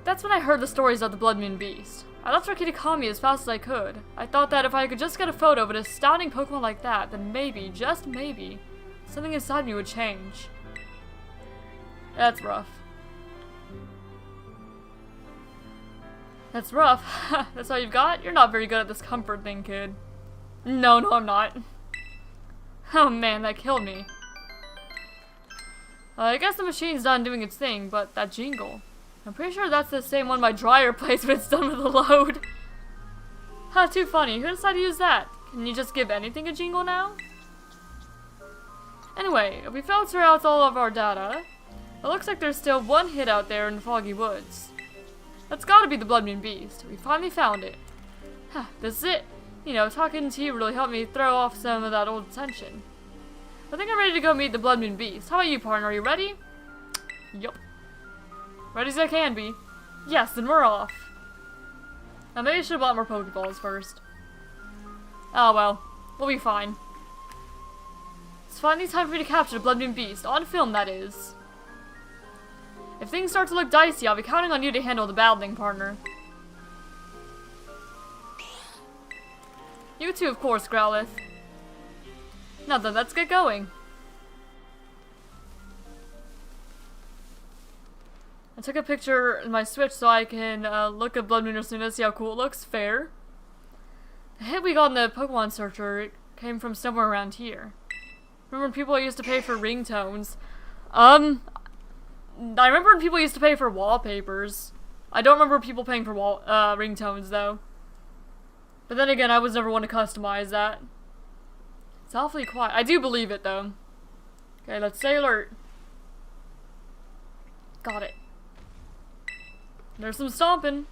That's when I heard the stories of the Blood Moon Beast. I left for Kitakami as fast as I could. I thought that if I could just get a photo of an astounding Pokemon like that, then maybe, just maybe, something inside me would change. That's rough. That's rough. That's all you've got? You're not very good at this comfort thing, kid. No, I'm not. Oh man, that killed me. I guess the machine's done doing its thing, but that jingle. I'm pretty sure that's the same one my dryer plays when it's done with the load. Huh, too funny. Who decided to use that? Can you just give anything a jingle now? Anyway, if we filter out all of our data, it looks like there's still one hit out there in the foggy woods. That's gotta be the Blood Moon Beast. We finally found it. Huh, this is it. You know, talking to you really helped me throw off some of that old tension. I think I'm ready to go meet the Blood Moon Beast. How about you, partner? Are you ready? Yup. Ready as I can be. Yes, then we're off. Now maybe I should have bought more Pokeballs first. Oh well. We'll be fine. It's finally time for me to capture the Blood Moon Beast. On film, that is. If things start to look dicey, I'll be counting on you to handle the battling, partner. You too, of course, Growlithe. Now then, let's get going. I took a picture in my Switch so I can look at Blood Moon Ursaluna, see how cool it looks. Fair. The hit we got in the Pokemon Searcher came from somewhere around here. Remember when people used to pay for ringtones? I remember when people used to pay for wallpapers. I don't remember people paying for ringtones, though. But then again, I was never one to customize that. It's awfully quiet. I do believe it, though. Okay, let's stay alert. Got it. There's some stomping.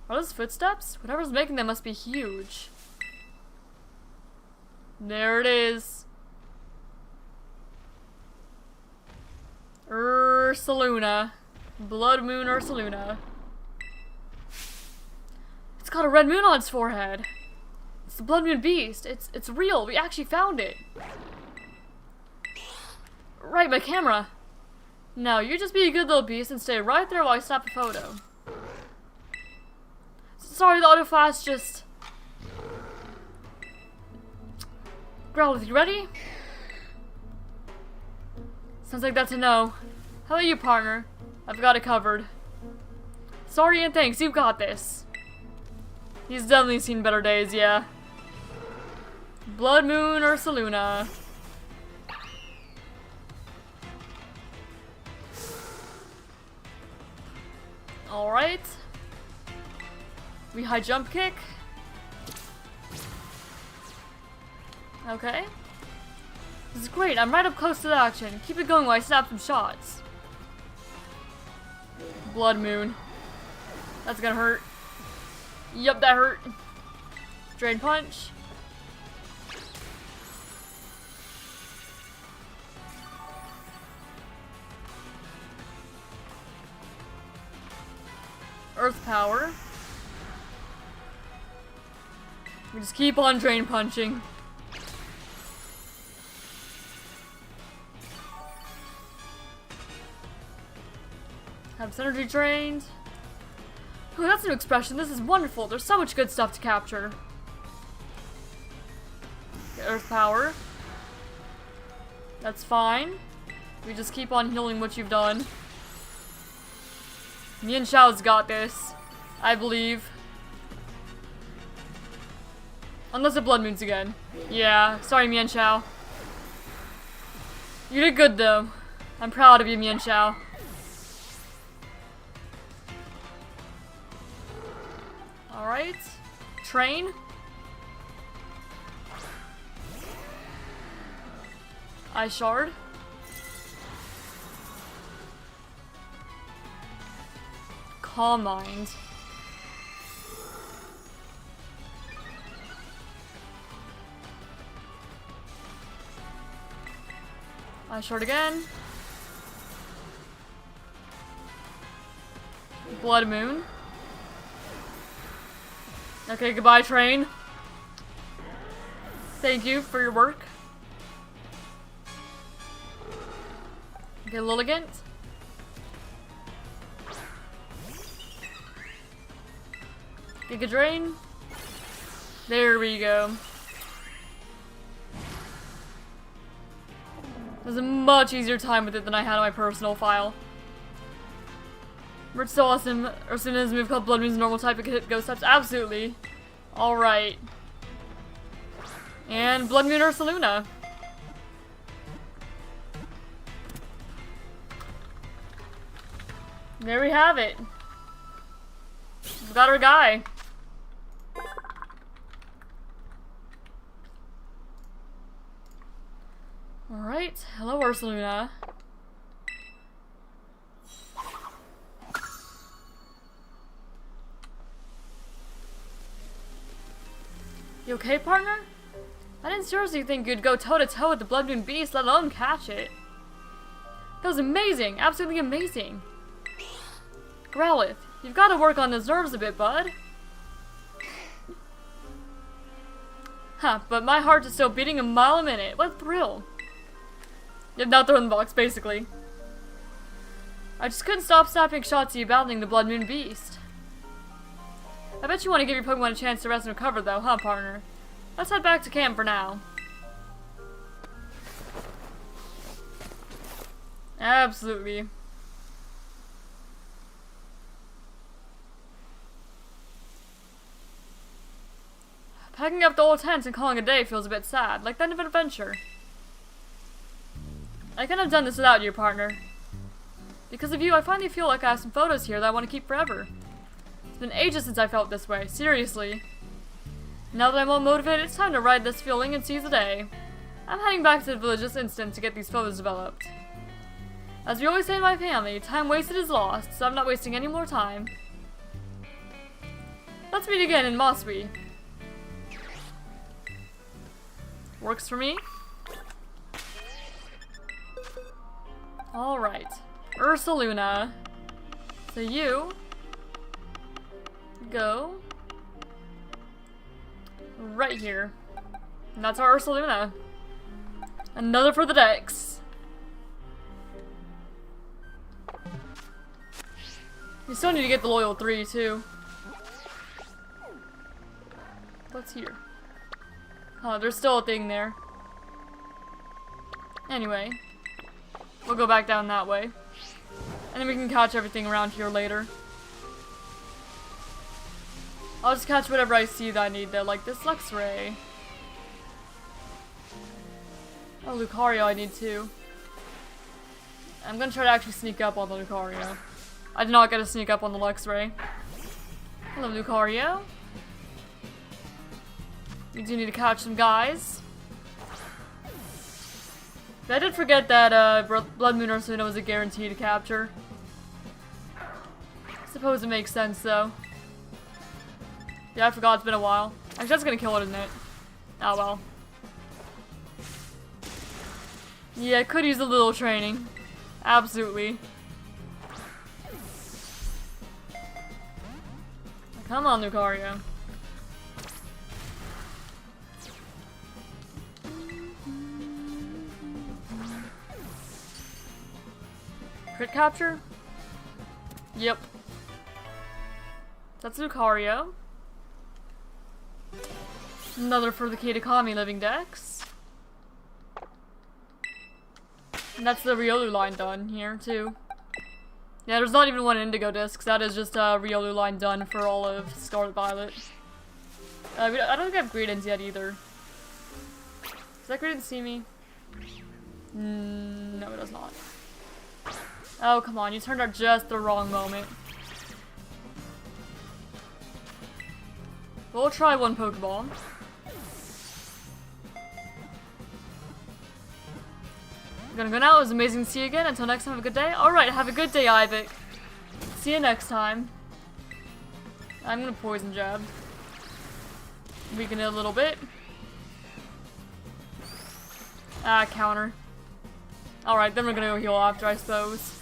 Are those footsteps? Whatever's making them must be huge. There it is. Ursaluna. Blood Moon Ursaluna. It's got a red moon on its forehead. It's the Blood Moon Beast. It's real. We actually found it. Right, my camera. Now, you just be a good little beast and stay right there while I snap a photo. Sorry, the autoflash just... Growlithe, you ready? Sounds like that's a no. How about you, partner? I've got it covered. Sorry and thanks, you've got this. He's definitely seen better days, yeah. Blood Moon Ursaluna. Alright. We high jump kick. Okay. This is great, I'm right up close to the action. Keep it going while I snap some shots. Blood Moon. That's gonna hurt. Yup, that hurt. Drain Punch. Earth Power. We just keep on drain punching. Have its energy drained. Ooh, that's a new expression. This is wonderful. There's so much good stuff to capture. Get Earth Power. That's fine. We just keep on healing what you've done. Me and Xiao's got this. I believe. Unless it Blood Moons again. Yeah, sorry Mian Xiao. You did good though. I'm proud of you, Mian Xiao. Alright. Train. Ice Shard. Calm Mind. Ice Shard again. Blood Moon. Okay, goodbye train. Thank you for your work. Okay, Lilligant. Giga Drain. There we go. It was a much easier time with it than I had on my personal file. We're so awesome. Ursuna's move called Blood Moon's normal type. It can hit ghost types. Absolutely. Alright. And Blood Moon Ursaluna. There we have it. We've got our guy. Alright, hello Ursaluna. You okay, partner? I didn't seriously think you'd go toe-to-toe with the Blood Moon Beast, let alone catch it. That was amazing, absolutely amazing. Growlithe, you've got to work on those nerves a bit, bud. Huh, but my heart is still beating a mile a minute. What a thrill. You've now thrown the box, basically. I just couldn't stop snapping shots at you battling the Blood Moon Beast. I bet you want to give your Pokemon a chance to rest and recover, though, huh, partner? Let's head back to camp for now. Absolutely. Packing up the old tent and calling a day feels a bit sad, like the end of an adventure. I couldn't have done this without you, partner. Because of you, I finally feel like I have some photos here that I want to keep forever. It's been ages since I felt this way, seriously. Now that I'm all motivated, it's time to ride this feeling and seize the day. I'm heading back to the village this instant to get these photos developed. As we always say in my family, time wasted is lost, so I'm not wasting any more time. Let's meet again in Mosby. Works for me. Alright. Ursaluna. So you go right here. And that's our Ursaluna. Another for the decks. You still need to get the loyal 3 too. What's here? Oh, there's still a thing there. Anyway. We'll go back down that way. And then we can catch everything around here later. I'll just catch whatever I see that I need though, like this Luxray. Oh, Lucario I need too. I'm gonna try to actually sneak up on the Lucario. I did not get to sneak up on the Luxray. Hello, Lucario. We do need to catch some guys. I did forget that Blood Moon Ursaluna was a guarantee to capture. I suppose it makes sense though. Yeah, I forgot, it's been a while. Actually, that's gonna kill it, isn't it? Oh well. Yeah, it could use a little training. Absolutely. Come on, Lucario. Crit capture? Yep. That's Lucario. Another for the Kitakami living dex. And that's the Riolu line done here, too. Yeah, there's not even one Indigo disc. That is just a Riolu line done for all of Scarlet Violet. I don't think I have Greedents yet either. Does that Greedent see me? No, it does not. Oh, come on. You turned out just the wrong moment. We'll try one Pokeball. I'm gonna go now. It was amazing to see you again. Until next time, have a good day. Alright, have a good day, Ivik. See you next time. I'm gonna Poison Jab. Weaken it a little bit. Ah, counter. Alright, then we're gonna go heal after, I suppose.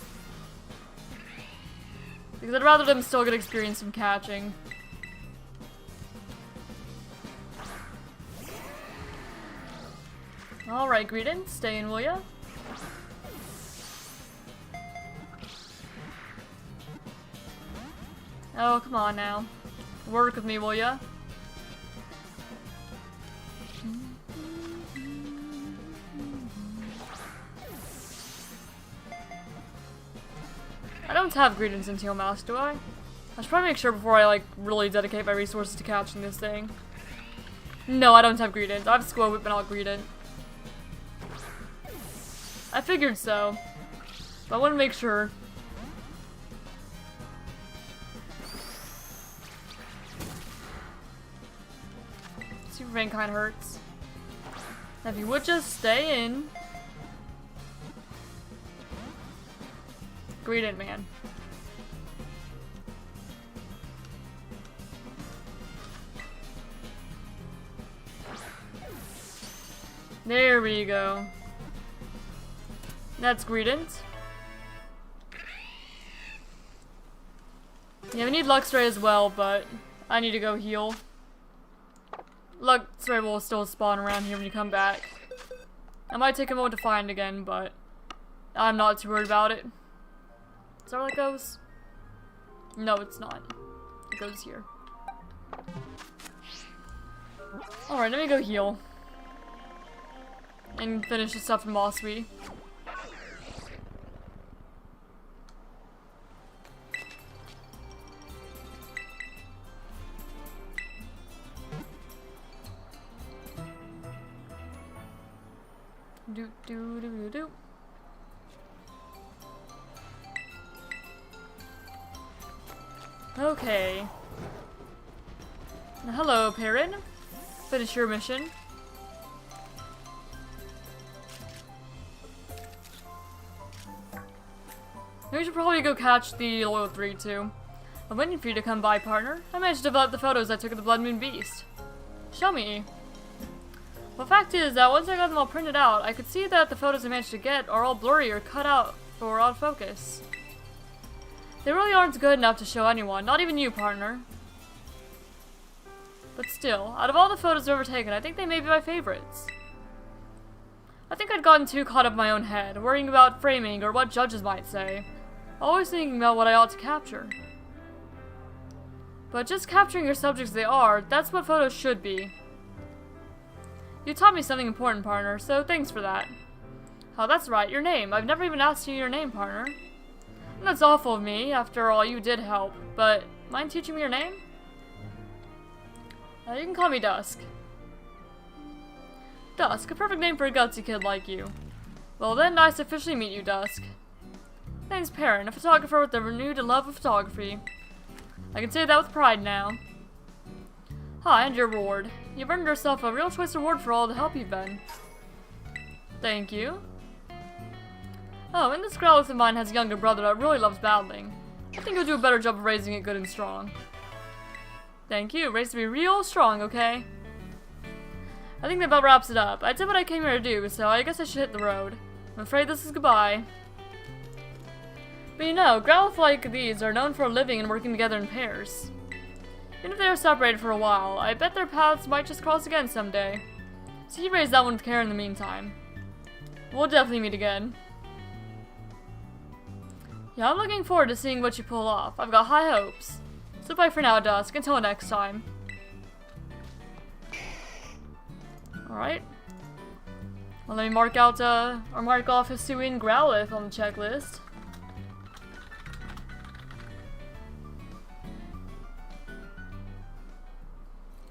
Because I'd rather them still get experience from catching. Alright, Greedent, stay in, will ya? Oh, come on now. Work with me, will ya? I don't have Greedents in Teal Mask, do I? I should probably make sure before I, like, really dedicate my resources to catching this thing. No, I don't have Greedent. I have Squirrel Whip, but not Greedent. I figured so. But I want to make sure. Super Vein kind of hurts. If you would just stay in. Greedent, man. There we go. That's Greedent. Yeah, we need Luxray as well, but I need to go heal. Luxray will still spawn around here when you come back. I might take a moment to find again, but I'm not too worried about it. Is that where that goes? No, it's not. It goes here. Alright, let me go heal. And finish the stuff in Mossweed. Do do do do do. Okay. Hello, Perrin. Finish your mission. We should probably go catch the Loyal 3 too. I'm waiting for you to come by, partner. I managed to develop the photos I took of the Blood Moon Beast. Show me. Well, the fact is that once I got them all printed out, I could see that the photos I managed to get are all blurry or cut out for autofocus. They really aren't good enough to show anyone, not even you, partner. But still, out of all the photos I've ever taken, I think they may be my favorites. I think I'd gotten too caught up in my own head, worrying about framing or what judges might say, always thinking about what I ought to capture. But just capturing your subjects as they are, that's what photos should be. You taught me something important, partner, so thanks for that. Oh, that's right, your name. I've never even asked you your name, partner. And that's awful of me, after all, you did help, but mind teaching me your name? You can call me Dusk. Dusk, a perfect name for a gutsy kid like you. Well then, nice to officially meet you, Dusk. Name's Perrin, a photographer with a renewed love of photography. I can say that with pride now. Hi, and your reward. You've earned yourself a real choice reward for all the help you've been. Thank you. Oh, and this Growlithe of mine has a younger brother that really loves battling. I think you'll do a better job of raising it good and strong. Thank you. Raised to be real strong, okay? I think that about wraps it up. I did what I came here to do, so I guess I should hit the road. I'm afraid this is goodbye. But you know, Growlithe like these are known for living and working together in pairs. Even if they are separated for a while, I bet their paths might just cross again someday. So you raise that one with care in the meantime. We'll definitely meet again. Yeah, I'm looking forward to seeing what you pull off. I've got high hopes. So bye for now, Dusk. Until next time. Alright. Well, let me mark out, or mark off Hisuian Growlithe on the checklist.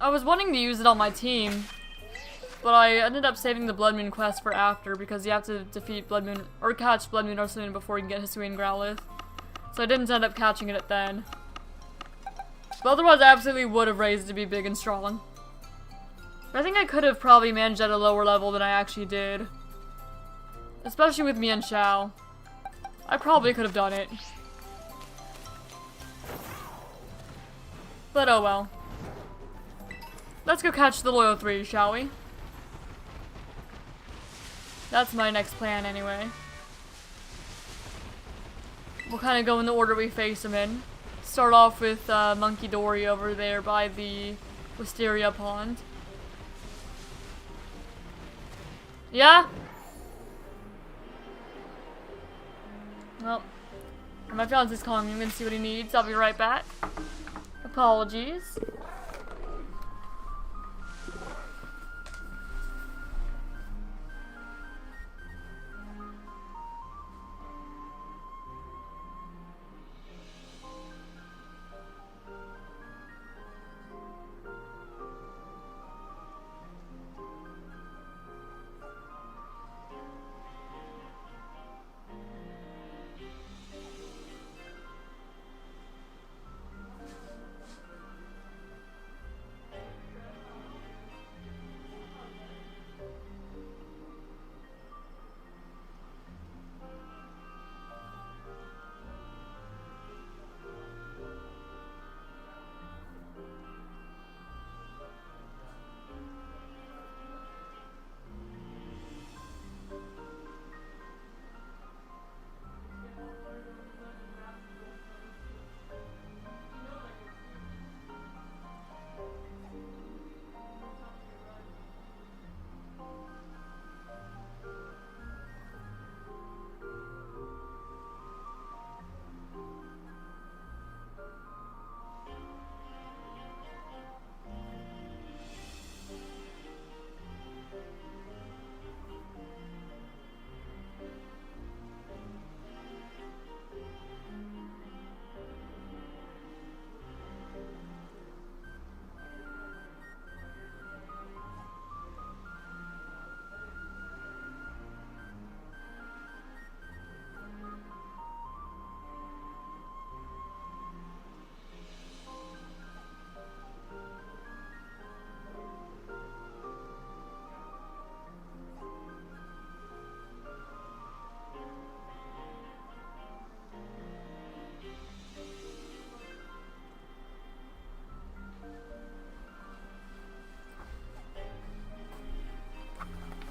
I was wanting to use it on my team, but I ended up saving the Blood Moon quest for after because you have to defeat Blood Moon, or catch Blood Moon Ursaluna before you can get Hisuian Growlithe. So I didn't end up catching it then. But otherwise I absolutely would have raised it to be big and strong. But I think I could have probably managed at a lower level than I actually did. Especially with Mian Xiao. I probably could have done it. But oh well. Let's go catch the Loyal 3, shall we? That's my next plan anyway. We'll kind of go in the order we face them in. Start off with Monkey Dory over there by the Wisteria Pond. Yeah? Well, my fiance's calling me. I'm gonna see what he needs. I'll be right back. Apologies.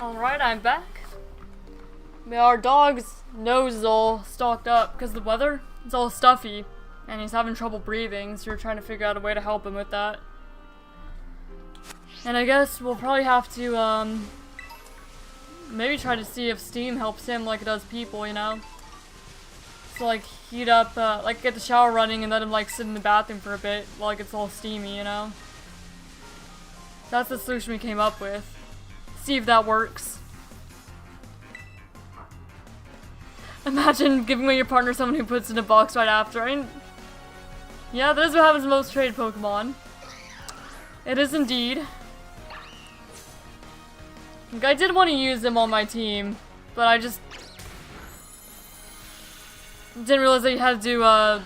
Alright, I'm back. Our dog's nose is all stalked up because the weather is all stuffy and he's having trouble breathing, so we're trying to figure out a way to help him with that. And I guess we'll probably have to maybe try to see if steam helps him like it does people, you know? So like heat up, like get the shower running and let him like sit in the bathroom for a bit while it gets all steamy, you know? That's the solution we came up with. See if that works. Imagine giving away your partner someone who puts in a box right after. I mean, yeah, that is what happens in most trade Pokemon. It is indeed. Like, I did want to use them on my team, but I just didn't realize that you had to do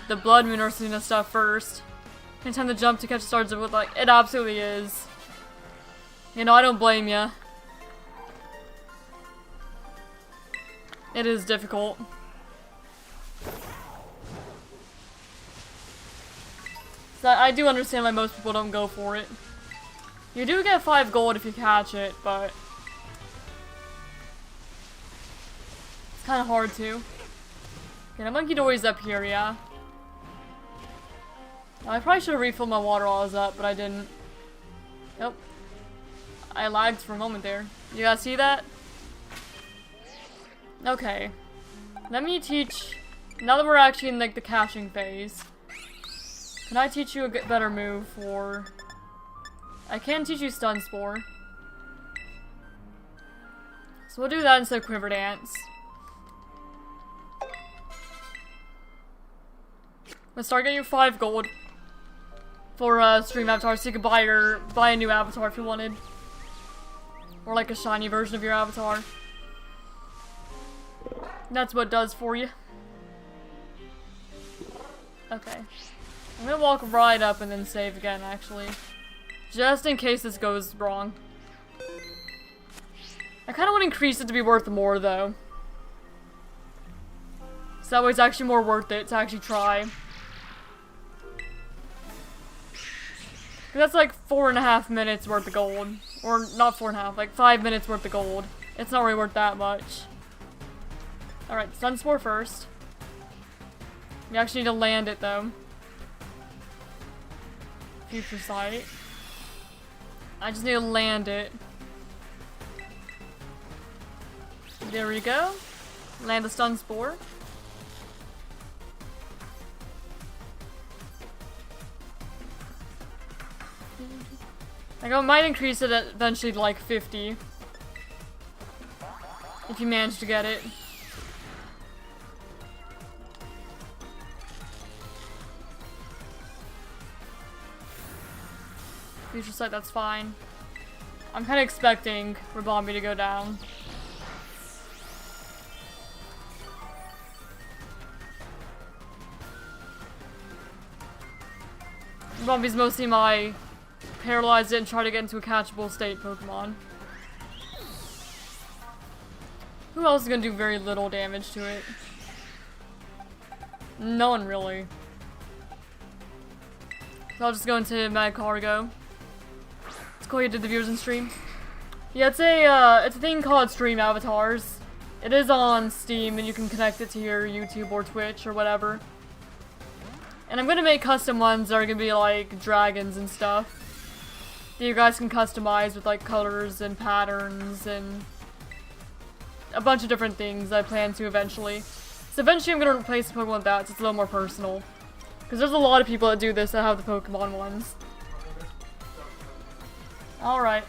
the Blood Moon Ursaluna stuff first. Anytime the jump to catch starts with, like, it absolutely is. You know, I don't blame ya. It is difficult. So I do understand why most people don't go for it. You do get 5 gold if you catch it, but it's kind of hard to. Okay, the Monkey Dory's up here, yeah. I probably should have refilled my water while I was up, but I didn't. Yep. I lagged for a moment there. You guys see that? Okay. Let me teach... Now that we're actually in, like, the catching phase, can I teach you a better move for... I can teach you Stun Spore. So we'll do that instead of Quiver Dance. Let's start getting you 5 gold for stream avatar, so you can buy a new avatar if you wanted. Or like a shiny version of your avatar. That's what it does for you. Okay. I'm gonna walk right up and then save again, actually. Just in case this goes wrong. I kinda want to increase it to be worth more, though. So that way it's actually more worth it to actually try. That's like 4.5 minutes worth of gold. Or not 4.5, like 5 minutes worth of gold. It's not really worth that much. Alright, Stun Spore first. You actually need to land it though. Future Sight. I just need to land it. There we go. Land the Stun Spore. Like, I might increase it eventually to like 50. If you manage to get it. Future Sight, that's fine. I'm kind of expecting Rabambi to go down. Rabambi's mostly my paralyze it and try to get into a catchable state Pokemon. Who else is gonna do very little damage to it? No one really. So I'll just go into Mad Cargo. It's cool you did the viewers in stream. Yeah, it's a thing called Stream Avatars. It is on Steam and you can connect it to your YouTube or Twitch or whatever. And I'm gonna make custom ones that are gonna be like dragons and stuff. That you guys can customize with like colors and patterns and a bunch of different things I plan to eventually. So eventually I'm gonna replace Pokemon with that so it's a little more personal. Because there's a lot of people that do this that have the Pokemon ones. Alright.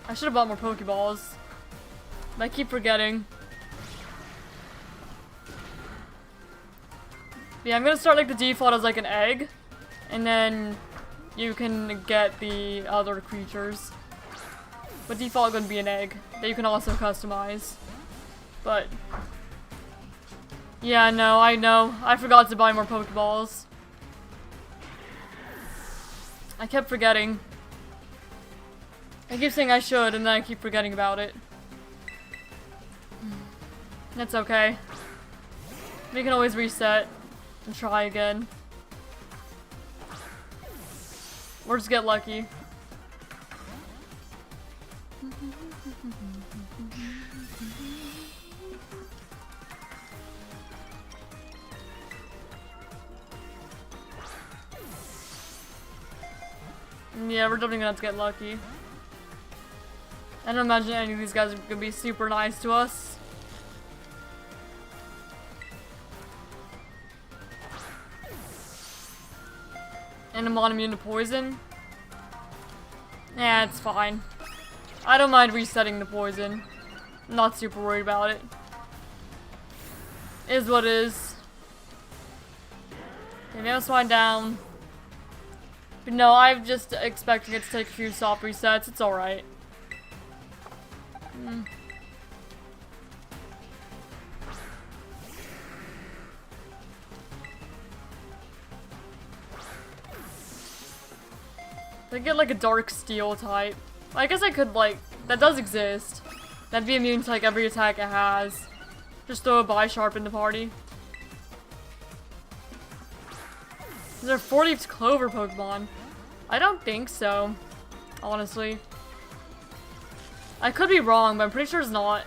I should have bought more Pokeballs. But I keep forgetting. Yeah, I'm gonna start like the default as like an egg. And then you can get the other creatures. But default gonna be an egg that you can also customize. But yeah, no, I know. I forgot to buy more Pokeballs. I kept forgetting. I keep saying I should, and then I keep forgetting about it. That's okay. We can always reset and try again. Or just get lucky. Yeah, we're definitely gonna have to get lucky. I don't imagine any of these guys are gonna be super nice to us. And I'm not immune to poison. Yeah, it's fine. I don't mind resetting the poison. I'm not super worried about it. Is what it is. Okay, now swine down. But no, I'm just expecting it to take a few soft resets. It's alright. I get like a dark steel type. I guess I could like, that does exist. That'd be immune to like every attack it has. Just throw a Bisharp in the party. Is there 40 Clover Pokemon? I don't think so, honestly. I could be wrong, but I'm pretty sure it's not.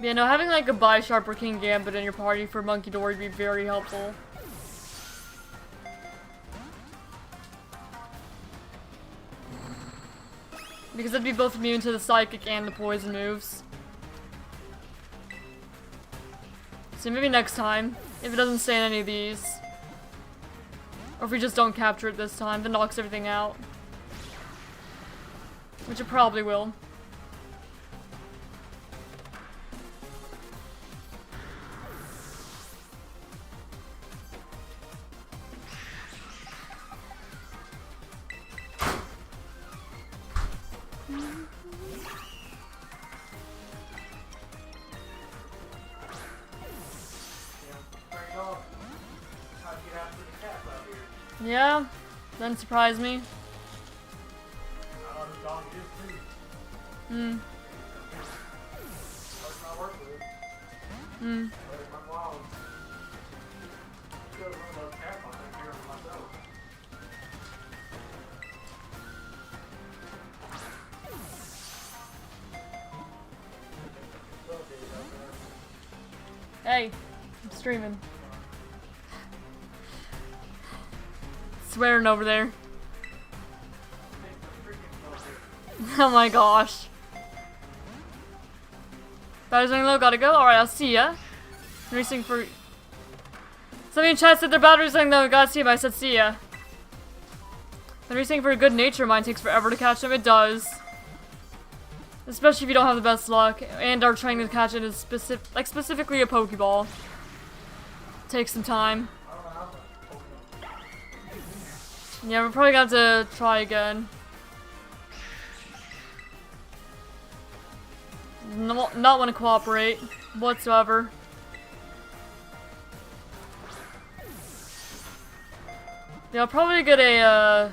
Yeah, no, having like a Bisharp or King Gambit in your party for Monkey Dory would be very helpful. Because it'd be both immune to the Psychic and the Poison moves. So maybe next time, if it doesn't stay in any of these. Or if we just don't capture it this time, then knocks everything out. Which it probably will. Yeah, doesn't surprise me. Hmm. Hmm. Hey, I'm streaming. Swearing over there. Oh my gosh. Battery's running low, gotta go. Alright, I'll see ya. Racing for... Somebody in chat said their battery's running low, gotta see ya, but I said see ya. Been racing for a good nature, mine takes forever to catch them. It does. Especially if you don't have the best luck and are trying to catch it as specifically a Pokeball. Takes some time. Yeah, we're probably gonna have to try again. Not want to cooperate whatsoever. Yeah, I'll probably get a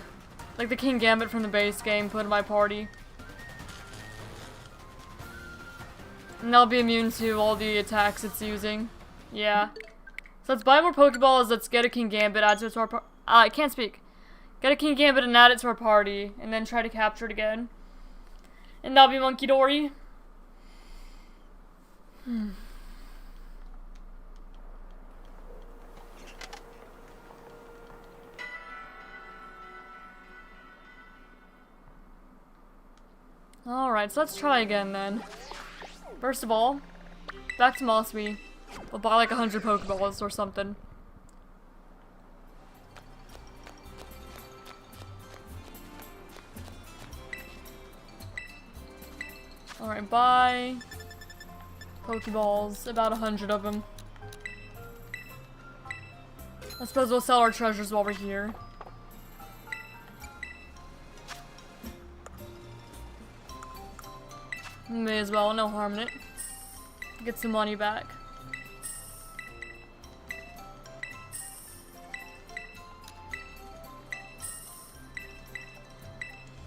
like the King Gambit from the base game put in my party. And I'll be immune to all the attacks it's using. Yeah. So let's buy more Pokeballs, let's get a King Gambit, add it to our I can't speak. Get a King Gambit and add it to our party, and then try to capture it again. And that'll be Monkey Dory. Alright, so let's try again then. First of all, back to Mossby. We'll buy like 100 Pokeballs or something. Alright, buy Pokeballs, about 100 of them. I suppose we'll sell our treasures while we're here. May as well, no harm in it. Get some money back.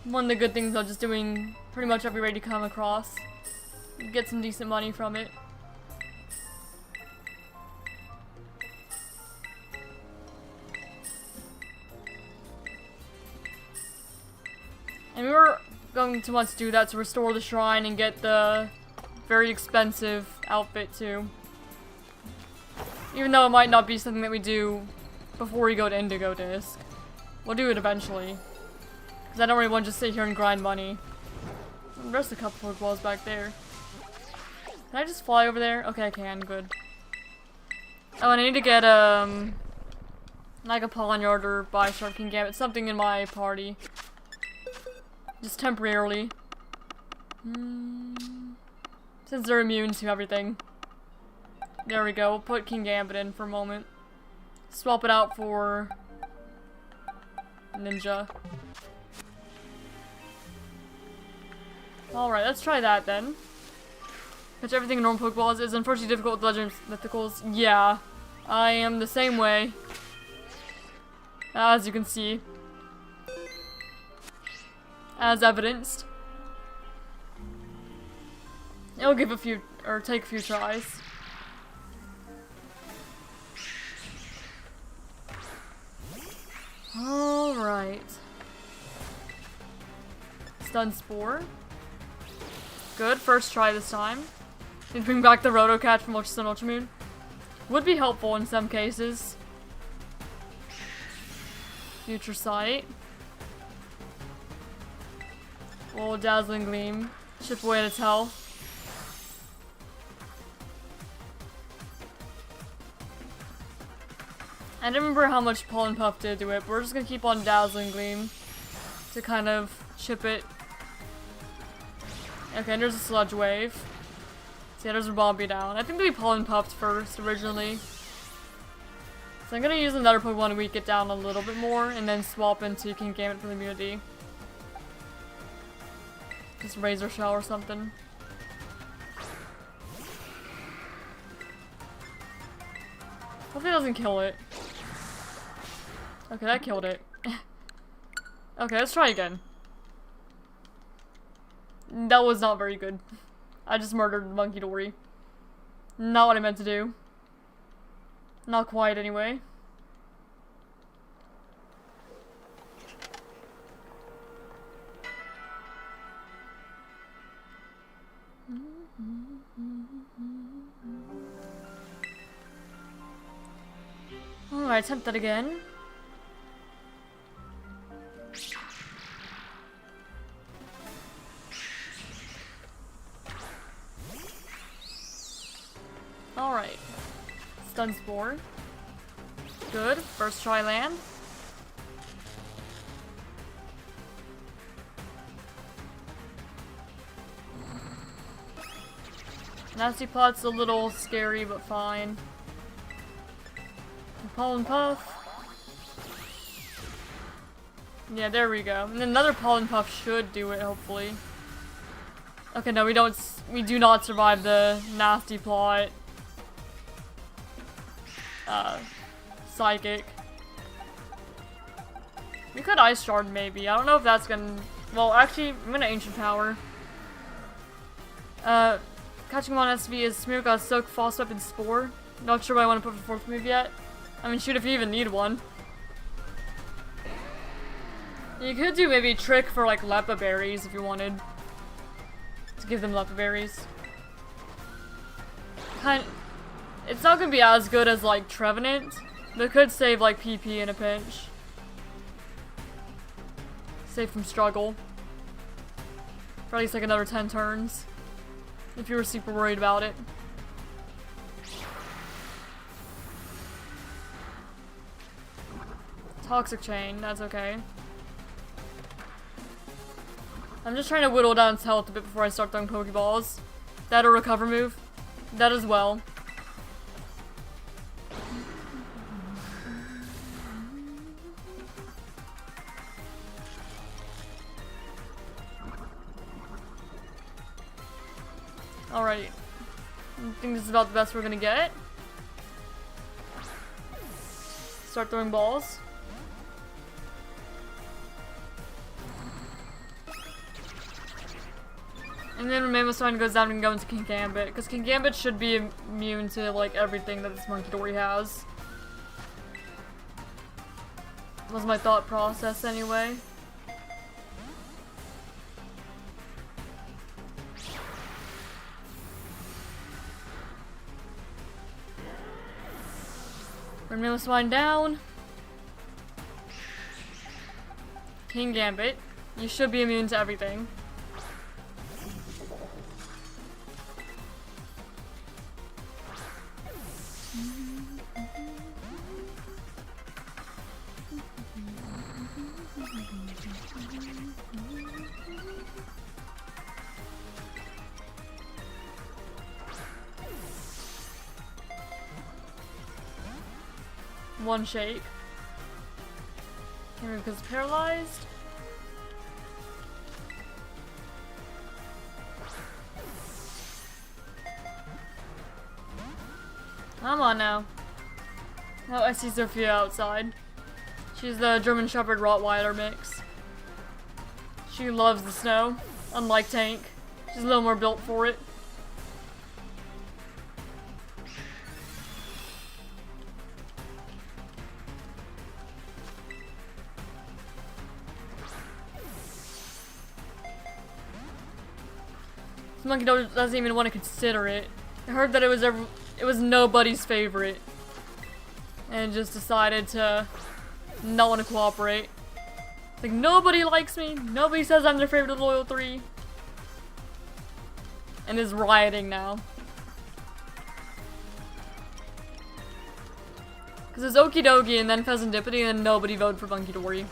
One of the good things about just doing pretty much every raid you come across. You get some decent money from it. And we were going to want to do that to restore the shrine and get the very expensive outfit too. Even though it might not be something that we do before we go to Indigo Disc. We'll do it eventually. Because I don't really want to just sit here and grind money. There's a couple of Pokeballs back there. Can I just fly over there? Okay, I can. Good. Oh, and I need to get, like a Pawniard or Bisharp King Gambit. Something in my party. Just temporarily. Since they're immune to everything. There we go. We'll put King Gambit in for a moment. Swap it out for Ninja. Alright, let's try that then. Catch everything in normal Pokeballs is unfortunately difficult with Legend Mythicals. Yeah, I am the same way. As you can see. As evidenced. It'll give a few, or take a few tries. Alright. Stun Spore. Good, first try this time. And bring back the Roto Catch from Ultra Sun Ultra Moon. Would be helpful in some cases. Future Sight. Oh, Dazzling Gleam. Chip away at its health. I don't remember how much Pollen Puff did to it, but we're just gonna keep on Dazzling Gleam to kind of chip it. Okay, and there's a Sludge Wave. So yeah, there's a Bombi down. I think they Pollen Puffed first, originally. So I'm gonna use another Pokemon to weak it down a little bit more, and then swap into King Gambit for the immunity. Just Razor Shell or something. Hopefully it doesn't kill it. Okay, that killed it. Okay, let's try again. That was not very good. I just murdered Monkey Dory. Not what I meant to do. Not quite, anyway. Alright, attempt that again. Alright. Stun Spore. Good. First try land. Nasty Pot's a little scary, but fine. Pollen Puff. Yeah, there we go. And another Pollen Puff should do it, hopefully. Okay, no, we do not survive the Nasty Plot. Psychic. We could Ice Shard, maybe. I don't know if that's gonna... Well, actually, I'm gonna Ancient Power. Catching him on SV is Smear got Soak, False Weapon, Spore. Not sure what I want to put for 4th move yet. I mean, shoot, if you even need one. You could do maybe Trick for, like, Lepa Berries if you wanted. To give them Lepa Berries. It's not gonna be as good as, like, Trevenant, but it could save, like, PP in a pinch. Save from struggle. For at least, like, another 10 turns. If you were super worried about it. Toxic Chain, that's okay. I'm just trying to whittle down its health a bit before I start throwing Pokeballs. That a recover move? That as well. Alright. I think this is about the best we're gonna get. Start throwing balls. And then when Mammoth goes down, we can go into King Gambit. Because King Gambit should be immune to, like, everything that this Monkey Dory has. Was my thought process anyway. When Mammoth down. King Gambit. You should be immune to everything. One shake. Can't move because it's paralyzed. Come on now. Oh, I see Sophia outside. She's the German Shepherd Rottweiler mix. She loves the snow, unlike Tank. She's a little more built for it. Monkey doesn't even want to consider it. I heard that it was nobody's favorite. And just decided to not want to cooperate. Like, nobody likes me. Nobody says I'm their favorite of the Loyal 3. And is rioting now. Because it's Okie Dokie and then Pheasantipity and then nobody voted for Monkey Dory.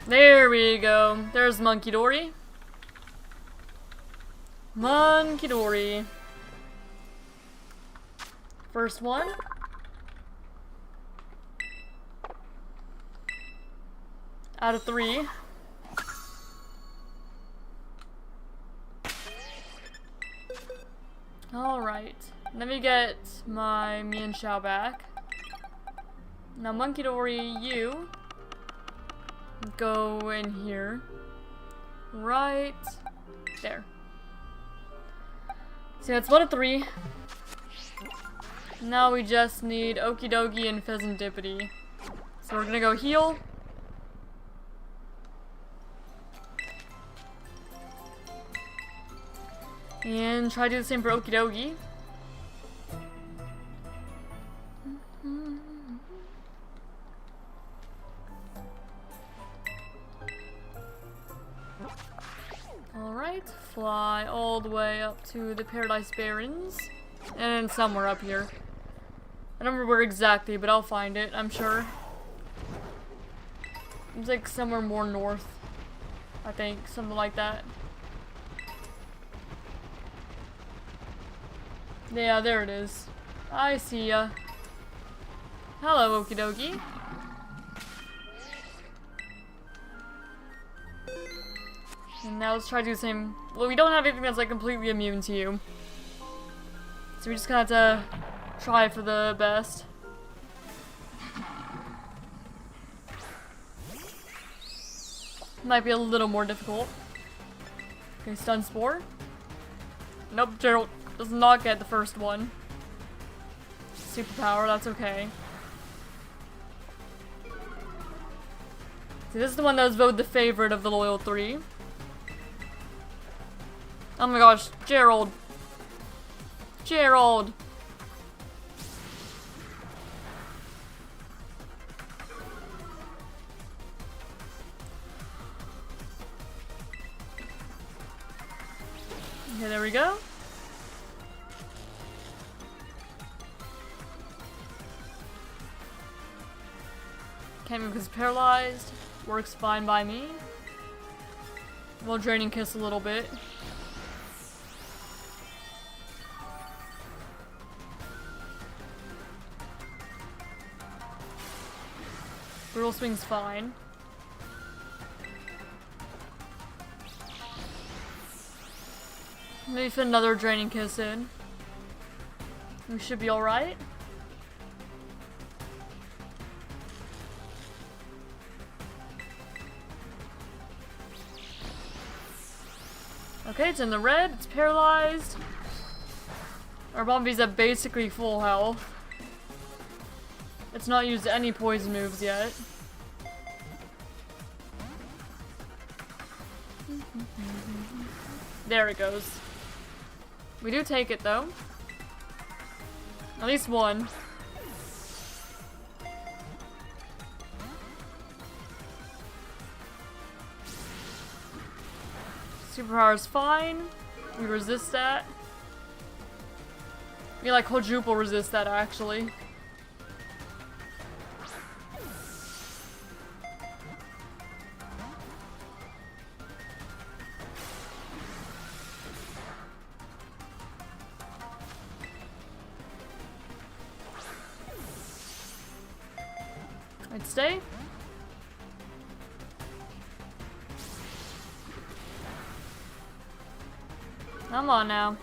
There we go. There's Monkey Dory. Monkey Dory. First one. Out of 3. Alright. Let me get my Mian Xiao back. Now, Monkey Dory, you go in here. Right there. So that's 1 of 3. Now we just need Okie Dokie and Pheasantipity. So we're gonna go heal. And try to do the same for Okie Dokie. Alright, fly all the way up to the Paradise Barrens. And somewhere up here. I don't remember where exactly, but I'll find it, I'm sure. It's like somewhere more north. I think, something like that. Yeah, there it is. I see ya. Hello, Okie Dokie. And now let's try to do the same. Well, we don't have anything that's like completely immune to you. So we just kind of have to try for the best. Might be a little more difficult. Okay, Stun Spore. Nope, Gerald does not get the first one. Superpower, that's okay. See, this is the one that was voted the favorite of the Loyal 3. Oh my gosh, Gerald. Gerald. Okay, there we go. Can't move because it's paralyzed. Works fine by me. We'll Draining Kiss a little bit. Brutal Swing's fine. Maybe fit another Draining Kiss in. We should be alright. Okay, it's in the red, it's paralyzed. Our Bumblebee's at basically full health. It's not used any poison moves yet. There it goes. We do take it though. At least one. Superpower is fine. We resist that. We like quadruple resist that actually. I'd stay. Come on now.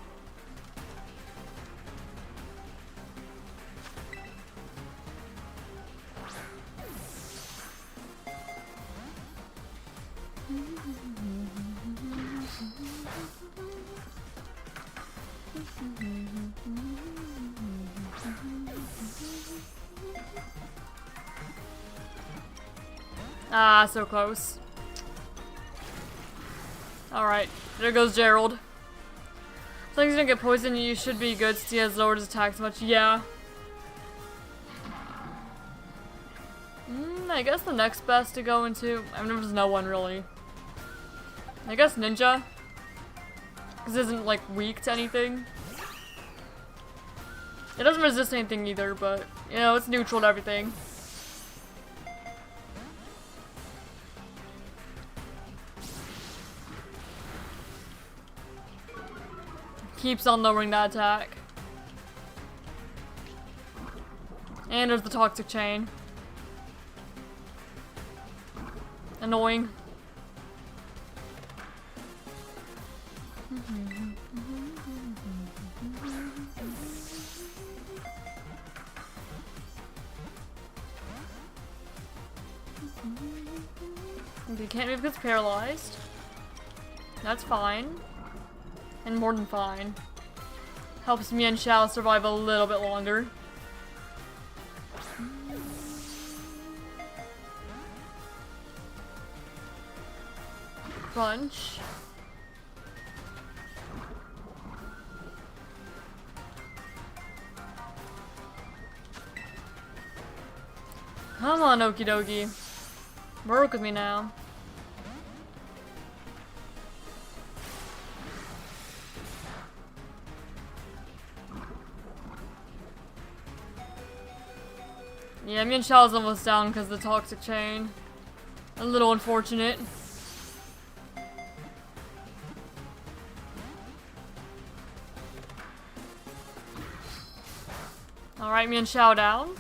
Ah, so close. Alright, there goes Gerald. As long as you don't get poisoned, you should be good since he has lowered his attacks much. Yeah. I guess the next best to go into... I mean, there's no one really. I guess Ninja. Because it isn't, like, weak to anything. It doesn't resist anything either, but, you know, it's neutral to everything. Keeps on lowering that attack. And there's the toxic chain. Annoying. You can't move because it's paralyzed. That's fine. And more than fine. Helps me and Xiao survive a little bit longer. Crunch. Come on, okie dokie. Work with me now. Yeah, me and Xiao's almost down because of the toxic chain. A little unfortunate. Alright, me and Xiao down.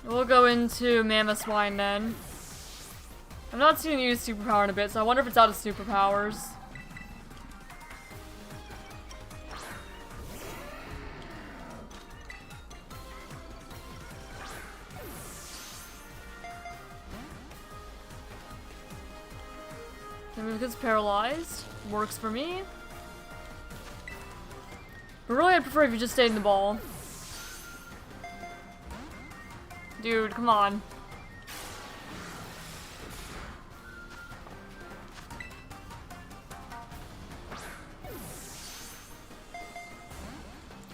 We'll go into Mama Swine then. I'm not seeing you use superpower in a bit, so I wonder if it's out of superpowers. Maybe because it's paralyzed. Works for me. But really, I'd prefer if you just stayed in the ball. Dude, come on.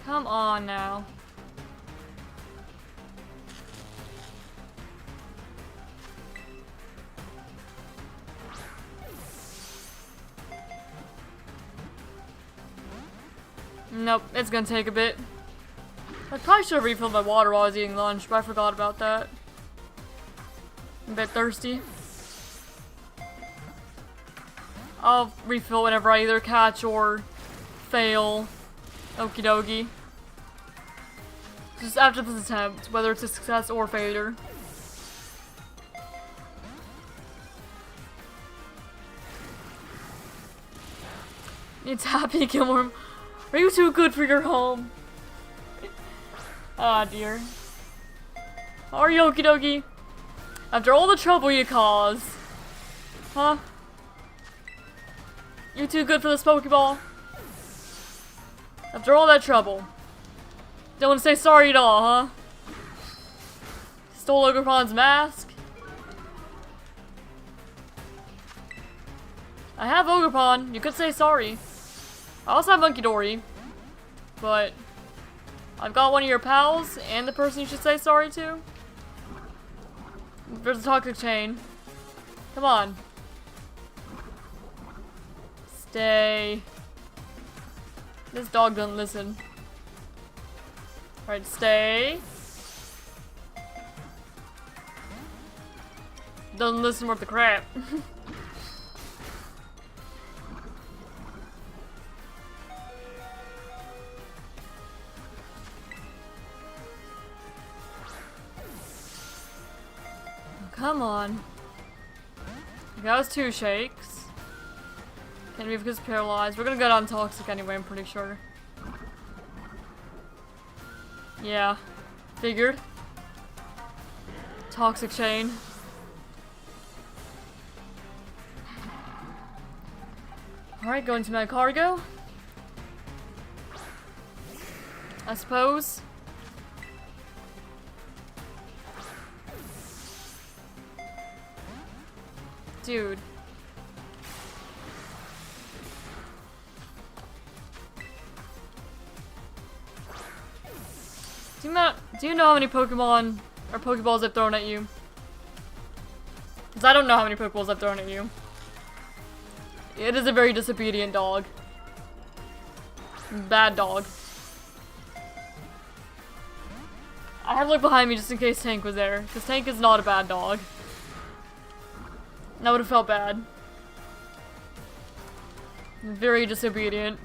Come on now. Nope, it's gonna take a bit. I probably should have refilled my water while I was eating lunch, but I forgot about that. I'm a bit thirsty. I'll refill whenever I either catch or fail. Okie dokie. Just after this attempt, whether it's a success or failure. It's happy, Gilmore. Are you too good for your home? Ah, dear. Are you okie dokie? After all the trouble you caused. Huh? You too good for this Pokeball? After all that trouble. Don't want to say sorry at all, huh? Stole Ogerpon's mask? I have Ogerpon. You could say sorry. I also have Monkey Dory. But I've got one of your pals and the person you should say sorry to. There's a toxic chain. Come on. Stay. This dog doesn't listen. Alright, stay. Doesn't listen worth the crap. Come on. That was 2 shakes. Can't move because paralyzed. We're gonna go down toxic anyway, I'm pretty sure. Yeah. Figured. Toxic chain. Alright, going to my cargo. I suppose. Dude. Do you know how many Pokemon or Pokeballs I've thrown at you? Because I don't know how many Pokeballs I've thrown at you. It is a very disobedient dog. Bad dog. I had to look behind me just in case Tank was there, because Tank is not a bad dog. That would have felt bad. Very disobedient.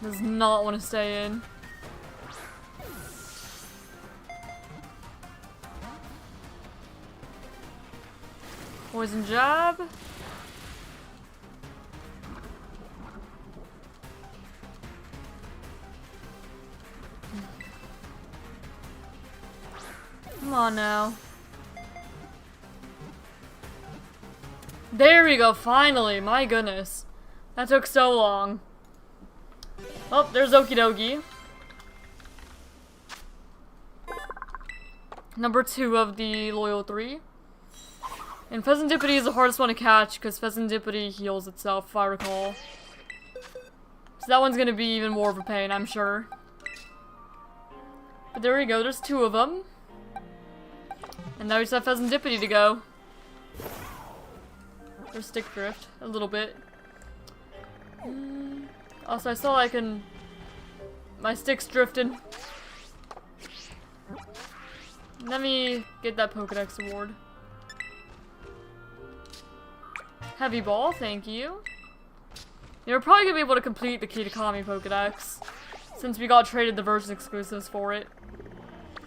Does not want to stay in. Poison jab. Come on now. There we go, finally. My goodness. That took so long. Oh, there's Okie Dokie. Number 2 of the Loyal 3. And Pheasantipity is the hardest one to catch because Pheasantipity heals itself, if I recall. So that one's gonna be even more of a pain, I'm sure. But there we go, there's 2 of them. And now we just have Pheasantipity to go. There's Stick Drift, a little bit. Also, I saw my stick's drifted. Let me get that Pokedex award. Heavy Ball, thank you. You're probably gonna be able to complete the Kitakami Pokedex, since we got traded the version exclusives for it.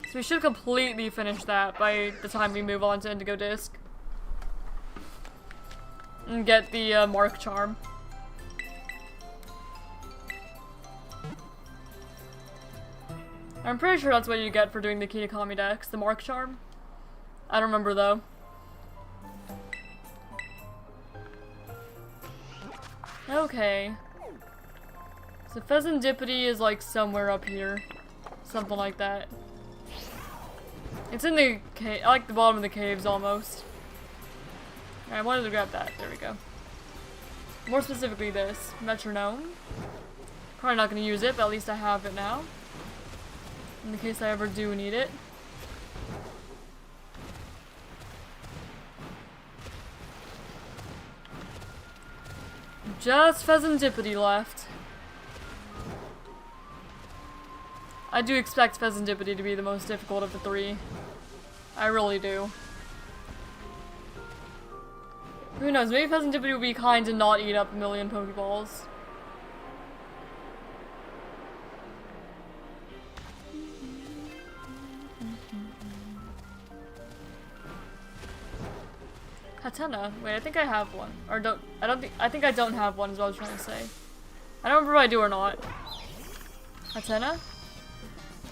So we should completely finish that by the time we move on to Indigo Disc. And get the Mark Charm. I'm pretty sure that's what you get for doing the Kitakami Dex, the Mark Charm. I don't remember though. Okay. So Pheasantipity is like somewhere up here. Something like that. It's in the cave, like the bottom of the caves almost. I wanted to grab that. There we go. More specifically this. Metronome. Probably not going to use it, but at least I have it now. In the case I ever do need it. Just Pheasantipity left. I do expect Pheasantipity to be the most difficult of the 3. I really do. Who knows, maybe Pheasantipity will be kind to not eat up a million Pokeballs. Hatena. Wait, I think I have one. Or I think I don't have one is what I was trying to say. I don't remember if I do or not. Hatena?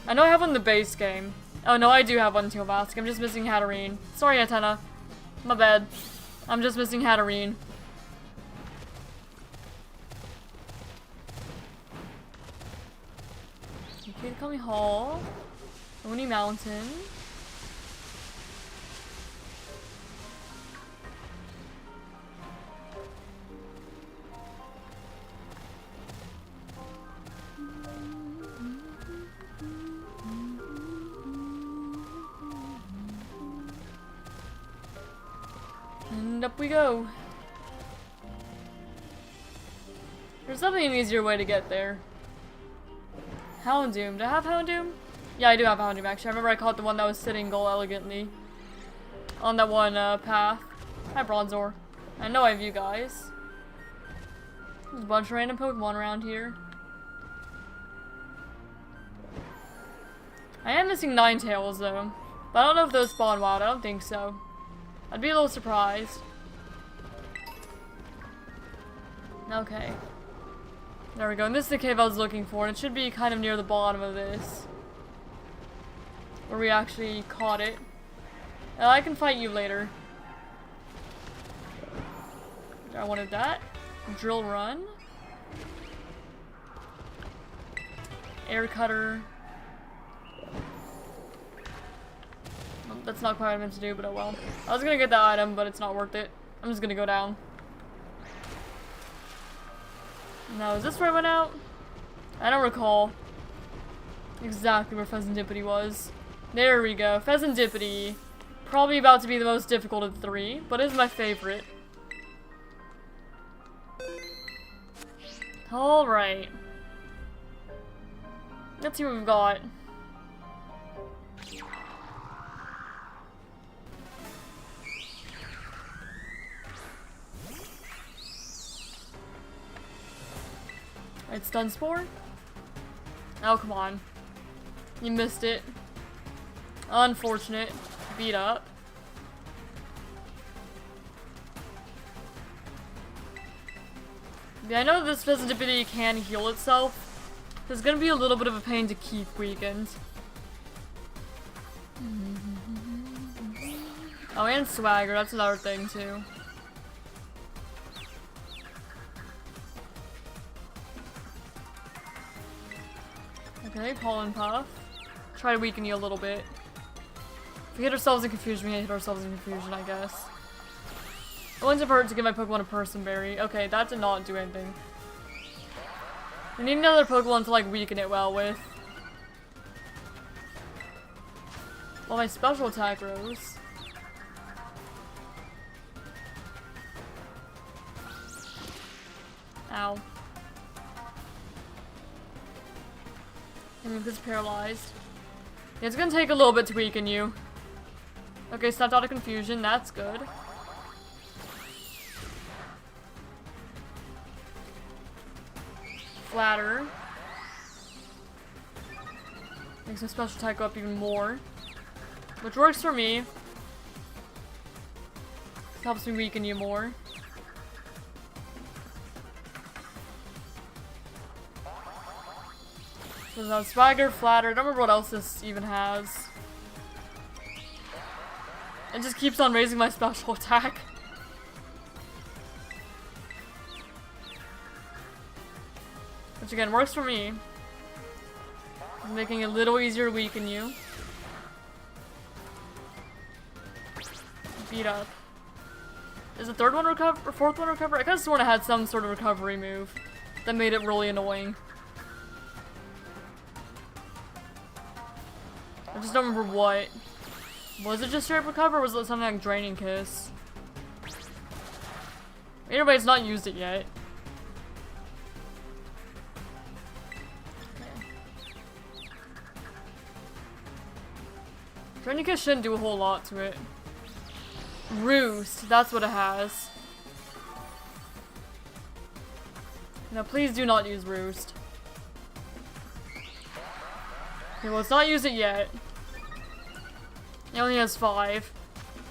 I know I have one in the base game. Oh no, I do have one in Teal Mask. I'm just missing Hatterene. Sorry, Hatena. My bad. I'm just missing Hatterene. Kitakami Hall. Oni Mountain. And up we go. There's definitely an easier way to get there. Houndoom. Do I have Houndoom? Yeah, I do have Houndoom actually. I remember I caught the one that was sitting goal elegantly on that one path. Hi, Bronzor. I know I have you guys. There's a bunch of random Pokemon around here. I am missing Ninetales though. But I don't know if those spawn wild. I don't think so. I'd be a little surprised. Okay. There we go. And this is the cave I was looking for. And it should be kind of near the bottom of this. Where we actually caught it. I can fight you later. I wanted that. Drill run. Air cutter. That's not quite what I meant to do, but oh well. I was gonna get that item, but it's not worth it. I'm just gonna go down. Now, is this where I went out? I don't recall exactly where Pheasantipity was. There we go. Pheasantipity. Probably about to be the most difficult of the three, but is my favorite. Alright. Let's see what we've got. Alright, Stun Spore? Oh, come on. You missed it. Unfortunate. Beat up. Yeah, I know this Pheasantipity can heal itself. It's gonna be a little bit of a pain to keep weakened. Oh, and Swagger, that's another thing too. Okay, Pollen Puff. Try to weaken you a little bit. If we hit ourselves in confusion, we hit ourselves in confusion, I guess. It wouldn't have hurt to give my Pokemon a Person Berry. Okay, that did not do anything. We need another Pokemon to, like, weaken it well with. Well, my special attack rose. Ow. And it's paralyzed. Yeah, it's gonna take a little bit to weaken you. Okay, snapped out of confusion. That's good. Flatter. Makes my special attack go up even more. Which works for me. This helps me weaken you more. So now Swagger, Flatter. I don't remember what else this even has. It just keeps on raising my special attack. Which again works for me. Making it a little easier to weaken you. Beat up. Is the third one recover or fourth one recover? I could have sworn it had some sort of recovery move that made it really annoying. I just don't remember what. Was it just straight recover or was it something like Draining Kiss? Either way, it's not used it yet. Draining Kiss shouldn't do a whole lot to it. Roost, that's what it has. Now please do not use Roost. Okay, well, it's not used it yet. It only has 5.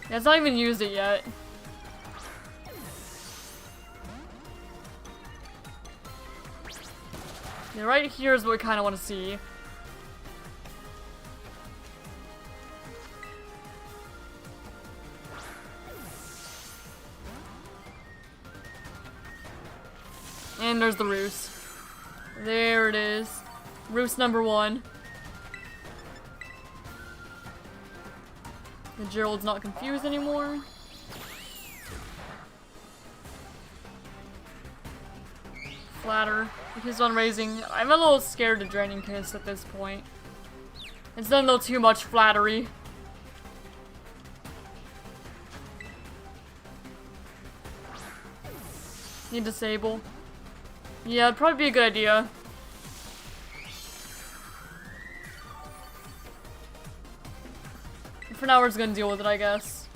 Yeah, it's not even used it yet. Yeah, right here is what we kind of want to see. And there's the Roost. There it is. Roost number 1. The Gerald's not confused anymore. Flatter. He's on raising. I'm a little scared of Draining Kiss at this point. It's done a little too much flattery. Need Disable. Yeah, it'd probably be a good idea. For now, we're just gonna deal with it, I guess.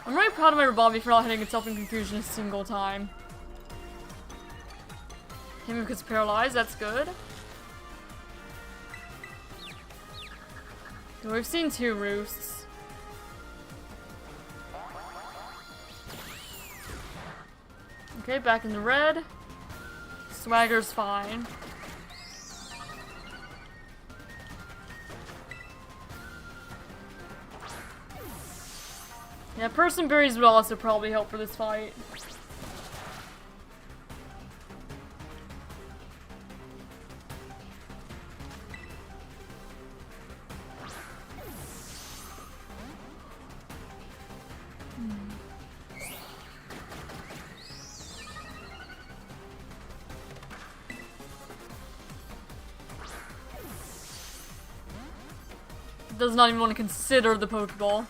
I'm really proud of my Revolve for not hitting itself in confusion a single time. Him because paralyzed, that's good. So we've seen 2 Roosts. Okay, back into red. Swagger's fine. Yeah, person berries would also probably help for this fight. Does not even want to consider the Pokeball.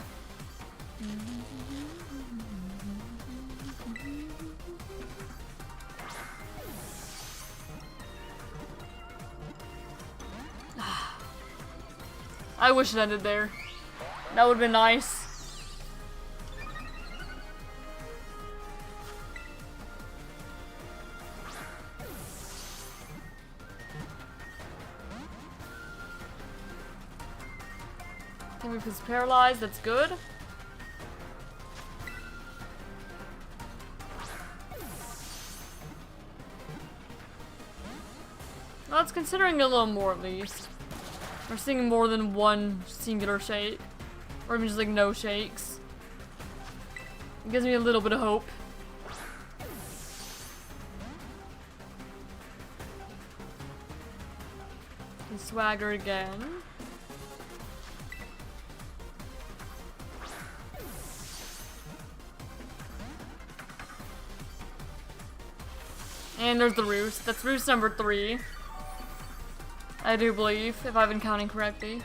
I wish it ended there. That would have been nice. Can we please paralyze? That's good. Well, it's considering a little more at least. We're seeing more than one singular shake. Or even just like no shakes. It gives me a little bit of hope. And swagger again. And there's the roost. That's roost number 3. I do believe, if I've been counting correctly.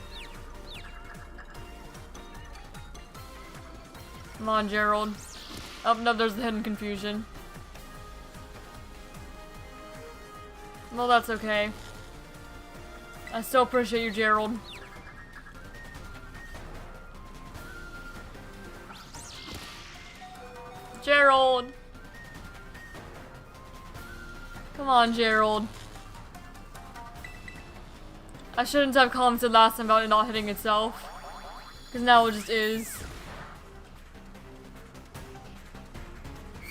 Come on, Gerald. Oh, no, there's the hidden confusion. Well, that's okay. I still appreciate you, Gerald. Gerald! Come on, Gerald. I shouldn't have commented last time about it not hitting itself. Because now it just is.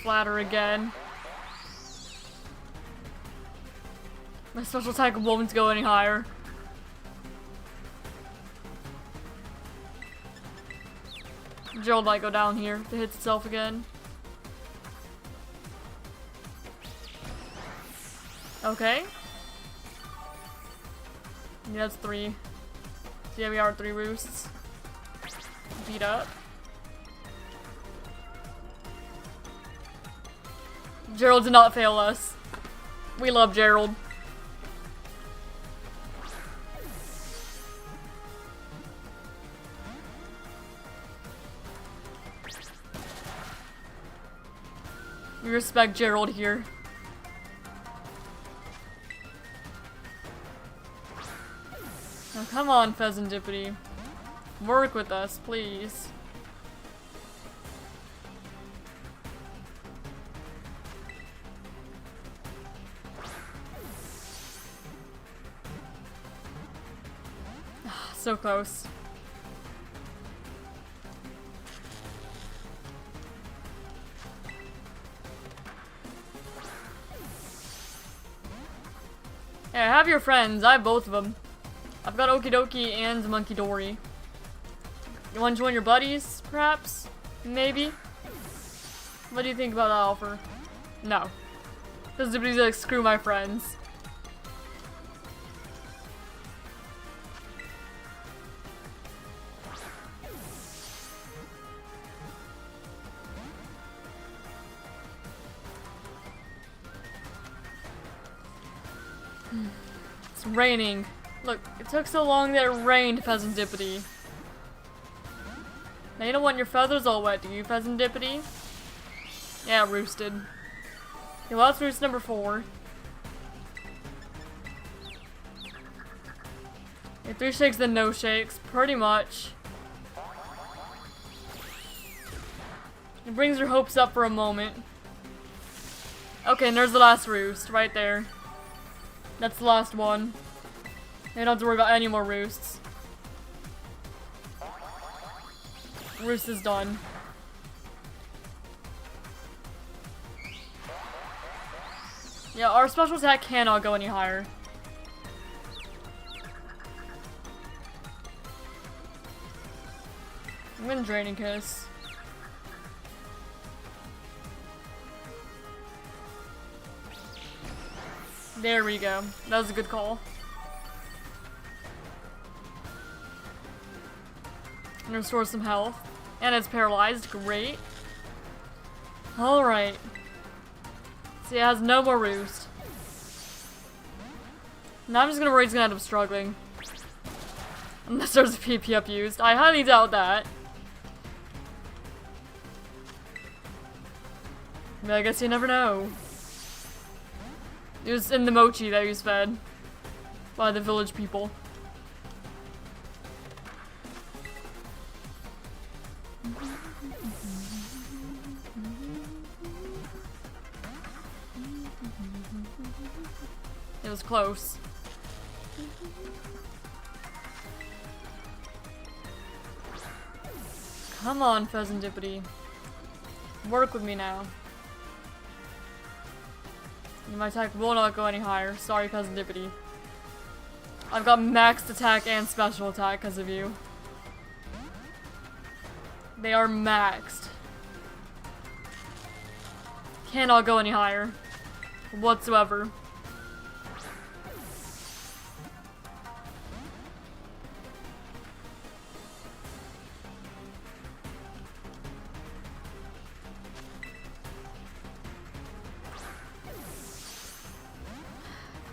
Flatter again. My special attack won't go any higher. Gerald might go down here if it hits itself again. Okay. Yeah, that's 3. So yeah, we are 3 roosts. Beat up. Gerald did not fail us. We love Gerald. We respect Gerald here. Oh, come on, Pheasantipity. Work with us, please. So close. Hey, I have your friends. I have both of them. I've got Okidoki and Monkey Dory. You want to join your buddies, perhaps? Maybe? What do you think about that offer? No. Because nobody's like, screw my friends. It's raining. Look, it took so long that it rained, Pheasantipity. Now you don't want your feathers all wet, do you, Pheasantipity? Yeah, roosted. Okay, well, that's roost number 4. Okay, 3 shakes then no shakes, pretty much. It brings your hopes up for a moment. Okay, and there's the last roost, right there. That's the last one. You don't have to worry about any more roosts. Roost is done. Yeah, our special attack cannot go any higher. I'm gonna Draining Kiss. There we go. That was a good call. And restore some health. And it's paralyzed. Great. Alright. See, it has no more roost. Now I'm just gonna worry he's gonna end up struggling. Unless there's a PP up used. I highly doubt that. But I guess you never know. It was in the mochi that he was fed by the village people. It was close. Come on, Pheasant Dippity. Work with me now. My attack will not go any higher. Sorry, Pheasant Dippity. I've got maxed attack and special attack because of you. They are maxed. Cannot go any higher. Whatsoever.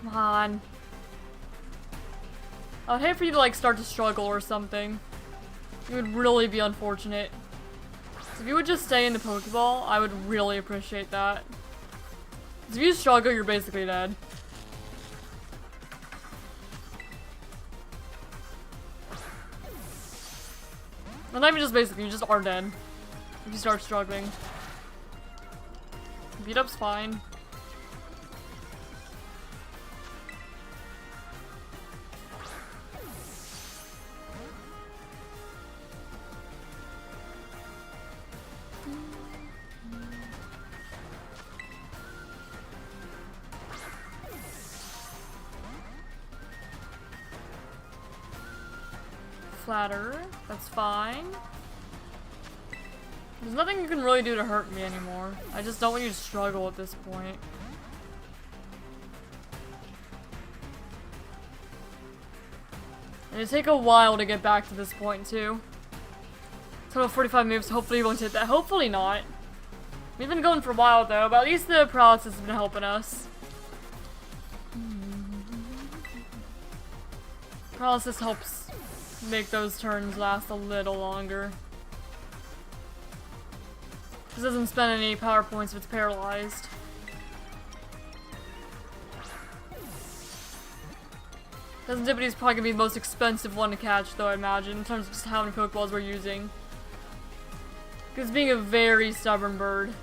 Come on. I would hate for you to like start to struggle or something. It would really be unfortunate. So if you would just stay in the Pokeball, I would really appreciate that. 'Cause if you struggle, you're basically dead. Well, not even just basically, you just are dead. If you start struggling. Beat up's fine. Flatter, that's fine. There's nothing you can really do to hurt me anymore. I just don't want you to struggle at this point. And it'll take a while to get back to this point too. Total 45 moves, hopefully you won't hit that. Hopefully not. We've been going for a while though, but at least the paralysis has been helping us. Paralysis helps make those turns last a little longer. This doesn't spend any power points if it's paralyzed. Pheasant Dippity is probably gonna be the most expensive one to catch though, I imagine, in terms of just how many Pokeballs we're using. Because being a very stubborn bird.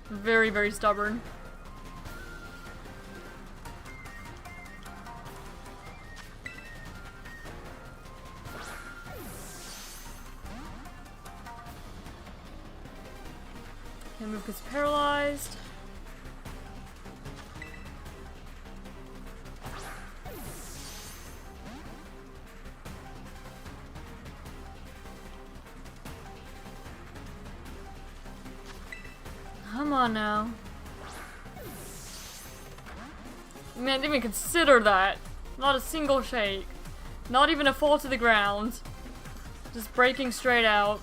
Very, very stubborn. Can't move because paralyzed. Come on now. Man, didn't even consider that. Not a single shake. Not even a fall to the ground. Just breaking straight out.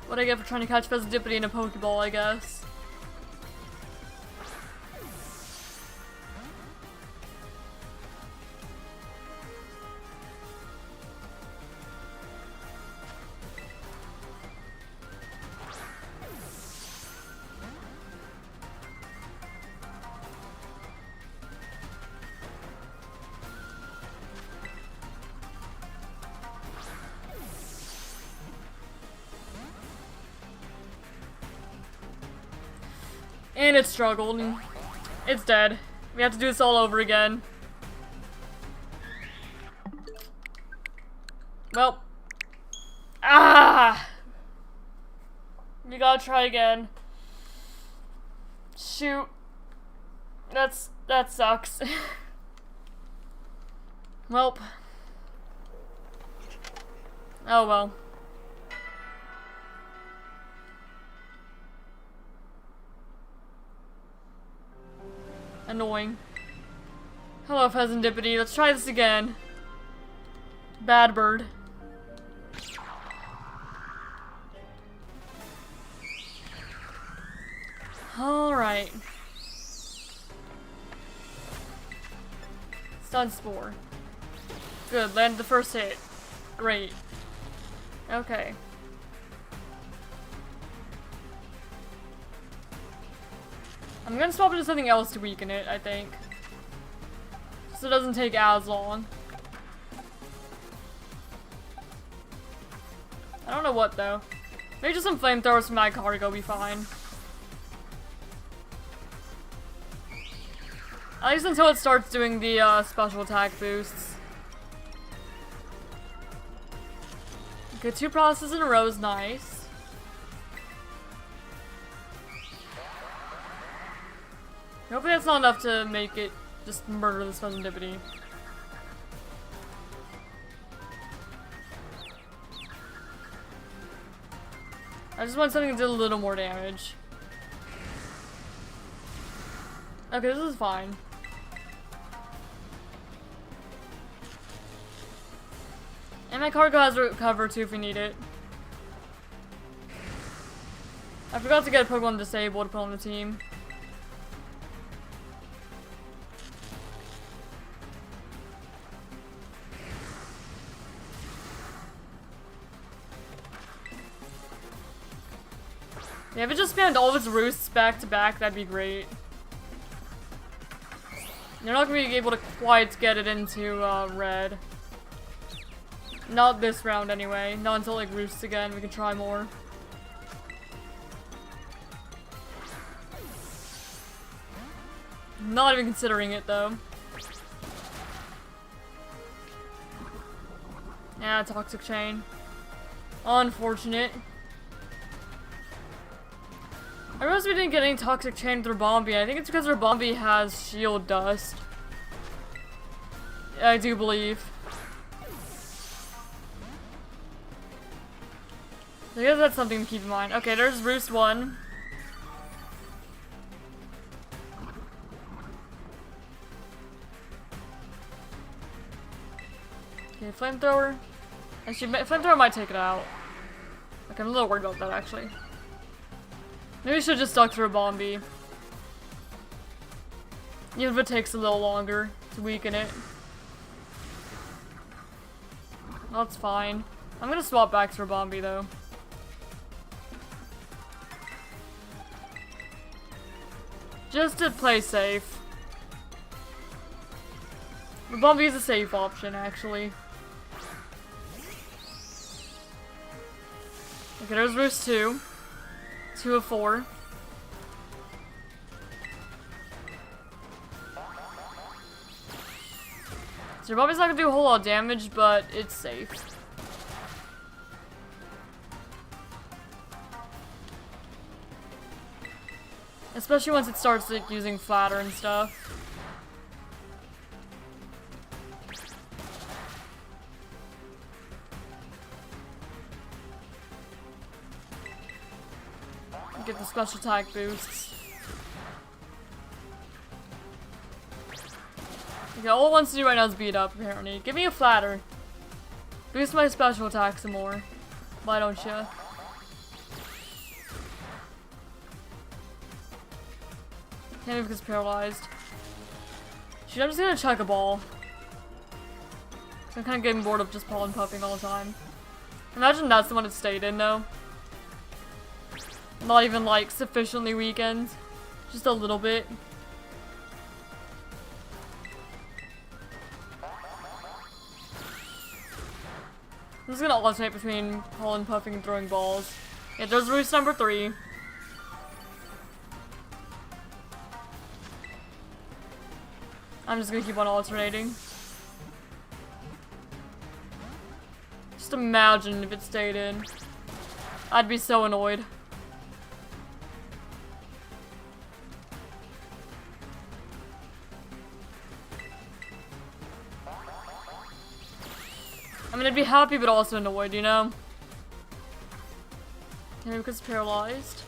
What I get for trying to catch Pheasant Dippity in a Pokeball, I guess. And it struggled. It's dead. We have to do this all over again. Well. Ah! We gotta try again. Shoot. That sucks. Welp. Oh well. Annoying. Hello, Pheasantipity. Let's try this again. Bad bird. Alright. Stun Spore. Good, landed the first hit. Great. Okay. I'm gonna swap into something else to weaken it, I think. So it doesn't take as long. I don't know what though. Maybe just some flamethrowers from my cargo will be fine. At least until it starts doing the special attack boosts. Okay, 2 processes in a row is nice. Hopefully that's not enough to make it just murder this Pheasantipity. I just want something to do a little more damage. Okay, this is fine. And my cargo has recover too if we need it. I forgot to get Pokemon disabled to put on the team. Yeah, if it just spammed all of its roosts back to back, that'd be great. You're not gonna be able to quite get it into red. Not this round anyway. Not until like roosts again. We can try more. Not even considering it though. Yeah, Toxic Chain. Unfortunate. I realized we didn't get any Toxic Chain with Ribombee. I think it's because Ribombee has Shield Dust. I do believe. I guess that's something to keep in mind. Okay, there's Roost 1. Okay, Flamethrower. Actually, Flamethrower might take it out. Okay, I'm a little worried about that actually. Maybe we should just stuck to Ribombee. Even if it takes a little longer to weaken it. That's fine. I'm gonna swap back to Ribombee though. Just to play safe. Ribombee is a safe option, actually. Okay, there's Roost 2. 2 of 4. So Ribombee's not gonna do a whole lot of damage, but it's safe. Especially once it starts like using flatter and stuff. Get the special attack boosts. Okay, all it wants to do right now is beat up, apparently. Give me a flatter. Boost my special attack some more. Why don't you? Can't move because it's paralyzed. Shoot, I'm just gonna chuck a ball. I'm kind of getting bored of just pollen puffing all the time. Imagine that's the one it stayed in, though. Not even, like, sufficiently weakened. Just a little bit. I'm just gonna alternate between pollen puffing and throwing balls. Yeah, there's Roost number 3. I'm just gonna keep on alternating. Just imagine if it stayed in. I'd be so annoyed. I mean, I'd be happy, but also annoyed, you know? Maybe because it's paralyzed.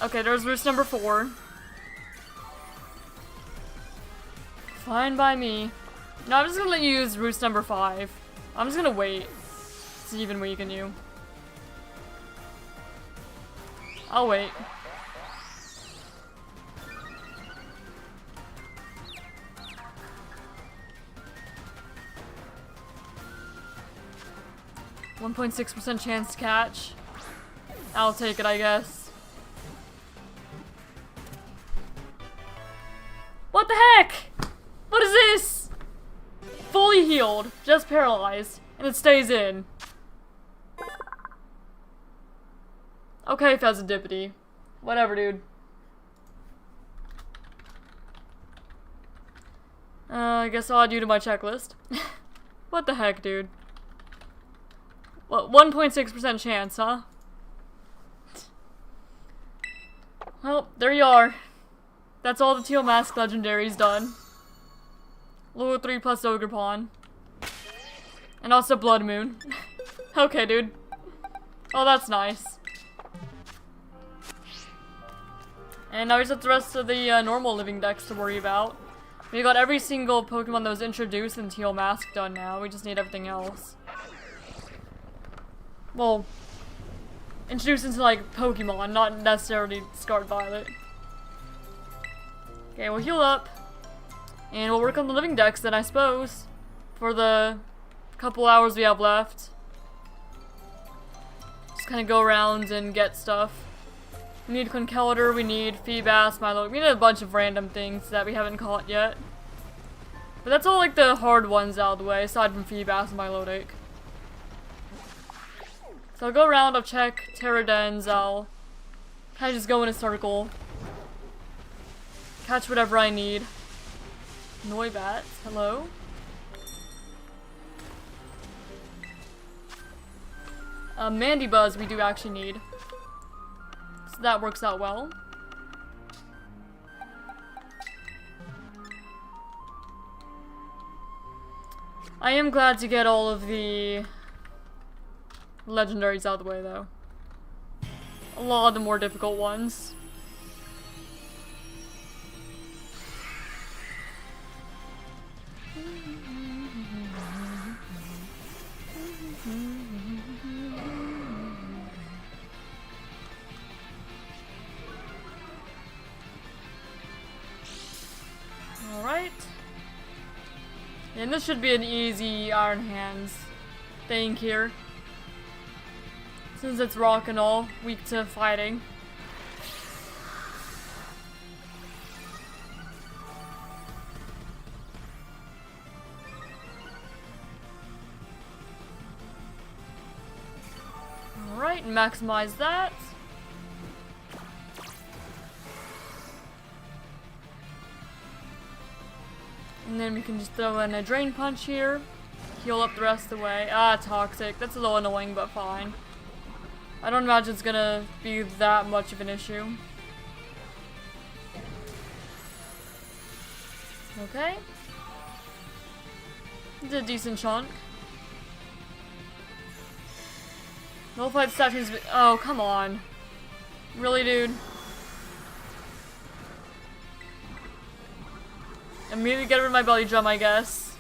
Okay, there's roost number 4. Fine by me. No, I'm just gonna let you use roost number 5. I'm just gonna wait to even weaken you. I'll wait. .6% chance to catch. I'll take it, I guess. What the heck? What is this? Fully healed, just paralyzed, and it stays in. Okay, Pheasantipity. Whatever, dude. I guess I'll add you to my checklist. What the heck, dude? What, 1.6% chance, huh? Well, there you are. That's all the Teal Mask legendaries done. Level 3 plus Ogerpon. And also Blood Moon. Okay, dude. Oh, that's nice. And now we just have the rest of the normal living decks to worry about. We got every single Pokemon that was introduced in Teal Mask done now. We just need everything else. Well, introduced into, like, Pokemon, not necessarily Scarlet Violet. Okay, we'll heal up. And we'll work on the living decks then, I suppose. For the couple hours we have left. Just kind of go around and get stuff. We need Conkeldurr, we need Feebas, Milo. We need a bunch of random things that we haven't caught yet. But that's all like the hard ones out of the way, aside from Feebas and Milotic. So I'll go around, I'll check Pterodens, I'll kind of just go in a circle. Catch whatever I need. Noibat, hello? Mandibuzz we do actually need. So that works out well. I am glad to get all of the legendaries out of the way though. A lot of the more difficult ones. Alright. And this should be an easy Iron Hands thing here. Since it's rock and all, weak to fighting. Alright, maximize that. And then we can just throw in a Drain Punch here. Heal up the rest of the way. Ah, Toxic. That's a little annoying, but fine. I don't imagine it's gonna be that much of an issue. Okay. It's a decent chunk. Nullified statues. Oh, come on. Really, dude? Immediately get rid of my belly drum, I guess.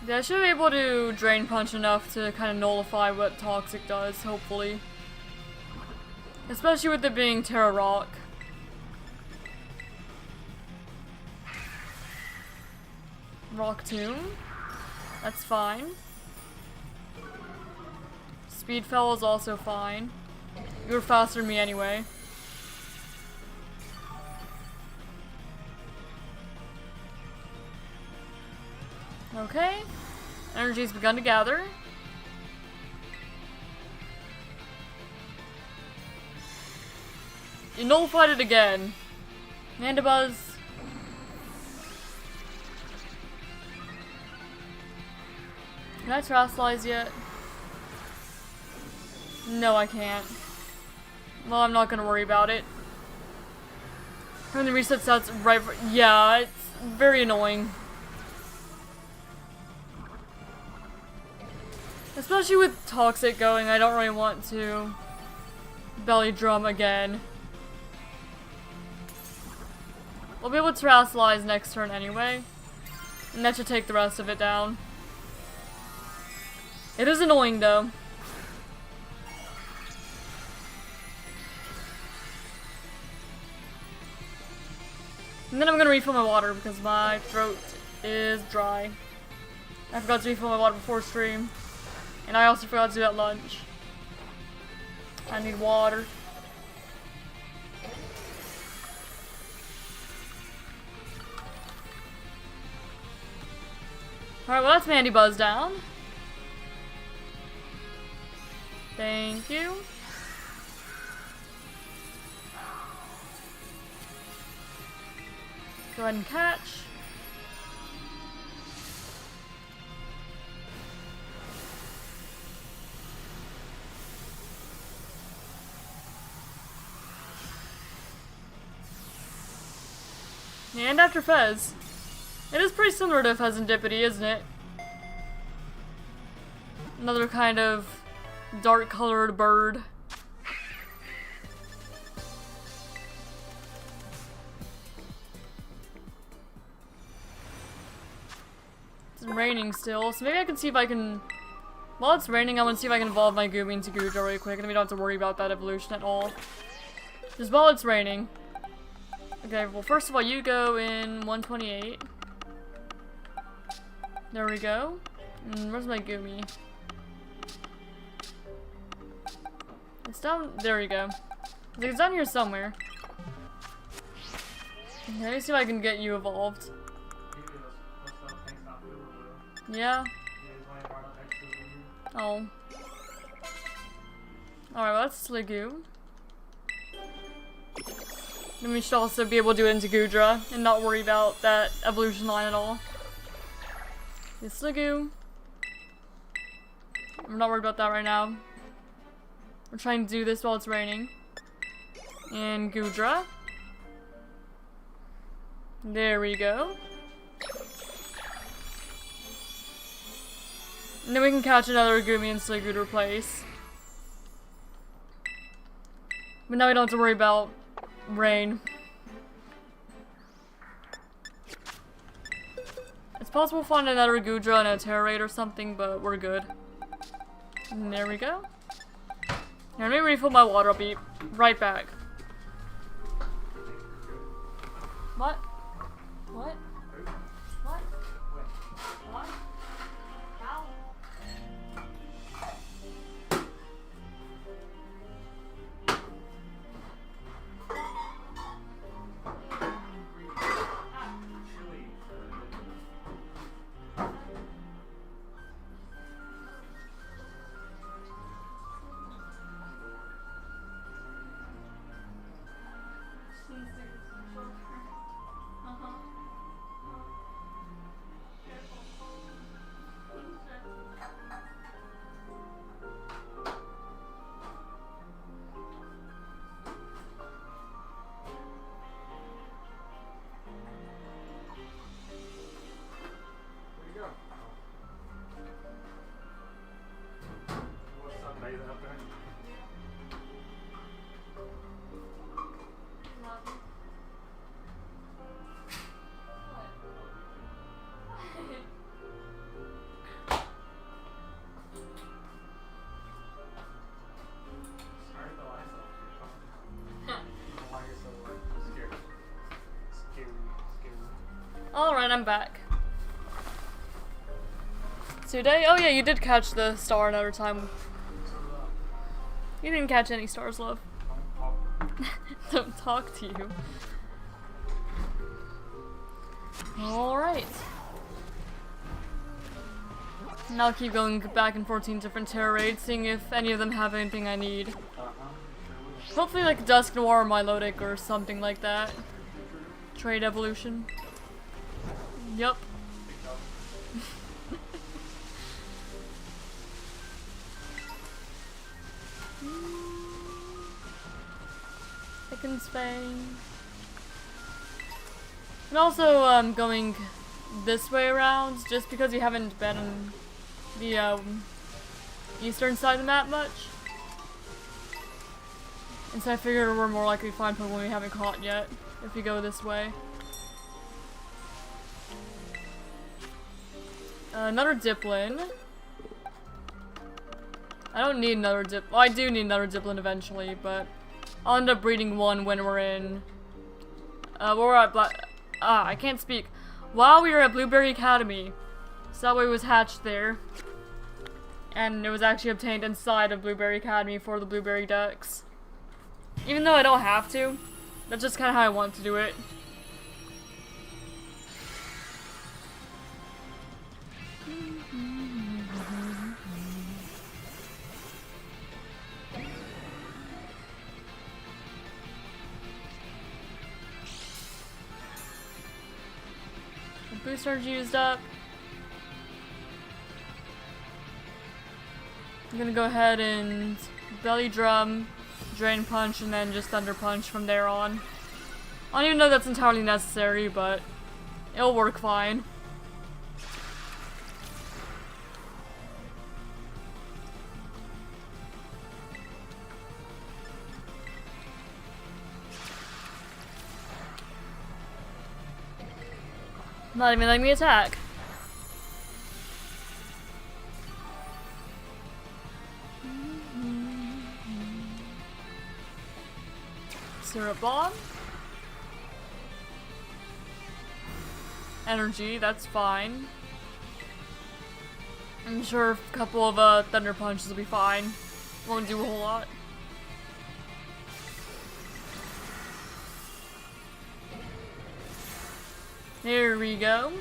Yeah, I should be able to Drain Punch enough to kind of nullify what Toxic does, hopefully. Especially with it being Terra Rock. Rock Tomb. That's fine. Speedfell is also fine. You were faster than me anyway. Okay. Energy's begun to gather. You nullified it again. Mandibuzz. Can I terastallize yet? No, I can't. Well, I'm not gonna worry about it. Having to reset stats right for— yeah, it's very annoying. Especially with Toxic going, I don't really want to belly drum again. We'll be able to terastallize next turn anyway. And that should take the rest of it down. It is annoying though. And then I'm gonna refill my water because my throat is dry. I forgot to refill my water before stream. And I also forgot to do that lunch. I need water. Alright, well that's Mandy Buzz down. Thank you. Go ahead and catch. And after Fez. It is pretty similar to Pheasantipity, isn't it? Another kind of dark colored bird. It's raining still, so maybe I can see if I can— while it's raining, I want to see if I can evolve my Goomy into Gudra really quick, and we don't have to worry about that evolution at all. Just while it's raining. Okay, well first of all, you go in 128. There we go. And where's my Goomy? It's down— there we go. It's down here somewhere. Okay, let me see if I can get you evolved. Yeah. Oh. Alright, well that's Sligoo. Then we should also be able to do it into Gudra and not worry about that evolution line at all. It's Sligoo. I'm not worried about that right now. We're trying to do this while it's raining. And Gudra. There we go. And then we can catch another Goomy and Sligoo to replace. But now we don't have to worry about rain. It's possible to find another Gudra and a Terra Raid or something, but we're good. And there we go. Here, let me refill my water. I'll be right back. What? What? What? What? How? Alright, I'm back. Today— oh yeah, you did catch the star another time. You didn't catch any stars, love. Don't talk to you. Alright. And I'll keep going back and 14 different Terra Raids, seeing if any of them have anything I need. Hopefully like Dusk Noir or Milotic or something like that. Trade evolution. Yup. Chicken Spain. And also, going this way around, just because we haven't been on the, eastern side of the map much. And so I figured we're more likely to find Pokemon we haven't caught yet, if we go this way. Another Diplin. I don't need another well, I do need another Diplin eventually, but I'll end up breeding one when we're in, where we're at I can't speak. While we were at Blueberry Academy. So that way it was hatched there. And it was actually obtained inside of Blueberry Academy for the Blueberry Dex. Even though I don't have to, that's just kind of how I want to do it. The booster's used up. I'm gonna go ahead and Belly Drum, Drain Punch, and then just Thunder Punch from there on. I don't even know if that's entirely necessary, but it'll work fine. Not even letting me attack. Syrup Bomb. Energy, that's fine. I'm sure a couple of Thunder Punches will be fine. Won't do a whole lot. Here we go.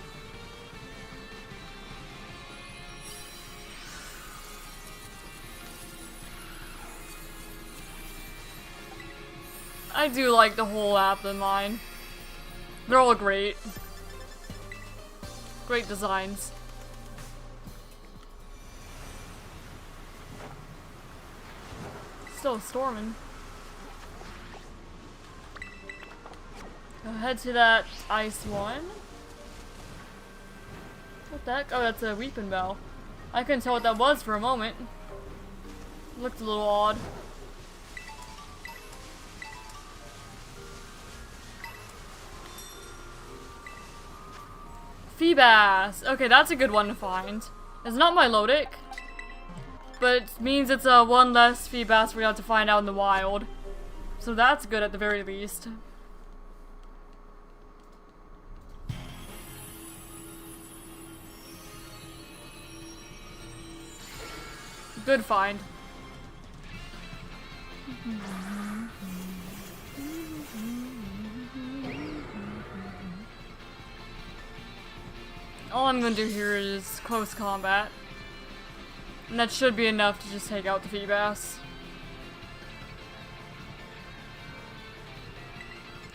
I do like the whole Applin line. They're all great. Great designs. Still storming. Go head to that ice one. What the heck? Oh, that's a Weeping Bell. I couldn't tell what that was for a moment. Looked a little odd. Feebas! Okay, that's a good one to find. It's not my Lodic, but it means it's one less Feebas we have to find out in the wild. So that's good at the very least. Good find. All I'm gonna do here is close combat. And that should be enough to just take out the Feebas.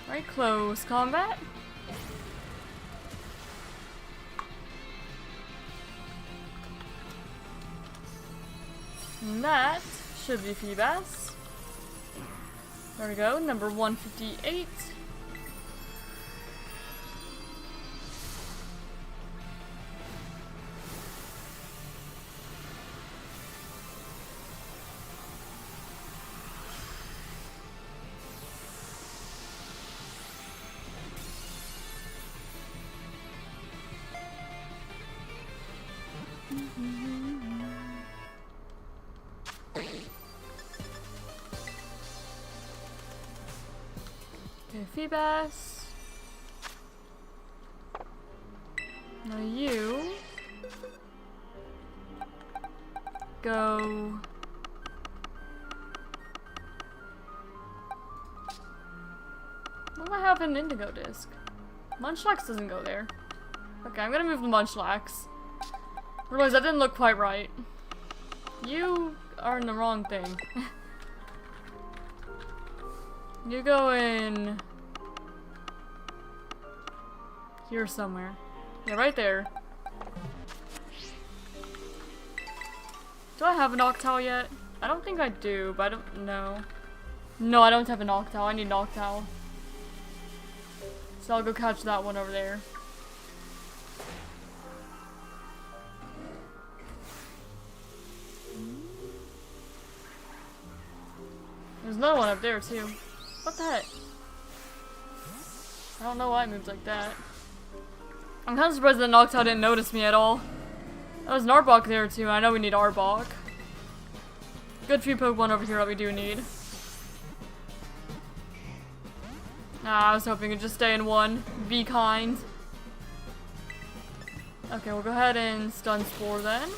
Right, close combat. And that should be Feebas. There we go, number 158. Okay, Feebas. Now you go. What do I have an Indigo Disc? Munchlax doesn't go there. Okay, I'm gonna move the Munchlax. Realize that didn't look quite right. You are in the wrong thing. You go in here somewhere. Yeah, right there. Do I have an Octal yet? I don't think I do, but I don't know. No, I don't have a Noctowl. I need Noctowl. So I'll go catch that one over there. There's another one up there too. What the heck? I don't know why it moves like that. I'm kind of surprised that Noctowl didn't notice me at all. There was an Arbok there too. I know we need Arbok. Good few Pokemon over here that we do need. I was hoping it'd just stay in one. Be kind. Okay, we'll go ahead and stun Spore then.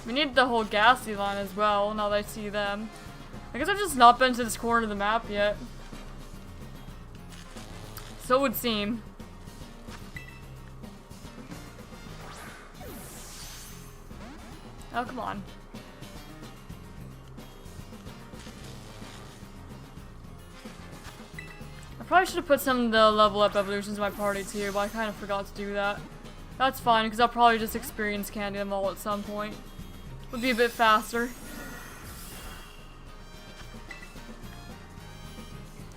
We need the whole Ghastly line as well, now that I see them. I guess I've just not been to this corner of the map yet. So it would seem. Oh, come on. I probably should have put some of the level up evolutions in my party too, but I kind of forgot to do that. That's fine, because I'll probably just experience candy them all at some point. Would be a bit faster.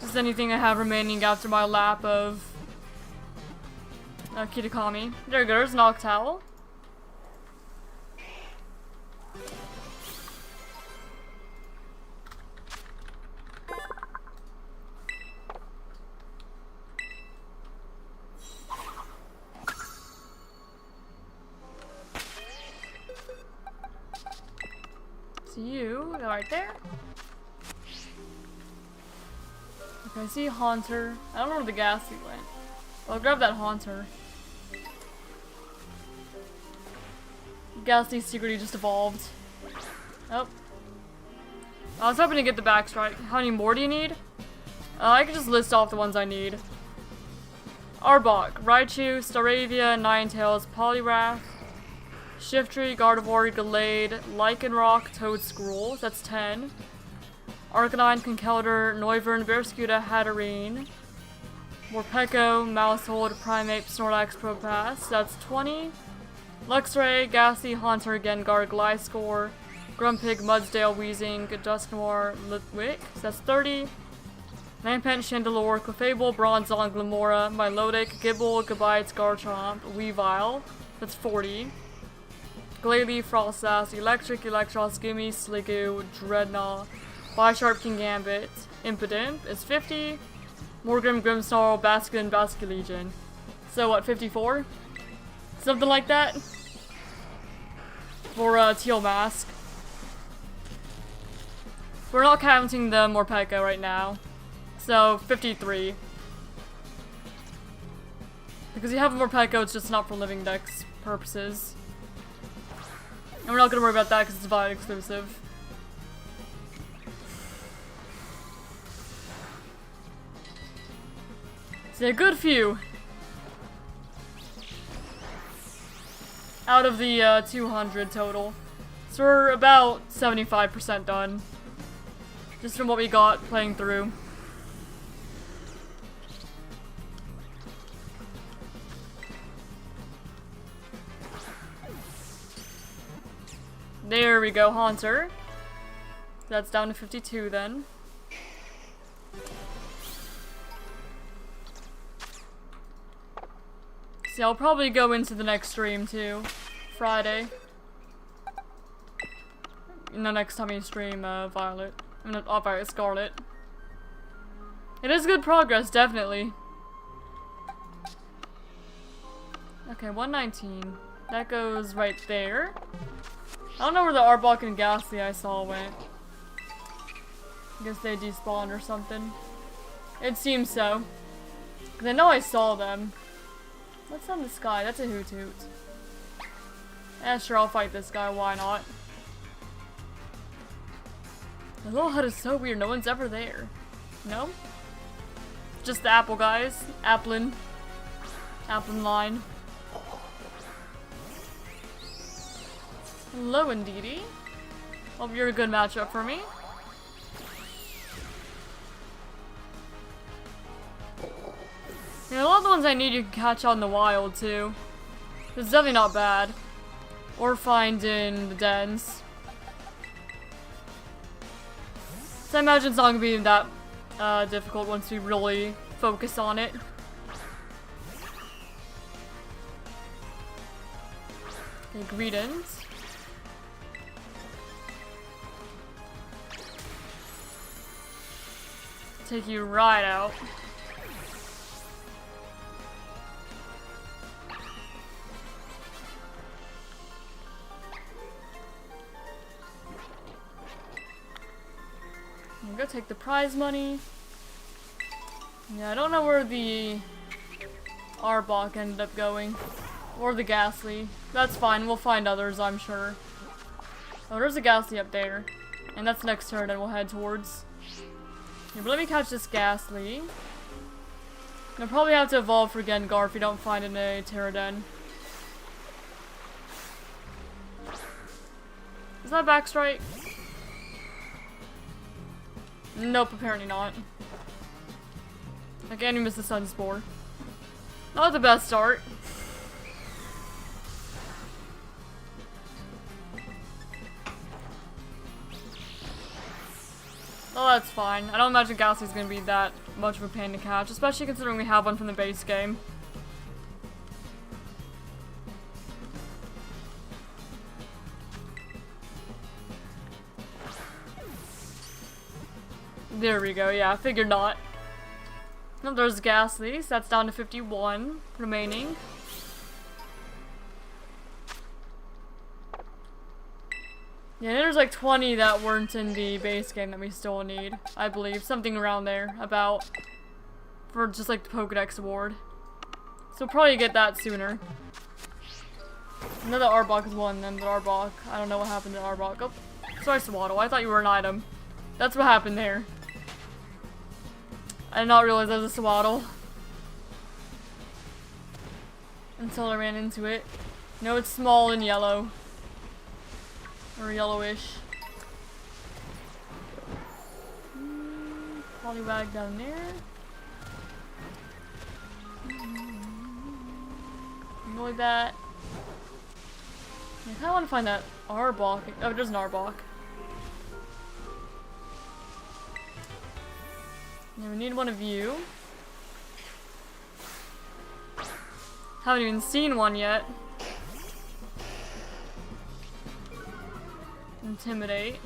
Just anything I have remaining after my lap of Kitakami. There we go, there's Noctowl. So you go right there. Okay, I see Haunter. I don't know where the Ghastly went. I'll grab that Haunter. Ghastly's secretly just evolved. Oh. I was hoping to get the backstrike. How many more do you need? I can just list off the ones I need. Arbok, Raichu, Staravia, Ninetales, Poliwrath, Shiftry, Gardevoir, Gallade, Lycanroc, Toedscruel. That's 10. Arcanine, Conkeldurr, Noivern, Barraskewda, Hatterene, Morpeko, Maushold, Primeape, Snorlax, Propass. That's 20. Luxray, Ghastly, Haunter, Gengar, Gliscor, Grumpig, Mudsdale, Weezing, Dusknoir, Litwick. That's 30. Lampent, Chandelure, Clefable, Bronzong, Glamora, Milotic, Gible, Gabite, Garchomp, Weavile. That's 40. Glalie, Frostlass, Electric, Electros, Gimme, Sliggoo, Dreadnought, Bisharp, Kingambit, Impidimp is 50. Morgrim, Grimmsnarl, Basculin, Basculegion. So what, 54? Something like that? For Teal Mask. We're not counting the Morpeko right now. So 53. Because you have a Morpeko, it's just not for living dex purposes. And we're not gonna worry about that because it's VOD exclusive. So a good few. Out of the 200 total. So we're about 75% done. Just from what we got playing through. There we go, Haunter. That's down to 52 then. See, I'll probably go into the next stream too. Friday. In the next time you stream Violet. I mean, not Violet, Scarlet. It is good progress, definitely. Okay, 119. That goes right there. I don't know where the Arbok and Ghastly I saw went. I guess they despawned or something. It seems so. Cause I know I saw them. What's on the sky? That's a Hoothoot. Yeah, sure, I'll fight this guy. Why not? The little hut is so weird. No one's ever there. No? Just the apple guys. Applin. Applin line. Hello, Indeedee. Hope you're a good matchup for me. Yeah, a lot of the ones I need you can catch out in the wild too. It's definitely not bad. Or find in the dens. So I imagine it's not gonna be that difficult once we really focus on it. Okay, greetings. Take you right out. I'm gonna take the prize money. Yeah, I don't know where the Arbok ended up going. Or the Ghastly. That's fine, we'll find others, I'm sure. Oh, there's a Ghastly up there. And that's next turn, and we'll head towards. Yeah, but let me catch this Ghastly. I'll probably have to evolve for Gengar if we don't find it in a Pterodon. Is that Backstrike? Nope, apparently not. Again, we missed the Sun Spore. Not the best start. Oh, that's fine. I don't imagine Ghastly's gonna be that much of a pain to catch, especially considering we have one from the base game. There we go, yeah, figured not. Oh, there's Ghastly, so that's down to 51 remaining. Yeah, there's like 20 that weren't in the base game that we still need, I believe. Something around there, about, for just like the Pokedex award. So we'll probably get that sooner. Another Arbok is one, then the Arbok. I don't know what happened to Arbok. Oh, sorry, Swaddle. I thought you were an item. That's what happened there. I did not realize that was a Swaddle. Until I ran into it. No, it's small and yellow. Or yellowish. Poliwag down there. Avoid that. I kinda wanna find that Arbok. Oh, there's an Arbok. Now we need one of you. Haven't even seen one yet. Intimidate.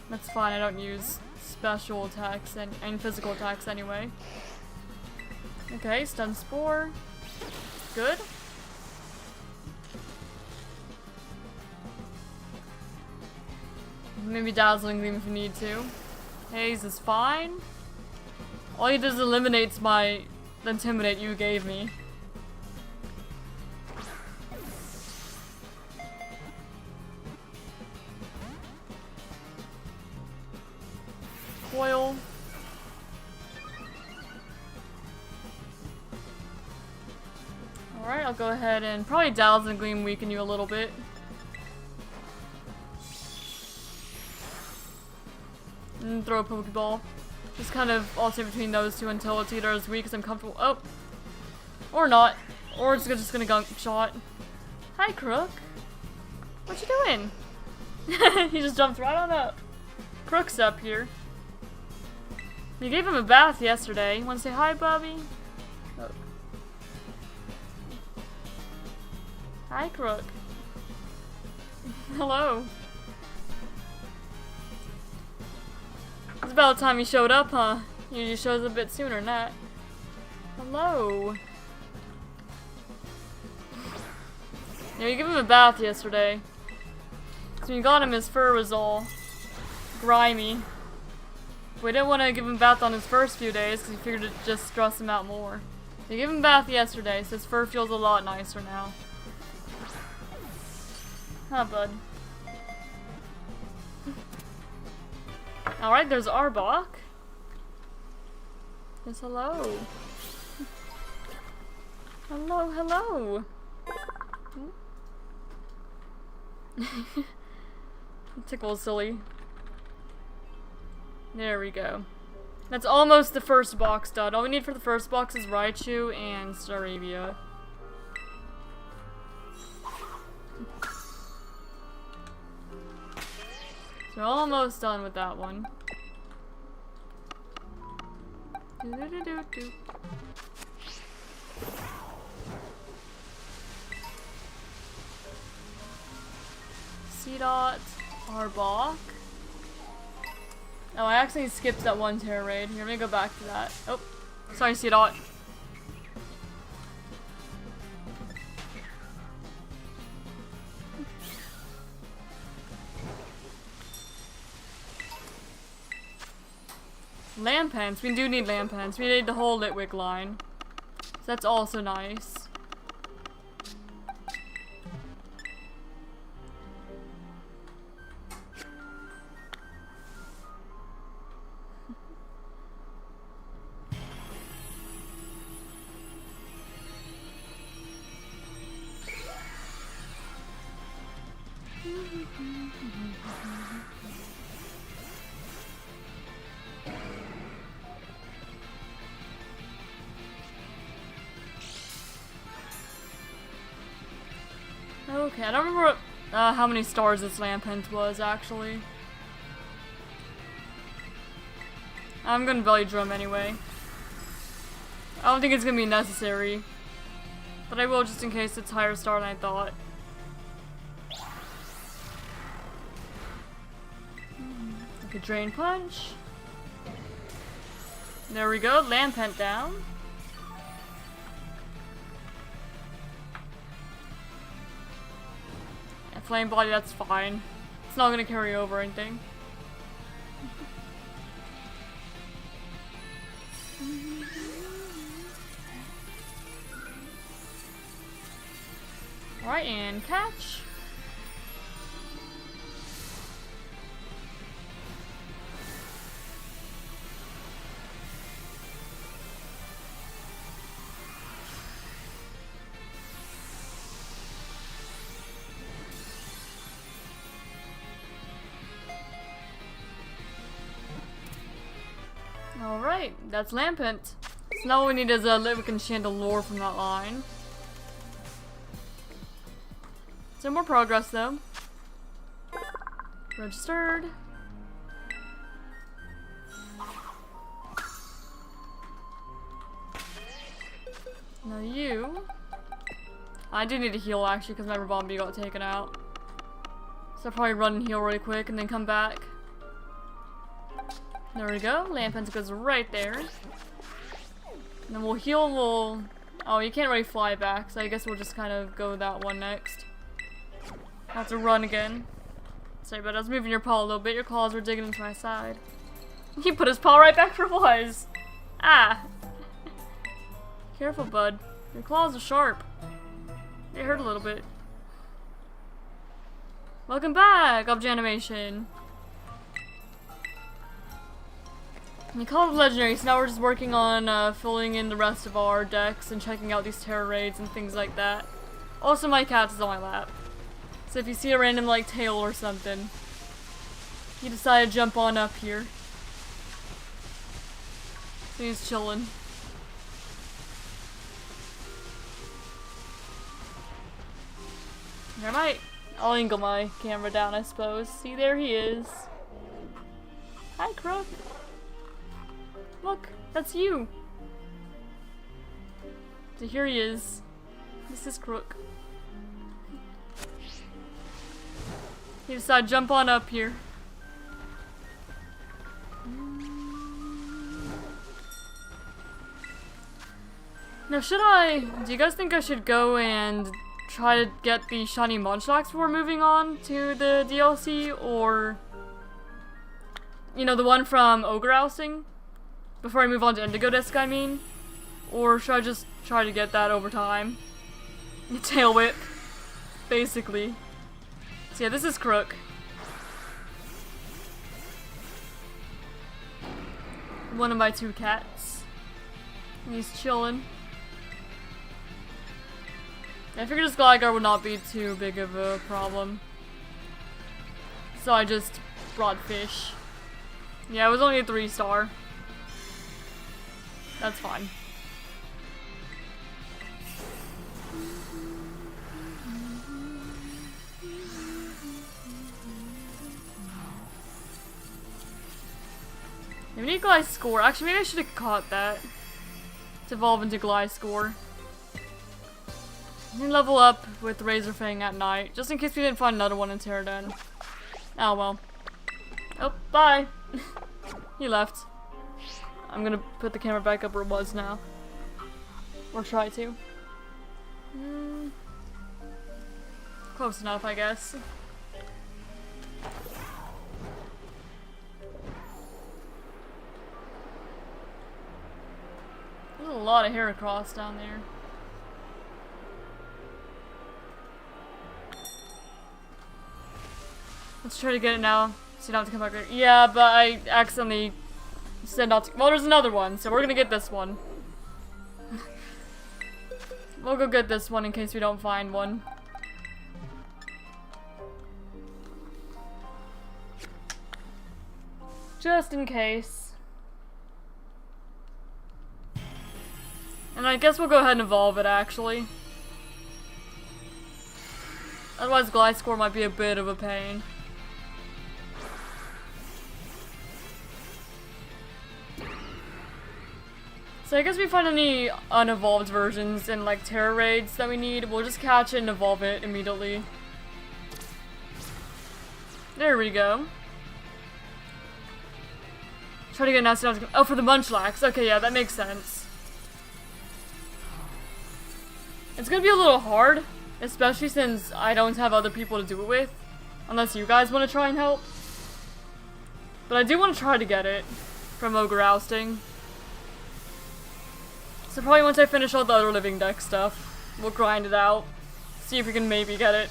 That's fine, I don't use special attacks and physical attacks anyway. Okay, Stun Spore. Good. Maybe Dazzling Gleam if you need to. Haze is fine. All he does is eliminates the Intimidate you gave me. Coil. Alright, I'll go ahead and probably Dazzling Gleam weaken you a little bit. And throw a Pokeball. Just kind of alternate between those two until it's either as weak as I'm comfortable. Oh! Or not. Or it's just gonna gunk shot. Hi, Crook. What you doing? He just jumped right on up. Crook's up here. You gave him a bath yesterday. You wanna say hi, Bobby? Oh. Hi, Crook. Hello. It's about time he showed up, huh? He usually shows up a bit sooner than that. Hello. Yeah, you gave him a bath yesterday. So when you got him, his fur was all grimy. We didn't want to give him a bath on his first few days because we figured it'd just stress him out more. You gave him a bath yesterday, so his fur feels a lot nicer now. Huh, bud. Alright, there's Arbok. Yes, hello. Hello, hello. Tickle's silly. There we go. That's almost the first box done. All we need for the first box is Raichu and Staravia. So we're almost done with that one. Do-do-do-do-do. C-Dot, Arbok. Oh, I actually skipped that one terror raid. Here, let me go back to that. Oh, sorry, C-Dot. Lampants. We do need lampants. We need the whole Litwick line. So that's also nice. Okay, I don't remember how many stars this Lampent was, actually. I'm gonna belly drum anyway. I don't think it's gonna be necessary. But I will just in case it's higher star than I thought. Like a Drain Punch. There we go, Lampent down. Flame Body, that's fine. It's not gonna carry over or anything. Alright, and catch. Alright, that's Lampent. So now all we need is a Litwick and Chandelure from that line. So more progress though. Registered. Now you... I do need to heal actually because my Rabombi got taken out. So I'll probably run and heal really quick and then come back. There we go, Lampent goes right there. And then we'll heal, oh, you can't really fly back, so I guess we'll just kind of go that one next. I'll have to run again. Sorry, but I was moving your paw a little bit, your claws were digging into my side. He put his paw right back where it was! Ah! Careful, bud. Your claws are sharp. They hurt a little bit. Welcome back, Obj Animation! We called it legendary, so now we're just working on filling in the rest of our decks and checking out these terror raids and things like that. Also, my cat is on my lap. So if you see a random, like, tail or something, he decided to jump on up here. So he's chilling. I'll angle my camera down, I suppose. See, there he is. Hi, Crook. Look, that's you. So here he is. This is Crook. He decided to jump on up here. Now do you guys think I should go and try to get the shiny Munchlax before moving on to the DLC, or, you know, the one from Ogerpon? Before I move on to Indigo Disc, I mean? Or should I just try to get that over time? Tail Whip, basically. So yeah, this is Crook. One of my two cats. He's chilling. I figured this Gligar would not be too big of a problem. So I just brought fish. Yeah, it was only a 3-star. That's fine. We need Gliscor. Actually, maybe I should have caught that. To evolve into Gliscor. And level up with Razorfang at night, just in case we didn't find another one in Terraden. Oh well. Oh, bye! He left. I'm gonna put the camera back up where it was now. Or try to. Close enough, I guess. There's a lot of Heracross down there. Let's try to get it now, so you don't have to come back here. Yeah, but I accidentally said not to. Well, there's another one, so we're gonna get this one. We'll go get this one in case we don't find one. Just in case. And I guess we'll go ahead and evolve it, actually. Otherwise, Gliscor might be a bit of a pain. So I guess if we find any unevolved versions in like Terra raids that we need, we'll just catch it and evolve it immediately. There we go. Try to get an accident. Oh, for the Munchlax. Okay, yeah, that makes sense. It's gonna be a little hard, especially since I don't have other people to do it with. Unless you guys want to try and help. But I do want to try to get it from Ogre Ousting. So probably once I finish all the other living deck stuff, we'll grind it out. See if we can maybe get it.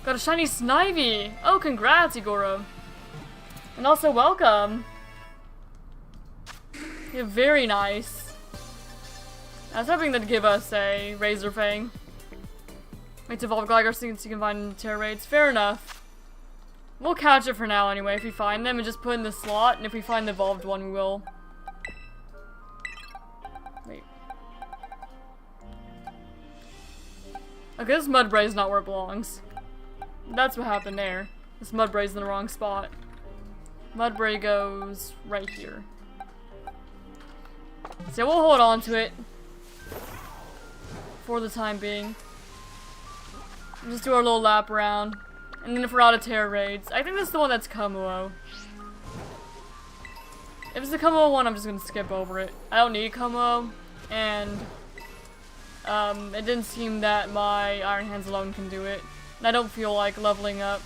Got a shiny Snivy! Oh, congrats, Igoro. And also welcome. Yeah, very nice. I was hoping they'd give us a Razorfang. Wait to evolve Gligar so you can find Terra raids. Fair enough. We'll catch it for now anyway if we find them and just put in the slot, and if we find the evolved one we will. Wait. Okay, this Mudbray is not where it belongs. That's what happened there. This Mudbray's in the wrong spot. Mudbray goes right here. So we'll hold on to it for the time being. We'll just do our little lap around. And then if we're out of Terra raids, I think this is the one that's Komuo. If it's the Komuo one, I'm just gonna skip over it. I don't need Komuo, and it didn't seem that my Iron Hands alone can do it. And I don't feel like leveling up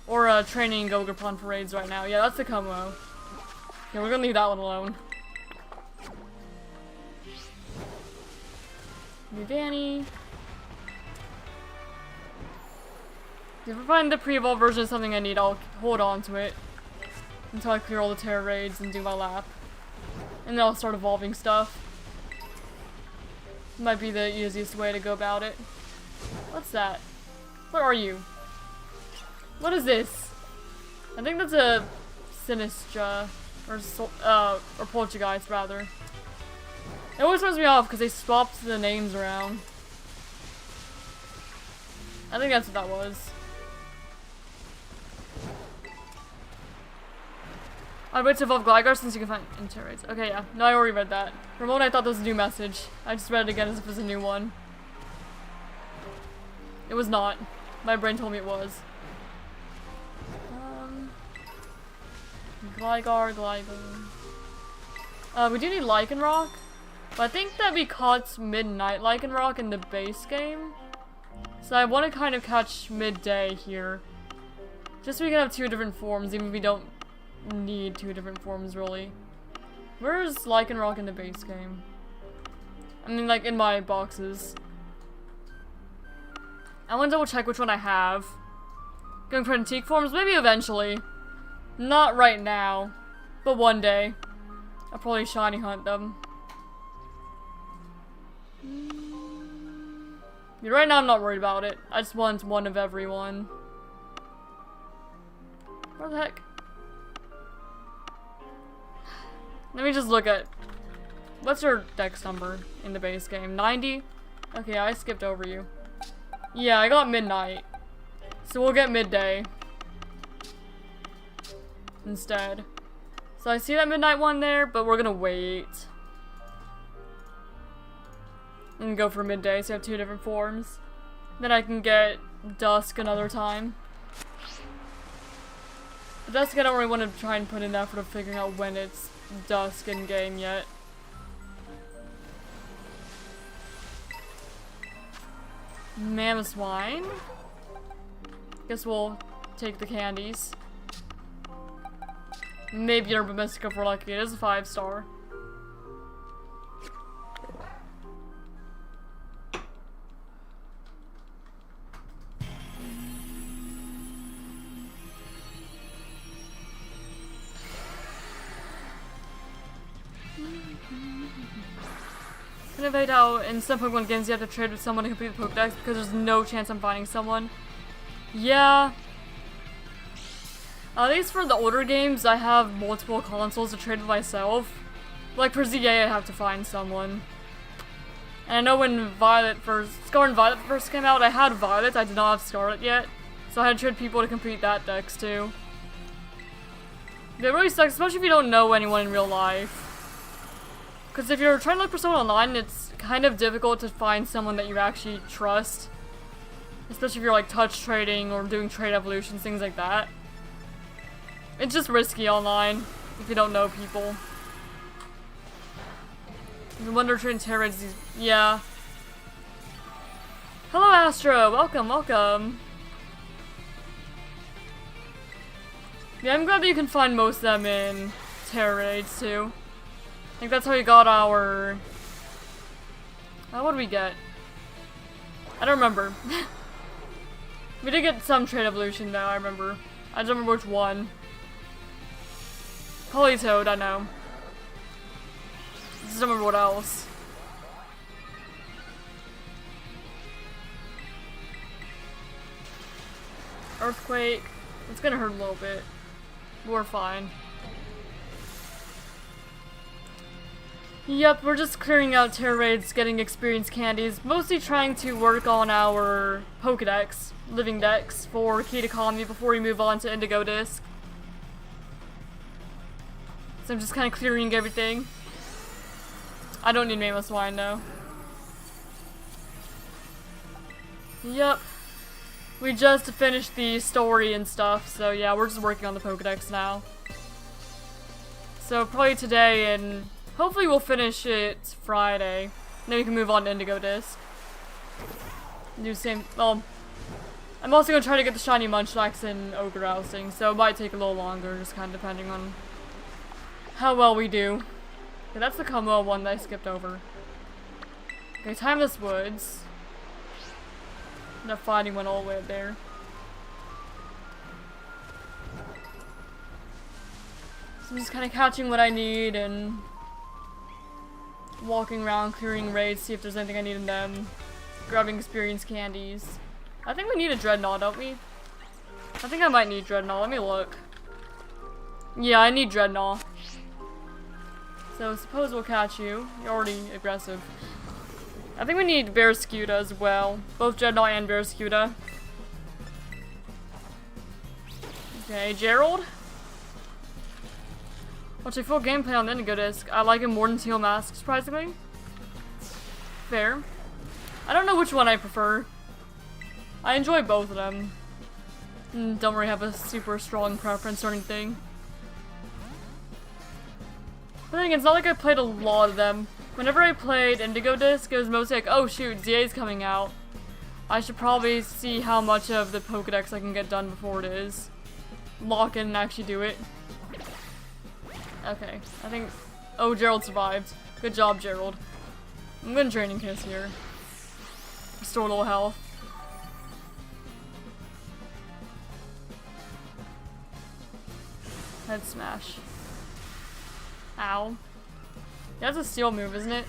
or training Ogerpon for raids right now. Yeah, that's the Komuo. Yeah, we're gonna leave that one alone. Danny. If I find the pre-evolved version of something I need, I'll hold on to it until I clear all the Terra raids and do my lap. And then I'll start evolving stuff. Might be the easiest way to go about it. What's that? What are you? What is this? I think that's a Sinistra, or Poltergeist rather. It always throws me off because they swapped the names around. I think that's what that was. I'd wait to evolve Gligar since you can find Terra. Okay, yeah. No, I already read that. For a moment I thought that was a new message. I just read it again as if it was a new one. It was not. My brain told me it was. Gligar. We do need Lycanroc. But I think that we caught Midnight Lycanroc in the base game. So I want to kind of catch midday here. Just so we can have two different forms, even if we don't need two different forms, really. Where's Lycanroc in the base game? I mean, like, in my boxes. I want to double check which one I have. Going for antique forms? Maybe eventually. Not right now. But one day. I'll probably shiny hunt them. Yeah, right now I'm not worried about it. I just want one of everyone. Where the heck? Let me just look at... What's your dex number in the base game? 90? Okay, I skipped over you. Yeah, I got Midnight. So we'll get midday. instead. So I see that midnight one there, but we're gonna wait. And go for midday, so I have 2 different forms. Then I can get dusk another time. But dusk I don't really want to try and put in the effort of figuring out when it's dusk in game yet. Mammoth wine. Guess we'll take the candies. Maybe Yerba Mystica if we're lucky. It is a 5-star. Kind of hate how in some Pokemon games you have to trade with someone to complete the Pokedex because there's no chance I'm finding someone. Yeah. At least for the older games, I have multiple consoles to trade with myself. Like for ZA, I have to find someone. And I know when Scarlet and Violet first came out, I had Violet, I did not have Scarlet yet. So I had to trade people to complete that dex too. It really sucks, especially if you don't know anyone in real life. Because if you're trying to look for someone online, it's kind of difficult to find someone that you actually trust. Especially if you're like touch trading or doing trade evolutions, things like that. It's just risky online if you don't know people. The Wonder Trading Terrorists, yeah. Hello Astro, welcome, welcome. Yeah, I'm glad that you can find most of them in Terror Raids too. I think that's how we got our... what did we get? I don't remember. We did get some trade evolution though, I remember. I don't remember which one. Politoad, I know. I just don't remember what else. Earthquake. It's gonna hurt a little bit. We're fine. Yep, we're just clearing out Terror Raids, getting experience candies, mostly trying to work on our Pokedex, living dex, for Kitakami before we move on to Indigo Disc. So I'm just kind of clearing everything. I don't need Mammoth Wine though. Yep. We just finished the story and stuff, so yeah, we're just working on the Pokedex now. So probably today and hopefully we'll finish it Friday. Then we can move on to Indigo Disc. Do the same, well, I'm also going to try to get the shiny Munchlax and Ogre ousting, so it might take a little longer, just kind of depending on how well we do. Okay, that's the Como one that I skipped over. Okay, Timeless Woods. End up finding one all the way up there. So I'm just kind of catching what I need and walking around, clearing raids, see if there's anything I need in them. Grabbing experience candies. I think we need a Dreadnought, don't we? I think I might need Dreadnought. Let me look. Yeah, I need Dreadnought. So suppose we'll catch you. You're already aggressive. I think we need Barraskewda as well. Both Dreadnought and Barraskewda. Okay, Gerald. Watching full gameplay on the Indigo Disc. I like him more than Teal Mask, surprisingly. Fair. I don't know which one I prefer. I enjoy both of them. Don't really have a super strong preference or anything. But then again, it's not like I played a lot of them. Whenever I played Indigo Disc, it was mostly like, oh shoot, ZA's coming out. I should probably see how much of the Pokedex I can get done before it is. Lock in and actually do it. Okay, I think... Oh, Gerald survived. Good job, Gerald. I'm gonna Draining Kiss here. Restore a little health. Head smash. Ow. Yeah, that's a steel move, isn't it?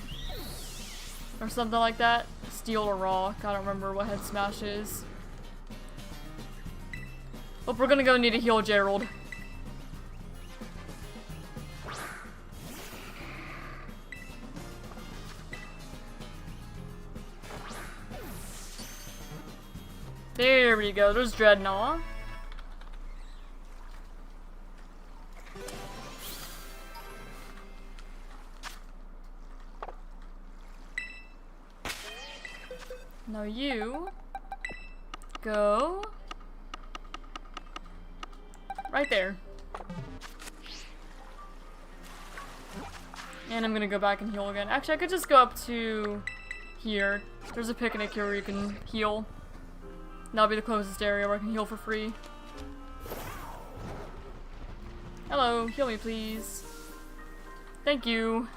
Or something like that. Steel or rock. I don't remember what head smash is. But we're gonna go need to heal Gerald. There we go. There's Dreadnought. Now you go right there. And I'm gonna go back and heal again. Actually, I could just go up to here. There's a picnic here where you can heal. That'll be the closest area where I can heal for free. Hello, heal me please. Thank you.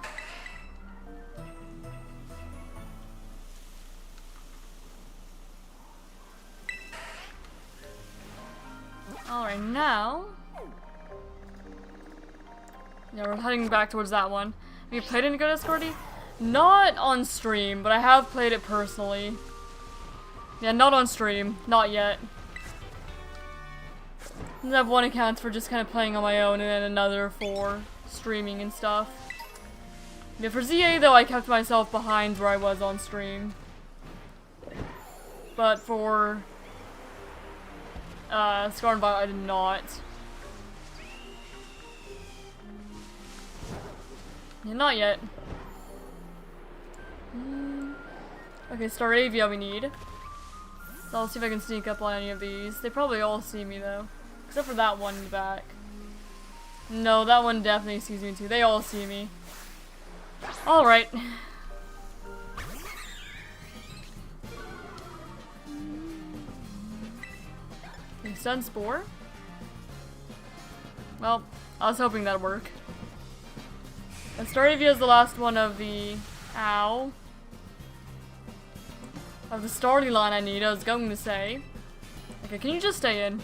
Alright, now... yeah, we're heading back towards that one. Have you played any Good Escorty? Not on stream, but I have played it personally. Yeah, not on stream. Not yet. I have one account for just kind of playing on my own, and then another for streaming and stuff. Yeah, for ZA though, I kept myself behind where I was on stream. But for... Scar and Violet, I did not. Yeah, not yet. Okay, Staravia we need. So I'll see if I can sneak up on any of these. They probably all see me though. Except for that one in the back. No, that one definitely sees me too. They all see me. Alright. Okay, Stun Spore. Well, I was hoping that'd work. And Staravia is the last one of the... ow. Of the starting line I need, I was going to say. Okay, can you just stay in?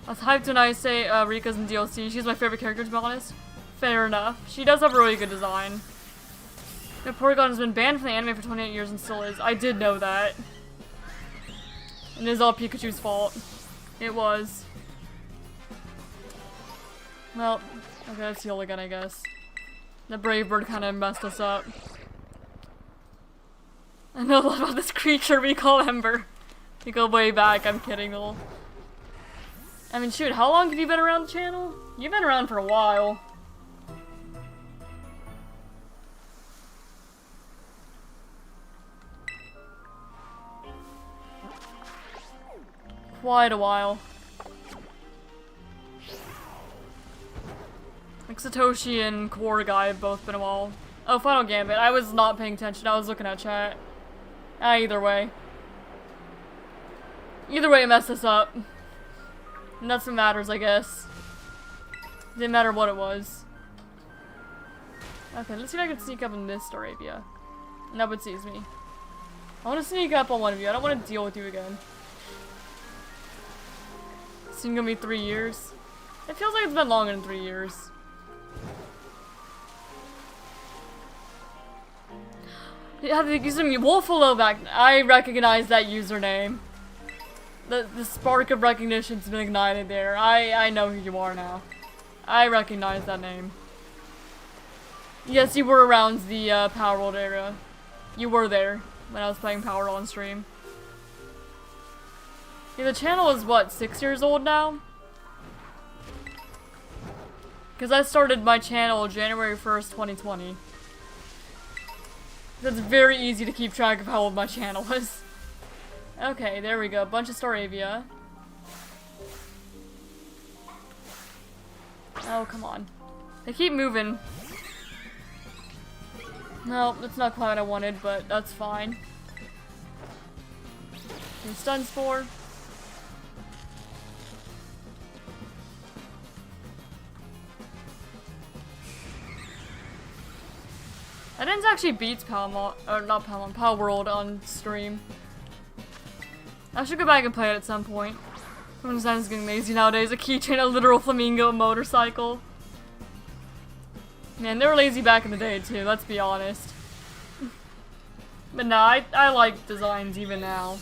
I was hyped when I say Rika's in DLC. She's my favorite character, to be honest. Fair enough. She does have a really good design. The Porygon has been banned from the anime for 28 years and still is. I did know that. And it is all Pikachu's fault. It was. Well, okay, let's heal again, I guess. The Brave Bird kind of messed us up. I know a lot about this creature we call Ember. You go way back, I'm kidding though. I mean, shoot, how long have you been around the channel? You've been around for a while. Quite a while. Like Satoshi and Core Guy have both been a while. Oh, Final Gambit. I was not paying attention. I was looking at chat. Either way. Either way, it messed us up. And that's what matters, I guess. Didn't matter what it was. Okay, let's see if I can sneak up in this Staravia. Nobody sees me. I want to sneak up on one of you. I don't want to deal with you again. It's gonna be 3 years. It feels like it's been longer than 3 years. Yeah, the username Wolfaloback. I recognize that username. The spark of recognition's been ignited there. I know who you are now. I recognize that name. Yes, you were around the Power World era. You were there when I was playing Power on stream. Yeah, the channel is what, 6 years old now? Because I started my channel January 1st, 2020. It's very easy to keep track of how old my channel is. Okay, there we go. Bunch of Staravia. Oh, come on. They keep moving. No, that's not quite what I wanted, but that's fine. Okay, Stun Spore. I didn't actually beat Palmon, or not Palmon, Power World on stream. I should go back and play it at some point. Someone design is getting lazy nowadays. A keychain, a literal flamingo, a motorcycle. Man, they were lazy back in the day too, let's be honest. But nah, I like designs even now.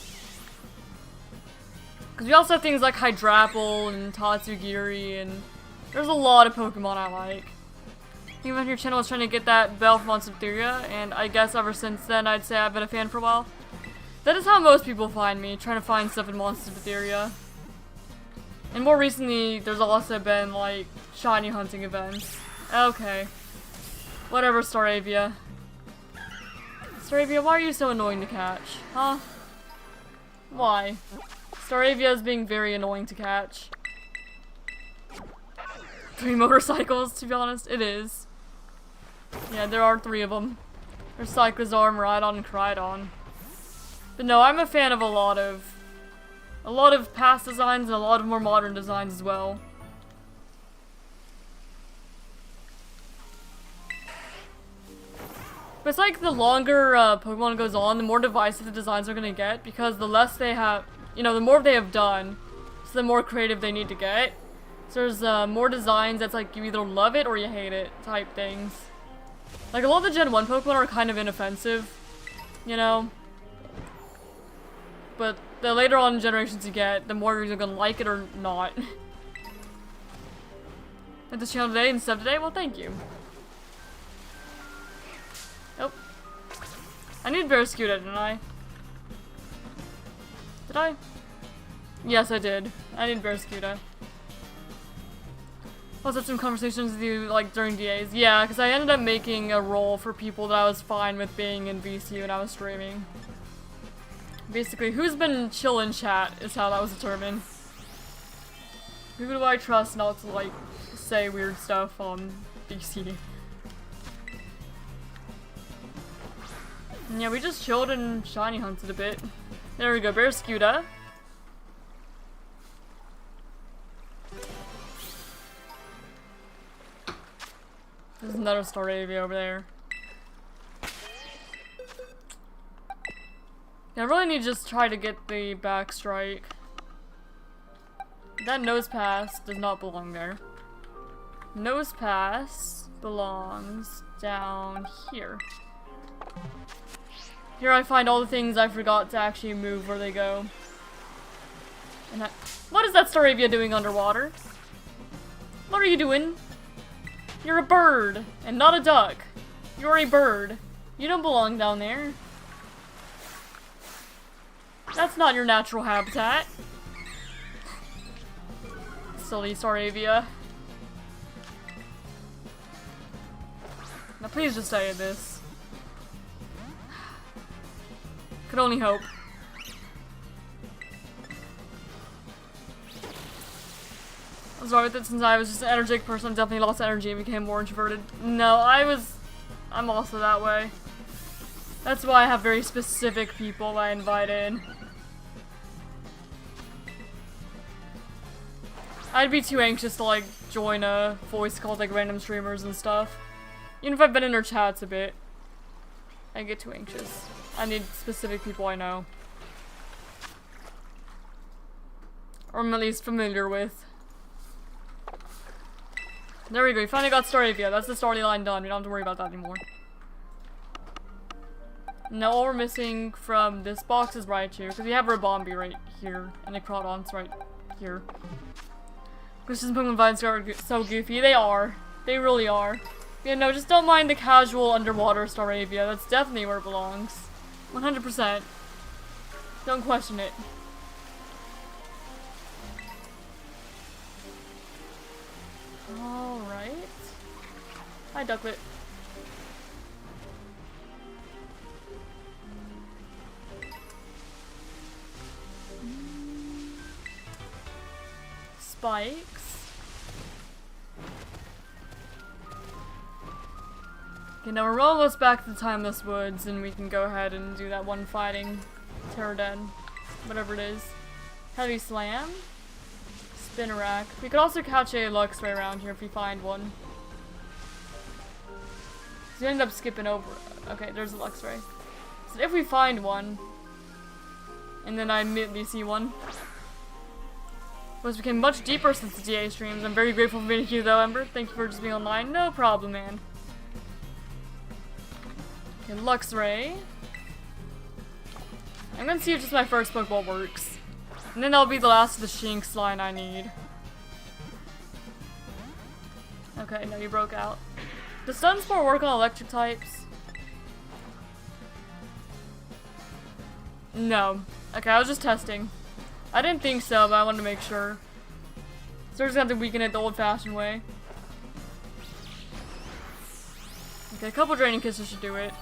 Because we also have things like Hydrapple and Tatsugiri, and there's a lot of Pokemon I like. Even if your channel was trying to get that bell from Monsteria, and I guess ever since then I'd say I've been a fan for a while. That is how most people find me, trying to find stuff in Monsteria. And more recently, there's also been, like, shiny hunting events. Okay. Whatever, Staravia. Staravia, why are you so annoying to catch? Huh? Why? Staravia is being very annoying to catch. 3 motorcycles, to be honest. It is. Yeah, there are 3 of them. There's Cyclozarm, Rhydon, and Crydon. But no, I'm a fan of a lot of past designs and a lot of more modern designs as well. But it's like the longer Pokemon goes on, the more divisive the designs are gonna get, because the less they have, you know, the more they have done, so the more creative they need to get. So there's more designs that's like you either love it or you hate it type things. Like a lot of the Gen 1 Pokemon are kind of inoffensive, you know? But the later on generations you get, the more you're either gonna like it or not. At this channel today and stuff today? Well, thank you. Oh. I need Barraskewda, didn't I? Did I? Yes, I did. I need Barraskewda. Was had some conversations with you, like, during DAs? Yeah, because I ended up making a role for people that I was fine with being in VC when I was streaming. Basically, who's been chill in chat is how that was determined. Who do I trust not to, like, say weird stuff on VC? And yeah, we just chilled and shiny hunted a bit. There we go, Barraskewda. There's another Staravia over there. Yeah, I really need to just try to get the back strike. That nose pass does not belong there. Nose pass belongs down here. Here I find all the things I forgot to actually move where they go. And what is that Staravia doing underwater? What are you doing? You're a bird, and not a duck. You're a bird. You don't belong down there. That's not your natural habitat. Silly Staravia. Now please just stay at this. Could only hope. I was right with it since I was just an energetic person. Definitely lost energy and became more introverted. No, I'm also that way. That's why I have very specific people I invite in. I'd be too anxious to like join a voice call like random streamers and stuff. Even if I've been in their chats a bit. I get too anxious. I need specific people I know. Or I'm at least familiar with. There we go, we finally got Staravia. That's the storyline done. We don't have to worry about that anymore. Now all we're missing from this box is Raichu, because we have Ribombee right here, and the Crawdon's right here. Christian Pokemon vines are so goofy. They are. They really are. Yeah, no, just don't mind the casual underwater Staravia. That's definitely where it belongs. 100%. Don't question it. Alright. Hi, Ducklet. Spikes. Okay, now we're almost back to the Timeless Woods, and we can go ahead and do that one fighting Pterodon, whatever it is. Heavy Slam. Spinarak. We could also catch a Luxray around here if we find one. So we end up skipping over. Okay, there's a Luxray. So if we find one, and then I immediately see one. What's became much deeper since the DA streams. I'm very grateful for being here though, Ember. Thank you for just being online. No problem, man. Okay, Luxray. I'm gonna see if just my first Pokeball works. And then that'll be the last of the Shinx line I need. Okay, no, you broke out. Does Stun Spore work on electric types? No. Okay, I was just testing. I didn't think so, but I wanted to make sure. So we're just gonna have to weaken it the old-fashioned way. Okay, a couple Draining Kisses should do it.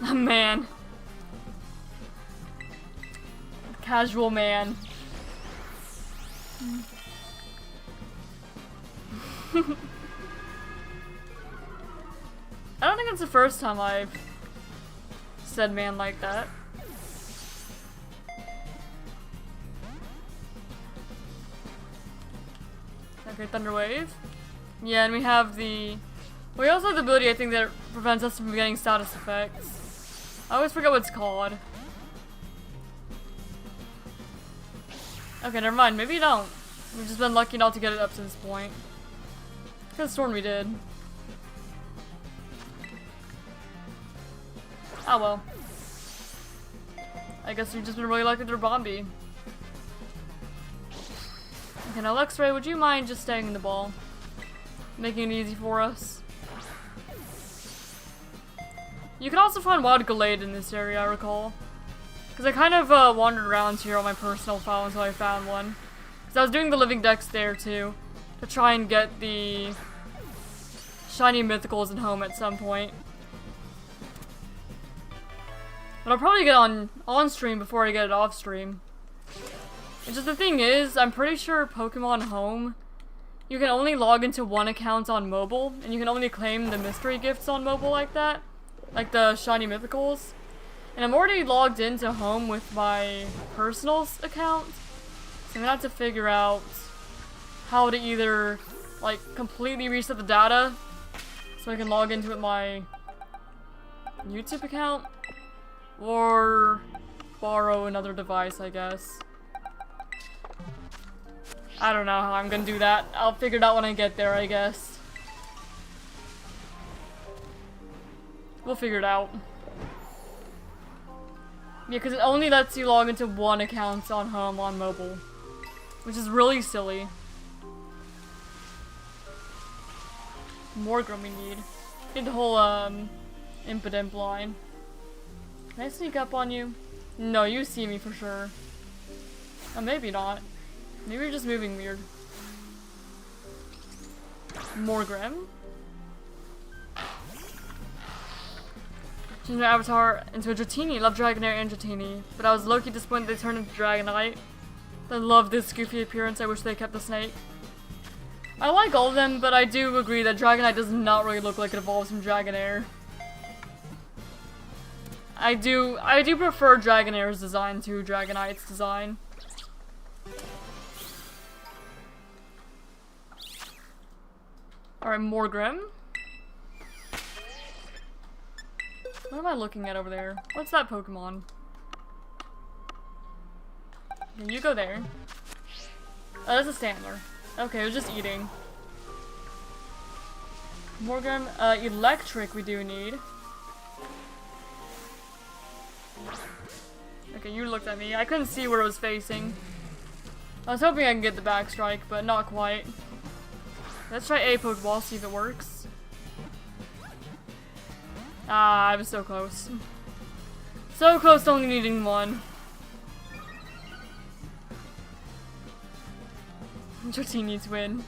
Man. Casual man. I don't think it's the first time I've said man like that. Okay, Thunder Wave. Yeah, and we have the... We also have the ability, I think, that prevents us from getting status effects. I always forget what it's called. Okay, never mind. Maybe you don't. We've just been lucky not to get it up to this point. Could have sworn we did. Oh well. I guess we've just been really lucky through Bombi. Okay, now Luxray, would you mind just staying in the ball? Making it easy for us. You can also find Wild Gallade in this area, I recall. Because I kind of wandered around here on my personal file until I found one. Because I was doing the Living Dex there too. To try and get the shiny mythicals in home at some point. But I'll probably get on stream before I get it off stream. And just the thing is, I'm pretty sure Pokemon Home, you can only log into one account on mobile, and you can only claim the mystery gifts on mobile like that. Like the shiny mythicals. And I'm already logged into Home with my personal account. So I'm gonna have to figure out how to either, like, completely reset the data so I can log into it with my YouTube account. Or borrow another device, I guess. I don't know how I'm gonna do that. I'll figure it out when I get there, I guess. We'll figure it out. Yeah, because it only lets you log into one account on Home on mobile. Which is really silly. More Grum we need. Need the whole, Impidimp line. Can I sneak up on you? No, you see me for sure. Oh, maybe not. Maybe you're just moving weird. More Grim. Change my avatar into a Dratini. Love Dragonair and Dratini. But I was low-key disappointed they turned into Dragonite. I love this goofy appearance. I wish they kept the snake. I like all of them, but I do agree that Dragonite does not really look like it evolves from Dragonair. I do prefer Dragonair's design to Dragonite's design. Alright, more Grim. What am I looking at over there? What's that Pokemon? Okay, you go there. Oh, that's a Stantler. Okay, it was just eating. More Grim. Electric we do need. Okay, you looked at me. I couldn't see where it was facing. I was hoping I can get the back strike, but not quite. Let's try a Pokeball, see if it works. Ah, I was so close. So close to only needing one. Dratini needs win.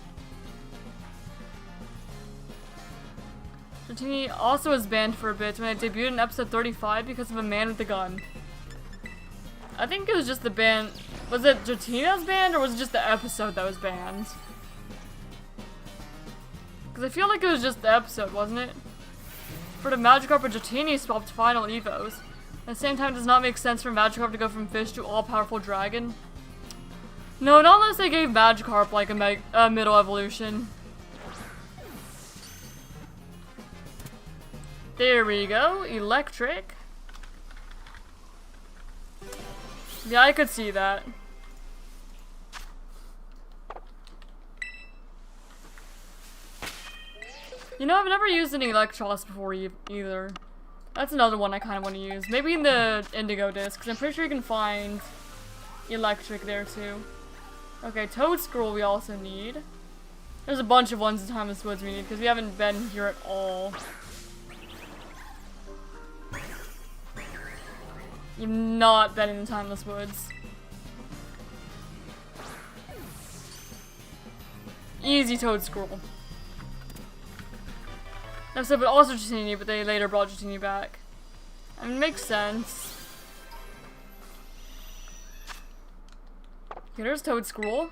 Dratini also was banned for a bit when it debuted in episode 35 because of a man with a gun. I think it was just the ban. Was it Dratini that was banned, or was it just the episode that was banned? Because I feel like it was just the episode, wasn't it? For the Magikarp or Dratini swapped final Evos. At the same time, it does not make sense for Magikarp to go from fish to all-powerful dragon. No, not unless they gave Magikarp like a middle evolution. There we go, electric. Yeah, I could see that. You know, I've never used an Electros before either. That's another one I kind of want to use. Maybe in the Indigo Disc, because I'm pretty sure you can find electric there too. Okay, Toadscroll we also need. There's a bunch of ones in Timeless Woods we need, because we haven't been here at all. You've not been in the Timeless Woods. Easy Toadscroll. No, so, but also Dratini, but they later brought Dratini back. I mean, makes sense. Okay, there's Toad Scroll.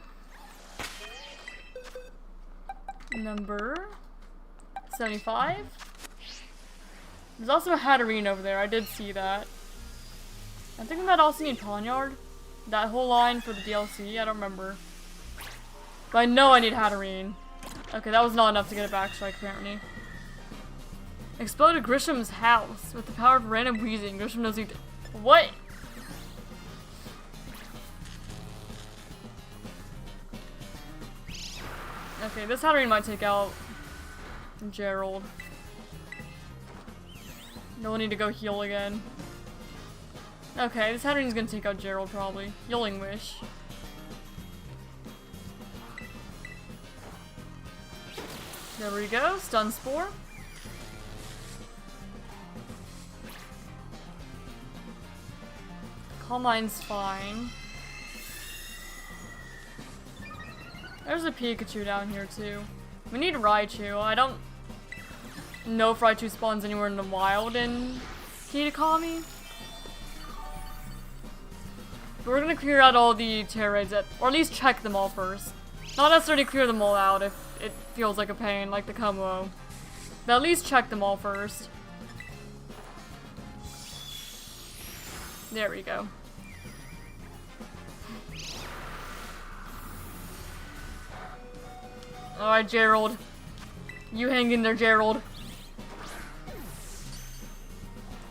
Number 75. There's also a Hatterene over there. I did see that. I think I might also need Pawnyard. That whole line for the DLC. I don't remember. But I know I need Hatterene. Okay, that was not enough to get a back strike, apparently. Exploded Grisham's house with the power of random wheezing. Grisham knows he did. What? Okay, this Hatterene might take out Gerald. No need to go heal again. Okay, this Hatterene's gonna take out Gerald probably. Healing Wish. There we go, Stun Spore. Calm Mind's fine. There's a Pikachu down here too. We need Raichu. I don't know if Raichu spawns anywhere in the wild in Kitakami. But we're gonna clear out all the Terraids, or at least check them all first. Not necessarily clear them all out if it feels like a pain, like the Como. But at least check them all first. There we go. Alright, Gerald. You hang in there, Gerald.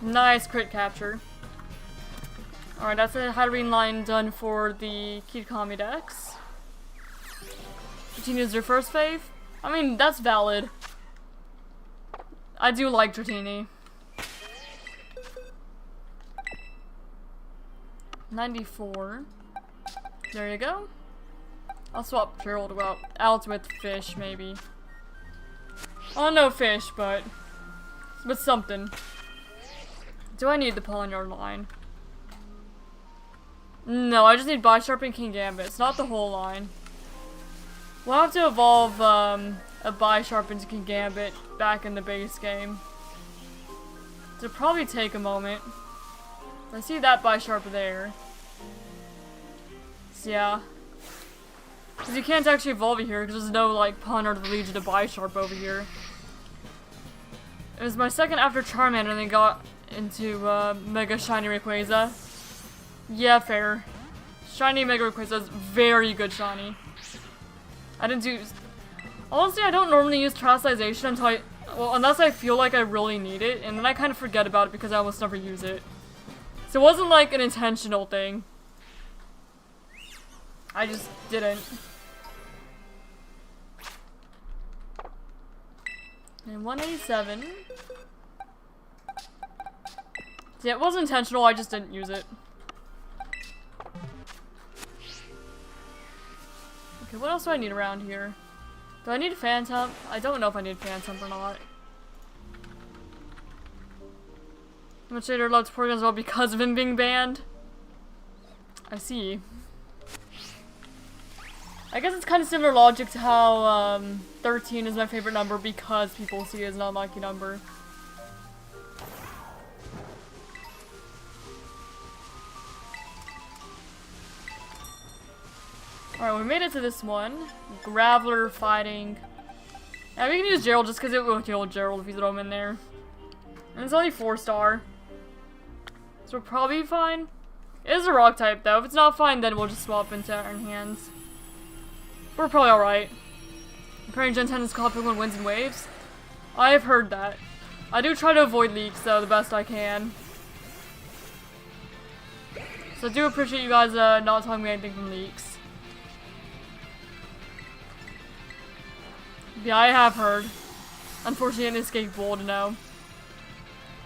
Nice crit capture. Alright, that's a Hatterene line done for the Kitakami decks. Dratini is your first fave? I mean, that's valid. I do like Dratini. 94. There you go. I'll swap Gerald out with Fish, maybe. Oh, no Fish, but something. Do I need the Pawniard line? No, I just need Bisharp and King Gambit. It's not the whole line. We'll have to evolve a Bisharp into King Gambit back in the base game. It'll probably take a moment. I see that Bisharp there. So yeah. Because you can't actually evolve it here because there's no like Pawniard that leads you to Bisharp over here. It was my second after Charmander and then got into Mega Shiny Rayquaza. Yeah, fair. Shiny Mega Rayquaza is very good shiny. I didn't do... Honestly, I don't normally use Terastallization until unless I feel like I really need it, and then I kind of forget about it because I almost never use it. So it wasn't like an intentional thing. I just didn't. And 187. Yeah, it wasn't intentional, I just didn't use it. Okay, what else do I need around here? Do I need a Phantom? I don't know if I need a Phantom or not. Much later loves Porygon as well because of him being banned. I see. I guess it's kind of similar logic to how 13 is my favorite number because people see it as an unlucky number. Alright, we made it to this one. Graveler fighting. Yeah, we can use Gerald just because it will kill Gerald if you throw him in there. And it's only 4-star. So we're probably fine. It is a rock type though. If it's not fine, then we'll just swap into Iron Hands. We're probably alright. Apparently Gen 10 is called Pokemon Winds and Waves. I have heard that. I do try to avoid leaks though the best I can. So I do appreciate you guys not telling me anything from leaks. Yeah, I have heard. Unfortunately, an Escape Bowl to know.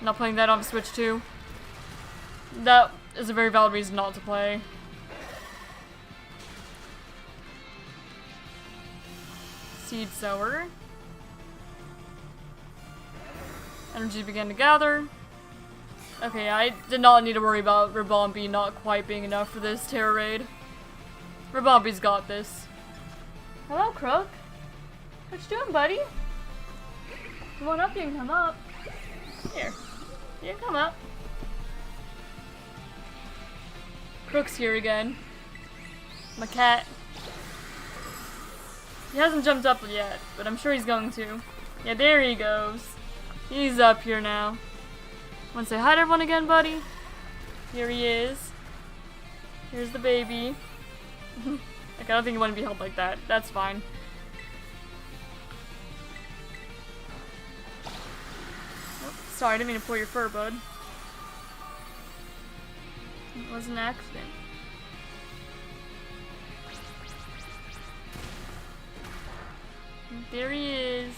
Not playing that on Switch too. That is a very valid reason not to play. Seed Sower. Energy began to gather. Okay, I did not need to worry about Ribombee not quite being enough for this Terror Raid. Ribombee's got this. Hello, Crook. What you doing, buddy? Come on up, you can come up. Here. You can come up. Crook's here again. My cat. He hasn't jumped up yet, but I'm sure he's going to. Yeah, there he goes. He's up here now. Wanna say hi to everyone again, buddy? Here he is. Here's the baby. Like, I don't think you want to be held like that. That's fine. Oh, sorry, I didn't mean to pull your fur, bud. It was an accident. There he is.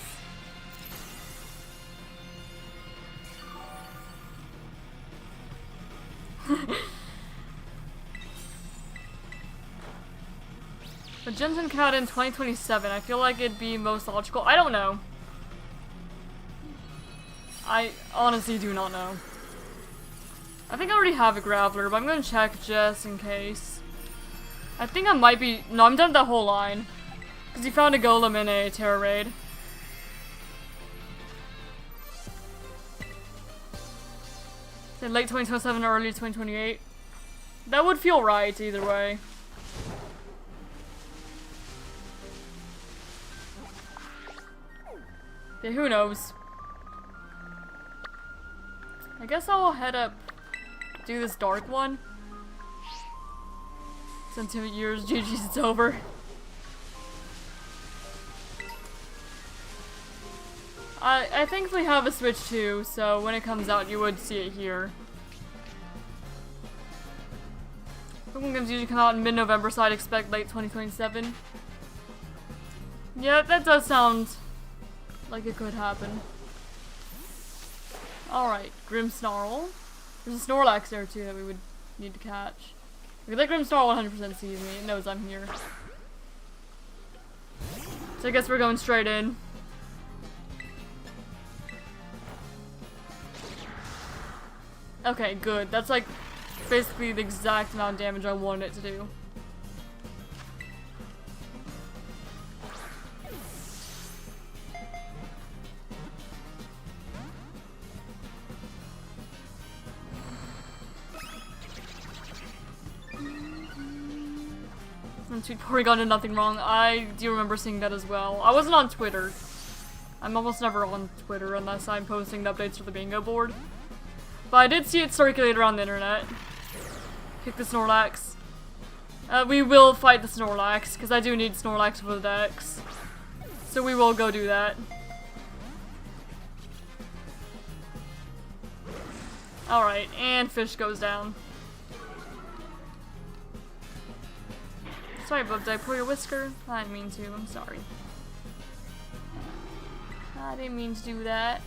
But Jensen come out in 2027. I feel like it'd be most logical. I don't know. I honestly do not know. I think I already have a Graveler, but I'm gonna check just in case. I think I might be. No, I'm done with that whole line. Because you found a Golem in a Terror Raid. Say late 2027 or early 2028. That would feel right either way. Yeah, who knows? I guess I'll head up, do this dark one. Since 2 years, GG's, it's over. I thankfully have a Switch too, so when it comes out, you would see it here. Pokemon games usually come out in mid-November, so I'd expect late 2027. Yeah, that does sound like it could happen. Alright, Grimmsnarl. There's a Snorlax there too that we would need to catch. Okay, that Grimmsnarl 100% sees me. It knows I'm here. So I guess we're going straight in. Okay, good. That's like basically the exact amount of damage I wanted it to do. And Sweet Porygon did nothing wrong. I do remember seeing that as well. I wasn't on Twitter. I'm almost never on Twitter unless I'm posting the updates for the bingo board. But I did see it circulate around the internet. Kick the Snorlax. We will fight the Snorlax, because I do need Snorlax for the dex. So we will go do that. Alright, and Fish goes down. Sorry, bub, did I pull your whisker? I didn't mean to, I'm sorry. I didn't mean to do that.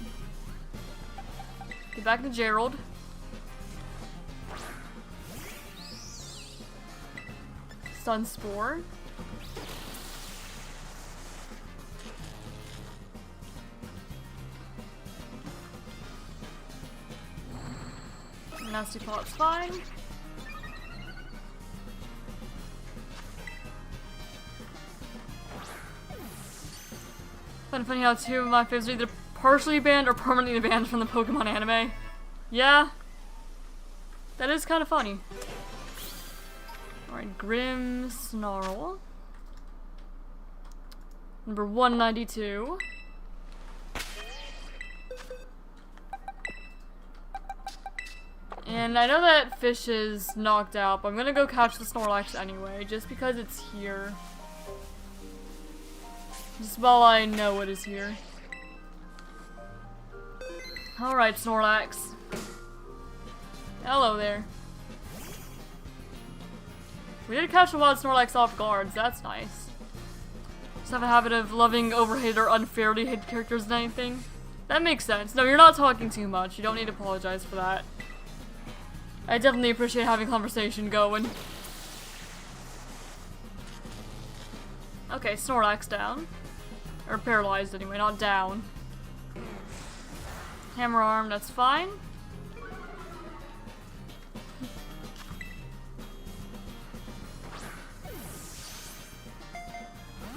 Get back to Gerald. Stun Spore. Nasty Pot's fine. Funny how two of my favorites are either partially banned or permanently banned from the Pokemon anime. Yeah. That is kind of funny. Alright, Grimmsnarl. Number 192. And I know that Fish is knocked out, but I'm gonna go catch the Snorlax anyway, just because it's here. Just while I know it is here. Alright, Snorlax. Hello there. We did catch a wild Snorlax off guards, that's nice. Just have a habit of loving overhated or unfairly hated characters and anything. That makes sense. No, you're not talking too much. You don't need to apologize for that. I definitely appreciate having conversation going. Okay, Snorlax down. Or paralyzed anyway, not down. Hammer Arm, that's fine.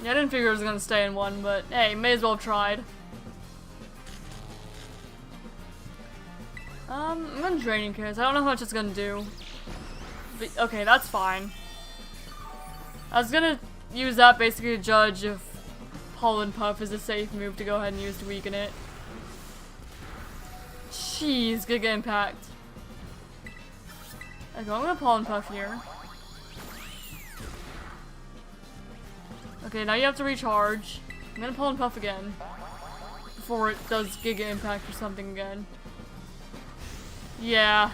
Yeah, I didn't figure it was gonna stay in one, but hey, may as well have tried. I'm gonna Draining Kiss. I don't know how much it's gonna do. Okay, that's fine. I was gonna use that basically to judge if Pollen Puff is a safe move to go ahead and use to weaken it. Jeez, Giga Impact. Okay, I'm gonna Pollen Puff here. Okay, now you have to recharge. I'm gonna Pollen Puff again. Before it does Giga Impact or something again. Yeah.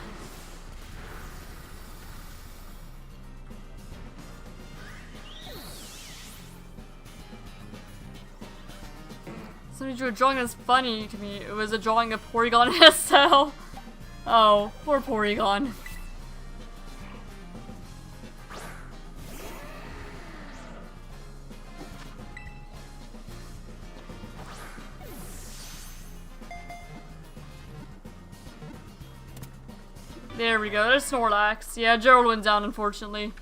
Somebody drew a drawing that's funny to me. It was a drawing of Porygon SL. Oh, poor Porygon. There we go, there's Snorlax. Yeah, Gerald went down, unfortunately.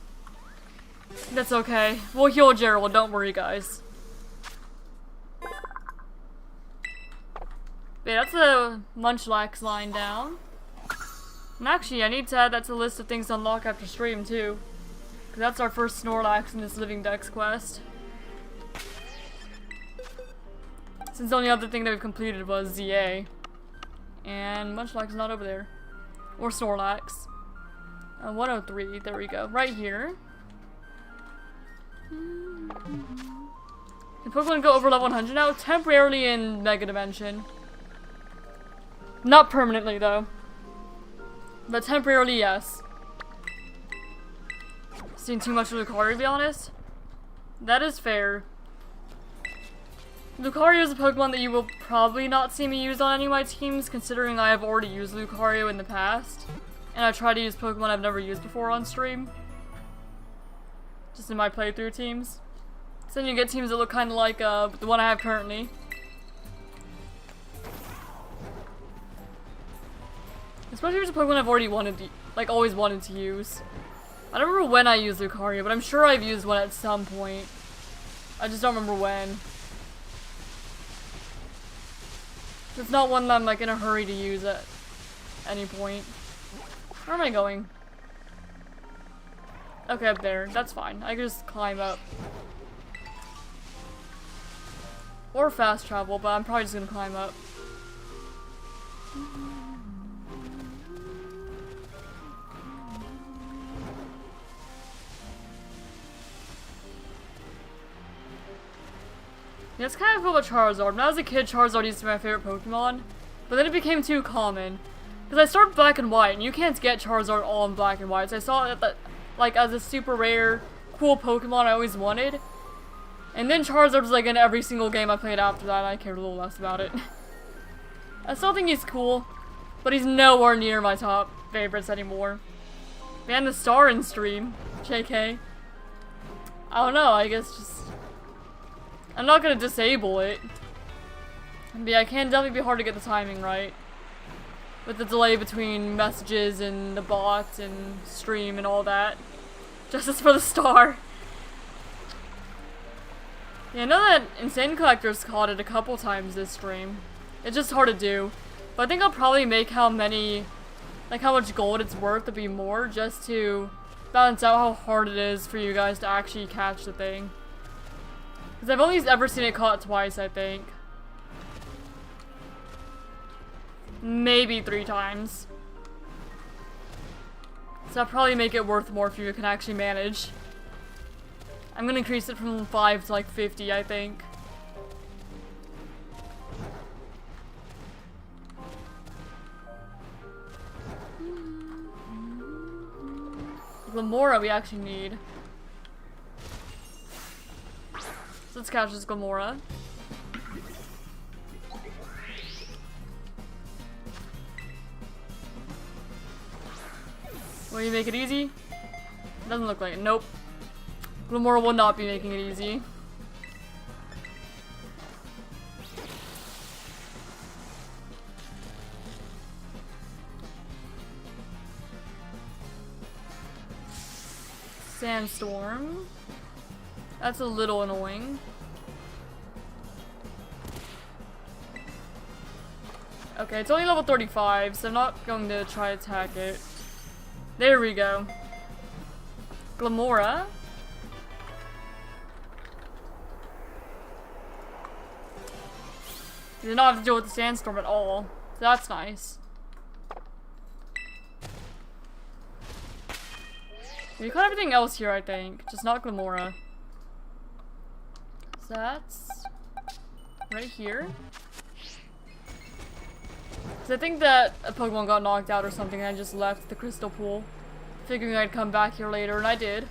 That's okay. We'll heal Gerald, don't worry, guys. Yeah, that's a Munchlax line down. And actually, I need to add that to the list of things to unlock after stream, too. Because that's our first Snorlax in this Living Dex quest. Since the only other thing that we've completed was ZA. And Munchlax is not over there. Or Snorlax. 103, there we go. Right here. Can Pokemon go over level 100 now? Temporarily in Mega Dimension. Not permanently, though. But temporarily, yes. Seen too much of Lucario, to be honest. That is fair. Lucario is a Pokemon that you will probably not see me use on any of my teams, considering I have already used Lucario in the past. And I try to use Pokemon I've never used before on stream. Just in my playthrough teams. So then you get teams that look kind of like the one I have currently. Especially if it's a Pokemon I've already wanted to, like, always wanted to use. I don't remember when I used Lucario, but I'm sure I've used one at some point. I just don't remember when. It's not one that I'm, like, in a hurry to use at any point. Where am I going? Okay, up there. That's fine. I can just climb up. Or fast travel, but I'm probably just gonna climb up. Yeah, it's kind of cool about Charizard. When I was a kid, Charizard used to be my favorite Pokemon, but then it became too common. Because I started Black and White, and you can't get Charizard all in Black and White, so I saw it like as a super rare, cool Pokemon I always wanted. And then Charizard was like in every single game I played after that, and I cared a little less about it. I still think he's cool, but he's nowhere near my top favorites anymore. Man, the star in stream, JK. I don't know, I guess just... I'm not gonna disable it. But yeah, it can definitely be hard to get the timing right. With the delay between messages and the bot and stream and all that. Justice for the star. Yeah, I know that Insane Collector's caught it a couple times this stream. It's just hard to do. But I think I'll probably make how much gold it's worth to be more, just to balance out how hard it is for you guys to actually catch the thing. Because I've only ever seen it caught twice, I think. Maybe 3 times. So I'll probably make it worth more if you can actually manage. I'm gonna increase it from 5 to like 50, I think. Glamora we actually need. So let's catch this Glamora. Will you make it easy? Doesn't look like it. Nope. Glamora will not be making it easy. Sandstorm. That's a little annoying. Okay, it's only level 35, so I'm not going to try to attack it. There we go. Glamora. You did not have to deal with the sandstorm at all. So that's nice. We caught everything else here, I think. Just not Glamora. So that's right here. So I think that a Pokemon got knocked out or something and I just left the crystal pool. Figuring I'd come back here later, and I did.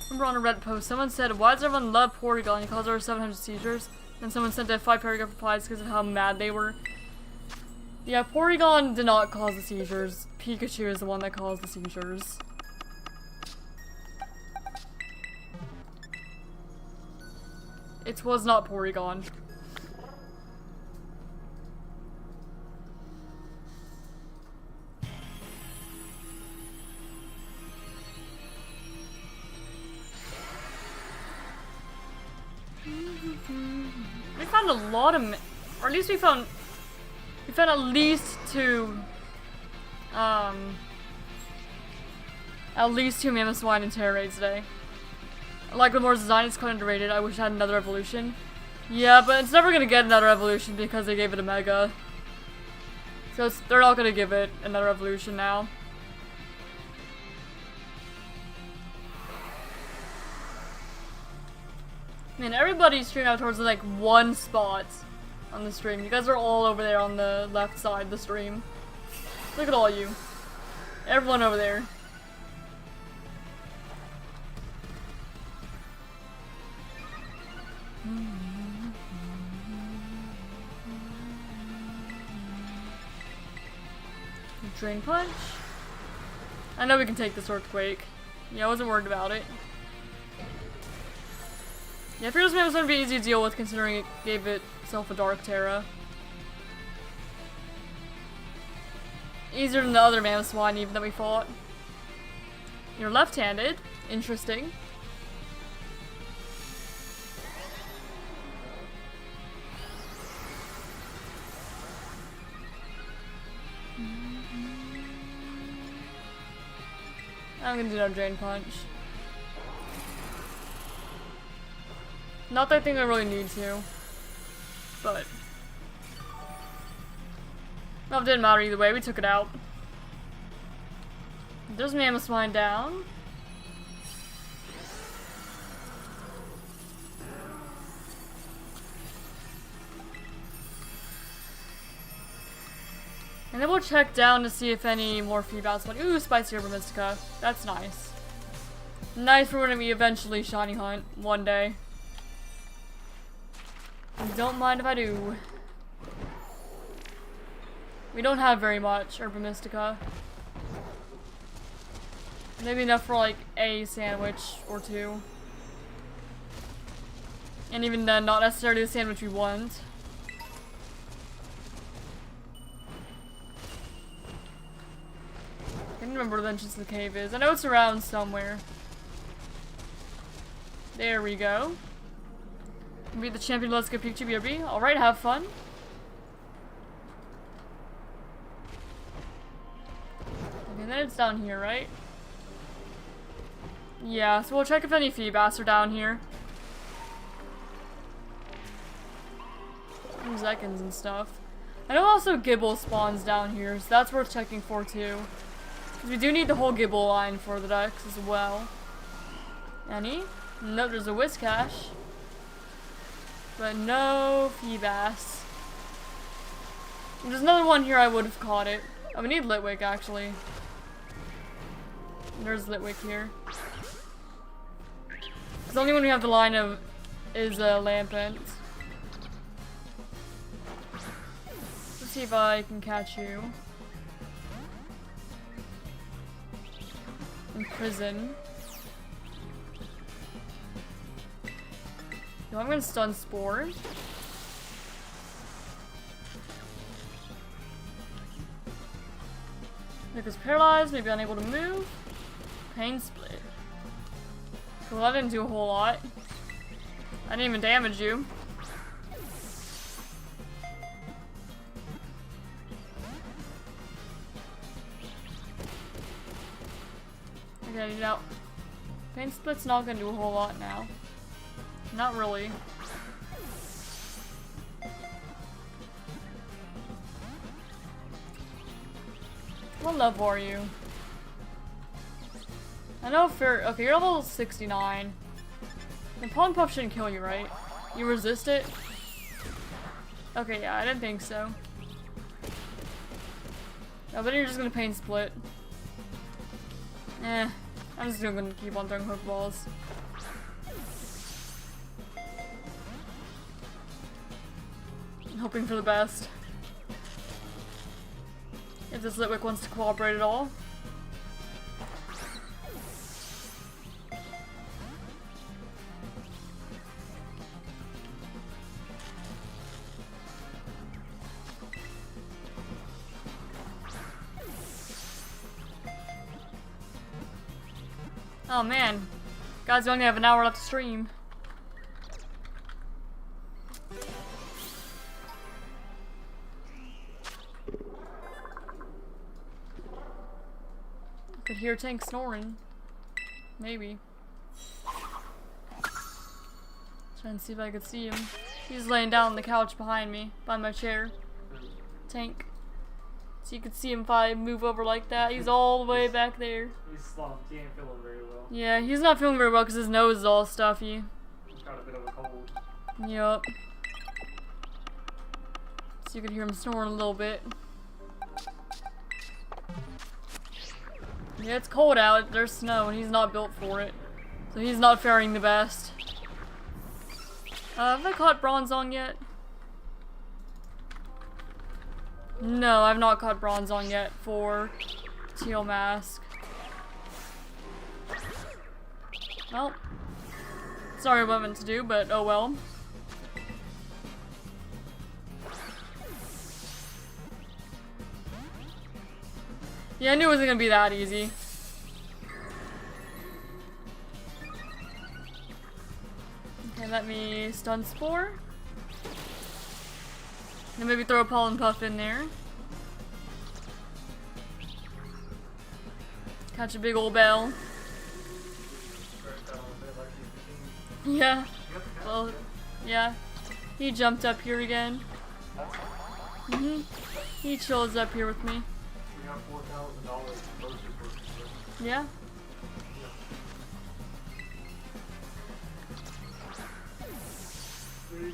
Remember on a Reddit post, someone said, why does everyone love Porygon? He calls over 700 seizures. And someone sent a 5-paragraph replies because of how mad they were. Yeah, Porygon did not cause the seizures. Pikachu is the one that caused the seizures. It was not Porygon. We found a lot of, or at least we found at least two, at least 2 Mamoswine and Terrorades today. I like Glamour's design, it's quite underrated. I wish it had another evolution. Yeah, but it's never gonna get another evolution because they gave it a Mega. So they're not gonna give it another evolution now. Man, everybody's streaming out towards like one spot on the stream. You guys are all over there on the left side of the stream. Look at all you. Everyone over there. Drain Punch? I know we can take this Earthquake. Yeah, I wasn't worried about it. Yeah, Fearless Man was going to be easy to deal with considering it gave itself a Dark Terra. Easier than the other Mamoswine even that we fought. You're left-handed. Interesting. I'm gonna do no Drain Punch. Not that I think I really need to, but well, it didn't matter either way. We took it out. There's Mamoswine down. And then we'll check down to see if any more feedbacks. Ooh, Spicy Herba Mystica. That's nice. Nice for when we eventually shiny hunt one day. Don't mind if I do. We don't have very much Herba Mystica. Maybe enough for like a sandwich or two. And even then, not necessarily the sandwich we want. I can't remember where the entrance to the cave is. I know it's around somewhere. There we go. Be the champion, let's go Pikachu BRB. Alright, have fun. Okay, then it's down here, right? Yeah, so we'll check if any Feebas are down here. And Zekins and stuff. I know also Gibble spawns down here, so that's worth checking for too. Because we do need the whole Gibble line for the decks as well. Any? Nope, there's a Whiscash. But no Feebas. There's another one here I would have caught it. Oh, we need Litwick actually. There's Litwick here. Because the only one we have the line of is Lampent. Let's see if I can catch you. In prison. No, I'm gonna stun Spore. Nick is paralyzed, maybe unable to move. Pain Split. Cool, that didn't do a whole lot. I didn't even damage you. Okay, now, Pain Split's not gonna do a whole lot now. Not really. What level are you? I know okay, you're level 69. And Pollen Puff shouldn't kill you, right? You resist it? Okay, yeah, I didn't think so. No, but you're just gonna Pain Split. Eh, I'm just gonna keep on throwing Pokeballs. I'm hoping for the best. If this Litwick wants to cooperate at all. Oh man, guys, we only have an hour left to stream. I could hear Tank snoring. Maybe. Trying to see if I could see him. He's laying down on the couch behind me, by my chair. Tank. So you can see him if I move over like that. He's all the way back there. He's slumped. He ain't feeling very well. Yeah, he's not feeling very well because his nose is all stuffy. He's got a bit of a cold. Yup. So you can hear him snoring a little bit. Yeah, it's cold out. There's snow and he's not built for it. So he's not faring the best. Have I caught Bronzong yet? No, I've not caught Bronzong yet for Teal Mask. Well, sorry what I meant to do, but oh well. Yeah, I knew it wasn't gonna be that easy. Okay, let me Stun Spore. And maybe throw a Pollen Puff in there. Catch a big old bell. Yeah. Well, yeah. He jumped up here again. He chills up here with me. We have $4,000 in grocery purchases. Yeah. We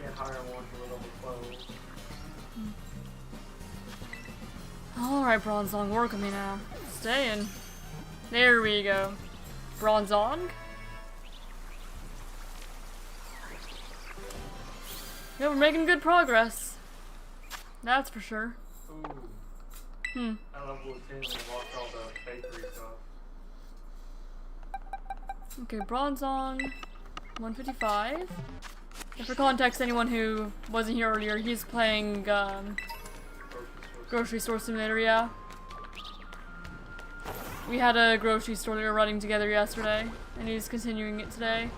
can't hire one for level 12. Alright, Bronzong, work with me now. Staying. There we go. Bronzong. Yeah, we're making good progress. That's for sure. Ooh. I level 10 and lost all the bakery stuff. Okay, Bronzong. 155. And for context, anyone who wasn't here earlier, he's playing Grocery Store Simulator, yeah. We had a grocery store that we were running together yesterday, and he's continuing it today.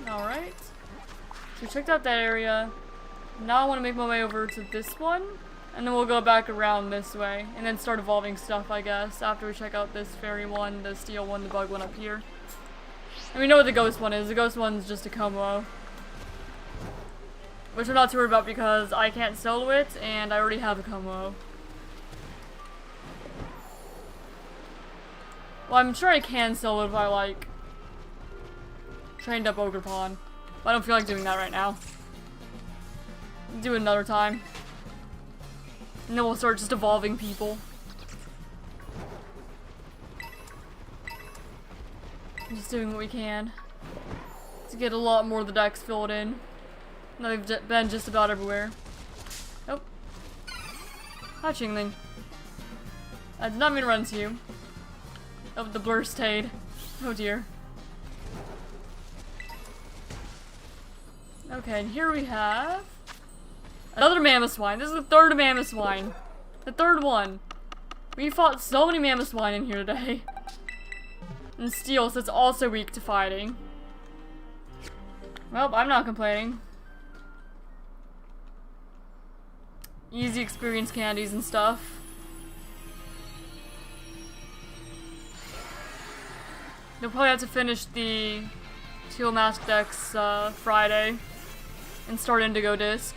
Alright. So we checked out that area. Now I want to make my way over to this one, and then we'll go back around this way, and then start evolving stuff, I guess, after we check out this fairy one, the steel one, the bug one up here. And we know what the ghost one is. The ghost one's just a Como. Which I'm not too worried about because I can't solo it, and I already have a Como. Well, I'm sure I can solo it if I, like, trained up Ogerpon. But I don't feel like doing that right now. Do it another time. And then we'll start just evolving people. Just doing what we can to get a lot more of the decks filled in. They've been just about everywhere. Oh. Hi, Chingling. I did not mean to run to you. Oh, the Blurstade. Oh dear. Okay, and here we have another Mamoswine. This is the third Mamoswine. The third one. We fought so many Mamoswine in here today. And Steel, so it's also weak to fighting. Well, I'm not complaining. easy experience candies and stuff. You'll probably have to finish the Teal Mask decks Friday and start Indigo Disc.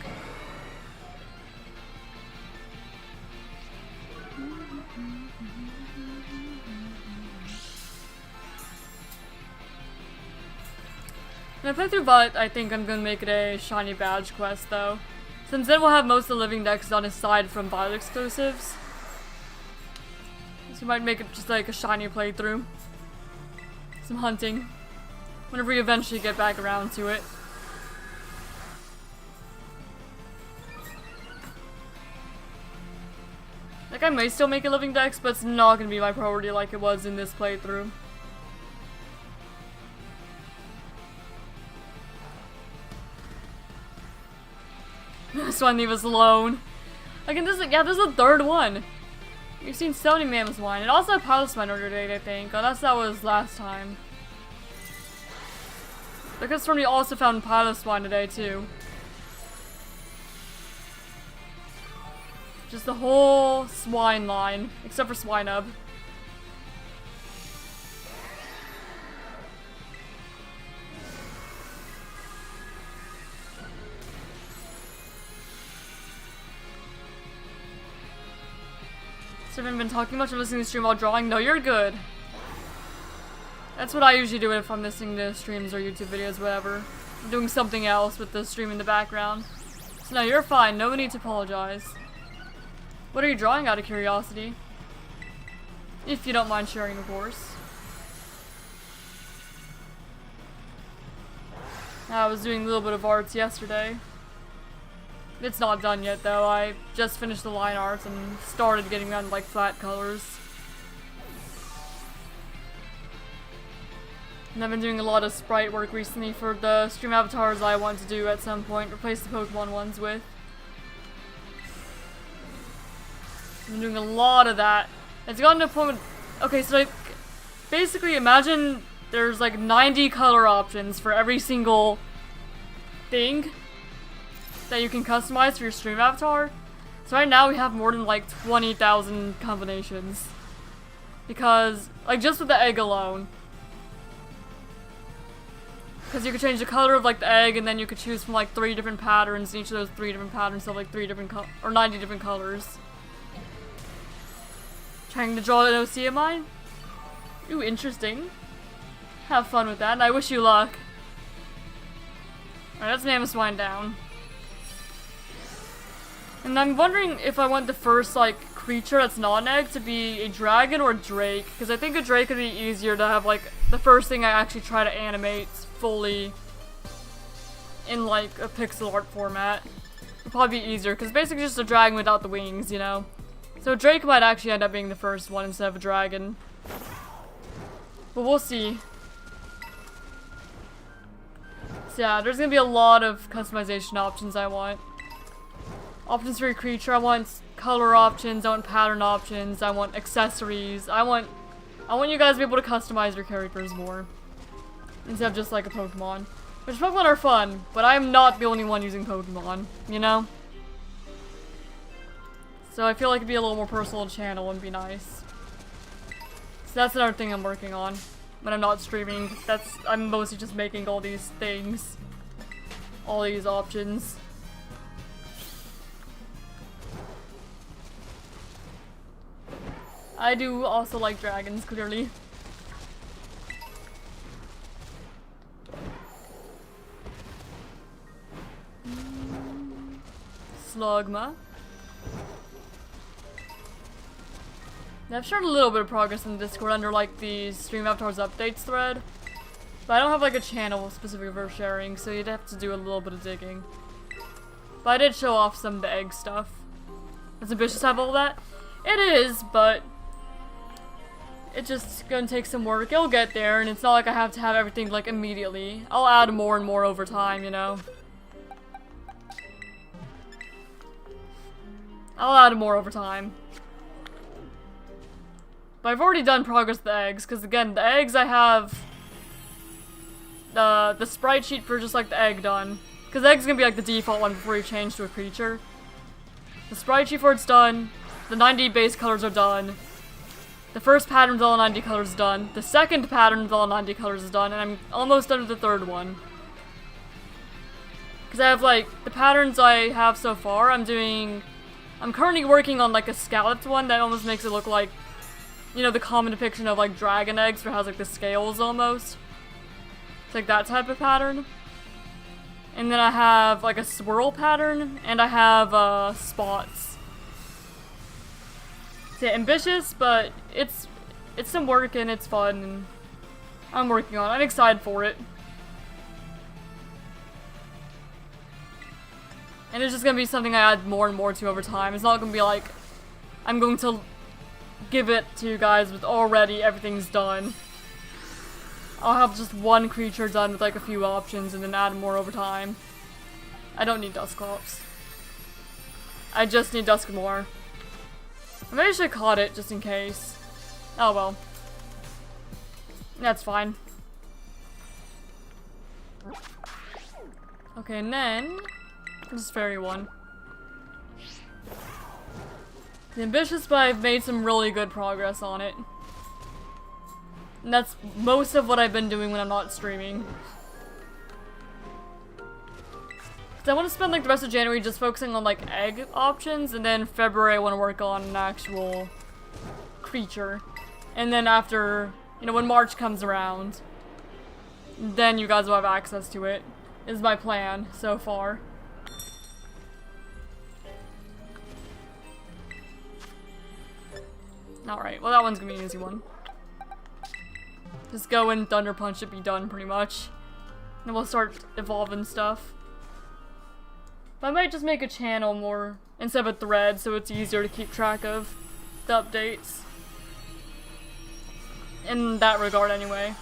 When I play through VOD, I think I'm gonna make it a shiny badge quest though. Since then we'll have most of the living decks done aside from VOD exclusives. So you might make it just like a shiny playthrough. Some hunting. Whenever we eventually get back around to it. Like I may still make a living decks, but it's not gonna be my priority like it was in this playthrough. This one leave us alone. Like, and this is, yeah, this is the third one. You've seen so many Mammoth Wine. And also a Pilot Swine order date, I think. Unless that was last time. Because from you also found Pilot Swine today, too. Just the whole swine line. Except for Swinub. So I haven't been talking much. I'm listening to the stream while drawing. No, you're good. That's what I usually do if I'm listening to streams or YouTube videos, whatever. I'm doing something else with the stream in the background. So no, you're fine. No need to apologize. What are you drawing out of curiosity? If you don't mind sharing, of course. I was doing a little bit of arts yesterday. It's not done yet though. I just finished the line arts and started getting on like flat colors. And I've been doing a lot of sprite work recently for the stream avatars I want to do at some point. Replace the Pokemon ones with. I've been doing a lot of that. It's gotten to a point with, okay, so like basically imagine there's like 90 color options for every single thing that you can customize for your stream avatar. So right now we have more than like 20,000 combinations. Because, like just with the egg alone. Because you could change the color of like the egg and then you could choose from like 3 different patterns and each of those 3 different patterns have like 3 different or 90 different colors. Trying to draw an OC of mine? Ooh, interesting. Have fun with that and I wish you luck. Alright, let's Mammoth Swine down. And I'm wondering if I want the first, like, creature that's not an egg to be a dragon or a drake. Because I think a drake would be easier to have, like, the first thing I actually try to animate fully in, like, a pixel art format. Would probably be easier, because basically just a dragon without the wings, you know? So a drake might actually end up being the first one instead of a dragon. But we'll see. So yeah, there's gonna be a lot of customization options I want. Options for your creature, I want color options, I want pattern options, I want accessories, I want you guys to be able to customize your characters more. Instead of just like a Pokemon. Which Pokemon are fun, but I'm not the only one using Pokemon, you know? So I feel like it'd be a little more personal channel and be nice. So that's another thing I'm working on. When I'm not streaming, I'm mostly just making all these things. All these options. I do also like dragons, clearly. Slugma. I've shared a little bit of progress in Discord under like the Stream Avatars updates thread. But I don't have like a channel specific for sharing, so you'd have to do a little bit of digging. But I did show off some of the egg stuff. Does Ambitious have all that? It is, but it's just gonna take some work. It'll get there, and it's not like I have to have everything like immediately. I'll add more and more over time, you know? I'll add more over time. But I've already done progress with the eggs, because again, the eggs I have the sprite sheet for just like the egg done. Because the egg's gonna be like the default one before you change to a creature. The sprite sheet for it's done. The 90 base colors are done. The first pattern with all 90 colors is done. The second pattern with all 90 colors is done. And I'm almost done with the third one. Because I have, like, the patterns I have so far, I'm currently working on, like, a scalloped one that almost makes it look like, you know, the common depiction of, like, dragon eggs, where it has, like, the scales almost. It's like that type of pattern. And then I have, like, a swirl pattern, and I have, spots. It's ambitious, but it's some work, and it's fun, and I'm working on it. I'm excited for it. And it's just gonna be something I add more and more to over time. It's not gonna be like, I'm going to give it to you guys with already everything's done. I'll have just one creature done with like a few options and then add more over time. I don't need Dusclops. I just need Duskmore. Maybe I should have caught it just in case. Oh well. That's fine. Okay, and then this fairy one. The ambitious, but I've made some really good progress on it. And that's most of what I've been doing when I'm not streaming. Cause I want to spend like the rest of January just focusing on like egg options, and then February I want to work on an actual creature. And then after, you know, when March comes around, then you guys will have access to it, is my plan so far. Alright, well that one's gonna be an easy one. Just go and Thunder Punch it, be done pretty much. Then we'll start evolving stuff. But I might just make a channel more, instead of a thread, so it's easier to keep track of the updates. In that regard anyway.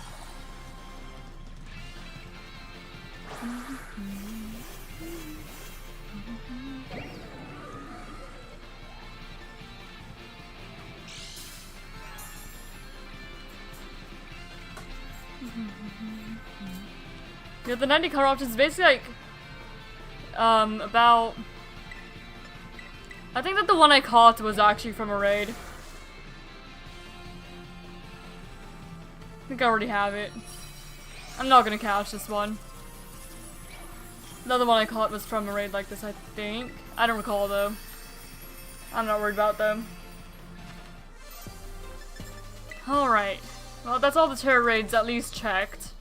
Yeah, the 90 color options is basically like, about... I think that the one I caught was actually from a raid. I think I already have it. I'm not gonna catch this one. The other one I caught was from a raid like this, I think. I don't recall though. I'm not worried about them. Alright. Well, that's all the terror raids at least checked.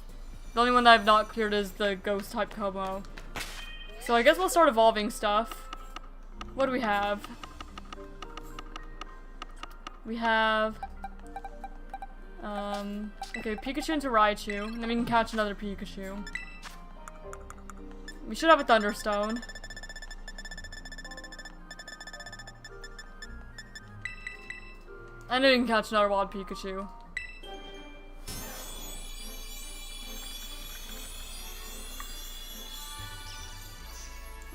The only one that I've not cleared is the ghost type Como. So I guess we'll start evolving stuff. What do we have? We have... okay, Pikachu into Raichu, and then we can catch another Pikachu. We should have a Thunderstone. I know you can catch another wild Pikachu.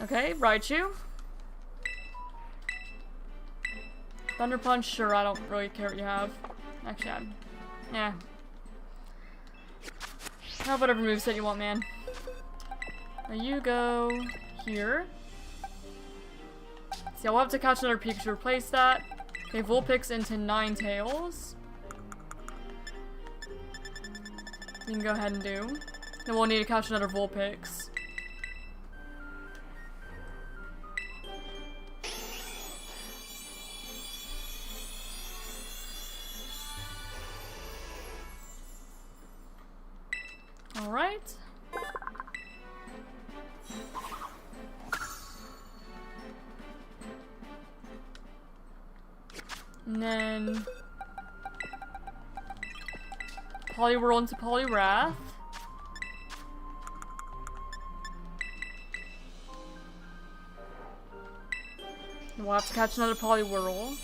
Okay, Raichu. Thunder Punch, sure, I don't really care what you have. Actually, yeah. Have whatever moveset you want, man. Now you go here. See, I'll have to catch another Pikachu to replace that. Okay, Vulpix into Ninetales. You can go ahead and do. Then we'll need to catch another Vulpix. Alright. And then Poliwhirl into Poliwrath. And we'll have to catch another Poliwhirl.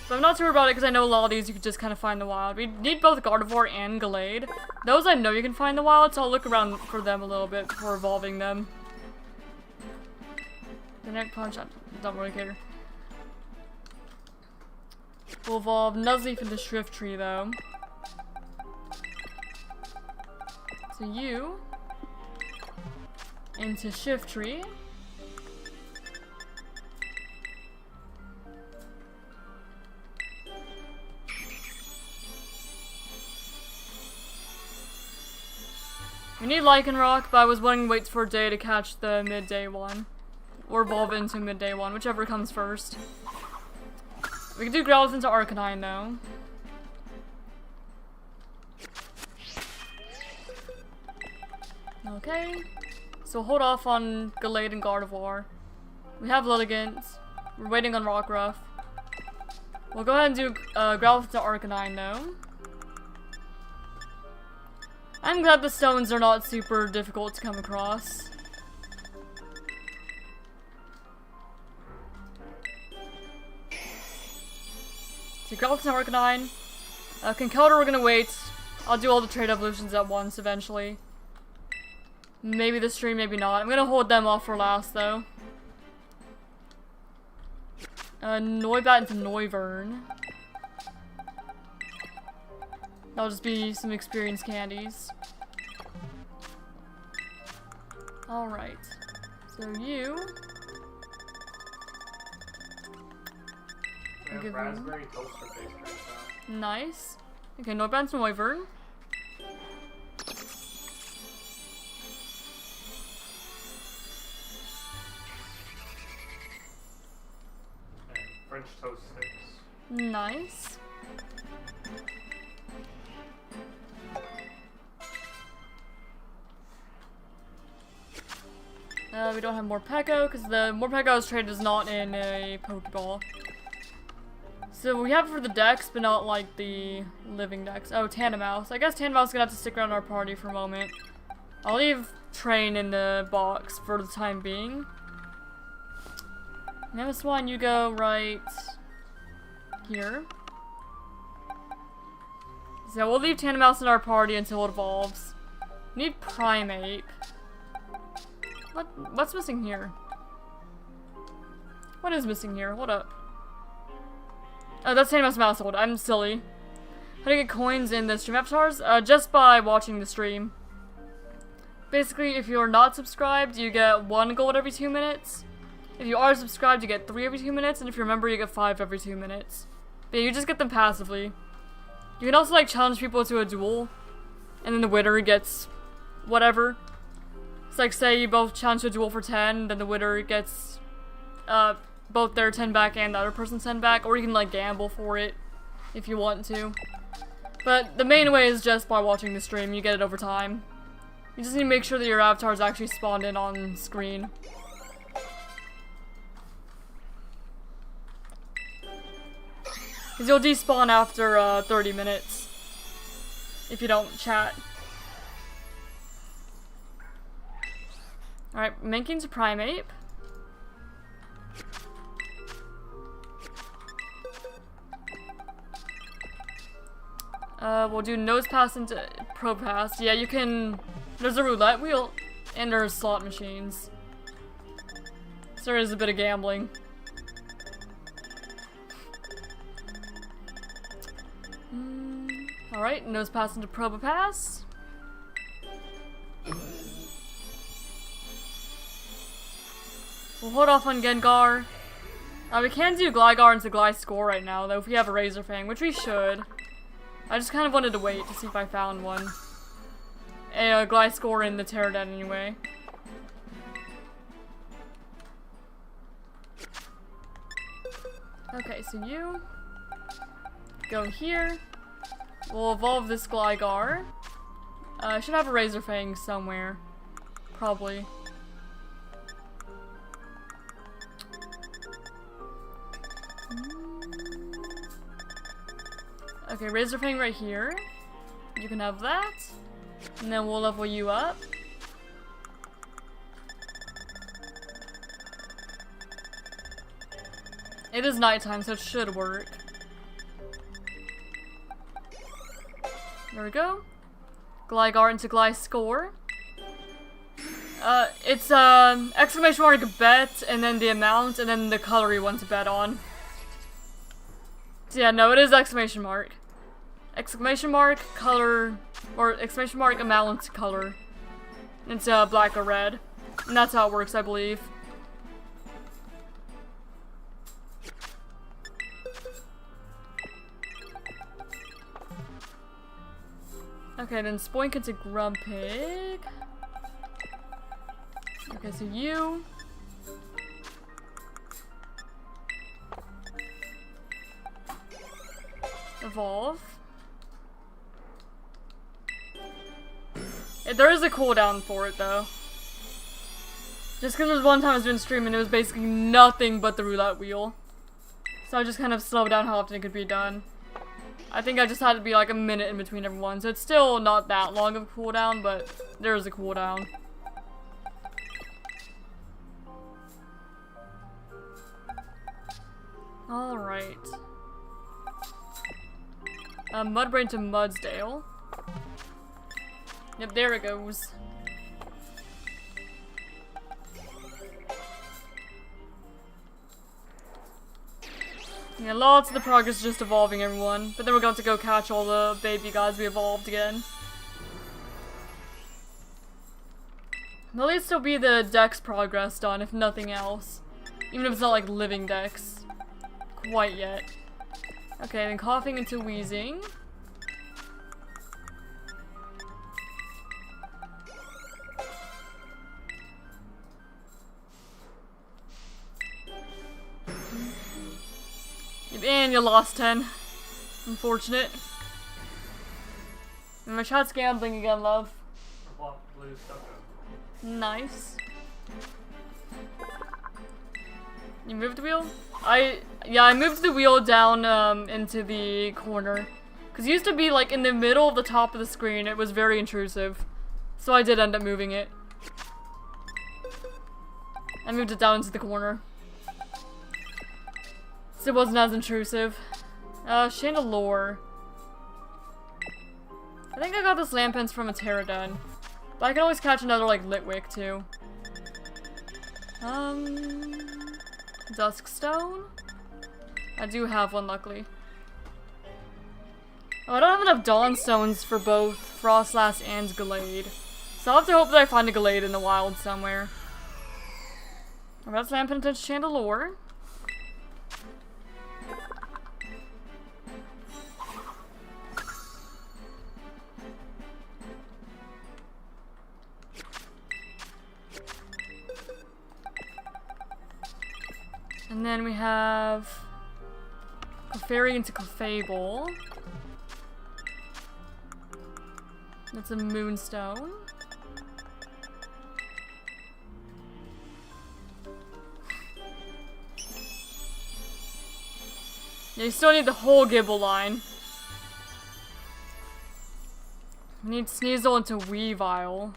But I'm not too worried about it because I know a lot of these you could just kind of find the wild. We need both Gardevoir and Gallade. Those I know you can find the wild, so I'll look around for them a little bit before evolving them. The Neck Punch, I don't really care. We'll evolve Nuzleaf into Shiftry though. So you into Shiftry. We need Lycanroc, but I was willing to wait for a day to catch the midday one. Or evolve into midday one, whichever comes first. We can do Growlithe into Arcanine though. Okay. So hold off on Gallade and Gardevoir. We have Lilligant. We're waiting on Rockruff. We'll go ahead and do Growlithe to Arcanine though. I'm glad the stones are not super difficult to come across. So Growlithe to Arcanine. Conkeldurr we're gonna wait. I'll do all the trade evolutions at once eventually. Maybe the stream, maybe not. I'm gonna hold them off for last though. Noibat into Noivern. That'll just be some experience candies. Alright. So you... We have raspberry toaster pastries now. Nice. Okay, Noibat into Noivern. And French toast sticks. Nice. We don't have Morpeko, because the Morpeko's trade is not in a Pokeball. So we have it for the Dex, but not like the living Dex. Oh, Tandemaus. I guess Tandemaus is gonna have to stick around our party for a moment. I'll leave Train in the box for the time being. Mamoswine, you go right here. So we'll leave Tandemaus in our party until it evolves. Need Primeape. What's missing here? What is missing here? Hold up. Oh, that's Tandemaus Maushold. I'm silly. How to get coins in the stream avatars? Just by watching the stream. Basically, if you're not subscribed, you get 1 gold every 2 minutes. If you are subscribed, you get 3 every 2 minutes, and if you're a member, you get 5 every 2 minutes. But yeah, you just get them passively. You can also, like, challenge people to a duel, and then the winner gets whatever. It's like, say you both challenge to a duel for 10, then the winner gets, both their 10 back and the other person's 10 back, or you can, like, gamble for it, if you want to. But the main way is just by watching the stream, you get it over time. You just need to make sure that your avatar is actually spawned in on screen. Because you'll despawn after 30 minutes if you don't chat. Alright, making to Primeape. We'll do Nose Pass into Pro Pass. Yeah, you can... There's a roulette wheel, and there's slot machines. So there is a bit of gambling. Alright, Nose Pass into Probo Pass. We'll hold off on Gengar. We can do Gligar into Gliscor right now, though, if we have a Razor Fang, which we should. I just kind of wanted to wait to see if I found one. A Gliscor in the Pterodon anyway. Okay, so you go here. We'll evolve this Gligar. I should have a Razor Fang somewhere. Probably. Okay, Razor Fang right here. You can have that. And then we'll level you up. It is nighttime, so it should work. There we go. Gligar into Gliscor. It's exclamation mark bet, and then the amount, and then the color you want to bet on. So yeah, no, it is exclamation mark. Exclamation mark, color, or exclamation mark, amount, color. It's black or red. And that's how it works, I believe. Okay, then Spoink into Grumpig. Okay, so you. Evolve. There is a cooldown for it though. Just because there was one time I was doing streaming, it was basically nothing but the roulette wheel. So I just kind of slowed down how often it could be done. I think I just had to be like a minute in between everyone, so it's still not that long of a cooldown, but there is a cooldown. Alright. Mudbrain to Mudsdale. Yep, there it goes. Yeah, lots of the progress is just evolving everyone, but then we're going to go catch all the baby guys we evolved again. At least there'll be the dex progress done, if nothing else. Even if it's not like living dex. Quite yet. Okay, then coughing into wheezing. And you lost 10. Unfortunate. And my chat's gambling again, love. Nice. You moved the wheel? Yeah, I moved the wheel down into the corner. Because it used to be like in the middle of the top of the screen. It was very intrusive. So I did end up moving it. I moved it down into the corner. So it wasn't as intrusive. Chandelure. I think I got this Lampens from a Pterodon. But I can always catch another like Litwick too. Duskstone? I do have one, luckily. Oh, I don't have enough Dawnstones for both Frostlass and Gallade. So I'll have to hope that I find a Gallade in the wild somewhere. Alright, that's Lampens to Chandelure. And then we have Clefairy into Clefable. That's a Moonstone. Yeah, you still need the whole Gibble line. We need Sneasel into Weavile.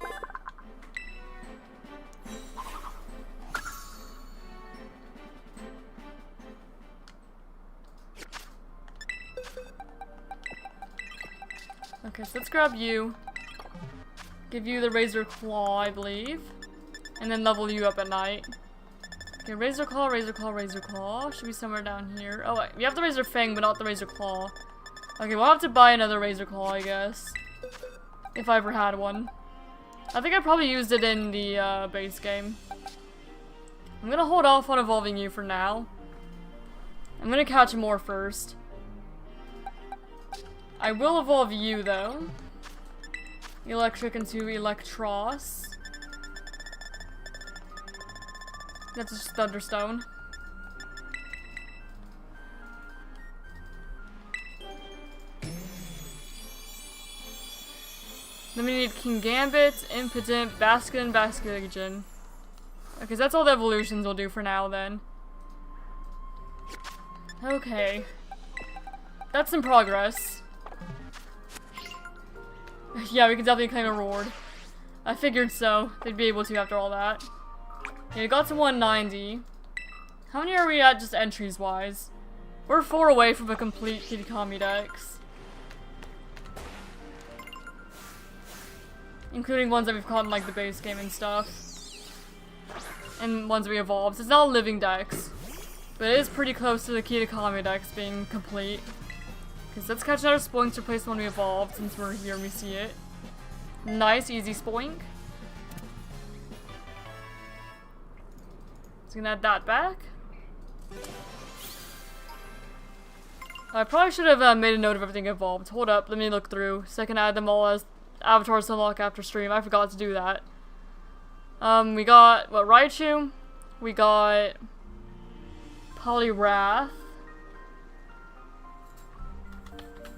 Okay, so let's grab you. Give you the Razor Claw, I believe. And then level you up at night. Okay, Razor Claw, Razor Claw, Razor Claw. Should be somewhere down here. Oh, wait. We have the Razor Fang, but not the Razor Claw. Okay, we'll have to buy another Razor Claw, I guess. If I ever had one. I think I probably used it in the base game. I'm gonna hold off on evolving you for now. I'm gonna catch more first. I will evolve you, though. Electric into Electros. That's just Thunderstone. Then we need King Gambit, Impotent, Baskin, Basculation. Okay, so that's all the evolutions we'll do for now, then. Okay. That's some progress. Yeah, we can definitely claim a reward. I figured so. They'd be able to after all that. Okay, we got to 190. How many are we at just entries-wise? We're 4 away from a complete Kitakami dex. Including ones that we've caught in like the base game and stuff. And ones we evolved. So it's not a living dex. But it is pretty close to the Kitakami dex being complete. Okay, so let's catch another Spoink to replace the one we evolved since we're here and we see it. Nice, easy Spoink. So gonna add that back. I probably should have made a note of everything evolved. Hold up, let me look through so I can add them all as avatars to unlock after stream. I forgot to do that. We got, what, Raichu? We got Poliwrath.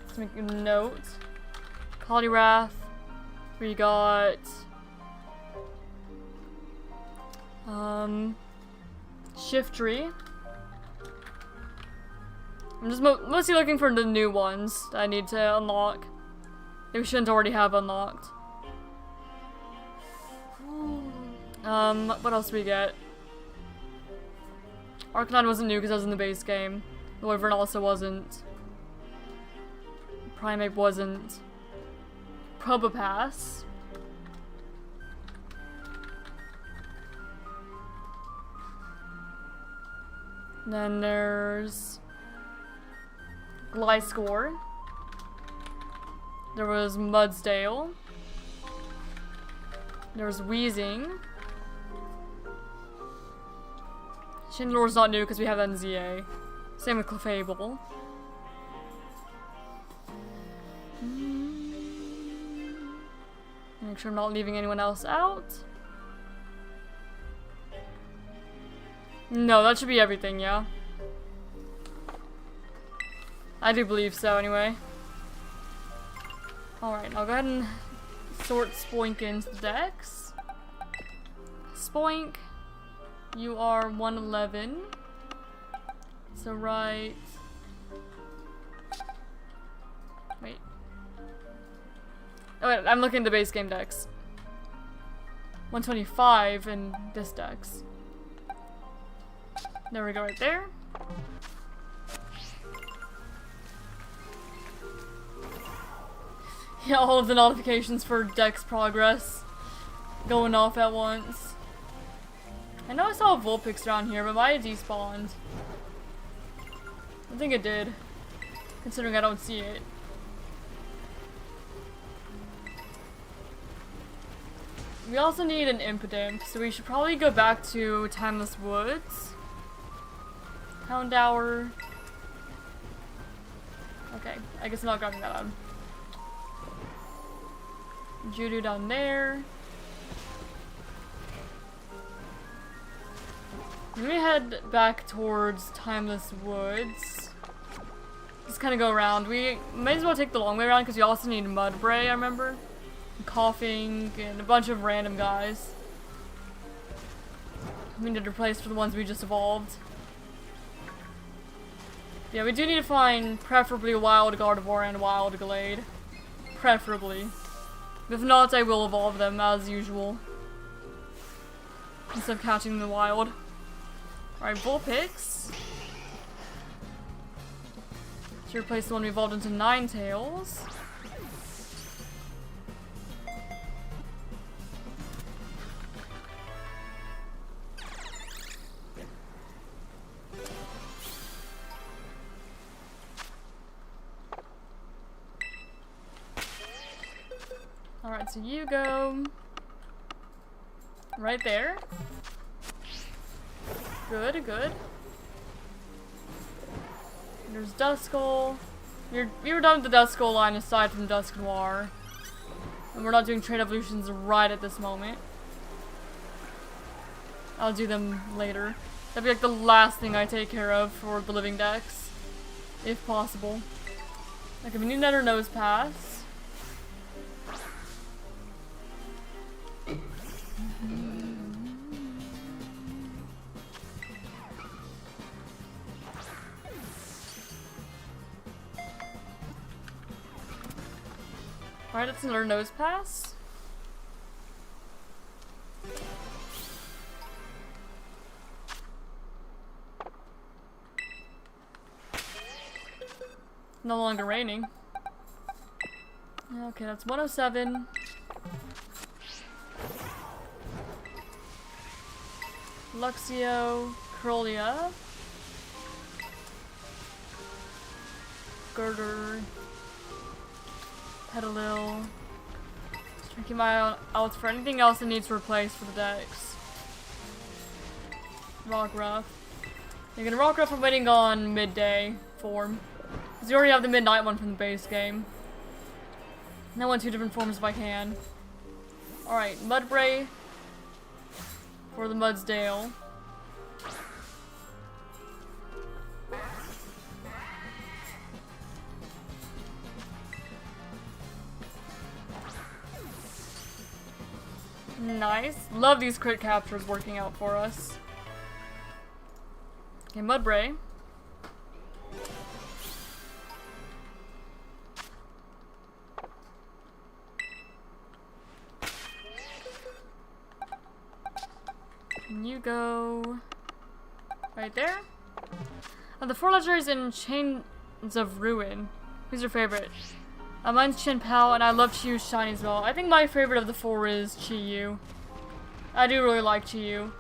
Let's make a note. Poliwrath. We got Shiftry. I'm just mostly looking for the new ones that I need to unlock. They shouldn't already have unlocked. What else do we get? Arcanine wasn't new because I was in the base game. Wyvern also wasn't. Primeape wasn't. Probopass. Then there's Gliscor. There was Mudsdale. There's Weezing. Chandelore's not new because we have NZA. Same with Clefable. Make sure I'm not leaving anyone else out. No, that should be everything, yeah. I do believe so, anyway. Alright, I'll go ahead and sort Spoink into the decks. Spoink, you are 111. So right... Wait. Oh wait, I'm looking at the base game decks. 125 in this decks. There we go, right there. Yeah, all of the notifications for Dex progress going off at once. I know I saw a Vulpix around here, but might have despawned. I think it did, considering I don't see it. We also need an Impidimp, so we should probably go back to Timeless Woods. Houndour. Okay, I guess I'm not grabbing that out. Judo down there. Let me head back towards Timeless Woods. Just kind of go around. We may as well take the long way around because we also need Mudbray, I remember. Coughing and a bunch of random guys. We need to replace for the ones we just evolved. Yeah, we do need to find preferably a Wild Gardevoir and a Wild Glade. Preferably. If not, I will evolve them as usual. Instead of catching them in the wild. Alright, Vulpix. To replace the one we evolved into Ninetales. Alright, so you go right there. Good, good. There's Duskull. We were done with the Duskull line aside from Dusknoir. And we're not doing trade evolutions right at this moment. I'll do them later. That'd be like the last thing I take care of for the living decks. If possible. Okay, we need another Nose Pass. Alright, that's another Nose Pass. No longer raining. Okay, that's 107. Luxio, Curlia, Girder, Petalil. Just trying to keep my eye out for anything else that needs replaced for the decks. Rockruff. You're gonna Rockruff, I'm waiting on midday form. Because you already have the midnight one from the base game. And I want 2 different forms if I can. Alright, Mudbray for the Mudsdale. Nice. Love these crit captures working out for us. Okay, Mudbray. Can you go right there? The 4 legendaries in Chains of Ruin. Who's your favorite? Mine's Chen Pao, and I love Chiyu's shiny as well. I think my favorite of the 4 is Chiyu. I do really like Chiyu.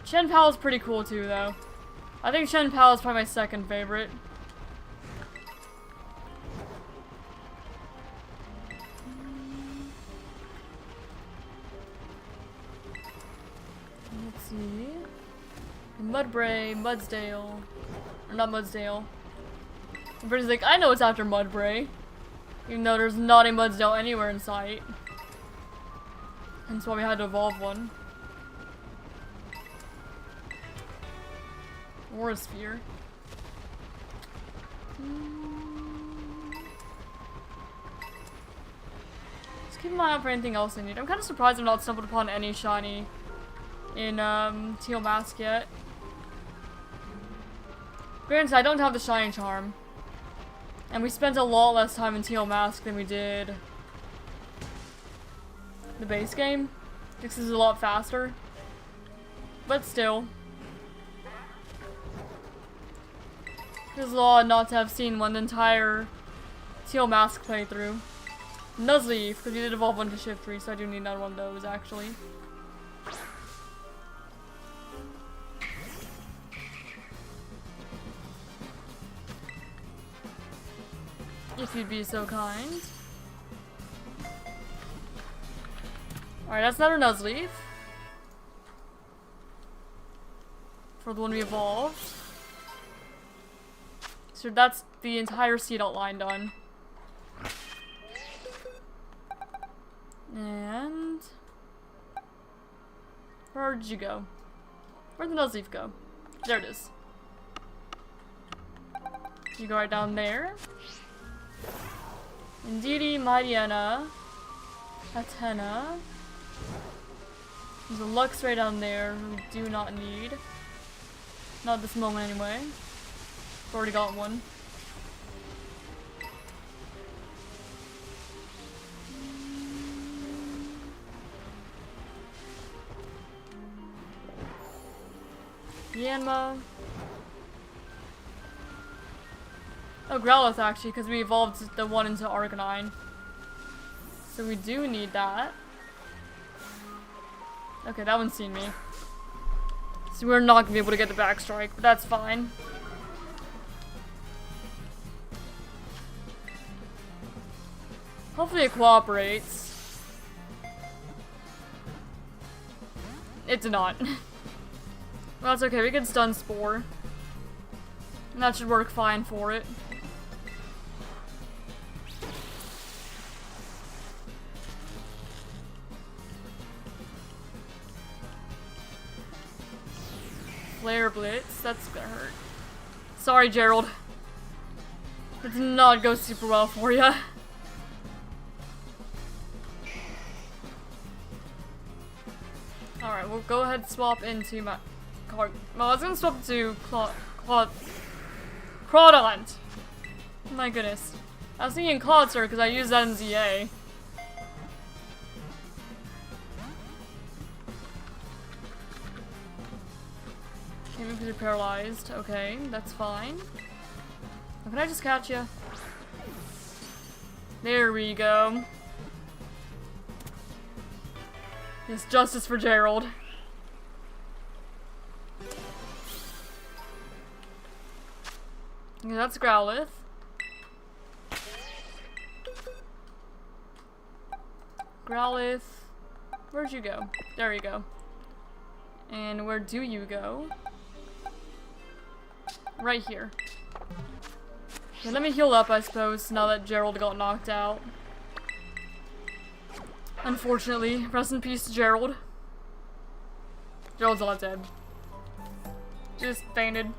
Chen Pao is pretty cool too, though. I think Chen Pao is probably my second favorite. Let's see. Mudbray, Mudsdale. Or not Mudsdale. Everybody's like, I know it's after Mudbray. Even though there's not a Mudsdale anywhere in sight. Hence why we had to evolve one. Or a sphere. Just keep an eye out for anything else I need. I'm kind of surprised I've not stumbled upon any shiny in Teal Mask yet. Granted, I don't have the shiny charm. And we spent a lot less time in Teal Mask than we did the base game. This is a lot faster. But still. It's odd not to have seen one entire Teal Mask playthrough. Nuzleaf, because you did evolve one to Shift 3, so I do need another one of those, actually. If you'd be so kind. Alright, that's another Nuzleaf. For the one we evolved. So that's the entire seed outline done. And... where did you go? Where'd the Nuzleaf go? There it is. You go right down there. Indeedy, Mightyena, Atena. There's a Lux right down there who we do not need. Not at this moment anyway. I've already got one. Yanma. Oh, Growlithe actually, because we evolved the one into Arcanine. So we do need that. Okay, that one's seen me. So we're not gonna be able to get the back strike, but that's fine. Hopefully it cooperates. It did not. Well, that's okay, we can stun Spore. And that should work fine for it. Flare Blitz, that's gonna hurt. Sorry, Gerald. That did not go super well for ya. Alright, we'll go ahead and swap into my card. Well, I was gonna swap to Crawdaunt. My goodness. I was thinking Clodsir because I used that in ZA. Maybe because you're paralyzed. Okay, that's fine. Or can I just catch you? There we go. Yes, justice for Gerald. Okay, that's Growlithe. Growlithe. Where'd you go? There you go. And where do you go? Right here. Okay, let me heal up, I suppose, now that Gerald got knocked out. Unfortunately. Rest in peace, Gerald. Gerald's not dead. Just fainted.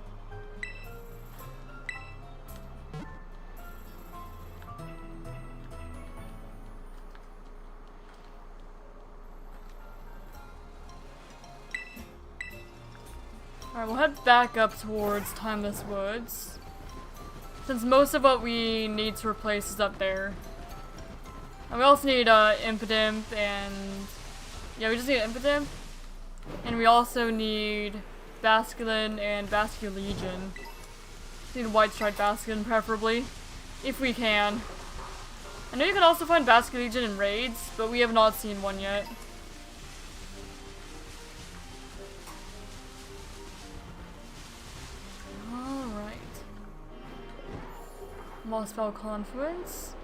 Alright, we'll head back up towards Timeless Woods. Since most of what we need to replace is up there. And we also need Impidimp and... yeah, we just need Impidimp. And we also need Basculin and Basculegion. Need White Strike Basculin preferably. If we can. I know you can also find Basculegion in raids, but we have not seen one yet. Mossfell Confluence.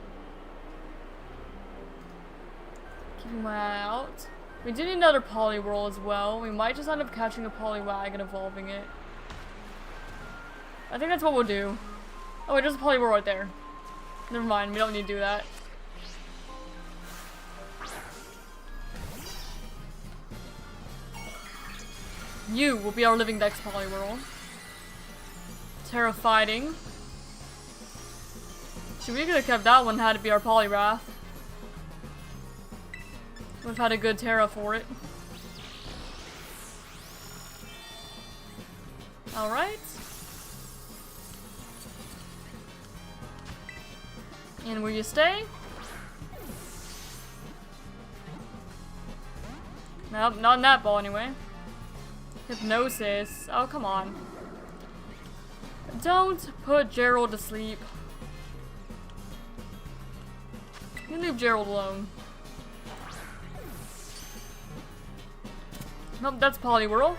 Keeping my eye out. We do need another Poliwhirl as well. We might just end up catching a Poliwag and evolving it. I think that's what we'll do. Oh wait, there's a Poliwhirl right there. Never mind, we don't need to do that. You will be our living Dex Poliwhirl. Terrifying. We could have kept that one had it be our Poliwrath. Would have had a good Terra for it. Alright. And will you stay? Nope, not in that ball anyway. Hypnosis. Oh, come on. Don't put Gerald to sleep. You leave Gerald alone. Nope, that's Poliwhirl.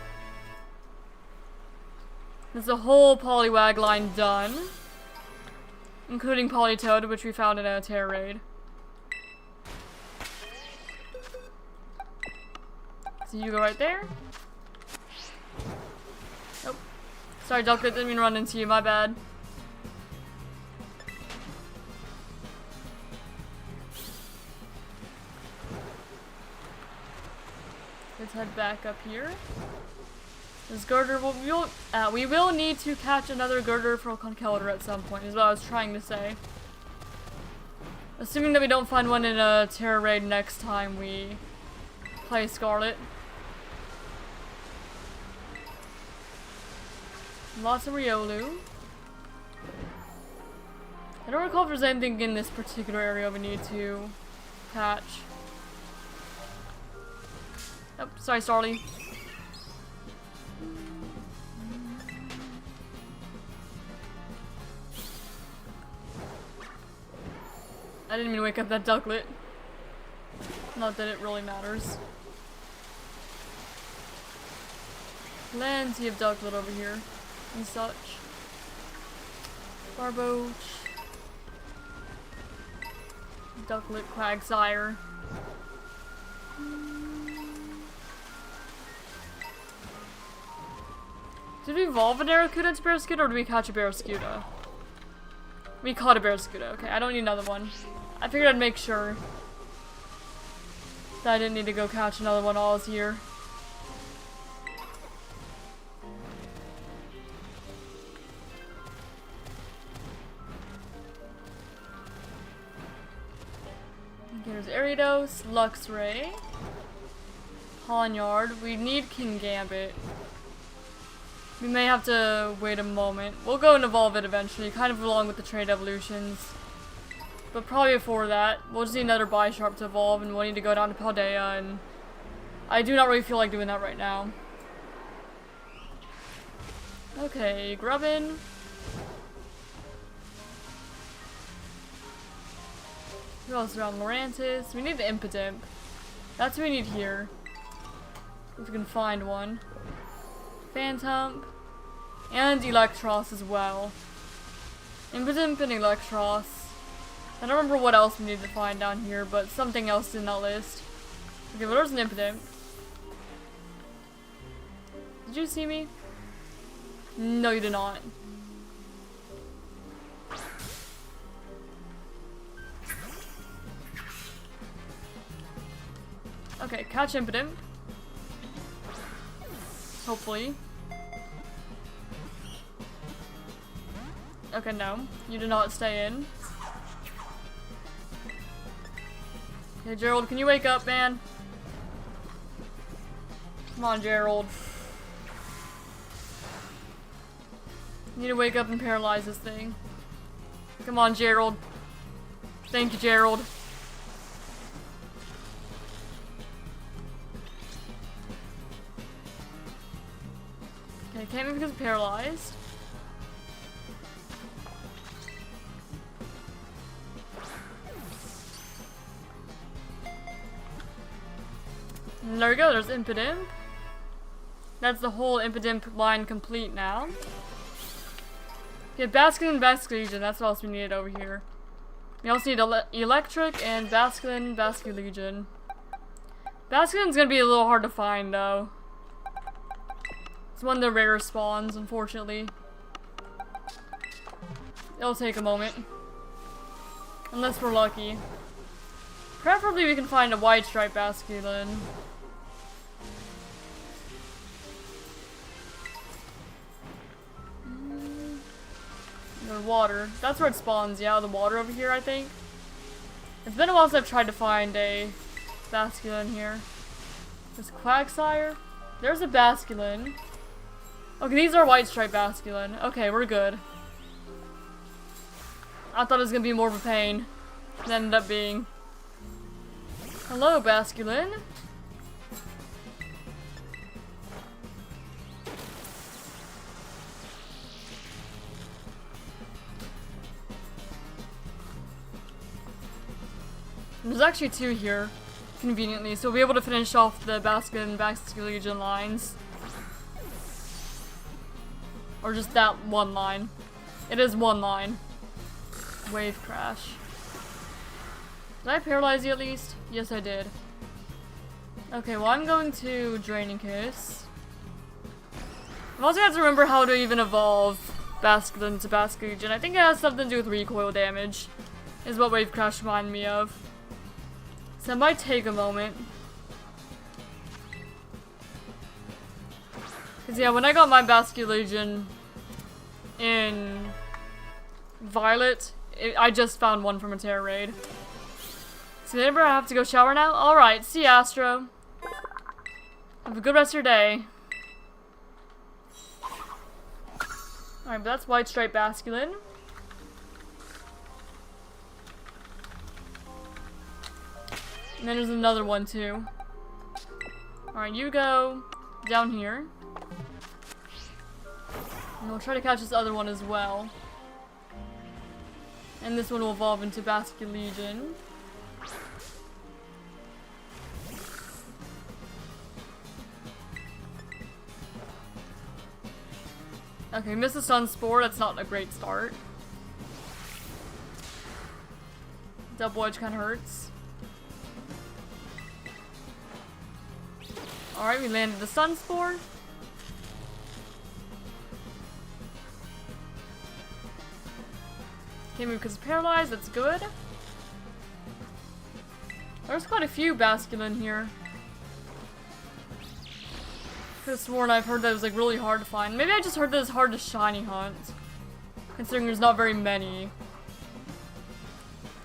There's the whole Poliwag line done. Including Politoed, which we found in a Terra raid. So you go right there. Nope. Sorry, Ducklet, didn't mean to run into you, my bad. Let's head back up here. This Girder we will need to catch another Girder for Conkeldurr at some point, is what I was trying to say. Assuming that we don't find one in a Terra raid next time we play Scarlet. Lots of Riolu. I don't recall if there's anything in this particular area we need to catch. Oh, sorry, Starly. I didn't mean to wake up that Ducklet. Not that it really matters. Plenty of Ducklet over here and such. Barboach. Ducklet, Quagsire. Did we evolve a Barracuda into Barracuda, or did we catch a Barracuda? We caught a Barracuda. Okay, I don't need another one. I figured I'd make sure that I didn't need to go catch another one while I was here. Okay, there's Ariados, Luxray, Pawniard. We need King Gambit. We may have to wait a moment. We'll go and evolve it eventually, kind of along with the trade evolutions. But probably before that, we'll just need another Bisharp to evolve, and we'll need to go down to Paldea, and I do not really feel like doing that right now. Okay, Grubbin. Who else around? Lurantis. We need the Impidimp. That's what we need here. If we can find one. Phantump, and Electros as well. Impidimp and Electros. I don't remember what else we need to find down here, but something else in that list. Okay, well there's an Impidimp. Did you see me? No, you did not. Okay, catch Impidimp. Hopefully. Okay, no. You did not stay in. Okay, Gerald, can you wake up, man? Come on, Gerald. You need to wake up and paralyze this thing. Come on, Gerald. Thank you, Gerald. Okay, can't move because it's paralyzed. And there we go, there's Impidimp. That's the whole Impidimp line complete now. Okay, Basculin and Basculegion, that's what else we needed over here. We also need Electric and Basculin, Basculegion. Basculin's gonna be a little hard to find though. It's one of the rare spawns, unfortunately. It'll take a moment. Unless we're lucky. Preferably we can find a white stripe Basculin. The water. That's where it spawns, yeah, the water over here, I think. It's been a while since I've tried to find a Basculin here. This Quagsire. There's a Basculin. Okay, these are white stripe Basculin. Okay, we're good. I thought it was gonna be more of a pain than it ended up being. Hello, Basculin. There's actually two here, conveniently, so we'll be able to finish off the Basculin and Basculegion lines. Or just that one line. It is one line. Wave crash. Did I paralyze you at least? Yes, I did. Okay, well, I'm going to Draining Kiss. I'm also going to have to remember how to even evolve Basculin to Basculegion. I think it has something to do with recoil damage, is what Wave Crash reminded me of. So it might take a moment. Because yeah, when I got my Basculegion in Violet, I just found one from a Terra raid. So Ember, I have to go shower now? Alright, see ya, Astro. Have a good rest of your day. Alright, but that's White Stripe Basculin. And then there's another one too. Alright, you go down here. And we'll try to catch this other one as well. And this one will evolve into Basculegion. Okay, miss a Sunspore, that's not a great start. Double Edge kinda hurts. Alright, we landed the Sunspore. Can't move because it's paralyzed, that's good. There's quite a few Basculin here. Could have sworn I've heard that it was like really hard to find. Maybe I just heard that it's hard to shiny hunt, considering there's not very many.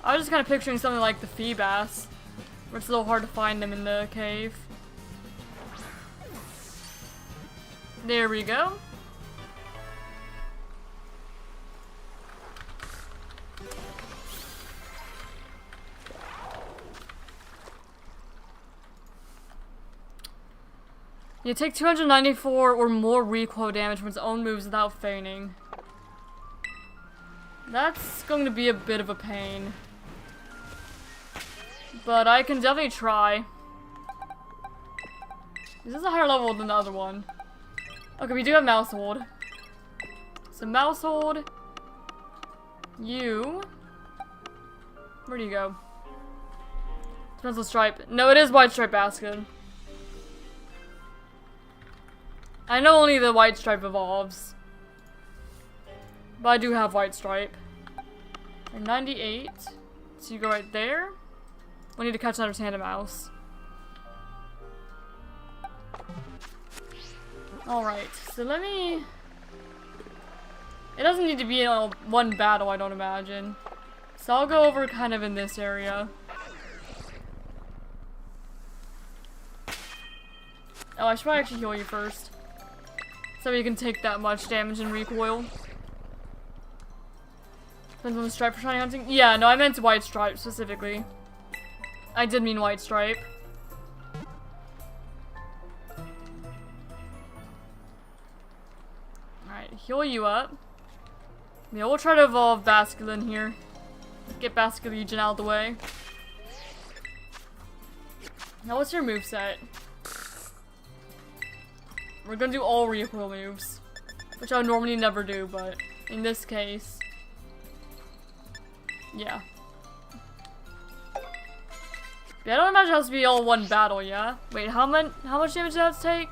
I was just kind of picturing something like the Feebas, where it's a little hard to find them in the cave. There we go. You take 294 or more recoil damage from its own moves without feigning. That's going to be a bit of a pain. But I can definitely try. This is a higher level than the other one. Okay, we do have Mouse Hold. So Mouse Hold. You. Where do you go? Pencil Stripe. No, it is White Stripe Basculin. I know only the White Stripe evolves. But I do have White Stripe. And 98. So you go right there. We need to catch another Tandem Mouse. Alright, so let me... It doesn't need to be in one battle, I don't imagine. So I'll go over kind of in this area. Oh, I should probably actually heal you first. So you can take that much damage and recoil. Depends on the stripe for shiny hunting. Yeah, no, I meant white stripe specifically. I did mean white stripe. Alright, heal you up. Yeah, we'll try to evolve Basculin here. Get Basculegion out of the way. Now what's your moveset? We're gonna do all recoil moves. Which I would normally never do, but in this case... Yeah. Yeah, I don't imagine it has to be all one battle, yeah? Wait, how much damage does that take?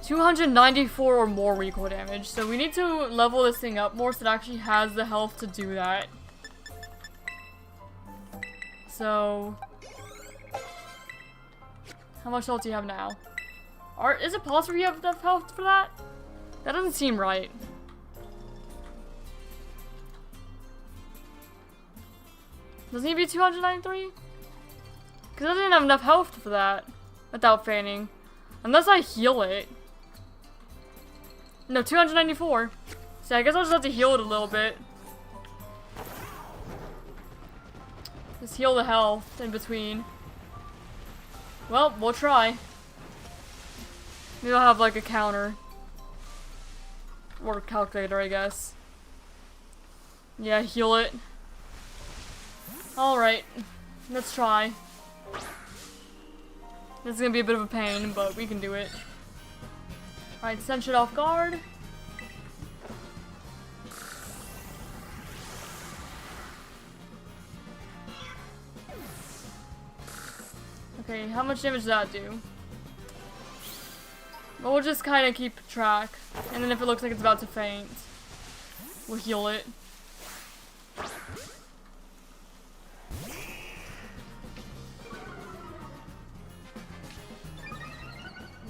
294 or more recoil damage. So we need to level this thing up more so it actually has the health to do that. So... How much health do you have now? Is it possible you have enough health for that? That doesn't seem right. Doesn't he be 293? Because I didn't have enough health for that. Without feigning. Unless I heal it. No, 294. So I guess I'll just have to heal it a little bit. Just heal the health in between. Well, we'll try. Maybe I'll have like a counter. Or calculator, I guess. Yeah, heal it. Alright. Let's try. This is gonna be a bit of a pain, but we can do it. Alright, send shit off guard. Okay, how much damage does that do? Well, we'll just kind of keep track. And then if it looks like it's about to faint, we'll heal it.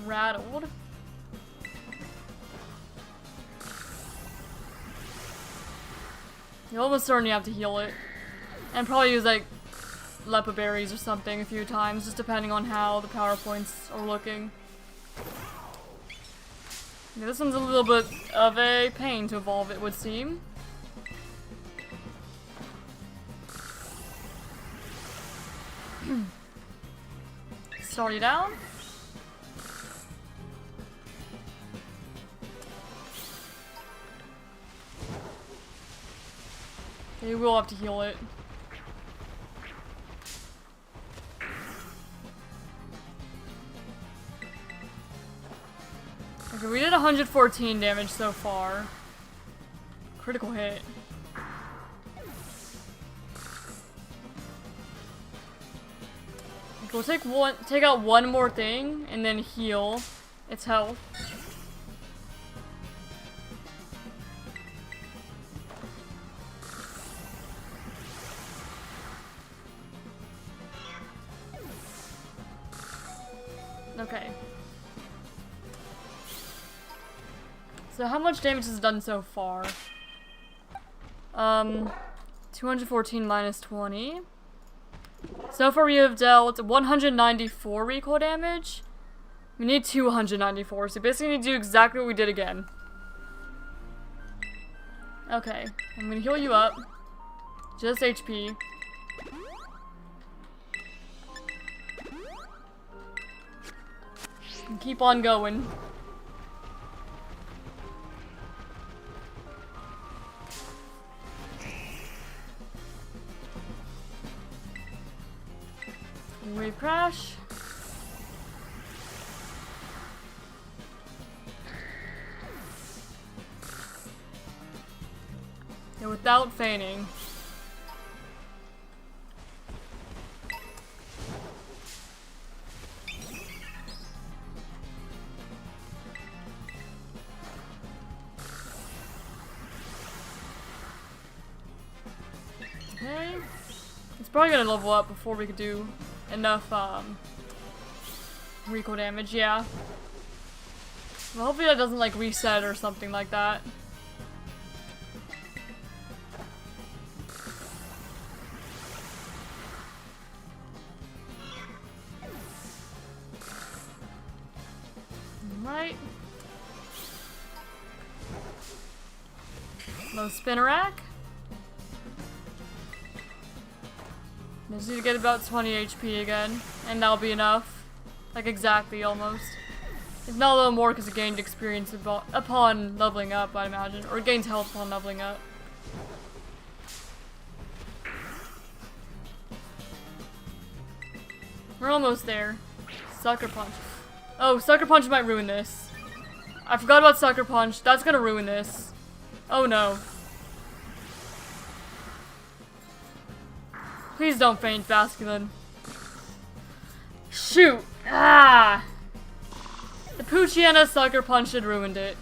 Rattled. You almost certainly have to heal it. And probably use like Lepa berries or something a few times, just depending on how the power points are looking. Yeah, this one's a little bit of a pain to evolve, it would seem. Start you down. Okay, we'll have to heal it. Okay, we did 114 damage so far. Critical hit. Okay, we'll take out one more thing and then heal its health. Okay. So how much damage has it done so far? 214 minus 20. So far we have dealt 194 recoil damage. We need 294, so basically we need to do exactly what we did again. Okay, I'm gonna heal you up. Just HP. And keep on going. Wave crash. Yeah, without feigning. Okay. It's probably gonna level up before we could do enough recoil damage, yeah. Well, hopefully that doesn't like reset or something like that. Right. No spinner rack. Just need to get about 20 HP again, and that'll be enough. Like exactly, almost. If not a little more, because it gained experience upon leveling up, I imagine. Or it gains health upon leveling up. We're almost there. Sucker Punch. Oh, Sucker Punch might ruin this. I forgot about Sucker Punch. That's gonna ruin this. Oh no. Please don't faint, Basculin. Shoot! Ah! The Poochyena Sucker Punch had ruined it.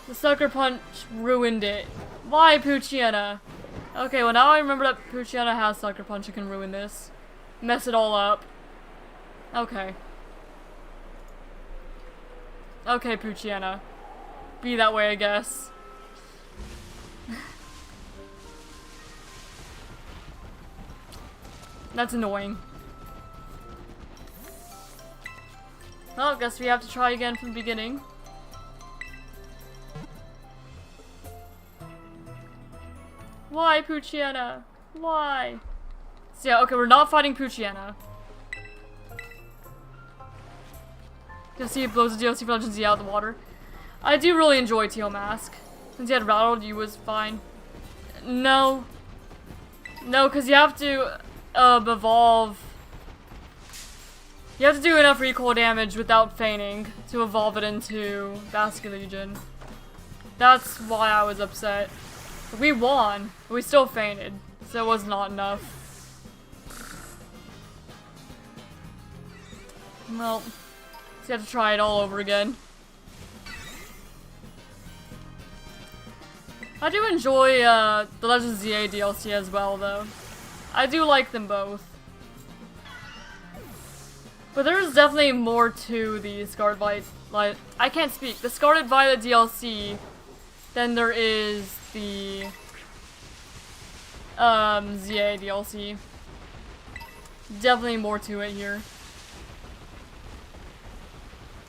The Sucker Punch ruined it. Why, Poochyena? Okay, well now I remember that Poochyena has Sucker Punch. It can ruin this. Mess it all up. Okay. Okay, Poochyena. Be that way, I guess. That's annoying. Well, I guess we have to try again from the beginning. Why, Poochyena? Why? So yeah, okay, we're not fighting Poochyena. You'll see it blows the DLC for Legends Z out of the water. I do really enjoy Teal Mask. Since he had rattled, you was fine. No. No, because you have to evolve. You have to do enough recoil damage without feigning to evolve it into Basculegion. That's why I was upset. We won, but we still fainted, so it was not enough. Well, so you have to try it all over again. I do enjoy the Legends ZA DLC as well, though. I do like them both. But there's definitely more to the Scarlet Violet, I can't speak, the Scarlet Violet DLC than there is the ZA DLC. Definitely more to it here.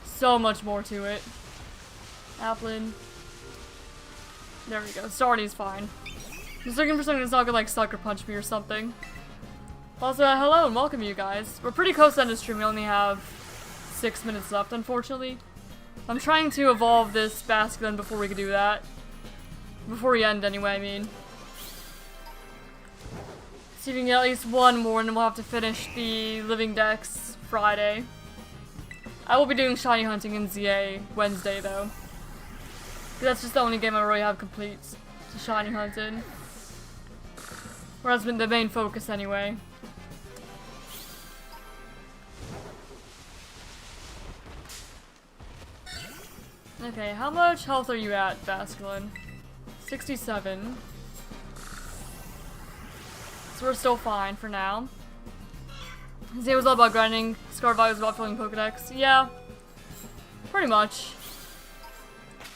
So much more to it. Applin. There we go. Stardy's fine. Just looking for something that's not gonna like Sucker Punch me or something. Also, hello and welcome you guys. We're pretty close to end of stream. We only have 6 minutes left, unfortunately. I'm trying to evolve this Basculin before we can do that. Before we end, anyway, I mean. See if we can get at least one more, and then we'll have to finish the Living Dex Friday. I will be doing shiny hunting in ZA Wednesday, though. That's just the only game I really have complete to shiny hunt in. Or that's been the main focus, anyway. Okay, how much health are you at, Basculin? 67. So we're still fine for now. It was all about grinding. Scarlet Violet was about filling Pokedex. Yeah. Pretty much.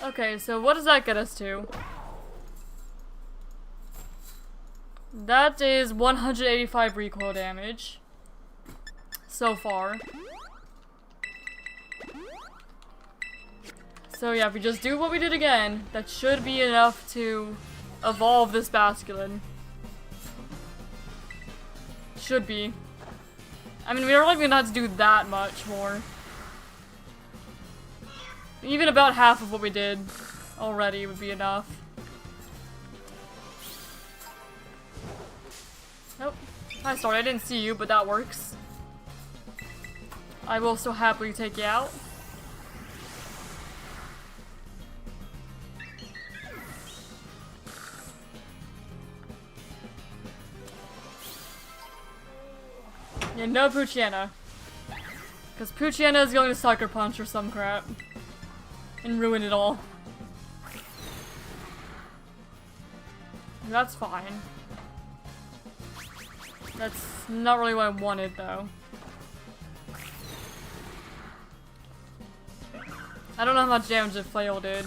Okay, so what does that get us to? That is 185 recoil damage. So far. So yeah, if we just do what we did again, that should be enough to evolve this Basculin. Should be. I mean, we're not even gonna have to do that much more. Even about half of what we did already would be enough. Nope. Hi, sorry, I didn't see you, but that works. I will so happily take you out. Yeah, no Poochyena. Because Poochyena is going to Sucker Punch or some crap. And ruin it all. That's fine. That's not really what I wanted, though. I don't know how much damage the flail did.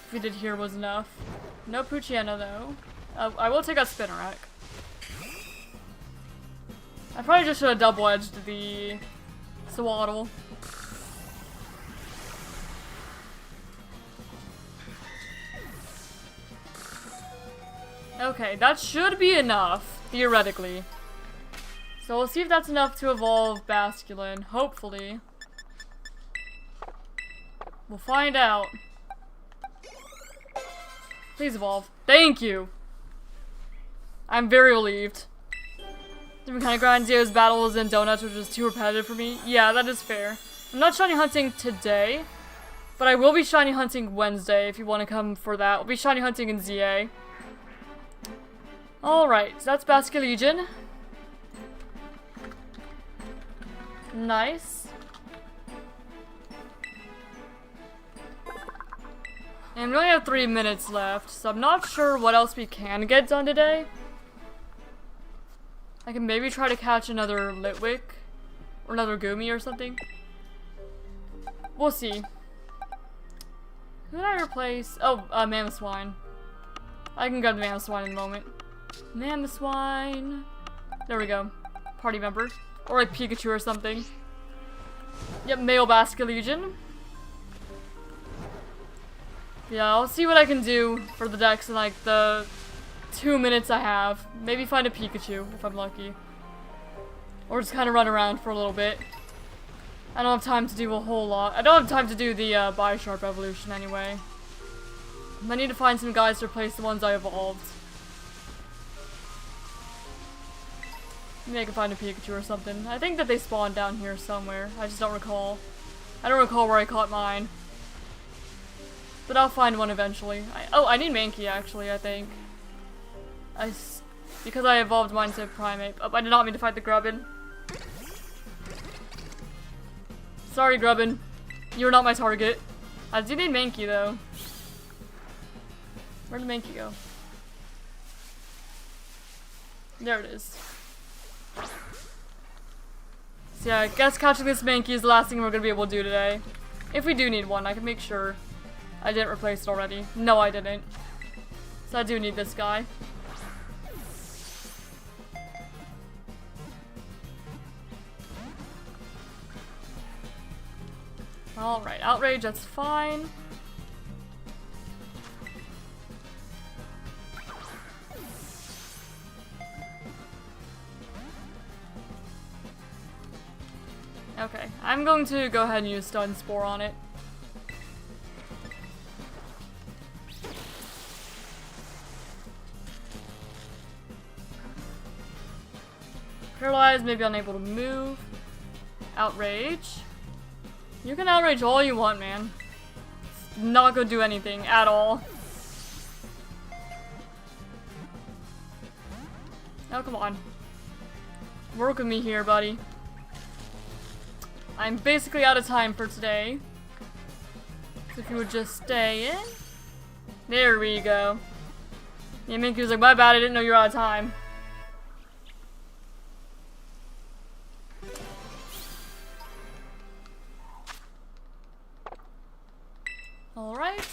If we did here was enough. No Poochyena though. I will take out Spinnerack. I probably just should have double-edged the Swaddle. Okay, that should be enough, theoretically. So we'll see if that's enough to evolve Basculin, hopefully. We'll find out. Please evolve. Thank you! I'm very relieved. Different kind of grind Zeo's battles and donuts, which is too repetitive for me. Yeah, that is fair. I'm not shiny hunting today, but I will be shiny hunting Wednesday if you want to come for that. We'll be shiny hunting in ZA. Alright, so that's Basculegion. Nice. And we only have 3 minutes left, so I'm not sure what else we can get done today. I can maybe try to catch another Litwick, or another Goomy or something. We'll see. Who did I replace? Oh, Mamoswine. I can grab the Mamoswine in a moment. Mamoswine. There we go. Party member. Or like Pikachu or something. Yep, male Basculegion. Yeah, I'll see what I can do for the decks in like the 2 minutes I have. Maybe find a Pikachu if I'm lucky. Or just kind of run around for a little bit. I don't have time to do a whole lot. I don't have time to do the Bisharp evolution anyway. I need to find some guys to replace the ones I evolved. Maybe I can find a Pikachu or something. I think that they spawned down here somewhere. I just don't recall. I don't recall where I caught mine. But I'll find one eventually. I need Mankey actually, I think. Because I evolved mine to Primate. Oh, I did not mean to fight the Grubbin. Sorry, Grubbin. You're not my target. I do need Mankey though. Where did Mankey go? There it is. So yeah, I guess catching this Mankey is the last thing we're gonna be able to do today. If we do need one, I can make sure. I didn't replace it already. No, I didn't. So I do need this guy. Alright, Outrage, that's fine. Okay, I'm going to go ahead and use Stun Spore on it. Paralyzed, maybe unable to move. Outrage. You can outrage all you want, man. It's not gonna do anything at all. Oh, come on. Work with me here, buddy. I'm basically out of time for today. So if you would just stay in. There we go. Yeah, Minky was like, my bad, I didn't know you were out of time. Alright.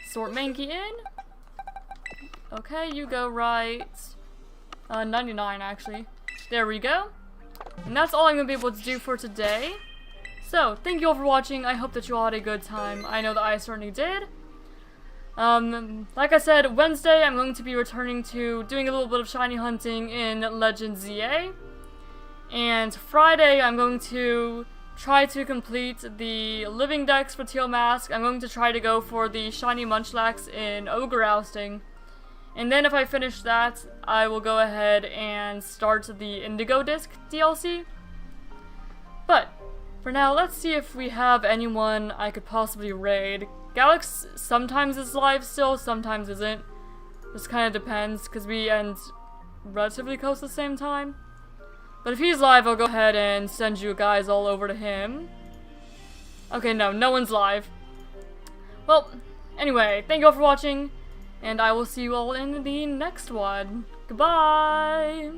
Sort Mankey in. Okay, you go right. 99 actually. There we go. And that's all I'm going to be able to do for today. So, thank you all for watching. I hope that you all had a good time. I know that I certainly did. Like I said, Wednesday I'm going to be returning to doing a little bit of shiny hunting in Legend ZA. And Friday I'm going to try to complete the living decks for Teal Mask. I'm going to try to go for the shiny Munchlax in Ogre Ousting. And then if I finish that, I will go ahead and start the Indigo Disc DLC. But, for now, let's see if we have anyone I could possibly raid. Galax sometimes is live still, sometimes isn't. Just kind of depends, because we end relatively close at the same time. But if he's live, I'll go ahead and send you guys all over to him. Okay, no one's live. Well, anyway, thank you all for watching. And I will see you all in the next one. Goodbye!